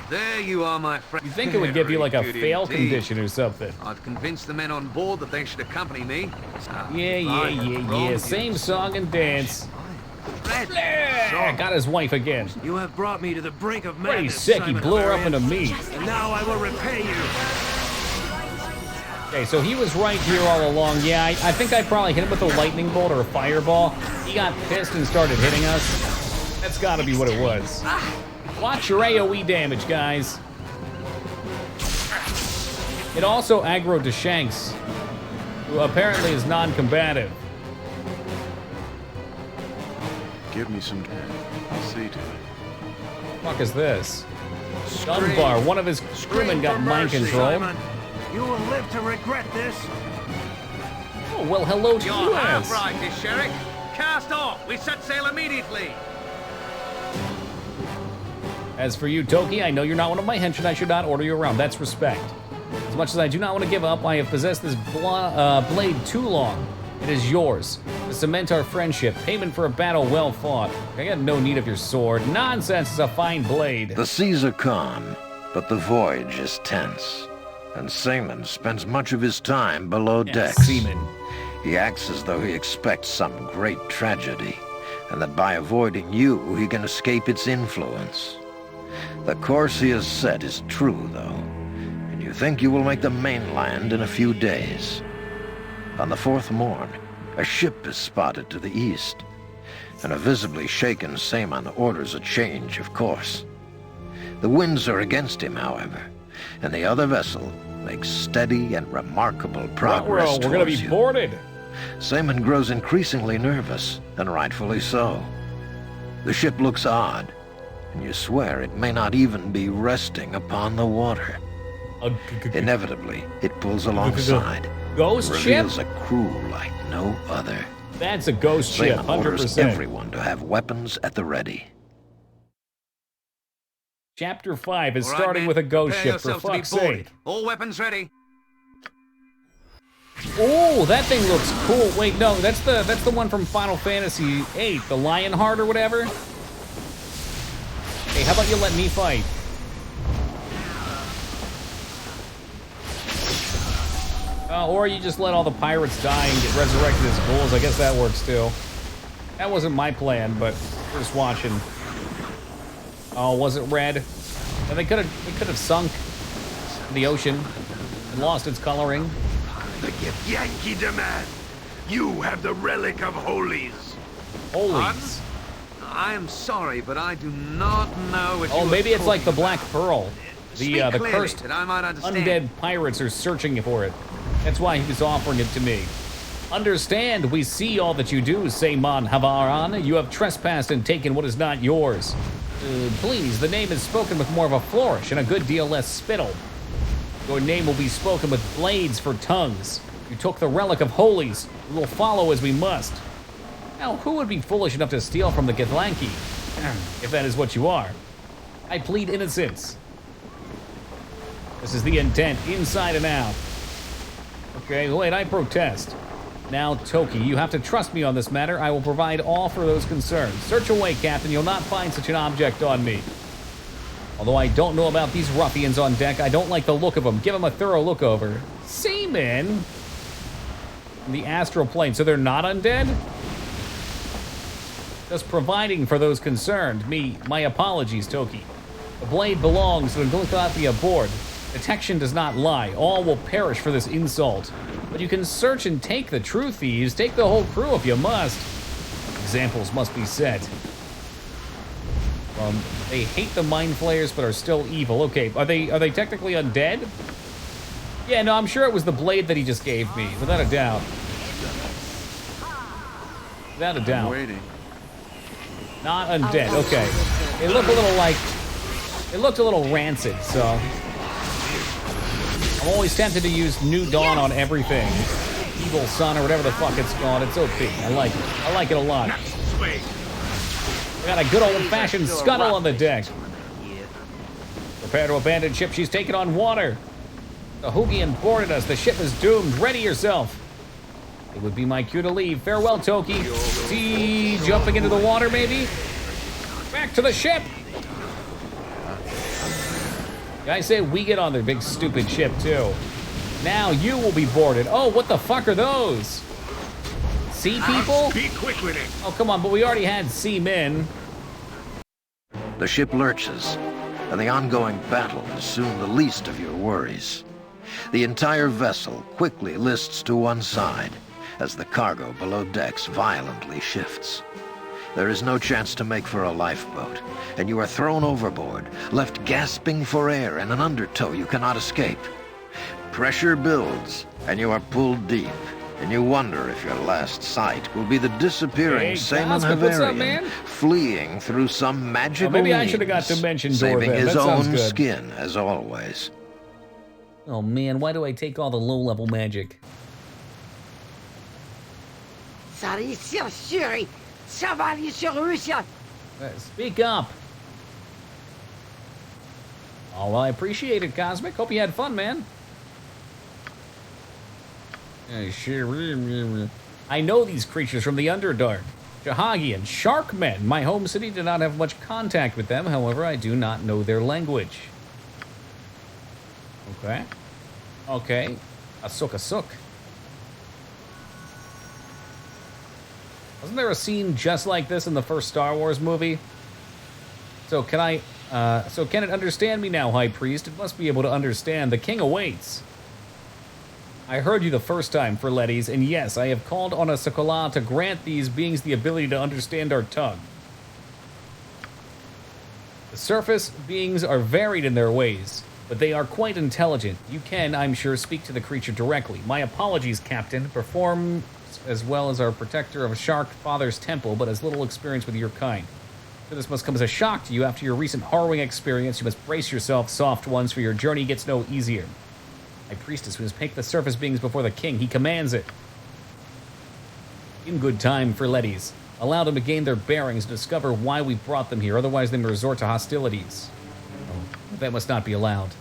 There you are, my friend. You think it would give you like a Very good fail indeed. condition or something? I've convinced the men on board that they should accompany me. Yeah. Same song and dance. Yeah, got his wife again. You have brought me to the brink of Pretty madness, sick, he Simon blew her up Havarian. into meat. And now I will repay you. Okay, so he was right here all along. Yeah, I think I probably hit him with a lightning bolt or a fireball. He got pissed and started hitting us. That's gotta be what it was. Watch your AoE damage, guys. It also aggroed to Shanks, who apparently is non-combative. Give me some time. I'll see to it. Fuck is this? Dunbar, one of his crewmen got mind control. Simon. You will live to regret this. Oh, well, hello to you, You're half ass. right, Miss Sherrick. Cast off. We set sail immediately. As for you, Toki, I know you're not one of my henchmen. I should not order you around. That's respect. As much as I do not want to give up, I have possessed this blade too long. It is yours. To cement our friendship. Payment for a battle well fought. I have no need of your sword. Nonsense, it's a fine blade. The seas are calm, but the voyage is tense. And Seaman spends much of his time below decks. Seaman. He acts as though he expects some great tragedy, and that by avoiding you, he can escape its influence. The course he has set is true, though, and you think you will make the mainland in a few days. On the fourth morn, a ship is spotted to the east, and a visibly shaken Seaman orders a change of course. The winds are against him, however, and the other vessel makes steady and remarkable progress We're gonna be towards you. boarded. Seaman grows increasingly nervous, and rightfully so. The ship looks odd, and you swear it may not even be resting upon the water. Inevitably, it pulls alongside. Ghost reveals ship? a crew like no other. That's a ghost ship, Seaman orders 100%. everyone to have weapons at the ready. Chapter 5 is All right, starting men. with a ghost Prepare ship, for yourselves to be fuck's boarded. sake. All weapons ready. Oh, that thing looks cool. Wait, no, that's the one from Final Fantasy VIII, the Lionheart or whatever. Hey, how about you let me fight? Or you just let all the pirates die and get resurrected as ghouls. I guess that works too. That wasn't my plan, but we're just watching. Oh, was it red? And they could have sunk in the ocean and lost its coloring. The Yankee demand. You have the relic of holies. Holies. I am sorry, but I do not know what Oh, you maybe are it's like the talking Black Pearl. The Speak the clearly, cursed that I might understand. undead pirates are searching for it. That's why he was offering it to me. Understand, we see all that you do, Seaman Havaran. You have trespassed and taken what is not yours. Please, the name is spoken with more of a flourish and a good deal less spittle. Your name will be spoken with blades for tongues. You took the relic of holies. We will follow as we must. Now, who would be foolish enough to steal from the Githlanki? If that is what you are. I plead innocence. This is the intent, inside and out. Okay, wait, I protest. Now, Toki, you have to trust me on this matter. I will provide all for those concerned. Search away, Captain. You'll not find such an object on me. Although I don't know about these ruffians on deck, I don't like the look of them. Give them a thorough look over. Seamen? In the astral plane, so they're not undead? Just providing for those concerned. My apologies, Toki. The blade belongs to the Githlanki aboard. Detection does not lie. All will perish for this insult. But you can search and take the true thieves. Take the whole crew if you must. Examples must be set. They hate the mind flayers but are still evil. Okay, are they technically undead? Yeah, no, I'm sure it was the blade that he just gave me, without a doubt. Without a doubt. I'm waiting. Not undead. Okay. It looked a little like. It looked a little rancid, so. I'm always tempted to use New Dawn on everything. Evil Sun or whatever the fuck it's called. It's OP. I like it. I like it a lot. We got a good old-fashioned scuttle on the deck. Prepare to abandon ship. She's taking on water. The Hoogian boarded us. The ship is doomed. Ready yourself. It would be my cue to leave. Farewell, Toki. See, jumping into the water, maybe? Back to the ship. Guys say we get on their big stupid ship, too. Now you will be boarded. Oh, what the fuck are those? Sea people? Be quick with it. Oh, come on, but we already had seamen. The ship lurches, and the ongoing battle is soon the least of your worries. The entire vessel quickly lists to one side as the cargo below decks violently shifts. There is no chance to make for a lifeboat, and you are thrown overboard, left gasping for air in an undertow you cannot escape. Pressure builds, and you are pulled deep, and you wonder if your last sight will be the disappearing Saman Havarian fleeing through some magical maybe I means, should have got Dimension Door saving then. his That sounds own good. skin, as always. Oh man, why do I take all the low-level magic? Speak up. Oh, well, I appreciate it, Cosmic. Hope you had fun, man. I know these creatures from the Underdark. Jahagian, Sharkmen. My home city did not have much contact with them. However, I do not know their language. Okay. Okay. Asuk. Wasn't there a scene just like this in the first Star Wars movie? So can it understand me now, High Priest? It must be able to understand. The king awaits. I heard you the first time, Ferlettis, and yes, I have called on a Sokola to grant these beings the ability to understand our tongue. The surface beings are varied in their ways, but they are quite intelligent. You can, I'm sure, speak to the creature directly. My apologies, Captain. Perform as well as our protector of a Shark Father's temple, but has little experience with your kind. So this must come as a shock to you after your recent harrowing experience. You must brace yourself, soft ones, for your journey gets no easier. My priestess must take the surface beings before the king. He commands it. In good time, Ferlettis. Allow them to gain their bearings and discover why we brought them here. Otherwise, they may resort to hostilities. Oh, that must not be allowed.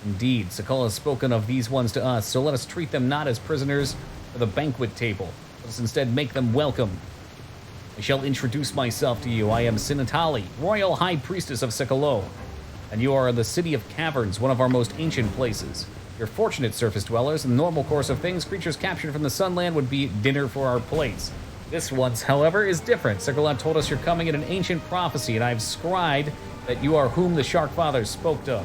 Indeed, Sokola has spoken of these ones to us, so let us treat them not as prisoners for the banquet table. Let us instead make them welcome. I shall introduce myself to you. I am Sinatali, Royal High Priestess of Sekalo, and you are in the City of Caverns, one of our most ancient places. You're fortunate, surface dwellers. In the normal course of things, creatures captured from the Sunland would be dinner for our plates. This once, however, is different. Sekala told us you're coming in an ancient prophecy, and I've scried that you are whom the Shark Fathers spoke of.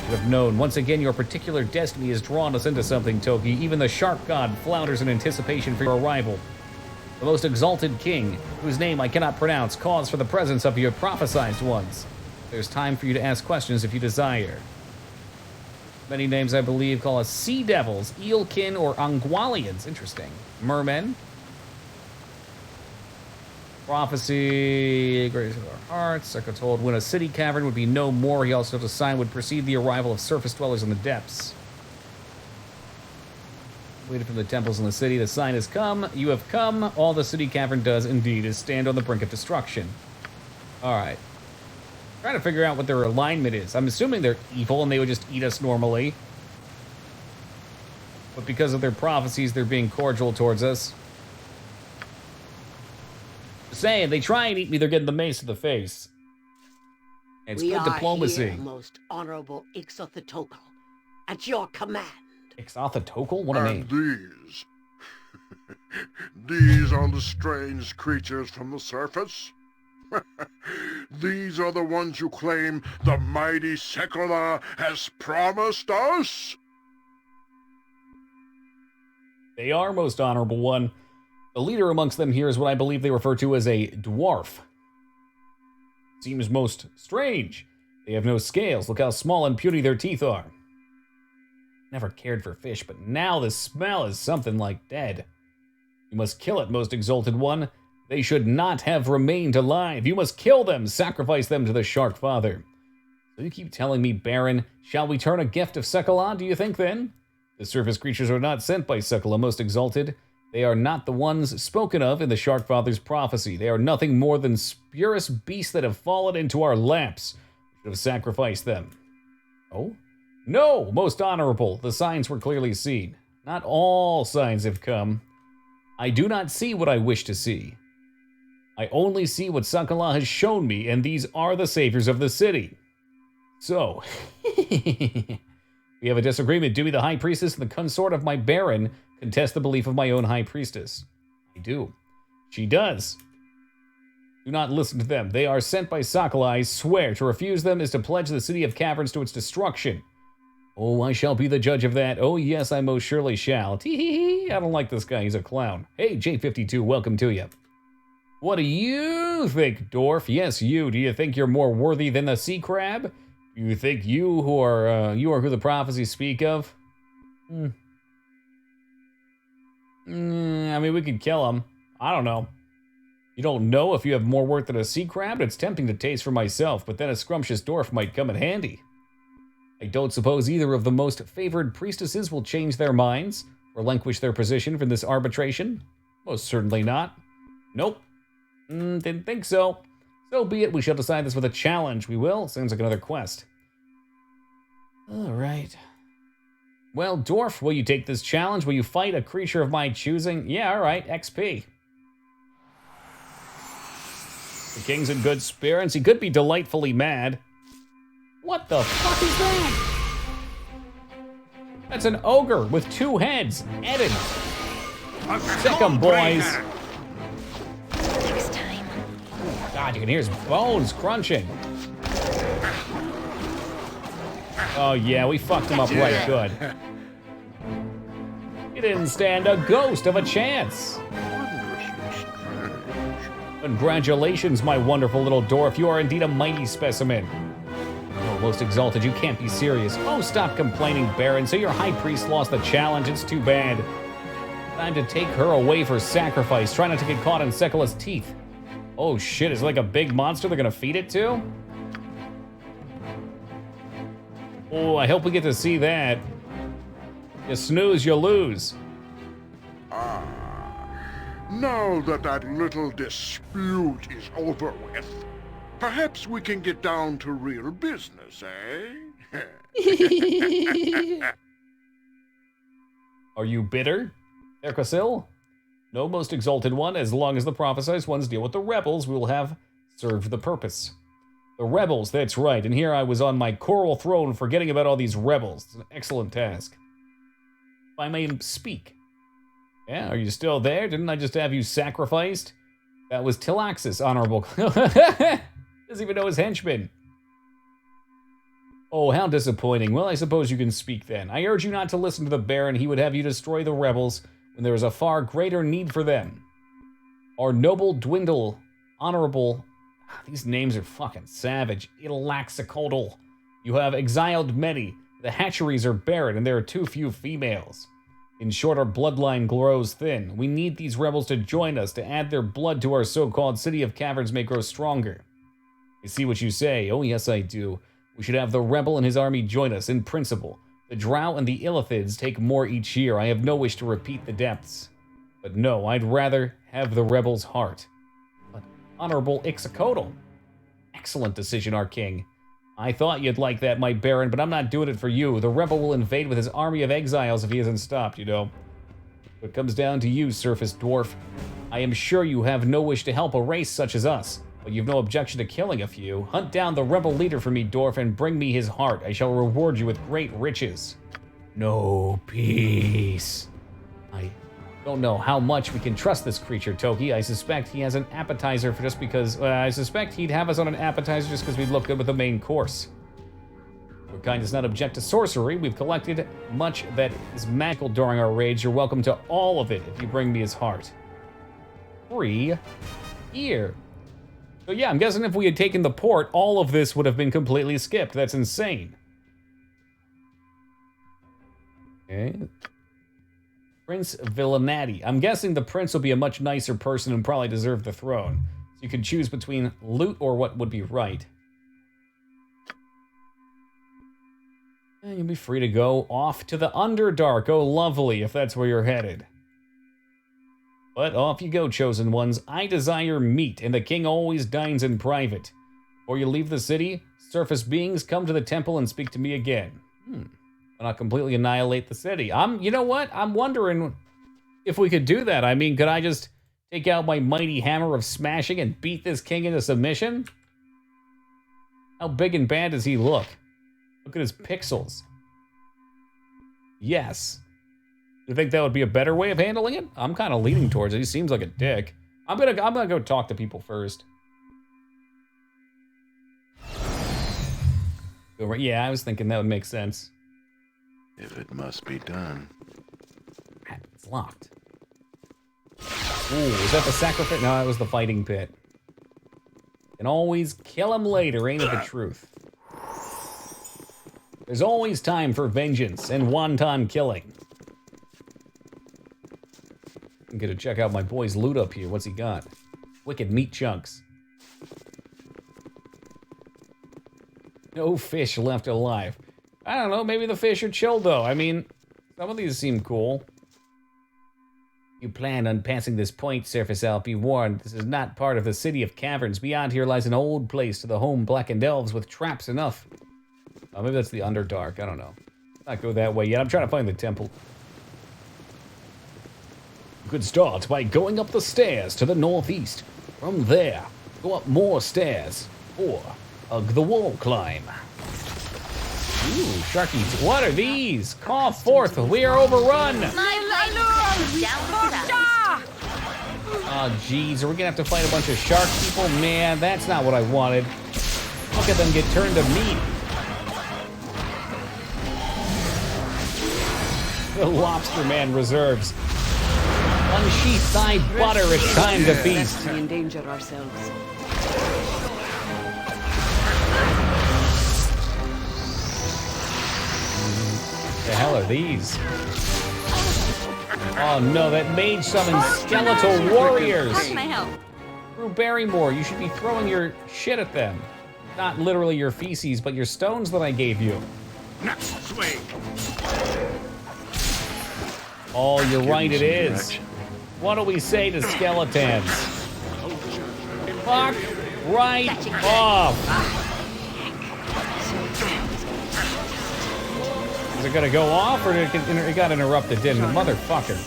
You have known. Once again, your particular destiny has drawn us into something, Toki. Even the Shark God flounders in anticipation for your arrival. The most exalted king, whose name I cannot pronounce, calls for the presence of your prophesized ones. There's time for you to ask questions if you desire. Many names, I believe, call us sea devils, eelkin, or angwalians. Interesting. Mermen. Prophecy, greatest of our hearts. Seka told when a city cavern would be no more, he also told a sign would precede the arrival of surface dwellers in the depths. Waited from the temples in the city, the sign has come. You have come. All the city cavern does, indeed, is stand on the brink of destruction. All right. Trying to figure out what their alignment is. I'm assuming they're evil and they would just eat us normally. But because of their prophecies, they're being cordial towards us. Just saying, they try and eat me, they're getting the mace to the face. And it's good diplomacy. Here, most honorable Ixothetokal, at your command. Ixothetokal? What a name. These. These are the strange creatures from the surface? These are the ones you claim the mighty Sekola has promised us? They are, most honorable one. The leader amongst them here is what I believe they refer to as a dwarf. Seems most strange. They have no scales. Look how small and puny their teeth are. Never cared for fish, but now the smell is something like dead. You must kill it, most exalted one. They should not have remained alive. You must kill them, sacrifice them to the Shark Father. So you keep telling me, Baron, shall we turn a gift of Sekala, do you think then? The surface creatures are not sent by Sekala, most exalted. They are not the ones spoken of in the Shark Father's prophecy. They are nothing more than spurious beasts that have fallen into our laps. We should have sacrificed them. Oh? No, most honorable. The signs were clearly seen. Not all signs have come. I do not see what I wish to see. I only see what Sekala has shown me, and these are the saviors of the city. So, we have a disagreement. Do we, the High Priestess and the consort of my Baron, contest the belief of my own High Priestess? I do. She does. Do not listen to them. They are sent by Sekala, I swear. To refuse them is to pledge the City of Caverns to its destruction. Oh, I shall be the judge of that. Oh, yes, I most surely shall. Tee-hee-hee. I don't like this guy. He's a clown. Hey, J52, welcome to you. What do you think, Dwarf? Yes, you. Do you think you're more worthy than the sea crab? Do you think you are who the prophecies speak of? I mean, we could kill him. I don't know. You don't know if you have more worth than a sea crab? It's tempting to taste for myself, but then a scrumptious dwarf might come in handy. I don't suppose either of the most favored priestesses will change their minds, relinquish their position for this arbitration? Most certainly not. Nope. Didn't think so. So be it, we shall decide this with a challenge. We will. Sounds like another quest. All right. Well, Dwarf, will you take this challenge? Will you fight a creature of my choosing? Yeah, all right, XP. The king's in good spirits. He could be delightfully mad. What the fuck is that? That's an ogre with 2 heads. Eden. Sick 'em, boys. Next time. God, you can hear his bones crunching. Oh yeah, we fucked him up right good. He didn't stand a ghost of a chance. Congratulations, my wonderful little dwarf. You are indeed a mighty specimen. Oh, most exalted, you can't be serious. Oh, stop complaining, Baron. So your high priest lost the challenge. It's too bad. Time to take her away for sacrifice. Try not to get caught in Sekala's teeth. Oh shit, is it like a big monster they're gonna feed it to? Oh, I hope we get to see that. You snooze, you lose. Now that that little dispute is over with, perhaps we can get down to real business, eh? Are you bitter, Erkosil? No, most exalted one, as long as the prophesized ones deal with the rebels, we will have served the purpose. The rebels, that's right, and here I was on my coral throne forgetting about all these rebels. It's an excellent task. If I may speak. Yeah, are you still there? Didn't I just have you sacrificed? That was Tilaxis, honorable. Doesn't even know his henchman. Oh, how disappointing. Well, I suppose you can speak then. I urge you not to listen to the Baron. He would have you destroy the rebels when there is a far greater need for them. Our noble dwindle, honorable... These names are fucking savage. Ilaxicodal. You have exiled many. The hatcheries are barren, and there are too few females. In short, our bloodline grows thin. We need these rebels to join us, to add their blood to our so-called City of Caverns may grow stronger. I see what you say. Oh, yes, I do. We should have the rebel and his army join us, in principle. The Drow and the Illithids take more each year. I have no wish to repeat the depths. But no, I'd rather have the rebel's heart. But Honorable Ixicodal. Excellent decision, our king. I thought you'd like that, my Baron, but I'm not doing it for you. The rebel will invade with his army of exiles if he isn't stopped, you know. It comes down to you, surface dwarf. I am sure you have no wish to help a race such as us, but you've no objection to killing a few. Hunt down the rebel leader for me, dwarf, and bring me his heart. I shall reward you with great riches. No peace. I don't know how much we can trust this creature, Toki. I suspect he has an appetizer for just because... I suspect he'd have us on an appetizer just because we'd look good with the main course. Your kind does not object to sorcery. We've collected much that is magical during our raids. You're welcome to all of it if you bring me his heart. 3 here. So yeah, I'm guessing if we had taken the port, all of this would have been completely skipped. That's insane. Okay. Prince Villanati. I'm guessing the prince will be a much nicer person and probably deserve the throne. So you can choose between loot or what would be right. And you'll be free to go off to the Underdark. Oh, lovely, if that's where you're headed. But off you go, chosen ones. I desire meat, and the king always dines in private. Before you leave the city, surface beings come to the temple and speak to me again. Why not completely annihilate the city? You know what? I'm wondering if we could do that. I mean, could I just take out my mighty hammer of smashing and beat this king into submission? How big and bad does he look? Look at his pixels. Yes. You think that would be a better way of handling it? I'm kind of leaning towards it. He seems like a dick. I'm gonna go talk to people first. Yeah, I was thinking that would make sense. If it must be done. It's locked. Ooh, is that the sacrifice? No, that was the fighting pit. Can always kill him later, ain't it the truth? There's always time for vengeance and wanton killing. I'm gonna check out my boy's loot up here. What's he got? Wicked meat chunks. No fish left alive. I don't know, maybe the fish are chilled though. I mean, some of these seem cool. You plan on passing this point, Surface Elf, be warned. This is not part of the City of Caverns. Beyond here lies an old place to the home blackened elves with traps enough. Oh, maybe that's the Underdark, I don't know. Let's not go that way yet. I'm trying to find the temple. You could start by going up the stairs to the northeast. From there, go up more stairs. Or hug the wall climb. Ooh, Sharkies, what are these? Call forth, we are overrun! Oh, jeez, are we gonna have to fight a bunch of shark people? Man, that's not what I wanted. Look at them get turned to meat. The Lobster Man reserves. Unsheath thy butter, it's time to feast. We endanger ourselves. The hell are these? Oh no, that mage summoned skeletal warriors! How can I help? Drew Barrymore, you should be throwing your shit at them. Not literally your feces, but your stones that I gave you. Next swing. Oh, you're right, it is. What do we say to skeletons? Fuck right off! Is it gonna go off, or it got interrupted, didn't it? Motherfucker.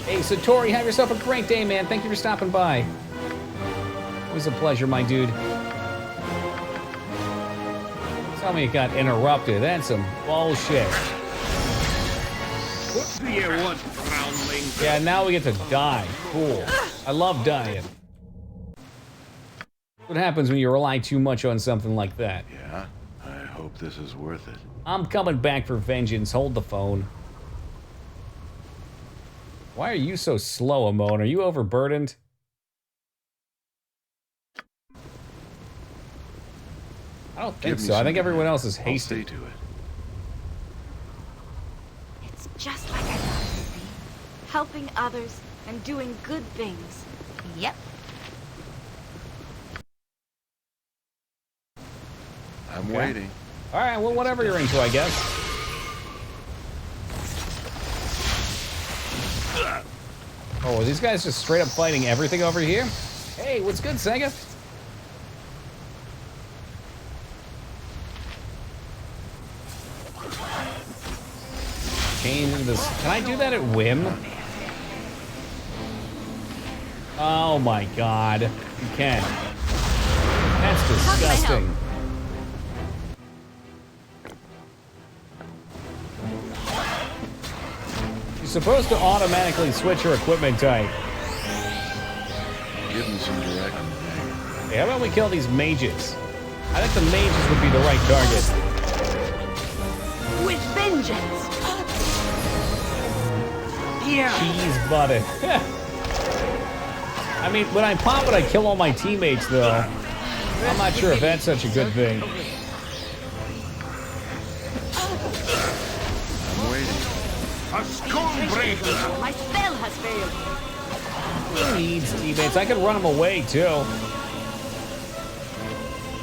Hey, Satori, have yourself a great day, man. Thank you for stopping by. Always a pleasure, my dude. Tell me it got interrupted. That's some bullshit. What do you want, groundling? Yeah, now we get to die. Cool. I love dying. What happens when you rely too much on something like that? Yeah, I hope this is worth it. I'm coming back for vengeance. Hold the phone. Why are you so slow, Amon? Are you overburdened? I don't think so. I think everyone else is hasty. I'll see to it. It's just like I thought it would be. Helping others and doing good things. Yep. I'm waiting. All right, well, whatever you're into, I guess. Oh, are these guys just straight up fighting everything over here? Hey, what's good, Sega? Change this. Can I do that at whim? Oh my god. You can. That's disgusting. You're supposed to automatically switch your equipment type. Give them some direction. Hey, how about we kill these mages? I think the mages would be the right target. vengeance. Here. Cheese button. I mean, when I pop it, I kill all my teammates, though. I'm not sure if that's such a good thing. I'm waiting. A Stonebreaker! My spell has failed. Who needs teammates? I can run them away, too.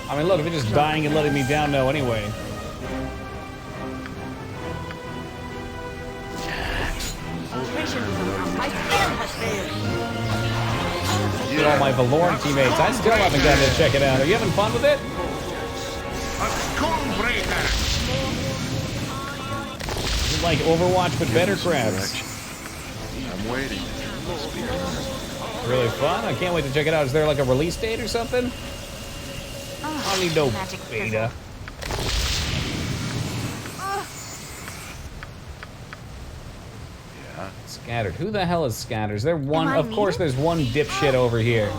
I mean, look, they're just dying and letting me down now anyway. My spell has failed. Look at all my Valoran teammates. I still haven't gotten to check it out. Are you having fun with it? A Stonebreaker! Is it like Overwatch but better crabs? I'm waiting. Really fun? I can't wait to check it out. Is there like a release date or something? I don't need no beta. Yeah. Scattered. Who the hell is Scattered? Is there one? Of course there's one dipshit over here.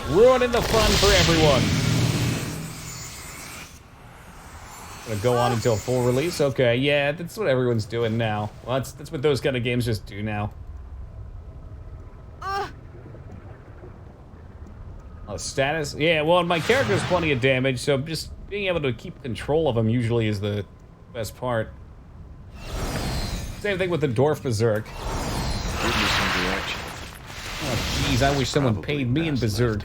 Ruining the fun for everyone. Gonna go on until full release? Okay, yeah, that's what everyone's doing now. Well, that's what those kind of games just do now. Oh, status? Yeah, well, my character has plenty of damage, so just being able to keep control of him usually is the best part. Same thing with the Dwarf Berserk. Give me some direction. Oh, jeez, I wish someone paid me in Berserk.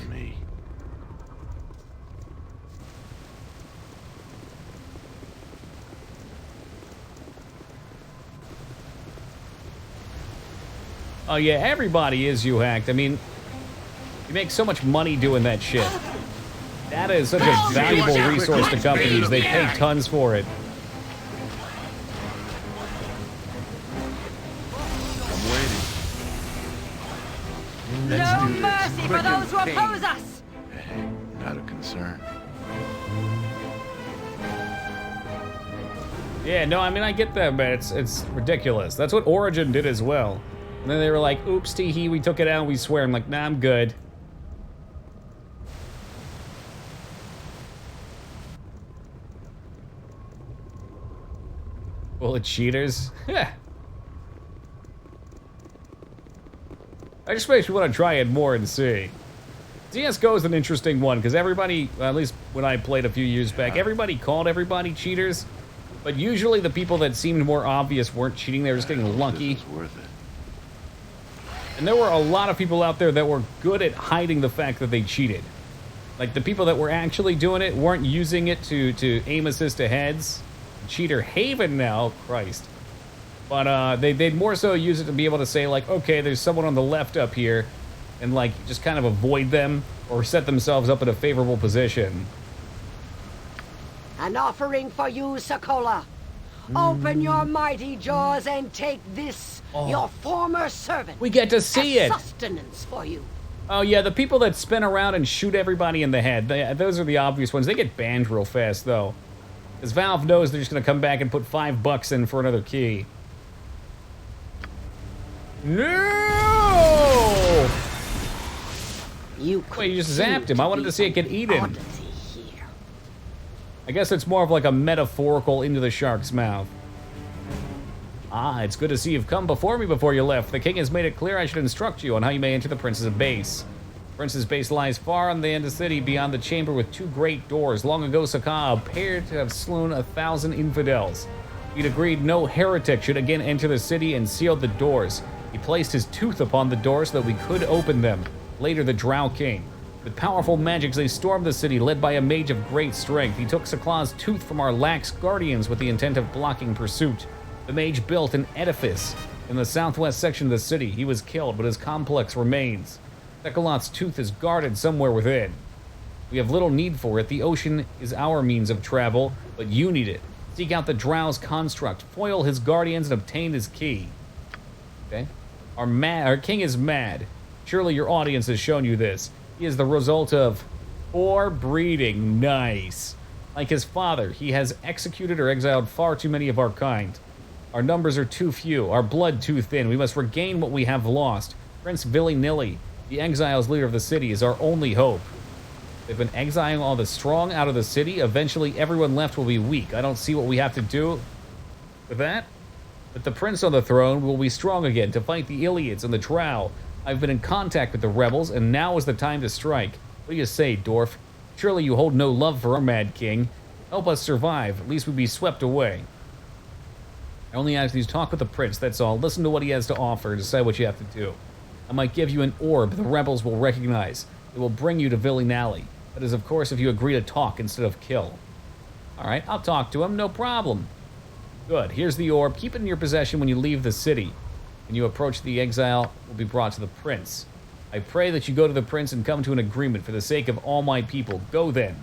Oh yeah, everybody is U-hacked. I mean, you make so much money doing that shit. Data is such a valuable resource to companies. They pay tons for it. I'm waiting. No mercy for those who oppose us! Hey, not a concern. Yeah, no, I mean, I get that, but it's ridiculous. That's what Origin did as well. And then they were like, oops, tee-hee, we took it out, we swear. I'm like, nah, I'm good. Bullet cheaters? I just makes me want to try it more and see. CSGO is an interesting one, because everybody, at least when I played a few years back, everybody called everybody cheaters, but usually the people that seemed more obvious weren't cheating, they were just getting lucky. This is worth it. And there were a lot of people out there that were good at hiding the fact that they cheated. Like, the people that were actually doing it weren't using it to aim assist to heads. Cheater Haven now, Christ. But they'd more so use it to be able to say, like, okay, there's someone on the left up here, and, like, just kind of avoid them or set themselves up in a favorable position. An offering for you, Sokola. Open your mighty jaws and take this, your former servant. We get to see it. Sustenance for you. Oh, yeah, the people that spin around and shoot everybody in the head, those are the obvious ones. They get banned real fast, though. Because Valve knows they're just going to come back and put $5 in for another key. No! Wait, you just zapped him. I wanted to see it get eaten. I guess it's more of like a metaphorical into the shark's mouth. Ah, it's good to see you've come before me before you left. The king has made it clear I should instruct you on how you may enter the prince's base. The prince's base lies far on the end of the city beyond the chamber with two great doors. Long ago, Saka appeared to have slain 1,000 infidels. He'd agreed no heretic should again enter the city and sealed the doors. He placed his tooth upon the doors so that we could open them. Later, the Drow king. With powerful magics, they stormed the city, led by a mage of great strength. He took Sakla's tooth from our lax guardians with the intent of blocking pursuit. The mage built an edifice in the southwest section of the city. He was killed, but his complex remains. Sakalot's tooth is guarded somewhere within. We have little need for it. The ocean is our means of travel, but you need it. Seek out the Drow's construct, foil his guardians, and obtain his key. Okay? Our king is mad. Surely your audience has shown you this. He is the result of poor breeding. Nice. Like his father, he has executed or exiled far too many of our kind. Our numbers are too few, our blood too thin. We must regain what we have lost. Prince Villy-Nilly, the exiles leader of the city, is our only hope. They've been exiling all the strong out of the city. Eventually, everyone left will be weak. I don't see what we have to do. With that, with the prince on the throne, we will be strong again to fight the Iliads on the Drow. I've been in contact with the rebels, and now is the time to strike. What do you say, dwarf? Surely you hold no love for our mad king. Help us survive, at least we'd be swept away. I only ask you to talk with the prince, that's all. Listen to what he has to offer and decide what you have to do. I might give you an orb the rebels will recognize. It will bring you to Villinally. That is, of course, if you agree to talk instead of kill. Alright, I'll talk to him, no problem. Good, here's the orb. Keep it in your possession when you leave the city. When you approach the exile, will be brought to the prince. I pray that you go to the prince and come to an agreement for the sake of all my people. Go then.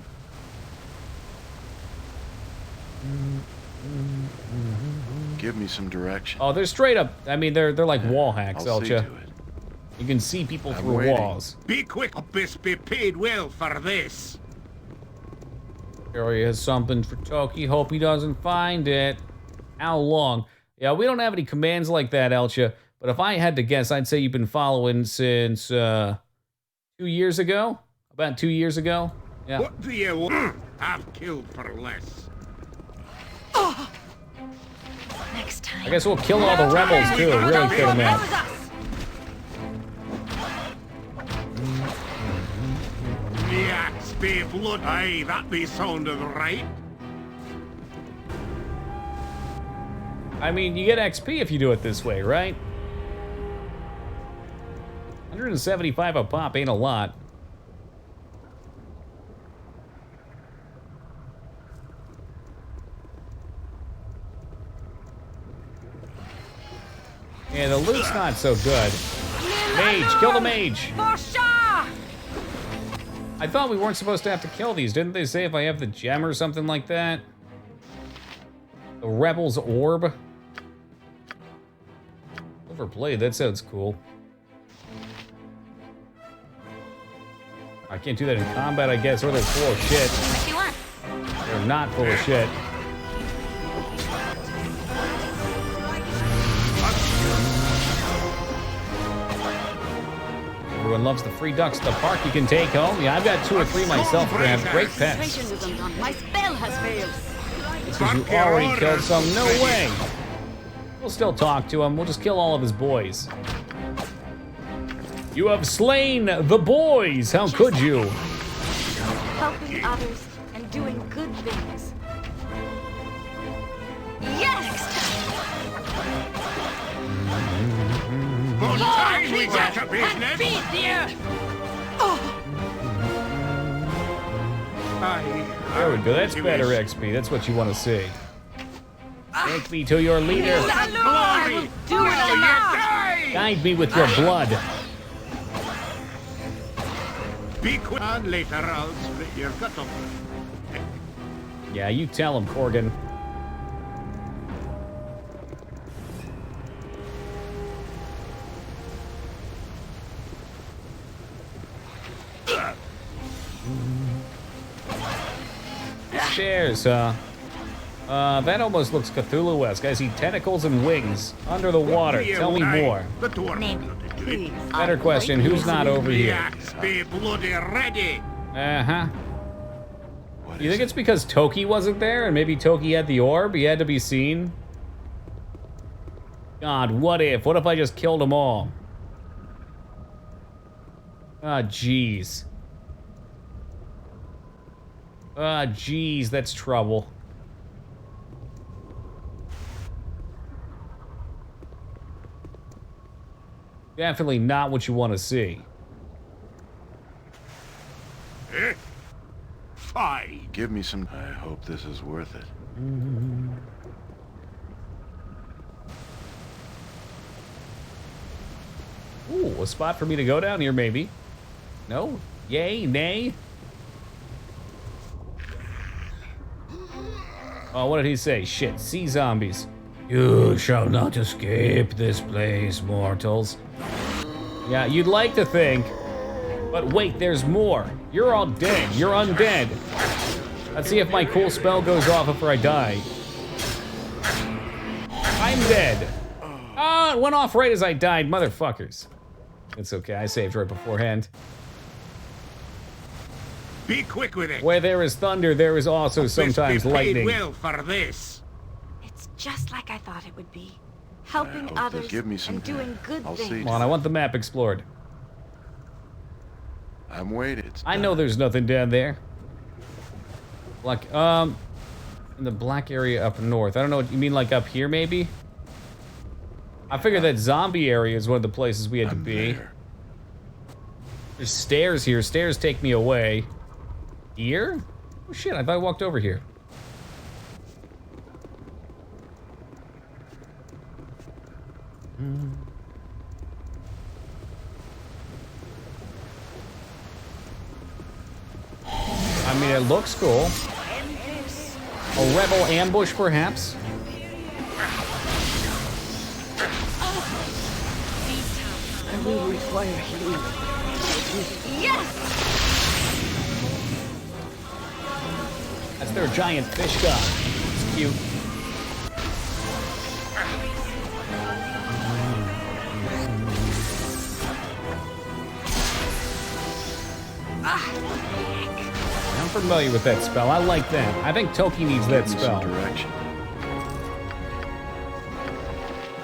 Give me some direction. Oh, they're straight up. I mean, they're like wall hacks, I'll see to Elcha. it. You can see people I'm through waiting. walls. Be quick, Abyss, be paid well for this. Sure, he has something for Toki. Hope he doesn't find it. How long? Yeah, we don't have any commands like that, Elcha. But if I had to guess, I'd say you've been following since 2 years ago. About 2 years ago. Yeah. What do you want? I've killed for less. Next time. I guess we'll kill all the rebels too. Really kill them out. The axe be blood. Aye, that be sounded right. I mean, you get XP if you do it this way, right? 175 a pop ain't a lot. Yeah, the loot's not so good. Mage, kill the mage. I thought we weren't supposed to have to kill these. Didn't they say if I have the gem or something like that? The Rebel's Orb? Overplayed, that sounds cool. I can't do that in combat, I guess, or they're full of shit. What you want? They're not full of shit. Everyone loves the free ducks at the park you can take home. Yeah, I've got 2 or 3 myself that have great pets. My spell has failed. Because you already killed some? No way! We'll still talk to him. We'll just kill all of his boys. You have slain the boys! How could you? Helping others and doing good things. Yes! Good time we got to business. Feed, dear! There we go. That's better XP. That's what you want to see. Take me to your leader. I will do it or not! Guide me with your blood. Be quick, and later I'll split your gut off. Yeah, you tell him, Corgan. Chairs, huh? That almost looks Cthulhu-esque. I see tentacles and wings under the water. Tell me more. Better question, who's not over here? Be bloody ready. Uh-huh. You think it's because Toki wasn't there and maybe Toki had the orb? He had to be seen? God, what if? What if I just killed them all? Ah, jeez. Ah, jeez, that's trouble. Definitely not what you want to see. Fine. Give me some. I hope this is worth it. Ooh, a spot for me to go down here, maybe. No? Yay? Nay? Oh, what did he say? Shit, sea zombies. You shall not escape this place, mortals. Yeah, you'd like to think. But wait, there's more. You're all dead. You're undead. Let's see if my cool spell goes off after I die. I'm dead. Ah, it went off right as I died, motherfuckers. It's okay, I saved right beforehand. Be quick with it. Where there is thunder, there is also sometimes lightning. Well for this. It's just like I thought it would be. Helping hope others they'll give me some and doing time. good I'll things. see. Come on, I want the map explored. I'm waiting. I know there's nothing down there. Like, in the black area up north. I don't know what you mean, like up here maybe? I figured that zombie area is one of the places we had to be. There's stairs here. Stairs take me away. Here? Oh shit, I thought I walked over here. I mean, it looks cool. A rebel ambush, perhaps? I will require healing. Yes! That's their giant fish god. It's cute. I'm familiar with that spell. I like that. I think Toki needs that spell. Direction.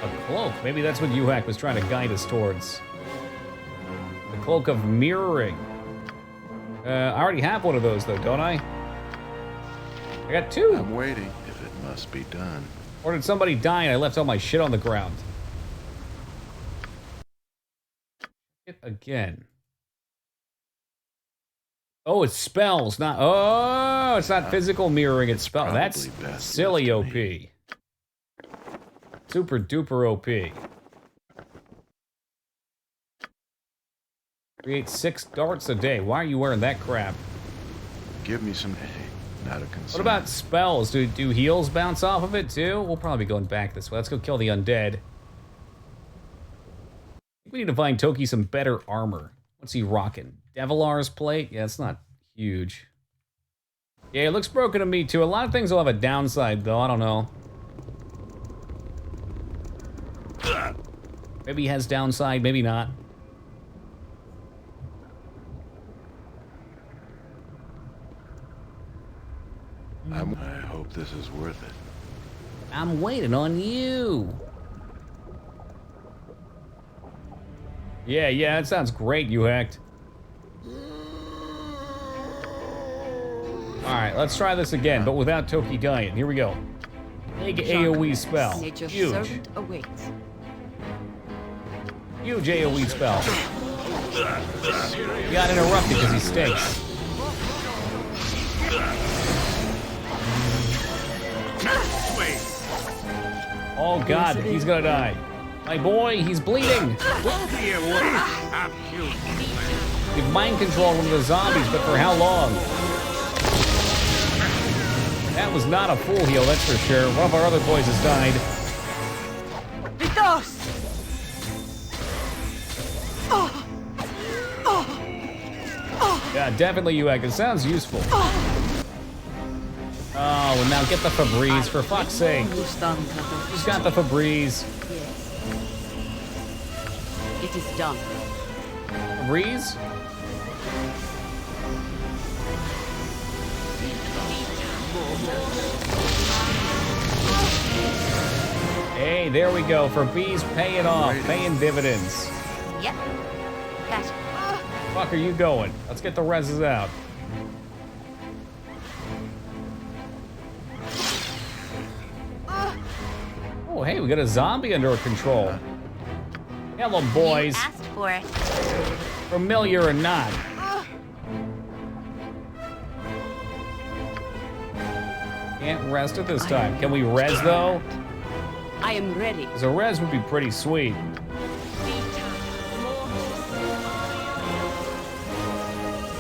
A cloak. Maybe that's what Yuhak was trying to guide us towards. The cloak of mirroring. I already have one of those, though, don't I? I got two. I'm waiting, if it must be done. Or did somebody die and I left all my shit on the ground? It again. Oh, it's spells, not... Oh, it's not physical mirroring, it's spell. That's silly OP. Super duper OP. Create 6 darts a day. Why are you wearing that crap? Give me some... Not a concern. What about spells? Do heals bounce off of it too? We'll probably be going back this way. Let's go kill the undead. We need to find Toki some better armor. What's he rocking? Devilar's plate? Yeah, it's not huge. Yeah, it looks broken to me too. A lot of things will have a downside though. I don't know. Maybe he has downside, maybe not. I hope this is worth it. I'm waiting on you. Yeah, that sounds great, you hacked. Alright, let's try this again, but without Toki Gaian. Here we go. Big AoE spell. Nature's Huge. servant awaits. Huge AoE spell. He got interrupted because he stinks. Oh god, he's gonna die. My boy, he's bleeding. We've mind controlled one of the zombies, but for how long? That was not a full heal, that's for sure. One of our other boys has died. Vitos! Yeah, definitely Uek. It sounds useful. Oh, and now get the Febreze, for fuck's sake. Who's got the Febreze? It is done. Febreze? Hey, there we go. Febreze paying off, paying dividends. Yep. Gotcha. Fuck are you going? Let's get the reses out. Oh, hey, we got a zombie under control. Hello, boys. You asked for it. Familiar or not. Can't rest it this time. Can we res, though? I am ready. Because a res would be pretty sweet.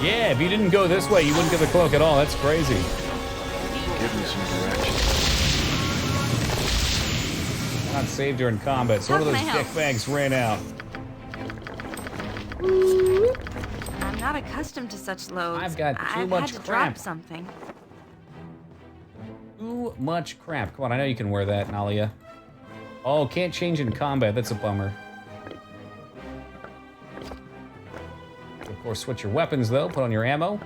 Yeah, if you didn't go this way, you wouldn't get the cloak at all. That's crazy. Give me some direction. Not saved during combat, so one of those dickbags ran out. I'm not accustomed to such loads. I've got too I've much had to crap. drop something. Too much crap. Come on, I know you can wear that, Nalia. Oh, can't change in combat. That's a bummer. Of course, switch your weapons, though. Put on your ammo.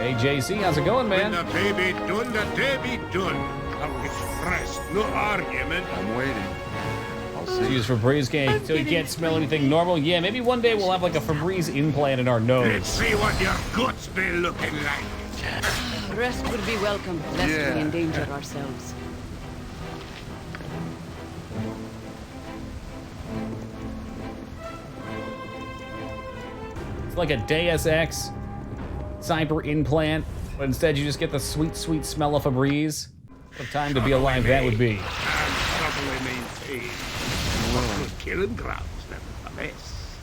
Hey, JC, how's it going, man? When the baby done, the day be done. Now express, no argument. I'm waiting. I'll see. Use Febreze cake so you can't smell anything normal. Yeah, maybe one day we'll have like a Febreze implant in our nose. Let's see what your guts be looking like. Rest would be welcome, lest Yeah. we endanger ourselves. It's like a Deus Ex cyber implant, but instead you just get the sweet, sweet smell of Febreze. What time to be alive that would be. And properly maintained. What good killing grounds, nevertheless.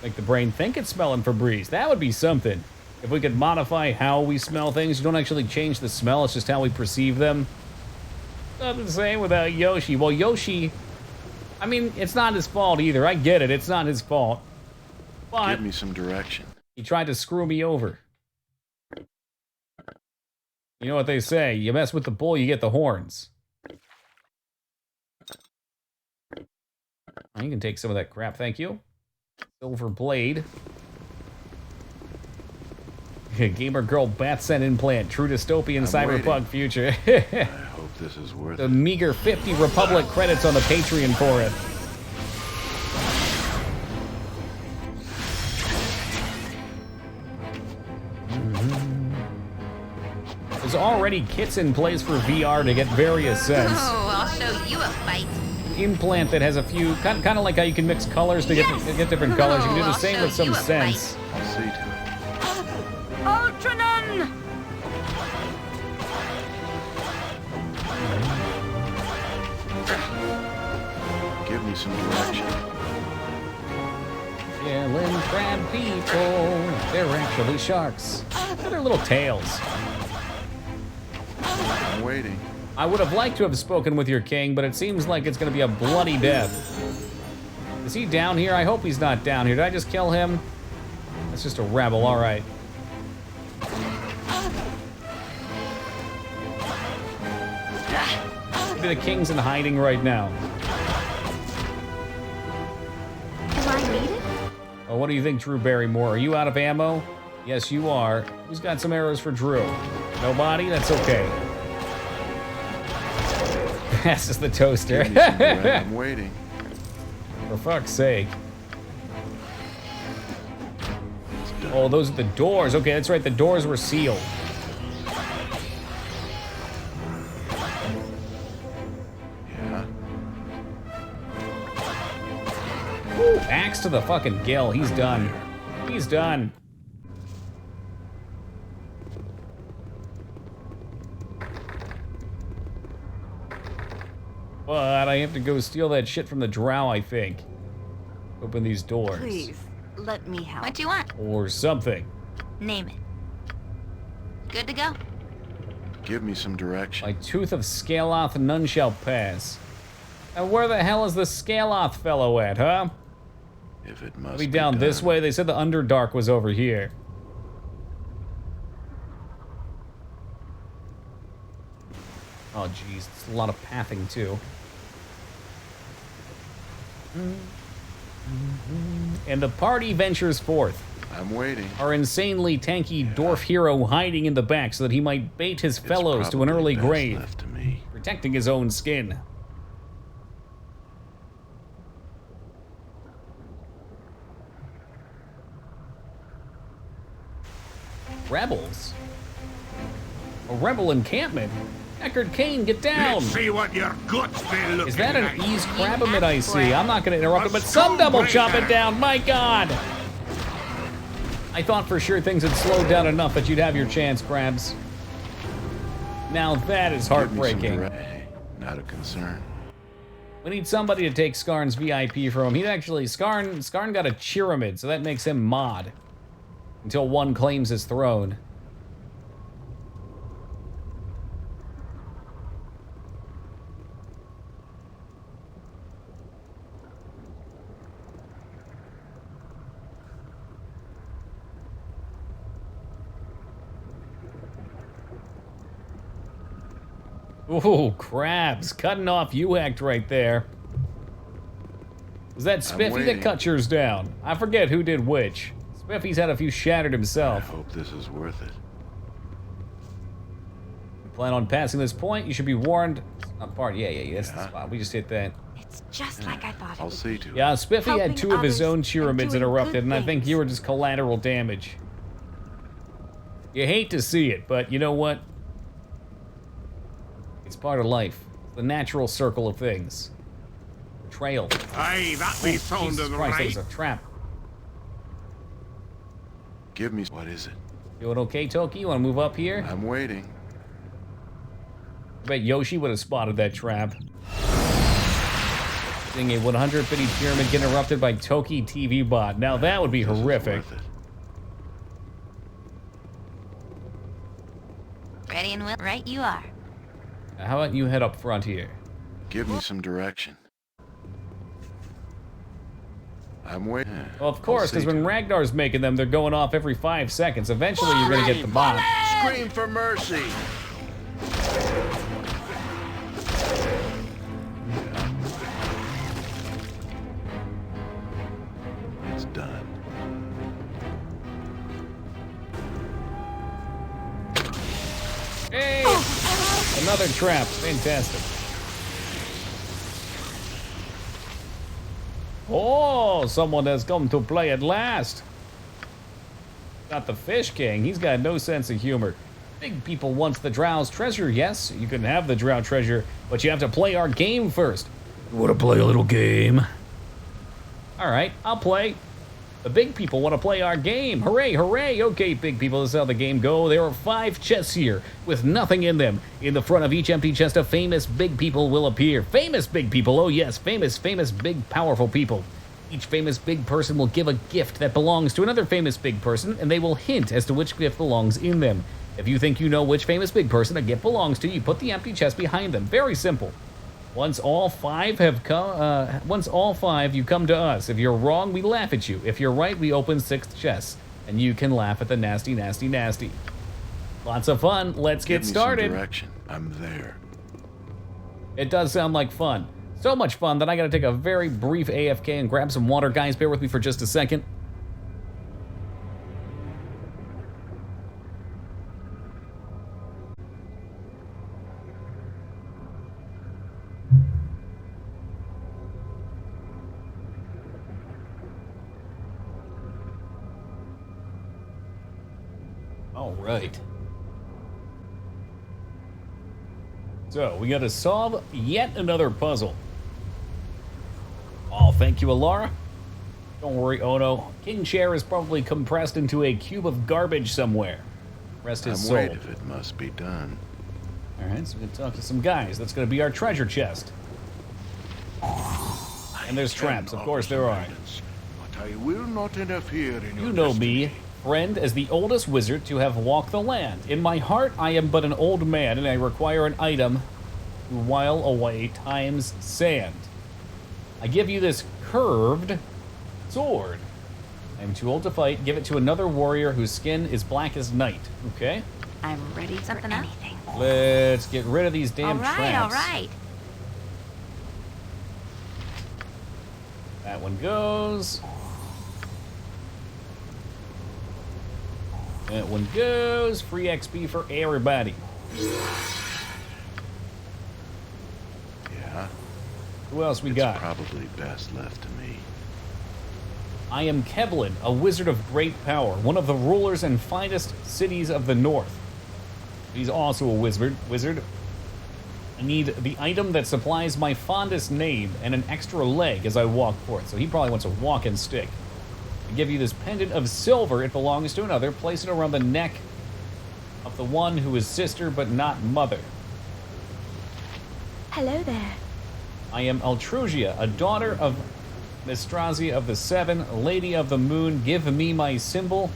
Make the brain think it's smelling Febreze. That would be something. If we could modify how we smell things, you don't actually change the smell, it's just how we perceive them. Nothing the same without Yoshi. Well, Yoshi, I mean, it's not his fault either. I get it, it's not his fault. But Give me some direction. he tried to screw me over. You know what they say, you mess with the bull, you get the horns. Oh, you can take some of that crap, thank you. Silver blade. Gamer girl Batsen implant, true dystopian cyberpunk future. I hope this is worth The it. meager 50 Republic credits on the Patreon for it. There's already kits in place for VR to get various scents. Oh, I'll show you a fight. Implant that has a few, kind of like how you can mix colors to get different colors. You can do the same with some scents. I'll see to it. Ultranon! Give me some direction. Killing crab people. They're actually sharks. Look at their little tails. I'm waiting. I would have liked to have spoken with your king, but it seems like it's going to be a bloody death. Is he down here? I hope he's not down here. Did I just kill him? That's just a rebel, all right. Maybe the king's in hiding right now. Am I needed? Oh, what do you think, Drew Barrymore? Are you out of ammo? Yes, you are. Who's got some arrows for Drew? Nobody? That's okay. Passes the toaster. Give me some direction. I'm waiting. For fuck's sake. Oh, those are the doors. Okay, that's right. The doors were sealed. Yeah. Woo, axe to the fucking gill. He's done. He's done. But I have to go steal that shit from the drow, I think. Open these doors. Please, let me help. What do you want? Or something. Name it. Good to go. Give me some direction. My tooth of Scaloth none shall pass. And where the hell is the Scaloth fellow at, huh? If it must Be down this way. They said the Underdark was over here. Oh, jeez. It's a lot of pathing, too. And the party ventures forth. I'm waiting. Our insanely tanky dwarf hero hiding in the back so that he might bait his fellows to an early best grave, left to me. protecting his own skin. Rebels? A rebel encampment? Eckard Cain, get down! Let's see what your guts be looking Is that an like. Ease Crabamid I see? I'm not going to interrupt it, but some double chop it down, my god! I thought for sure things had slowed down enough that you'd have your chance, Crabs. Now that is heartbreaking. Hey, not a concern. We need somebody to take Skarn's VIP from him. He'd actually, Skarn got a Chiramid, so that makes him mod. Until one claims his throne. Ooh, crabs. Cutting off Uhact right there. Was that Spiffy that cut yours down? I forget who did which. Spiffy's had a few shattered himself. I hope this is worth it. You plan on passing this point, you should be warned. Yeah, that's the spot. We just hit that. It's just like I thought it would see to it. Yeah, Spiffy had Helping 2 of his others own and pyramids doing interrupted, good and I think things. you were just collateral damage. You hate to see it, but you know what? It's part of life. The natural circle of things. Betrayal. Aye, that may sound Jesus of Christ, that right. was a trap. Give me... What is it? Doing okay, Toki? You want to move up here? I'm waiting. I bet Yoshi would have spotted that trap. Seeing a 150 pyramid get interrupted by Toki TV bot. Now that would be horrific. Ready and will. Right you are. How about you head up front here? Give me some direction. I'm waiting. Well, of course, because when Ragnar's making them, they're going off every 5 seconds. Eventually, you're going to get the bot. Scream for mercy! It's done. Hey! Another trap. Fantastic. Oh, someone has come to play at last. Not the Fish King. He's got no sense of humor. Big people wants the Drow's treasure. Yes, you can have the Drow treasure, but you have to play our game first. You want to play a little game? All right, I'll play. The big people want to play our game. Hooray, hooray. Okay, big people, this is how the game go. There are 5 chests here with nothing in them. In the front of each empty chest, a famous big people will appear. Famous big people, oh yes, famous, big, powerful people. Each famous big person will give a gift that belongs to another famous big person, and they will hint as to which gift belongs in them. If you think you know which famous big person a gift belongs to, you put the empty chest behind them. Very simple. Once all 5 have come, you come to us. If you're wrong, we laugh at you. If you're right, we open 6 chests, and you can laugh at the nasty, nasty, nasty. Lots of fun. Let's get started. Give me some direction. I'm there. It does sound like fun. So much fun that I gotta take a very brief AFK and grab some water. Guys, bear with me for just a second. All right. So, we gotta solve yet another puzzle. Oh, thank you, Alara. Don't worry, Ono. King Chair is probably compressed into a cube of garbage somewhere. Rest his soul. Wait if it must be done. Alright, so we can talk to some guys. That's gonna be our treasure chest. And there's traps, of course there are. But I will not interfere in your You know destiny. me, friend, as the oldest wizard to have walked the land. In my heart, I am but an old man, and I require an item to while away time's sand. I give you this curved sword. I am too old to fight. Give it to another warrior whose skin is black as night. Okay? I'm ready for anything. Let's get rid of these damn traps. All right. That one goes. That one goes. Free XP for everybody. Yeah. Who else we It's got? probably best left to me. I am Kevlin, a wizard of great power, one of the rulers and finest cities of the north. He's also a wizard. I need the item that supplies my fondest name and an extra leg as I walk forth. So he probably wants a walking stick. I give you this pendant of silver. It belongs to another. Place it around the neck of the one who is sister but not mother. Hello there. I am Altrusia, a daughter of Mistrazi of the Seven, Lady of the Moon. Give me my symbol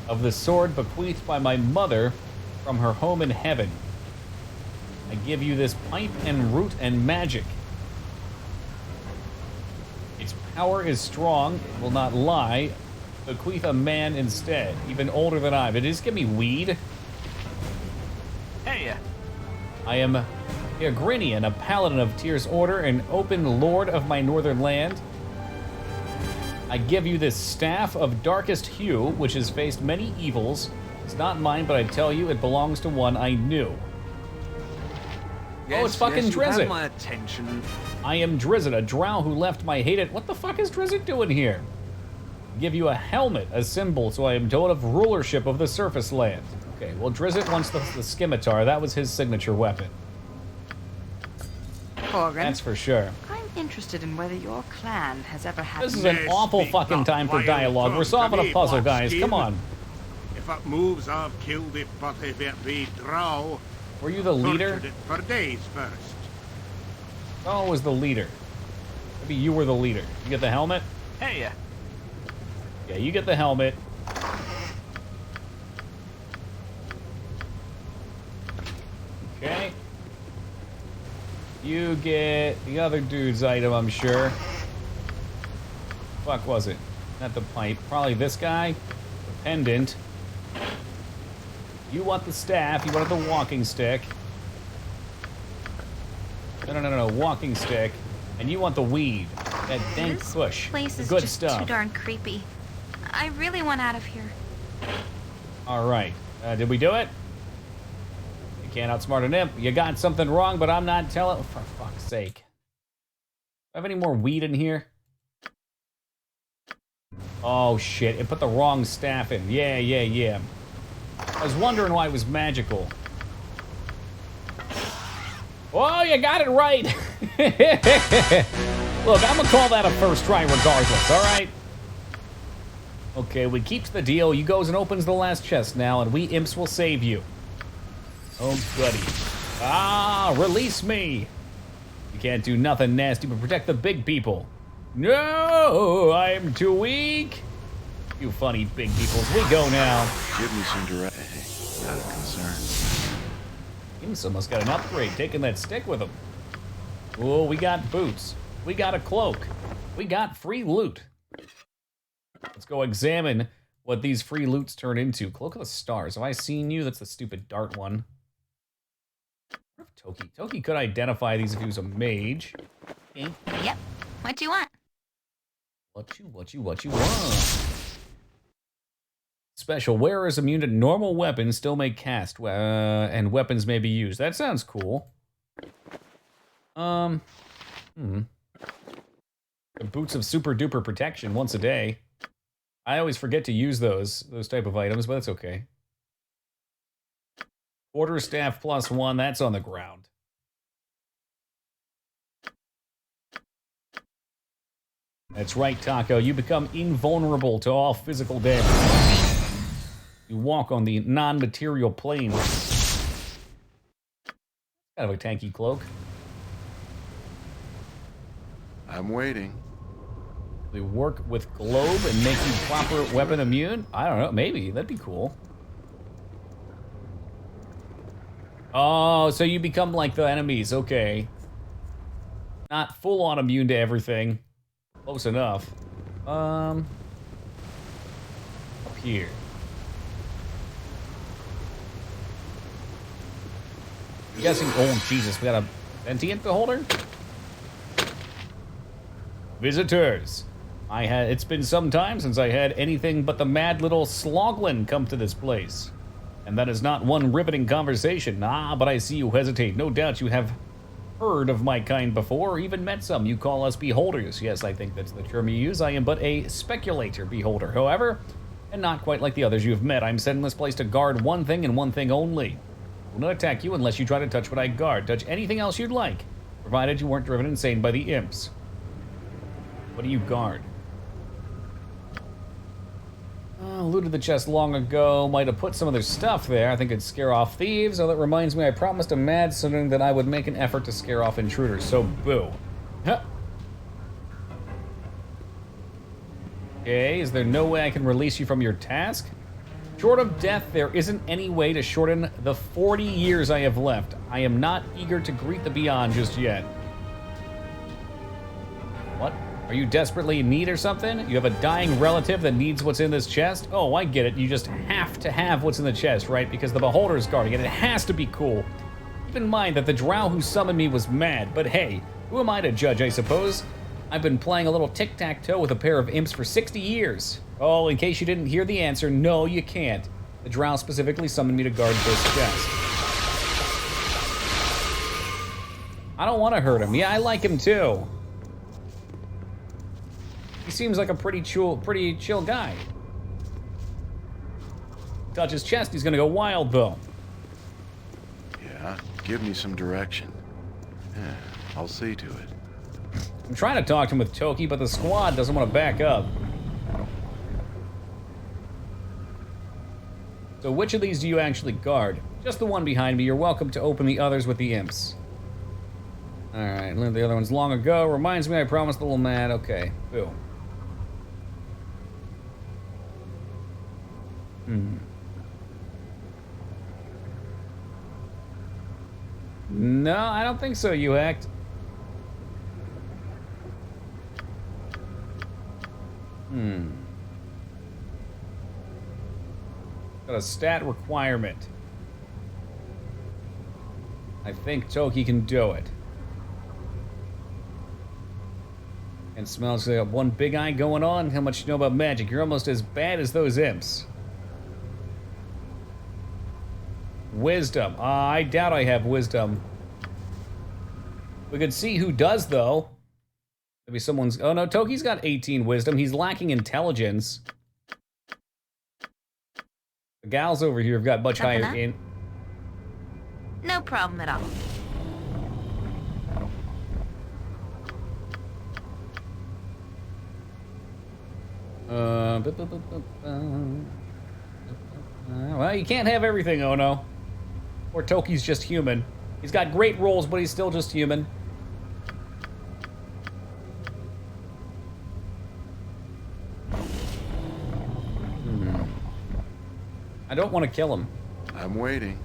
of the sword bequeathed by my mother from her home in heaven. I give you this pipe and root and magic. Its power is strong, it will not lie. Bequeath a man instead, even older than I. But just give me weed. Hey, I am Eogrinian, a paladin of Tyr's order, an open lord of my northern land. I give you this staff of darkest hue, which has faced many evils. It's not mine, but I tell you, it belongs to one I knew. Yes, oh, it's fucking yes, you Drizzt. have my attention. I am Drizzt, a drow who left my hated... What the fuck is Drizzt doing here? Give you a helmet, a symbol, so I am told of rulership of the surface land. Okay, well, Drizzt wants the scimitar. That was his signature weapon. Corgan, That's for sure. I'm interested in whether your clan has ever had... This is an awful fucking time for dialogue. We're solving a puzzle, guys. Come on. If it moves, I've killed it, but if it be drow... Were you the leader? Tortured it for days first. Oh, was the leader. Maybe you were the leader. You get the helmet? Hey, Yeah, you get the helmet. Okay. You get the other dude's item, I'm sure. Fuck was it? Not the pipe. Probably this guy. The pendant. You want the staff. You wanted the walking stick. No. Walking stick. And you want the weed. That dank push. This place The is good just stuff. too darn creepy. I really want out of here. All right. Did we do it? You can't outsmart an imp. You got something wrong, but I'm not telling. For fuck's sake. Do I have any more weed in here? Oh, shit. It put the wrong staff in. Yeah. I was wondering why it was magical. Oh, you got it right. Look, I'm going to call that a first try regardless, all right? Okay, we keeps the deal. You goes and opens the last chest now, and we imps will save you. Oh, goody. Ah, release me. You can't do nothing nasty but protect the big people. No, I'm too weak. You funny big peoples, we go now. Give me some direct. Not a concern. Imps almost got an upgrade, taking that stick with him. Oh, we got boots. We got a cloak. We got free loot. Let's go examine what these free loots turn into. Cloak of the Stars. Have I seen you? That's the stupid dart one. Toki could identify these if he was a mage. Yep. What do you want? What you want? Special. Wearers immune to normal weapons still may cast, and weapons may be used. That sounds cool. The boots of super duper protection once a day. I always forget to use those type of items, but that's okay. Quarterstaff +1, that's on the ground. That's right, Taco. You become invulnerable to all physical damage. You walk on the non-material plane. Kind of a tanky cloak. I'm waiting. They work with globe and make you proper weapon immune? I don't know, maybe. That'd be cool. Oh, so you become like the enemies, okay. Not full-on immune to everything. Close enough. Up here. I'm guessing, oh Jesus, we got a sentient beholder? Visitors. It's been some time since I had anything but the mad little Sloglin come to this place. And that is not one riveting conversation. Ah, but I see you hesitate. No doubt you have heard of my kind before, or even met some. You call us beholders. Yes, I think that's the term you use. I am but a speculator beholder. However, and not quite like the others you have met, I'm sent in this place to guard one thing and one thing only. I will not attack you unless you try to touch what I guard. Touch anything else you'd like, provided you weren't driven insane by the imps. What do you guard? Looted the chest long ago. Might have put some of their stuff there. I think it'd scare off thieves. Oh, that reminds me, I promised a mad sudden that I would make an effort to scare off intruders. So, boo. Huh. Okay, is there no way I can release you from your task? Short of death, there isn't any way to shorten the 40 years I have left. I am not eager to greet the beyond just yet. What? Are you desperately in need or something? You have a dying relative that needs what's in this chest? Oh, I get it. You just have to have what's in the chest, right? Because the beholder's guarding it. It has to be cool. Keep in mind that the drow who summoned me was mad, but hey, who am I to judge, I suppose? I've been playing a little tic-tac-toe with a pair of imps for 60 years. Oh, in case you didn't hear the answer, no, you can't. The drow specifically summoned me to guard this chest. I don't want to hurt him. Yeah, I like him too. He seems like a pretty chill guy. Touch his chest, he's gonna go wild though. Yeah, give me some direction. Yeah, I'll see to it. I'm trying to talk to him with Toki, but the squad doesn't want to back up. So which of these do you actually guard? Just the one behind me. You're welcome to open the others with the imps. Alright, learned the other ones long ago. Reminds me I promised the little man. Okay, boo. No, I don't think so, you act. Got a stat requirement. I think Toki can do it. And smells like one big eye going on. How much you know about magic? You're almost as bad as those imps. Wisdom. I doubt I have wisdom. We could see who does, though. Maybe someone's... Oh, no, Toki's got 18 wisdom. He's lacking intelligence. The gals over here have got much higher in... No problem at all. Well, you can't have everything, oh no. Or Toki's just human. He's got great rolls, but he's still just human. I don't want to kill him. I'm waiting.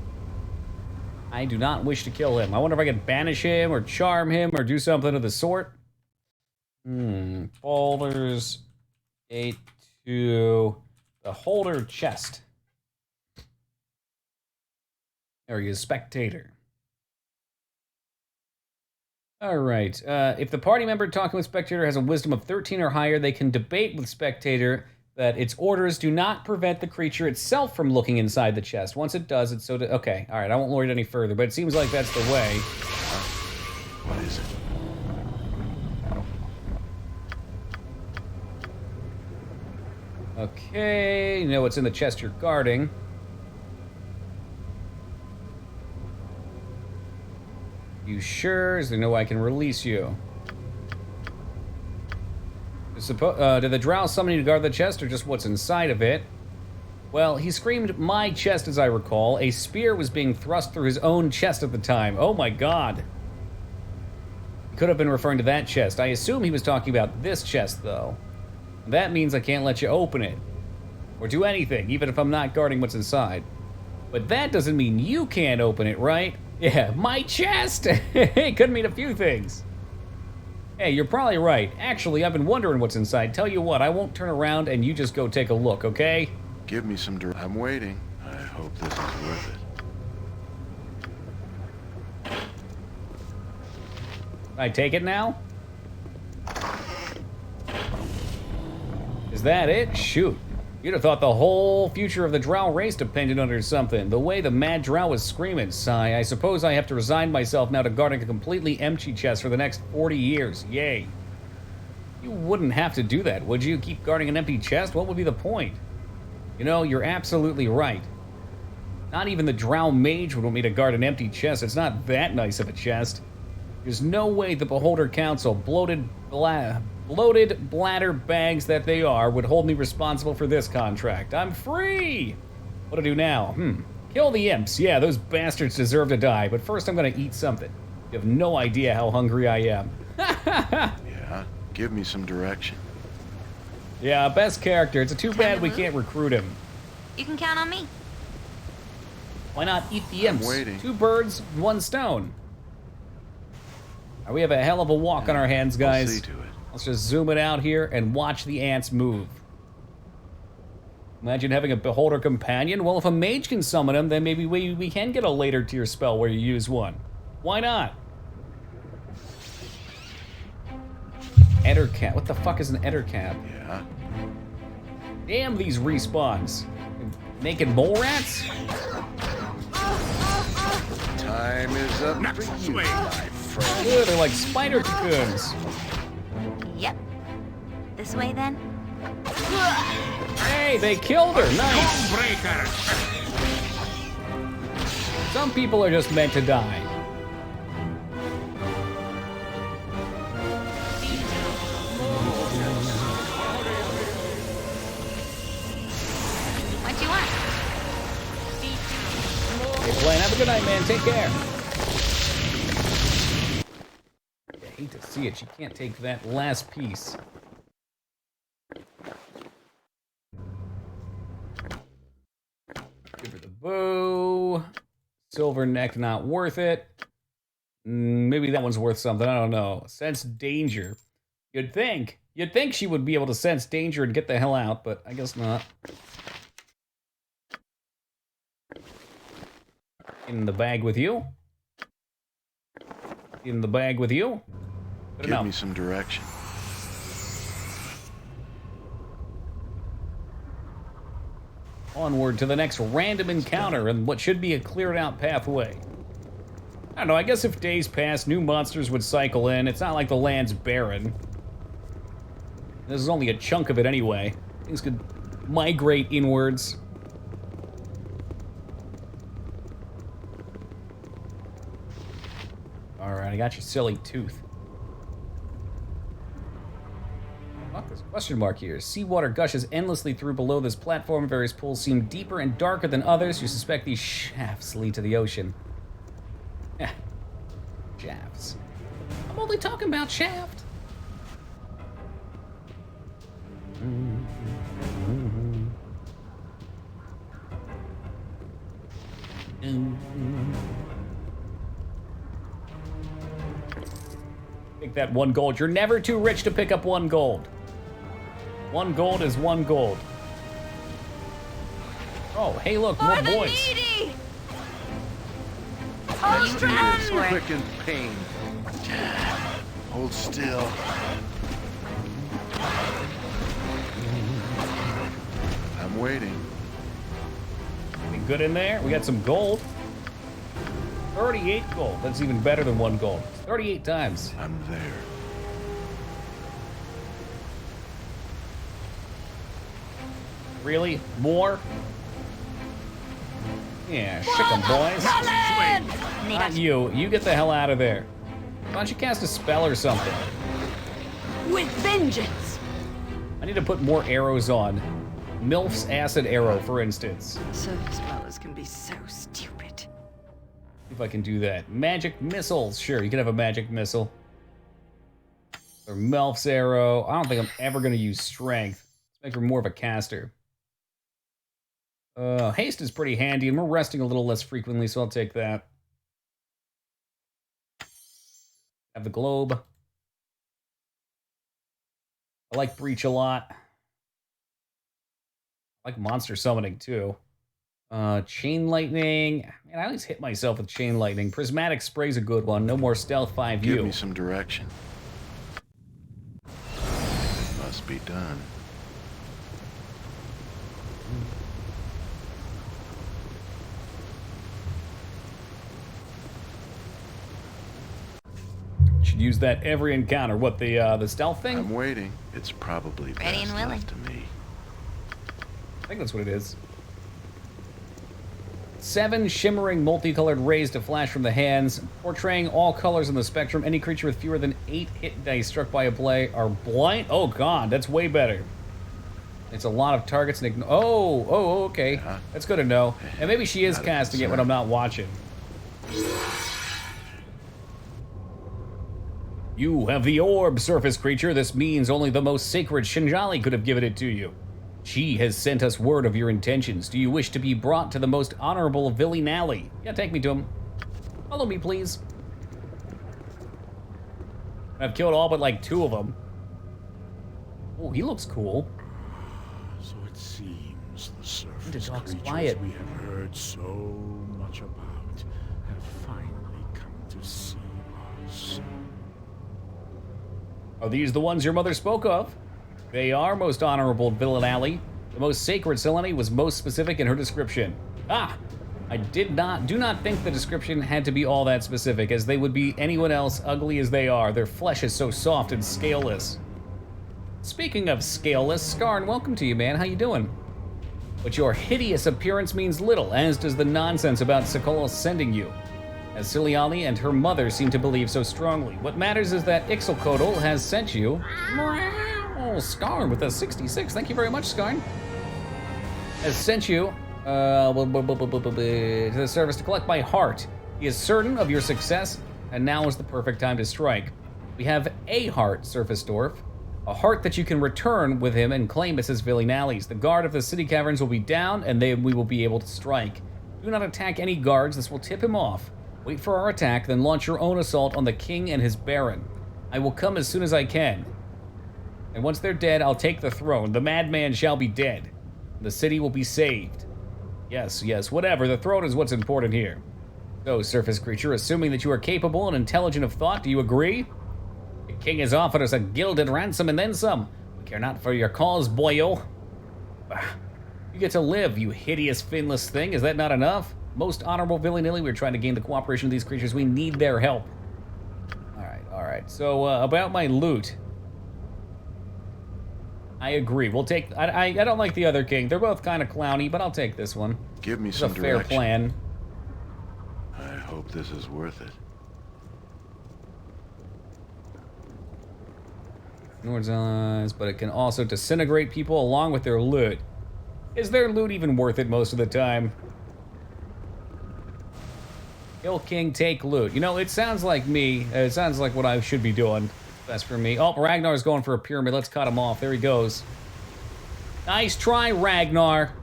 I do not wish to kill him. I wonder if I could banish him or charm him or do something of the sort. Boulders. Gate to the holder chest. There he is, spectator. All right. If the party member talking with spectator has a wisdom of 13 or higher, they can debate with spectator that its orders do not prevent the creature itself from looking inside the chest. Once it does, it's so... Okay, all right, I won't lord it any further, but it seems like that's the way. What is it? Okay, you know what's in the chest you're guarding. You sure? Is there no way I can release you? Did the drow summon you to guard the chest, or just what's inside of it? Well, he screamed, "My chest," as I recall. A spear was being thrust through his own chest at the time. Oh my god. He could have been referring to that chest. I assume he was talking about this chest, though. That means I can't let you open it. Or do anything, even if I'm not guarding what's inside. But that doesn't mean you can't open it, right? Yeah, my chest! It could mean a few things. Hey, you're probably right. Actually, I've been wondering what's inside. Tell you what, I won't turn around and you just go take a look, okay? Give me some I'm waiting. I hope this is worth it. I take it now? Is that it? Shoot. You'd have thought the whole future of the drow race depended on something. The way the mad drow was screaming. Sigh, I suppose I have to resign myself now to guarding a completely empty chest for the next 40 years. Yay. You wouldn't have to do that, would you? Keep guarding an empty chest? What would be the point? You know, you're absolutely right. Not even the drow mage would want me to guard an empty chest. It's not that nice of a chest. There's no way the Beholder Council, bloated bladder bags that they are, would hold me responsible for this contract. I'm free! What do I do now? Kill the imps. Yeah, those bastards deserve to die, but first I'm gonna eat something. You have no idea how hungry I am. Yeah, give me some direction. Yeah, best character. It's too bad we can't recruit him. You can count on me. Why not eat the imps? I'm waiting. 2 birds, 1 stone. We have a hell of a walk on our hands, guys. I'll see to it. Let's just zoom it out here and watch the ants move. Imagine having a beholder companion. Well, if a mage can summon him, then maybe we can get a later tier spell where you use one. Why not? Ettercap. What the fuck is an Ettercap? Yeah. Damn these respawns. Making mole rats? Time is up for you, my friend. Ooh, they're like spider cocoons. Yep. This way then? Hey, they killed her. Nice. Some people are just meant to die. What do you want? Hey, Blaine, have a good night, man. Take care. I hate to see it. She can't take that last piece. Give her the bow. Silver neck, not worth it. Maybe that one's worth something. I don't know. Sense danger. You'd think she would be able to sense danger and get the hell out, but I guess not. In the bag with you. In the bag with you. Good enough. Give me some direction. Onward to the next random encounter and what should be a cleared out pathway. I don't know, I guess if days pass, new monsters would cycle in. It's not like the land's barren. This is only a chunk of it anyway. Things could migrate inwards. Alright, I got your silly tooth. Fuck, there's a question mark here. Seawater gushes endlessly through below this platform. Various pools seem deeper and darker than others. You suspect these shafts lead to the ocean. Yeah. Shafts. I'm only talking about shaft. Pick that 1 gold. You're never too rich to pick up 1 gold. 1 gold is 1 gold. Oh, hey, look, more boys. Quick and pain. Hold still. I'm waiting. We good in there? We got some gold. 38 gold. That's even better than 1 gold. 38 times. I'm there. Really? More? Yeah, shick 'em, boys. Not you. You get the hell out of there. Why don't you cast a spell or something? With vengeance! I need to put more arrows on. Milf's acid arrow, for instance. Serving spells can be so stupid. See if I can do that. Magic missiles. Sure, you can have a magic missile. Or Melf's arrow. I don't think I'm ever going to use strength. Let's make her more of a caster. Haste is pretty handy, and we're resting a little less frequently, so I'll take that. Have the globe. I like Breach a lot. I like monster summoning, too. Chain lightning. Man, I always hit myself with chain lightning. Prismatic spray's a good one. No more stealth 5U. Give me some direction. Must be done. Should use that every encounter. What, the stealth thing? I'm waiting. It's probably Ready and best willing. left to me. I think that's what it is. 7 shimmering multicolored rays to flash from the hands, portraying all colors in the spectrum. Any creature with fewer than 8 hit dice struck by a blade are blind. Oh god, that's way better. It's a lot of targets and oh, okay. That's good to know. And maybe she is casting it when I'm not watching. You have the orb, surface creature. This means only the most sacred Shinjali could have given it to you. She has sent us word of your intentions. Do you wish to be brought to the most honorable Villinali? Yeah, take me to him. Follow me, please. I've killed all but like 2 of them. Oh, he looks cool. So it seems the surface dog's creatures quiet. we have heard so much about have finally come to see us. Are these the ones your mother spoke of? They are, most honorable Villanelli. The most sacred Selene was most specific in her description. Ah! I do not think the description had to be all that specific, as they would be anyone else, ugly as they are. Their flesh is so soft and scaleless. Speaking of scaleless, Skarn, welcome to you, man. How you doing? But your hideous appearance means little, as does the nonsense about Sokolos sending you, as Ciliali and her mother seem to believe so strongly. What matters is that Ixalcoatl has sent you. Oh, Skarn with a 66. Thank you very much, Skarn. Has sent you to the service to collect my heart. He is certain of your success, and now is the perfect time to strike. We have a heart, Surface Dwarf. A heart that you can return with him and claim it as Villinali's. The guard of the city caverns will be down, and we will be able to strike. Do not attack any guards, this will tip him off. Wait for our attack, then launch your own assault on the king and his baron. I will come as soon as I can. And once they're dead, I'll take the throne. The madman shall be dead. The city will be saved. Yes, whatever. The throne is what's important here. So, surface creature, assuming that you are capable and intelligent of thought, do you agree? The king has offered us a gilded ransom and then some. We care not for your cause, boyo. You get to live, you hideous, finless thing. Is that not enough? Most honorable Villanilli, we're trying to gain the cooperation of these creatures. We need their help. All right. So, about my loot. I agree. We'll take... I don't like the other king. They're both kind of clowny, but I'll take this one. Give me It's some a fair direction. plan. I hope this is worth it. Nord's eyes, but it can also disintegrate people along with their loot. Is their loot even worth it most of the time? Kill king, take loot. You know, it sounds like me. It sounds like what I should be doing. That's for me. Oh, Ragnar's going for a pyramid. Let's cut him off. There he goes. Nice try, Ragnar.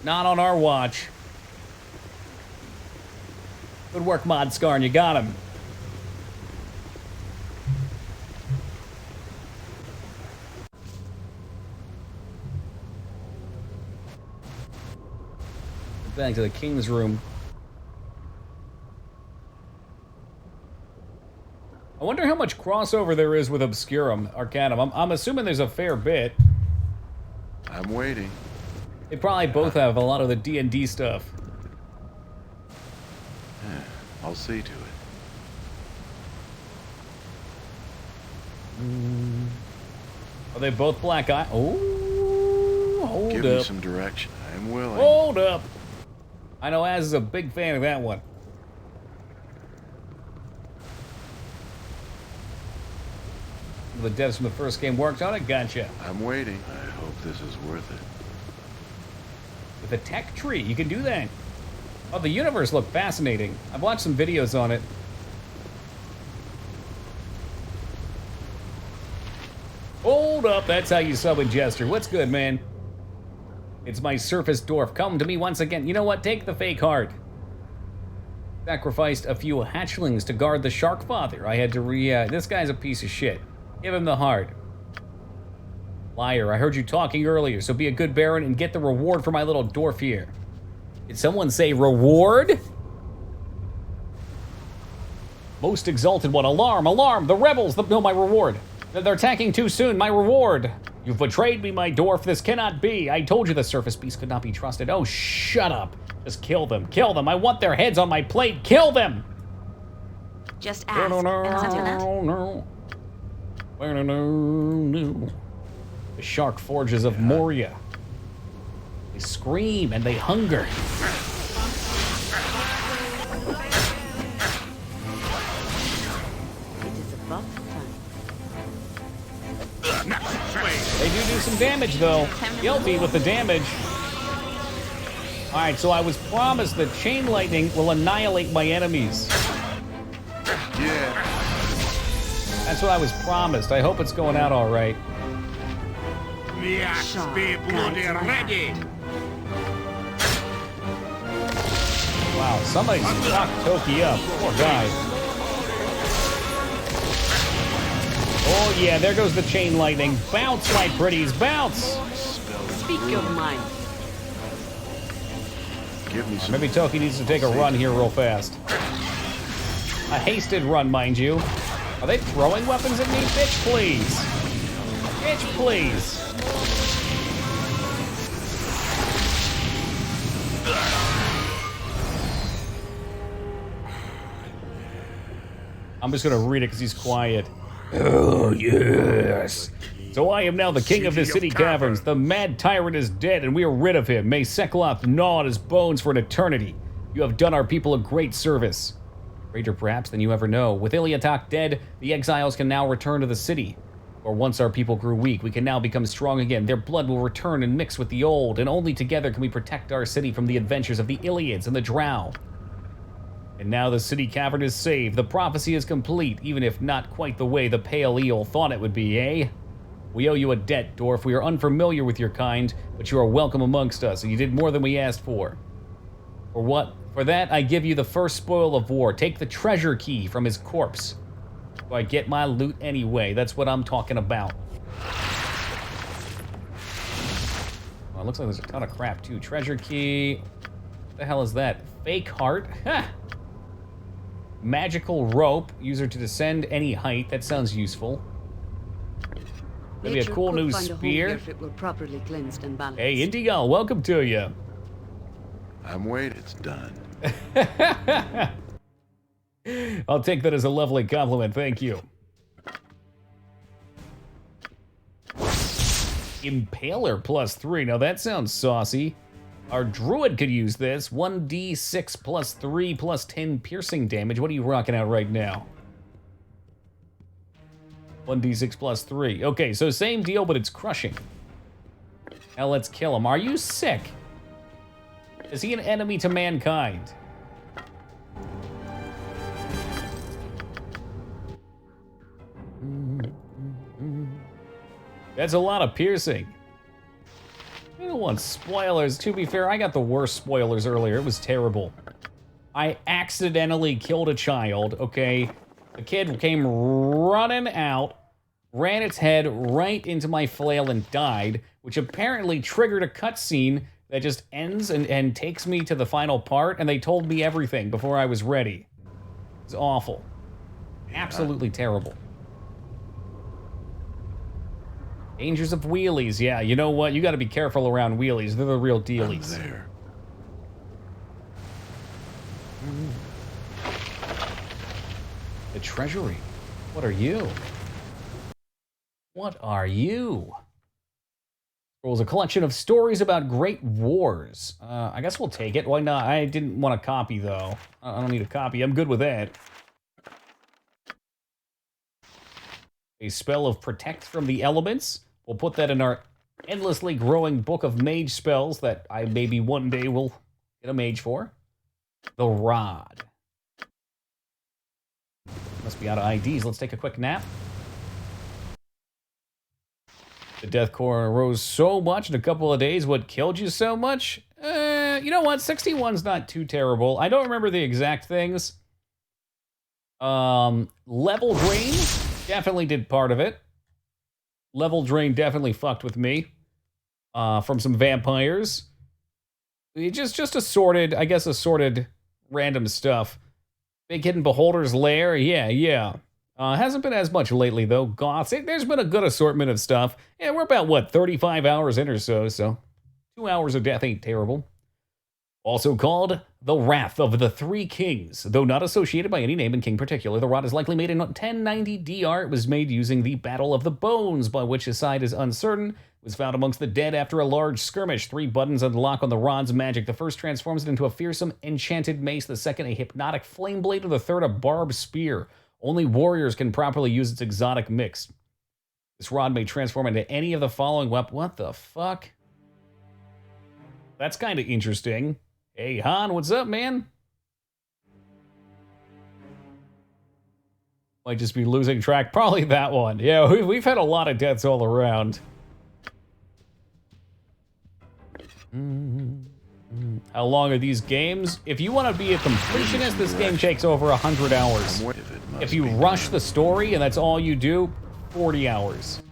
Not on our watch. Good work, Mod Skarn. You got him. Back to the king's room. I wonder how much crossover there is with Obscurum, Arcanum. I'm assuming there's a fair bit. I'm waiting. They probably both have a lot of the D&D stuff. I'll see to it. Are they both black eye? Oh, hold Give up. me some direction. I'm willing. Hold up. I know Az is a big fan of that one. The devs from the first game worked on it? Gotcha. I'm waiting. I hope this is worth it. With a tech tree, you can do that. Oh, the universe looked fascinating. I've watched some videos on it. Hold up, that's how you summon Jester. What's good, man? It's my surface dwarf. Come to me once again. You know what? Take the fake heart. Sacrificed a few hatchlings to guard the shark father. I had to this guy's a piece of shit. Give him the heart. Liar, I heard you talking earlier, so be a good baron and get the reward for my little dwarf here. Did someone say reward? Most exalted one. Alarm, alarm, the rebels, no, my reward. They're attacking too soon, my reward. You've betrayed me, my dwarf, this cannot be. I told you the surface beast could not be trusted. Oh, shut up. Just kill them, I want their heads on my plate, kill them. Just ask, and I'll do that. The shark forges of Moria. They scream and they hunger. It is about time. They do some damage, though. Guilty with the damage. Alright, so I was promised that chain lightning will annihilate my enemies. Yeah. That's what I was promised. I hope it's going out all right. The axe be bloody ready. Wow, somebody's fucked Toki up. Poor guy. Oh yeah, there goes the chain lightning. Bounce, my pretties, bounce! Speak your mind. Give me some. Maybe Toki needs to take a run here real fast. A hasted run, mind you. Are they throwing weapons at me? Bitch, please. Bitch, please. I'm just gonna read it because he's quiet. Oh, yes. So I am now the king of the city caverns. The mad tyrant is dead, and we are rid of him. May Sekloth gnaw at his bones for an eternity. You have done our people a great service. Greater perhaps than you ever know. With Iliatok dead, the exiles can now return to the city. Or once our people grew weak, we can now become strong again. Their blood will return and mix with the old, and only together can we protect our city from the adventures of the Iliads and the Drow. And now the city cavern is saved. The prophecy is complete, even if not quite the way the Pale Eel thought it would be, eh? We owe you a debt, Dwarf. We are unfamiliar with your kind, but you are welcome amongst us, and you did more than we asked for. For what? For that, I give you the first spoil of war. Take the treasure key from his corpse. So I get my loot anyway. That's what I'm talking about. Well, it looks like there's a ton of crap, too. Treasure key. What the hell is that? Fake heart? Ha! Magical rope. User to descend any height. That sounds useful. Maybe a cool new spear. If it were properly cleansed and balanced. Hey, Indigo, welcome to you. I'm waiting. It's done. I'll take that as a lovely compliment, thank you. Impaler +3, now that sounds saucy. Our druid could use this. 1d6 +3 +10 piercing damage. What are you rocking out right now? 1d6 +3. Okay, so same deal, but it's crushing. Now let's kill him. Are you sick? Is he an enemy to mankind? That's a lot of piercing. I don't want spoilers. To be fair, I got the worst spoilers earlier. It was terrible. I accidentally killed a child, okay? The kid came running out, ran its head right into my flail and died, which apparently triggered a cutscene that just ends and takes me to the final part, and they told me everything before I was ready. It's awful. Absolutely terrible. Dangers of wheelies. Yeah, you know what? You gotta be careful around wheelies. They're the real dealies. There. The treasury. What are you? What are you? Scrolls, a collection of stories about great wars. I guess we'll take it. Why not? I didn't want a copy, though. I don't need a copy. I'm good with that. A spell of Protect from the Elements. We'll put that in our endlessly growing book of mage spells that I maybe one day will get a mage for. The Rod. Must be out of IDs. Let's take a quick nap. The death core rose so much in a couple of days. What killed you so much? You know what? 61's not too terrible. I don't remember the exact things. Level drain definitely did part of it. Level drain definitely fucked with me. From some vampires. Just assorted, I guess assorted random stuff. Big Hidden Beholder's Lair, yeah. Hasn't been as much lately, though. Goths, there's been a good assortment of stuff. Yeah, we're about, what, 35 hours in or so 2 hours of death ain't terrible. Also called the Wrath of the Three Kings. Though not associated by any name in king particular, the rod is likely made in 1090 DR. It was made using the Battle of the Bones, by which his side is uncertain. It was found amongst the dead after a large skirmish. 3 buttons unlock on the rod's magic. The first transforms it into a fearsome enchanted mace, the second a hypnotic flame blade, and the third a barbed spear. Only warriors can properly use its exotic mix. This rod may transform into any of the following weapons. What the fuck? That's kind of interesting. Hey, Han, what's up, man? Might just be losing track. Probably that one. Yeah, we've had a lot of deaths all around. How long are these games? If you want to be a completionist, this game takes over 100 hours. If you rush the story and that's all you do, 40 hours.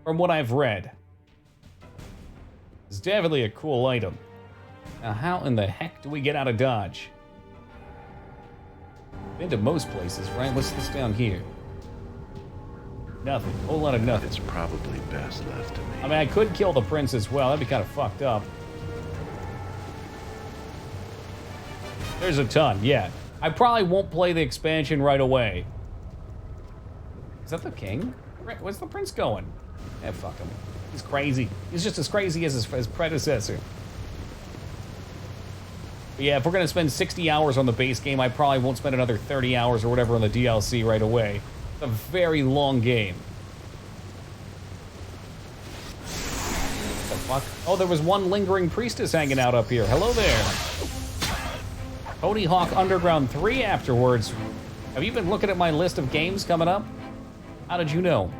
From what I've read. It's definitely a cool item. Now, how in the heck do we get out of Dodge? Been to most places, right? What's this down here? Nothing. A whole lot of nothing. It's probably best left to me. I mean, I could kill the prince as well. That'd be kind of fucked up. There's a ton, yeah. I probably won't play the expansion right away. Is that the king? Where's the prince going? Eh, fuck him. He's crazy. He's just as crazy as his predecessor. But yeah, if we're gonna spend 60 hours on the base game, I probably won't spend another 30 hours or whatever on the DLC right away. It's a very long game. What the fuck? Oh, there was one lingering priestess hanging out up here. Hello there. Tony Hawk Underground 3 afterwards. Have you been looking at my list of games coming up? How did you know?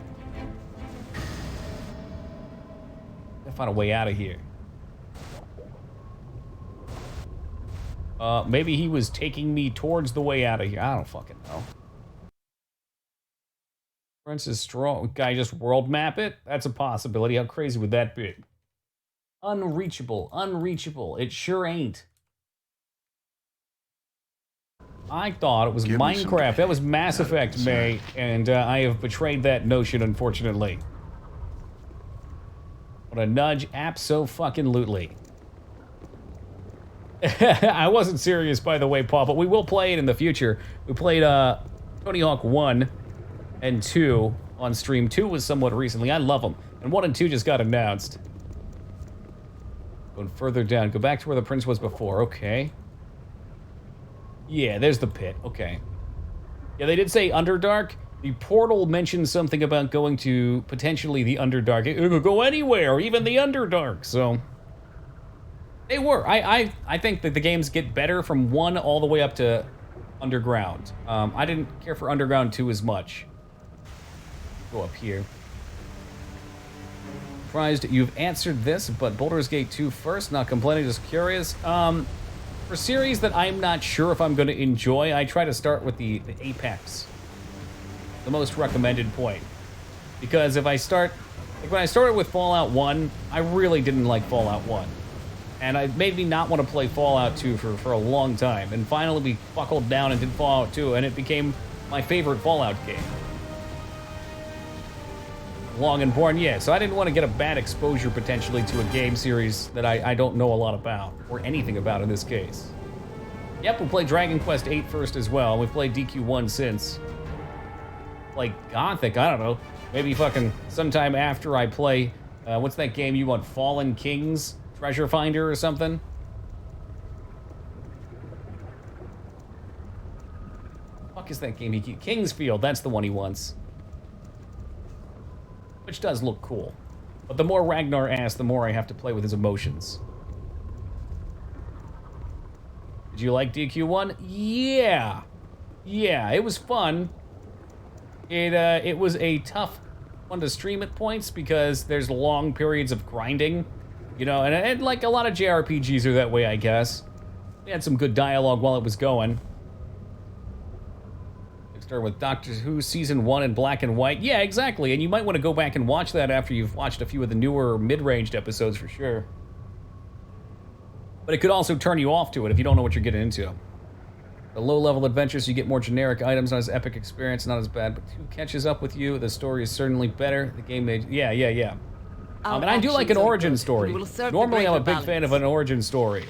Gotta find a way out of here. Maybe he was taking me towards the way out of here. I don't fucking know. Prince is strong. Guy just world map it? That's a possibility. How crazy would that be? Unreachable. Unreachable. It sure ain't. I thought it was Minecraft. That was Mass Effect, May, and I have betrayed that notion, unfortunately. What a nudge. Abso-fucking-lutely. I wasn't serious, by the way, Paul, but we will play it in the future. We played Tony Hawk 1 and 2 on stream. 2 was somewhat recently. I love them. And 1 and 2 just got announced. Going further down. Go back to where the prince was before. Okay. Yeah, there's the pit. Okay. Yeah, they did say Underdark. The portal mentioned something about going to potentially the Underdark. It could go anywhere, even the Underdark. So they were. I think that the games get better from 1 all the way up to Underground. I didn't care for Underground 2 as much. Go up here. Surprised you've answered this, but Baldur's Gate 2 first. Not complaining, just curious. For series that I'm not sure if I'm going to enjoy, I try to start with the Apex. The most recommended point. Because if I start... Like when I started with Fallout 1, I really didn't like Fallout 1. And it made me not want to play Fallout 2 for a long time. And finally we buckled down and did Fallout 2, and it became my favorite Fallout game. Long and born, yeah. So I didn't want to get a bad exposure potentially to a game series that I don't know a lot about, or anything about in this case. Yep, we played Dragon Quest VIII first as well. We've played DQ1 since. Like Gothic, I don't know. Maybe fucking sometime after I play, what's that game you want? Fallen Kings? Treasure Finder or something? Fuck is that game? Kingsfield, that's the one he wants. Which does look cool. But the more Ragnar asks, the more I have to play with his emotions. Did you like DQ1? Yeah. Yeah, it was fun. It was a tough one to stream at points because there's long periods of grinding. You know, and like a lot of JRPGs are that way, I guess. We had some good dialogue while it was going. Start with Doctor Who Season 1 in black and white. Yeah, exactly. And you might want to go back and watch that after you've watched a few of the newer mid-ranged episodes for sure. But it could also turn you off to it if you don't know what you're getting into. The low-level adventures, you get more generic items, not as epic experience, not as bad, but 2 catches up with you. The story is certainly better. The game made... Yeah. And I do like an origin story. Normally, I'm a big fan of an origin story.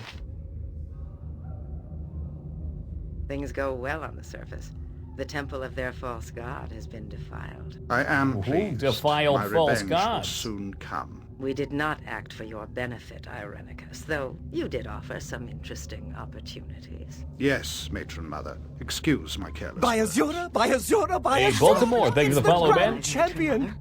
Things go well on the surface. The temple of their false god has been defiled. I am pleased. Defiled my false revenge god. will soon come. We did not act for your benefit, Irenicus, though you did offer some interesting opportunities. Yes, Matron Mother. Excuse my carelessness. By Azura! Hey, Baltimore, thank you for the follow, Ben. Champion!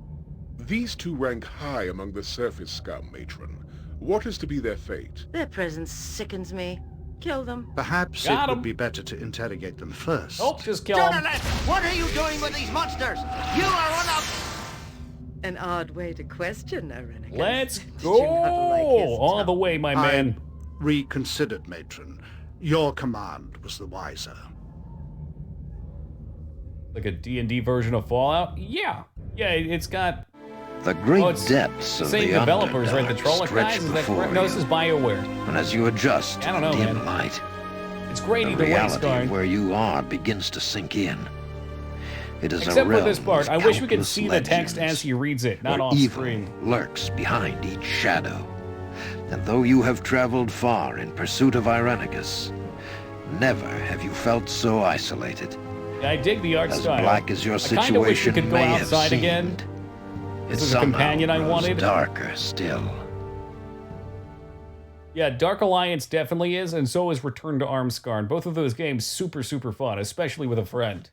These 2 rank high among the surface scum, Matron. What is to be their fate? Their presence sickens me. Kill them. Perhaps it would be better to interrogate them first. Oh, just kill them. Journalist, what are you doing with these monsters? You are one of... An odd way to question, Irenicus. Let's Did go! you not like his All the way, my man. I reconsidered, Matron. Your command was the wiser. Like a D&D version of Fallout? Yeah. Yeah, it's got... The great depths of the same developers, right? The Underdark Trolloc stretch guys? Is that before correct? No, this is BioWare. And as you adjust I don't know, to dim man. light, It's great The either way, reality Scarn. of where you are begins to sink in. It is Except a for realm this part. of I wish we could countless see the text legends, as he reads it, not where off evil screen. lurks behind each shadow. And though you have traveled far in pursuit of Irenicus, never have you felt so isolated. I dig the art As style. black as your I kinda wish we situation could go may have outside again. seemed, This it is a companion I somehow grows wanted. darker still. Yeah, Dark Alliance definitely is, and so is Return to Armscarn. Both of those games super, super fun, especially with a friend.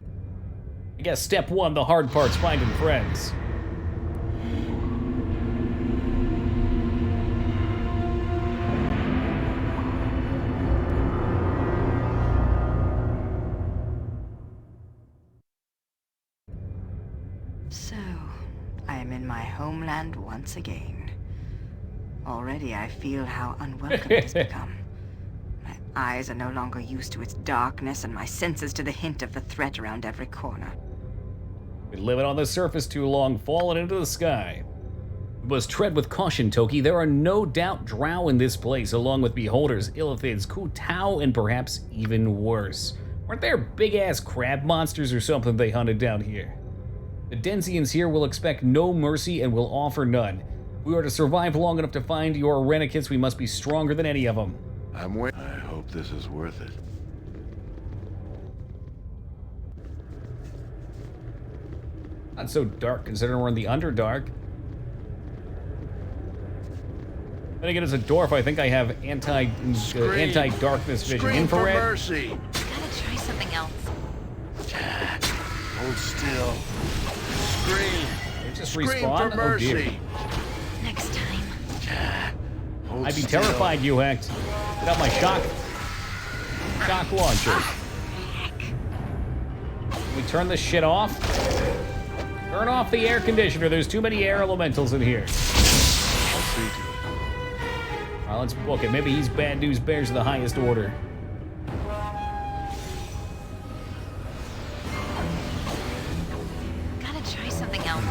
I guess step one, the hard part's finding friends. So, I am in my homeland once again. Already I feel how unwelcome it has become. My eyes are no longer used to its darkness, and my senses to the hint of the threat around every corner. Been living on the surface too long, falling into the sky. We must tread with caution, Toki. There are no doubt drow in this place, along with beholders, illithids, Ku-Tau, and perhaps even worse. Weren't there big-ass crab monsters or something they hunted down here? The Denzians here will expect no mercy and will offer none. If we are to survive long enough to find your Irenicus, we must be stronger than any of them. I hope this is worth it. Not so dark, considering we're in the Underdark. Then again, as a dwarf, I think I have anti-darkness vision. Scream Infrared. for mercy. Gotta try something else. Hold still. Scream. They just Scream respawn? for mercy. Oh, dear. Next time. Hold I'd be still. terrified, you hecked. Got my shock launcher. Can we turn this shit off? Turn off the air conditioner. There's too many air elementals in here. I'll see to it. All right, let's book it. Maybe he's bad news bears of the highest order. Gotta try something else.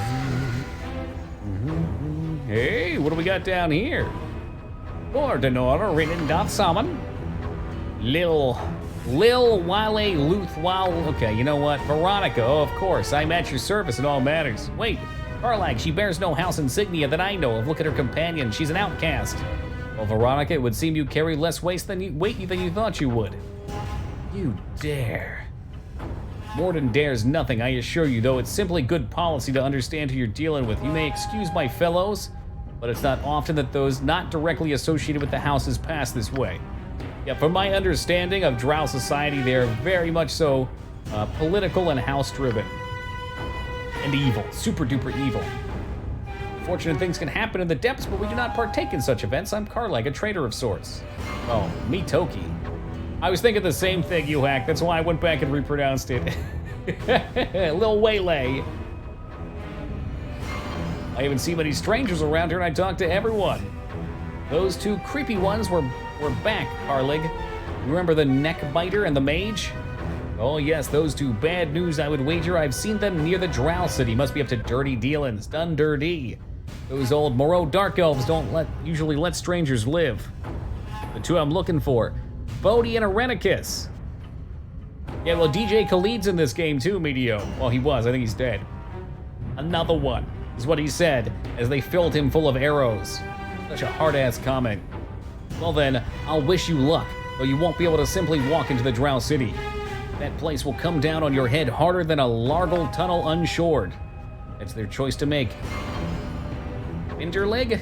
Hey, what do we got down here? Ordinor written dot summon. Lil Wale Luth Wal. Okay, you know what? Veronica, oh, of course. I'm at your service in all matters. Wait, Karlag, she bears no house insignia that I know of. Look at her companion. She's an outcast. Well, Veronica, it would seem you carry less weight than you thought you would. You dare. Morden dares nothing, I assure you, though it's simply good policy to understand who you're dealing with. You may excuse my fellows, but it's not often that those not directly associated with the houses pass this way. Yeah, from my understanding of Drow society, they are very much so political and house-driven. And evil, super-duper evil. Fortunate things can happen in the depths, but we do not partake in such events. I'm Karlag, a traitor of sorts. Oh, me Toki. I was thinking the same thing, you hack. That's why I went back and repronounced it. Lil Waylay. I haven't seen many strangers around here, and I talked to everyone. Those two creepy ones were back, Karlig. Remember the neck biter and the mage? Oh yes, those two bad news, I would wager I've seen them near the Drow City. Must be up to dirty dealings, done dirty. Those old Moreau Dark Elves don't usually let strangers live. The two I'm looking for, Bodhi and Irenicus. Yeah, well, DJ Khalid's in this game too, Medio. Well, he was, I think he's dead. Another one, is what he said, as they filled him full of arrows. Such a hard-ass comment. Well then, I'll wish you luck, though you won't be able to simply walk into the Drow City. That place will come down on your head harder than a Largle tunnel unshored. It's their choice to make. Interleg?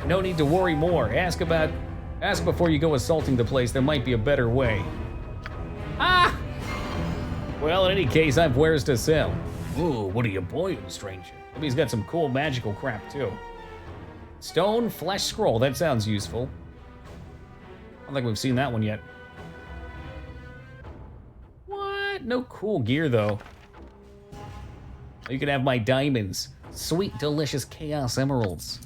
No need to worry more. Ask before you go assaulting the place. There might be a better way. Ah! Well, in any case, I've wares to sell. Ooh, what are you boying, stranger? Maybe he's got some cool magical crap, too. Stone Flesh Scroll. That sounds useful. I don't think we've seen that one yet. What? No cool gear, though. You can have my diamonds. Sweet, delicious Chaos Emeralds.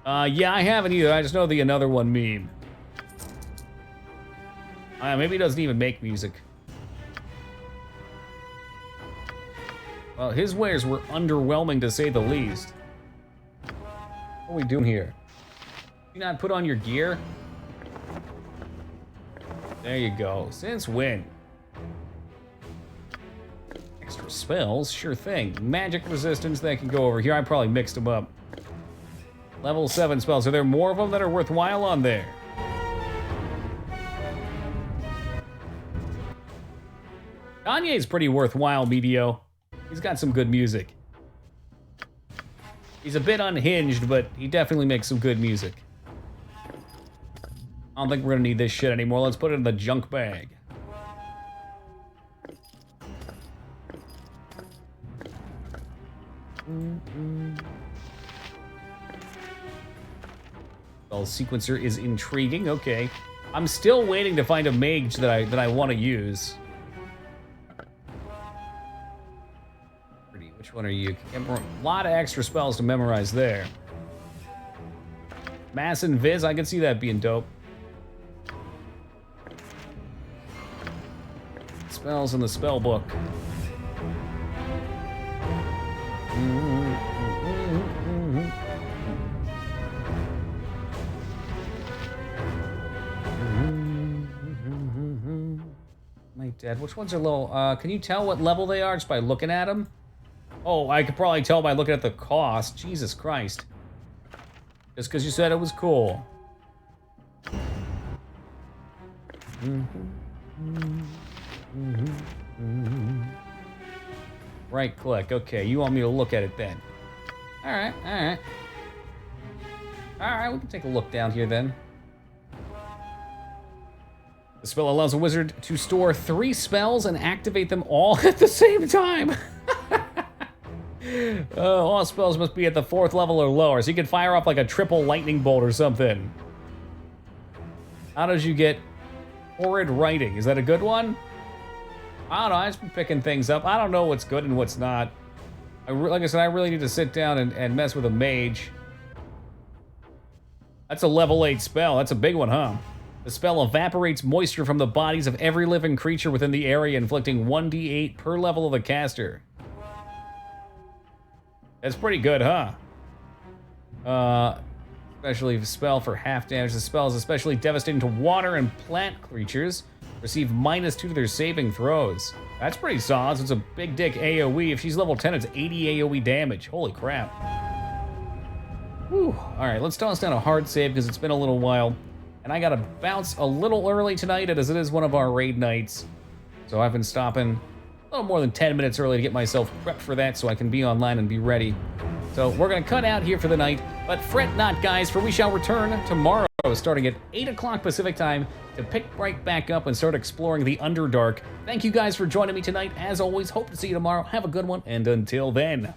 Yeah, I haven't either. I just know the another one meme. Maybe he doesn't even make music. Well, his wares were underwhelming to say the least. What are we doing here? You not put on your gear? There you go. Since when? Extra spells? Sure thing. Magic resistance, that can go over here. I probably mixed them up. Level 7 spells. Are there more of them that are worthwhile on there? Kanye's pretty worthwhile, Medio. He's got some good music. He's a bit unhinged, but he definitely makes some good music. I don't think we're gonna need this shit anymore. Let's put it in the junk bag. Well, sequencer is intriguing. Okay, I'm still waiting to find a mage that I want to use. Which one are you? A lot of extra spells to memorize there. Mass and Viz, I can see that being dope. Spells in the spell book. My dad, which ones are low? Can you tell what level they are just by looking at them? Oh, I could probably tell by looking at the cost. Jesus Christ. Just because you said it was cool. Right click. Okay, you want me to look at it then. Alright, alright. Alright, we can take a look down here then. The spell allows a wizard to store 3 spells and activate them all at the same time. All spells must be at the 4th level or lower, so you can fire off like a triple lightning bolt or something. How did you get horrid writing? Is that a good one? I don't know, I've just been picking things up. I don't know what's good and what's not. Like I said, I really need to sit down and mess with a mage. That's a level 8 spell. That's a big one, huh? The spell evaporates moisture from the bodies of every living creature within the area, inflicting 1d8 per level of the caster. That's pretty good, huh? Especially if a spell for half damage. The spell is especially devastating to water and plant creatures. Receive -2 to their saving throws. That's pretty solid. So it's a big dick AoE. If she's level 10, it's 80 AoE damage. Holy crap. Whew. All right, let's toss down a hard save because it's been a little while. And I gotta bounce a little early tonight as it is one of our raid nights. So I've been stopping a little more than 10 minutes early to get myself prepped for that so I can be online and be ready. So we're gonna cut out here for the night, but fret not, guys, for we shall return tomorrow starting at 8 o'clock Pacific time to pick right back up and start exploring the Underdark. Thank you guys for joining me tonight. As always, hope to see you tomorrow. Have a good one, and until then,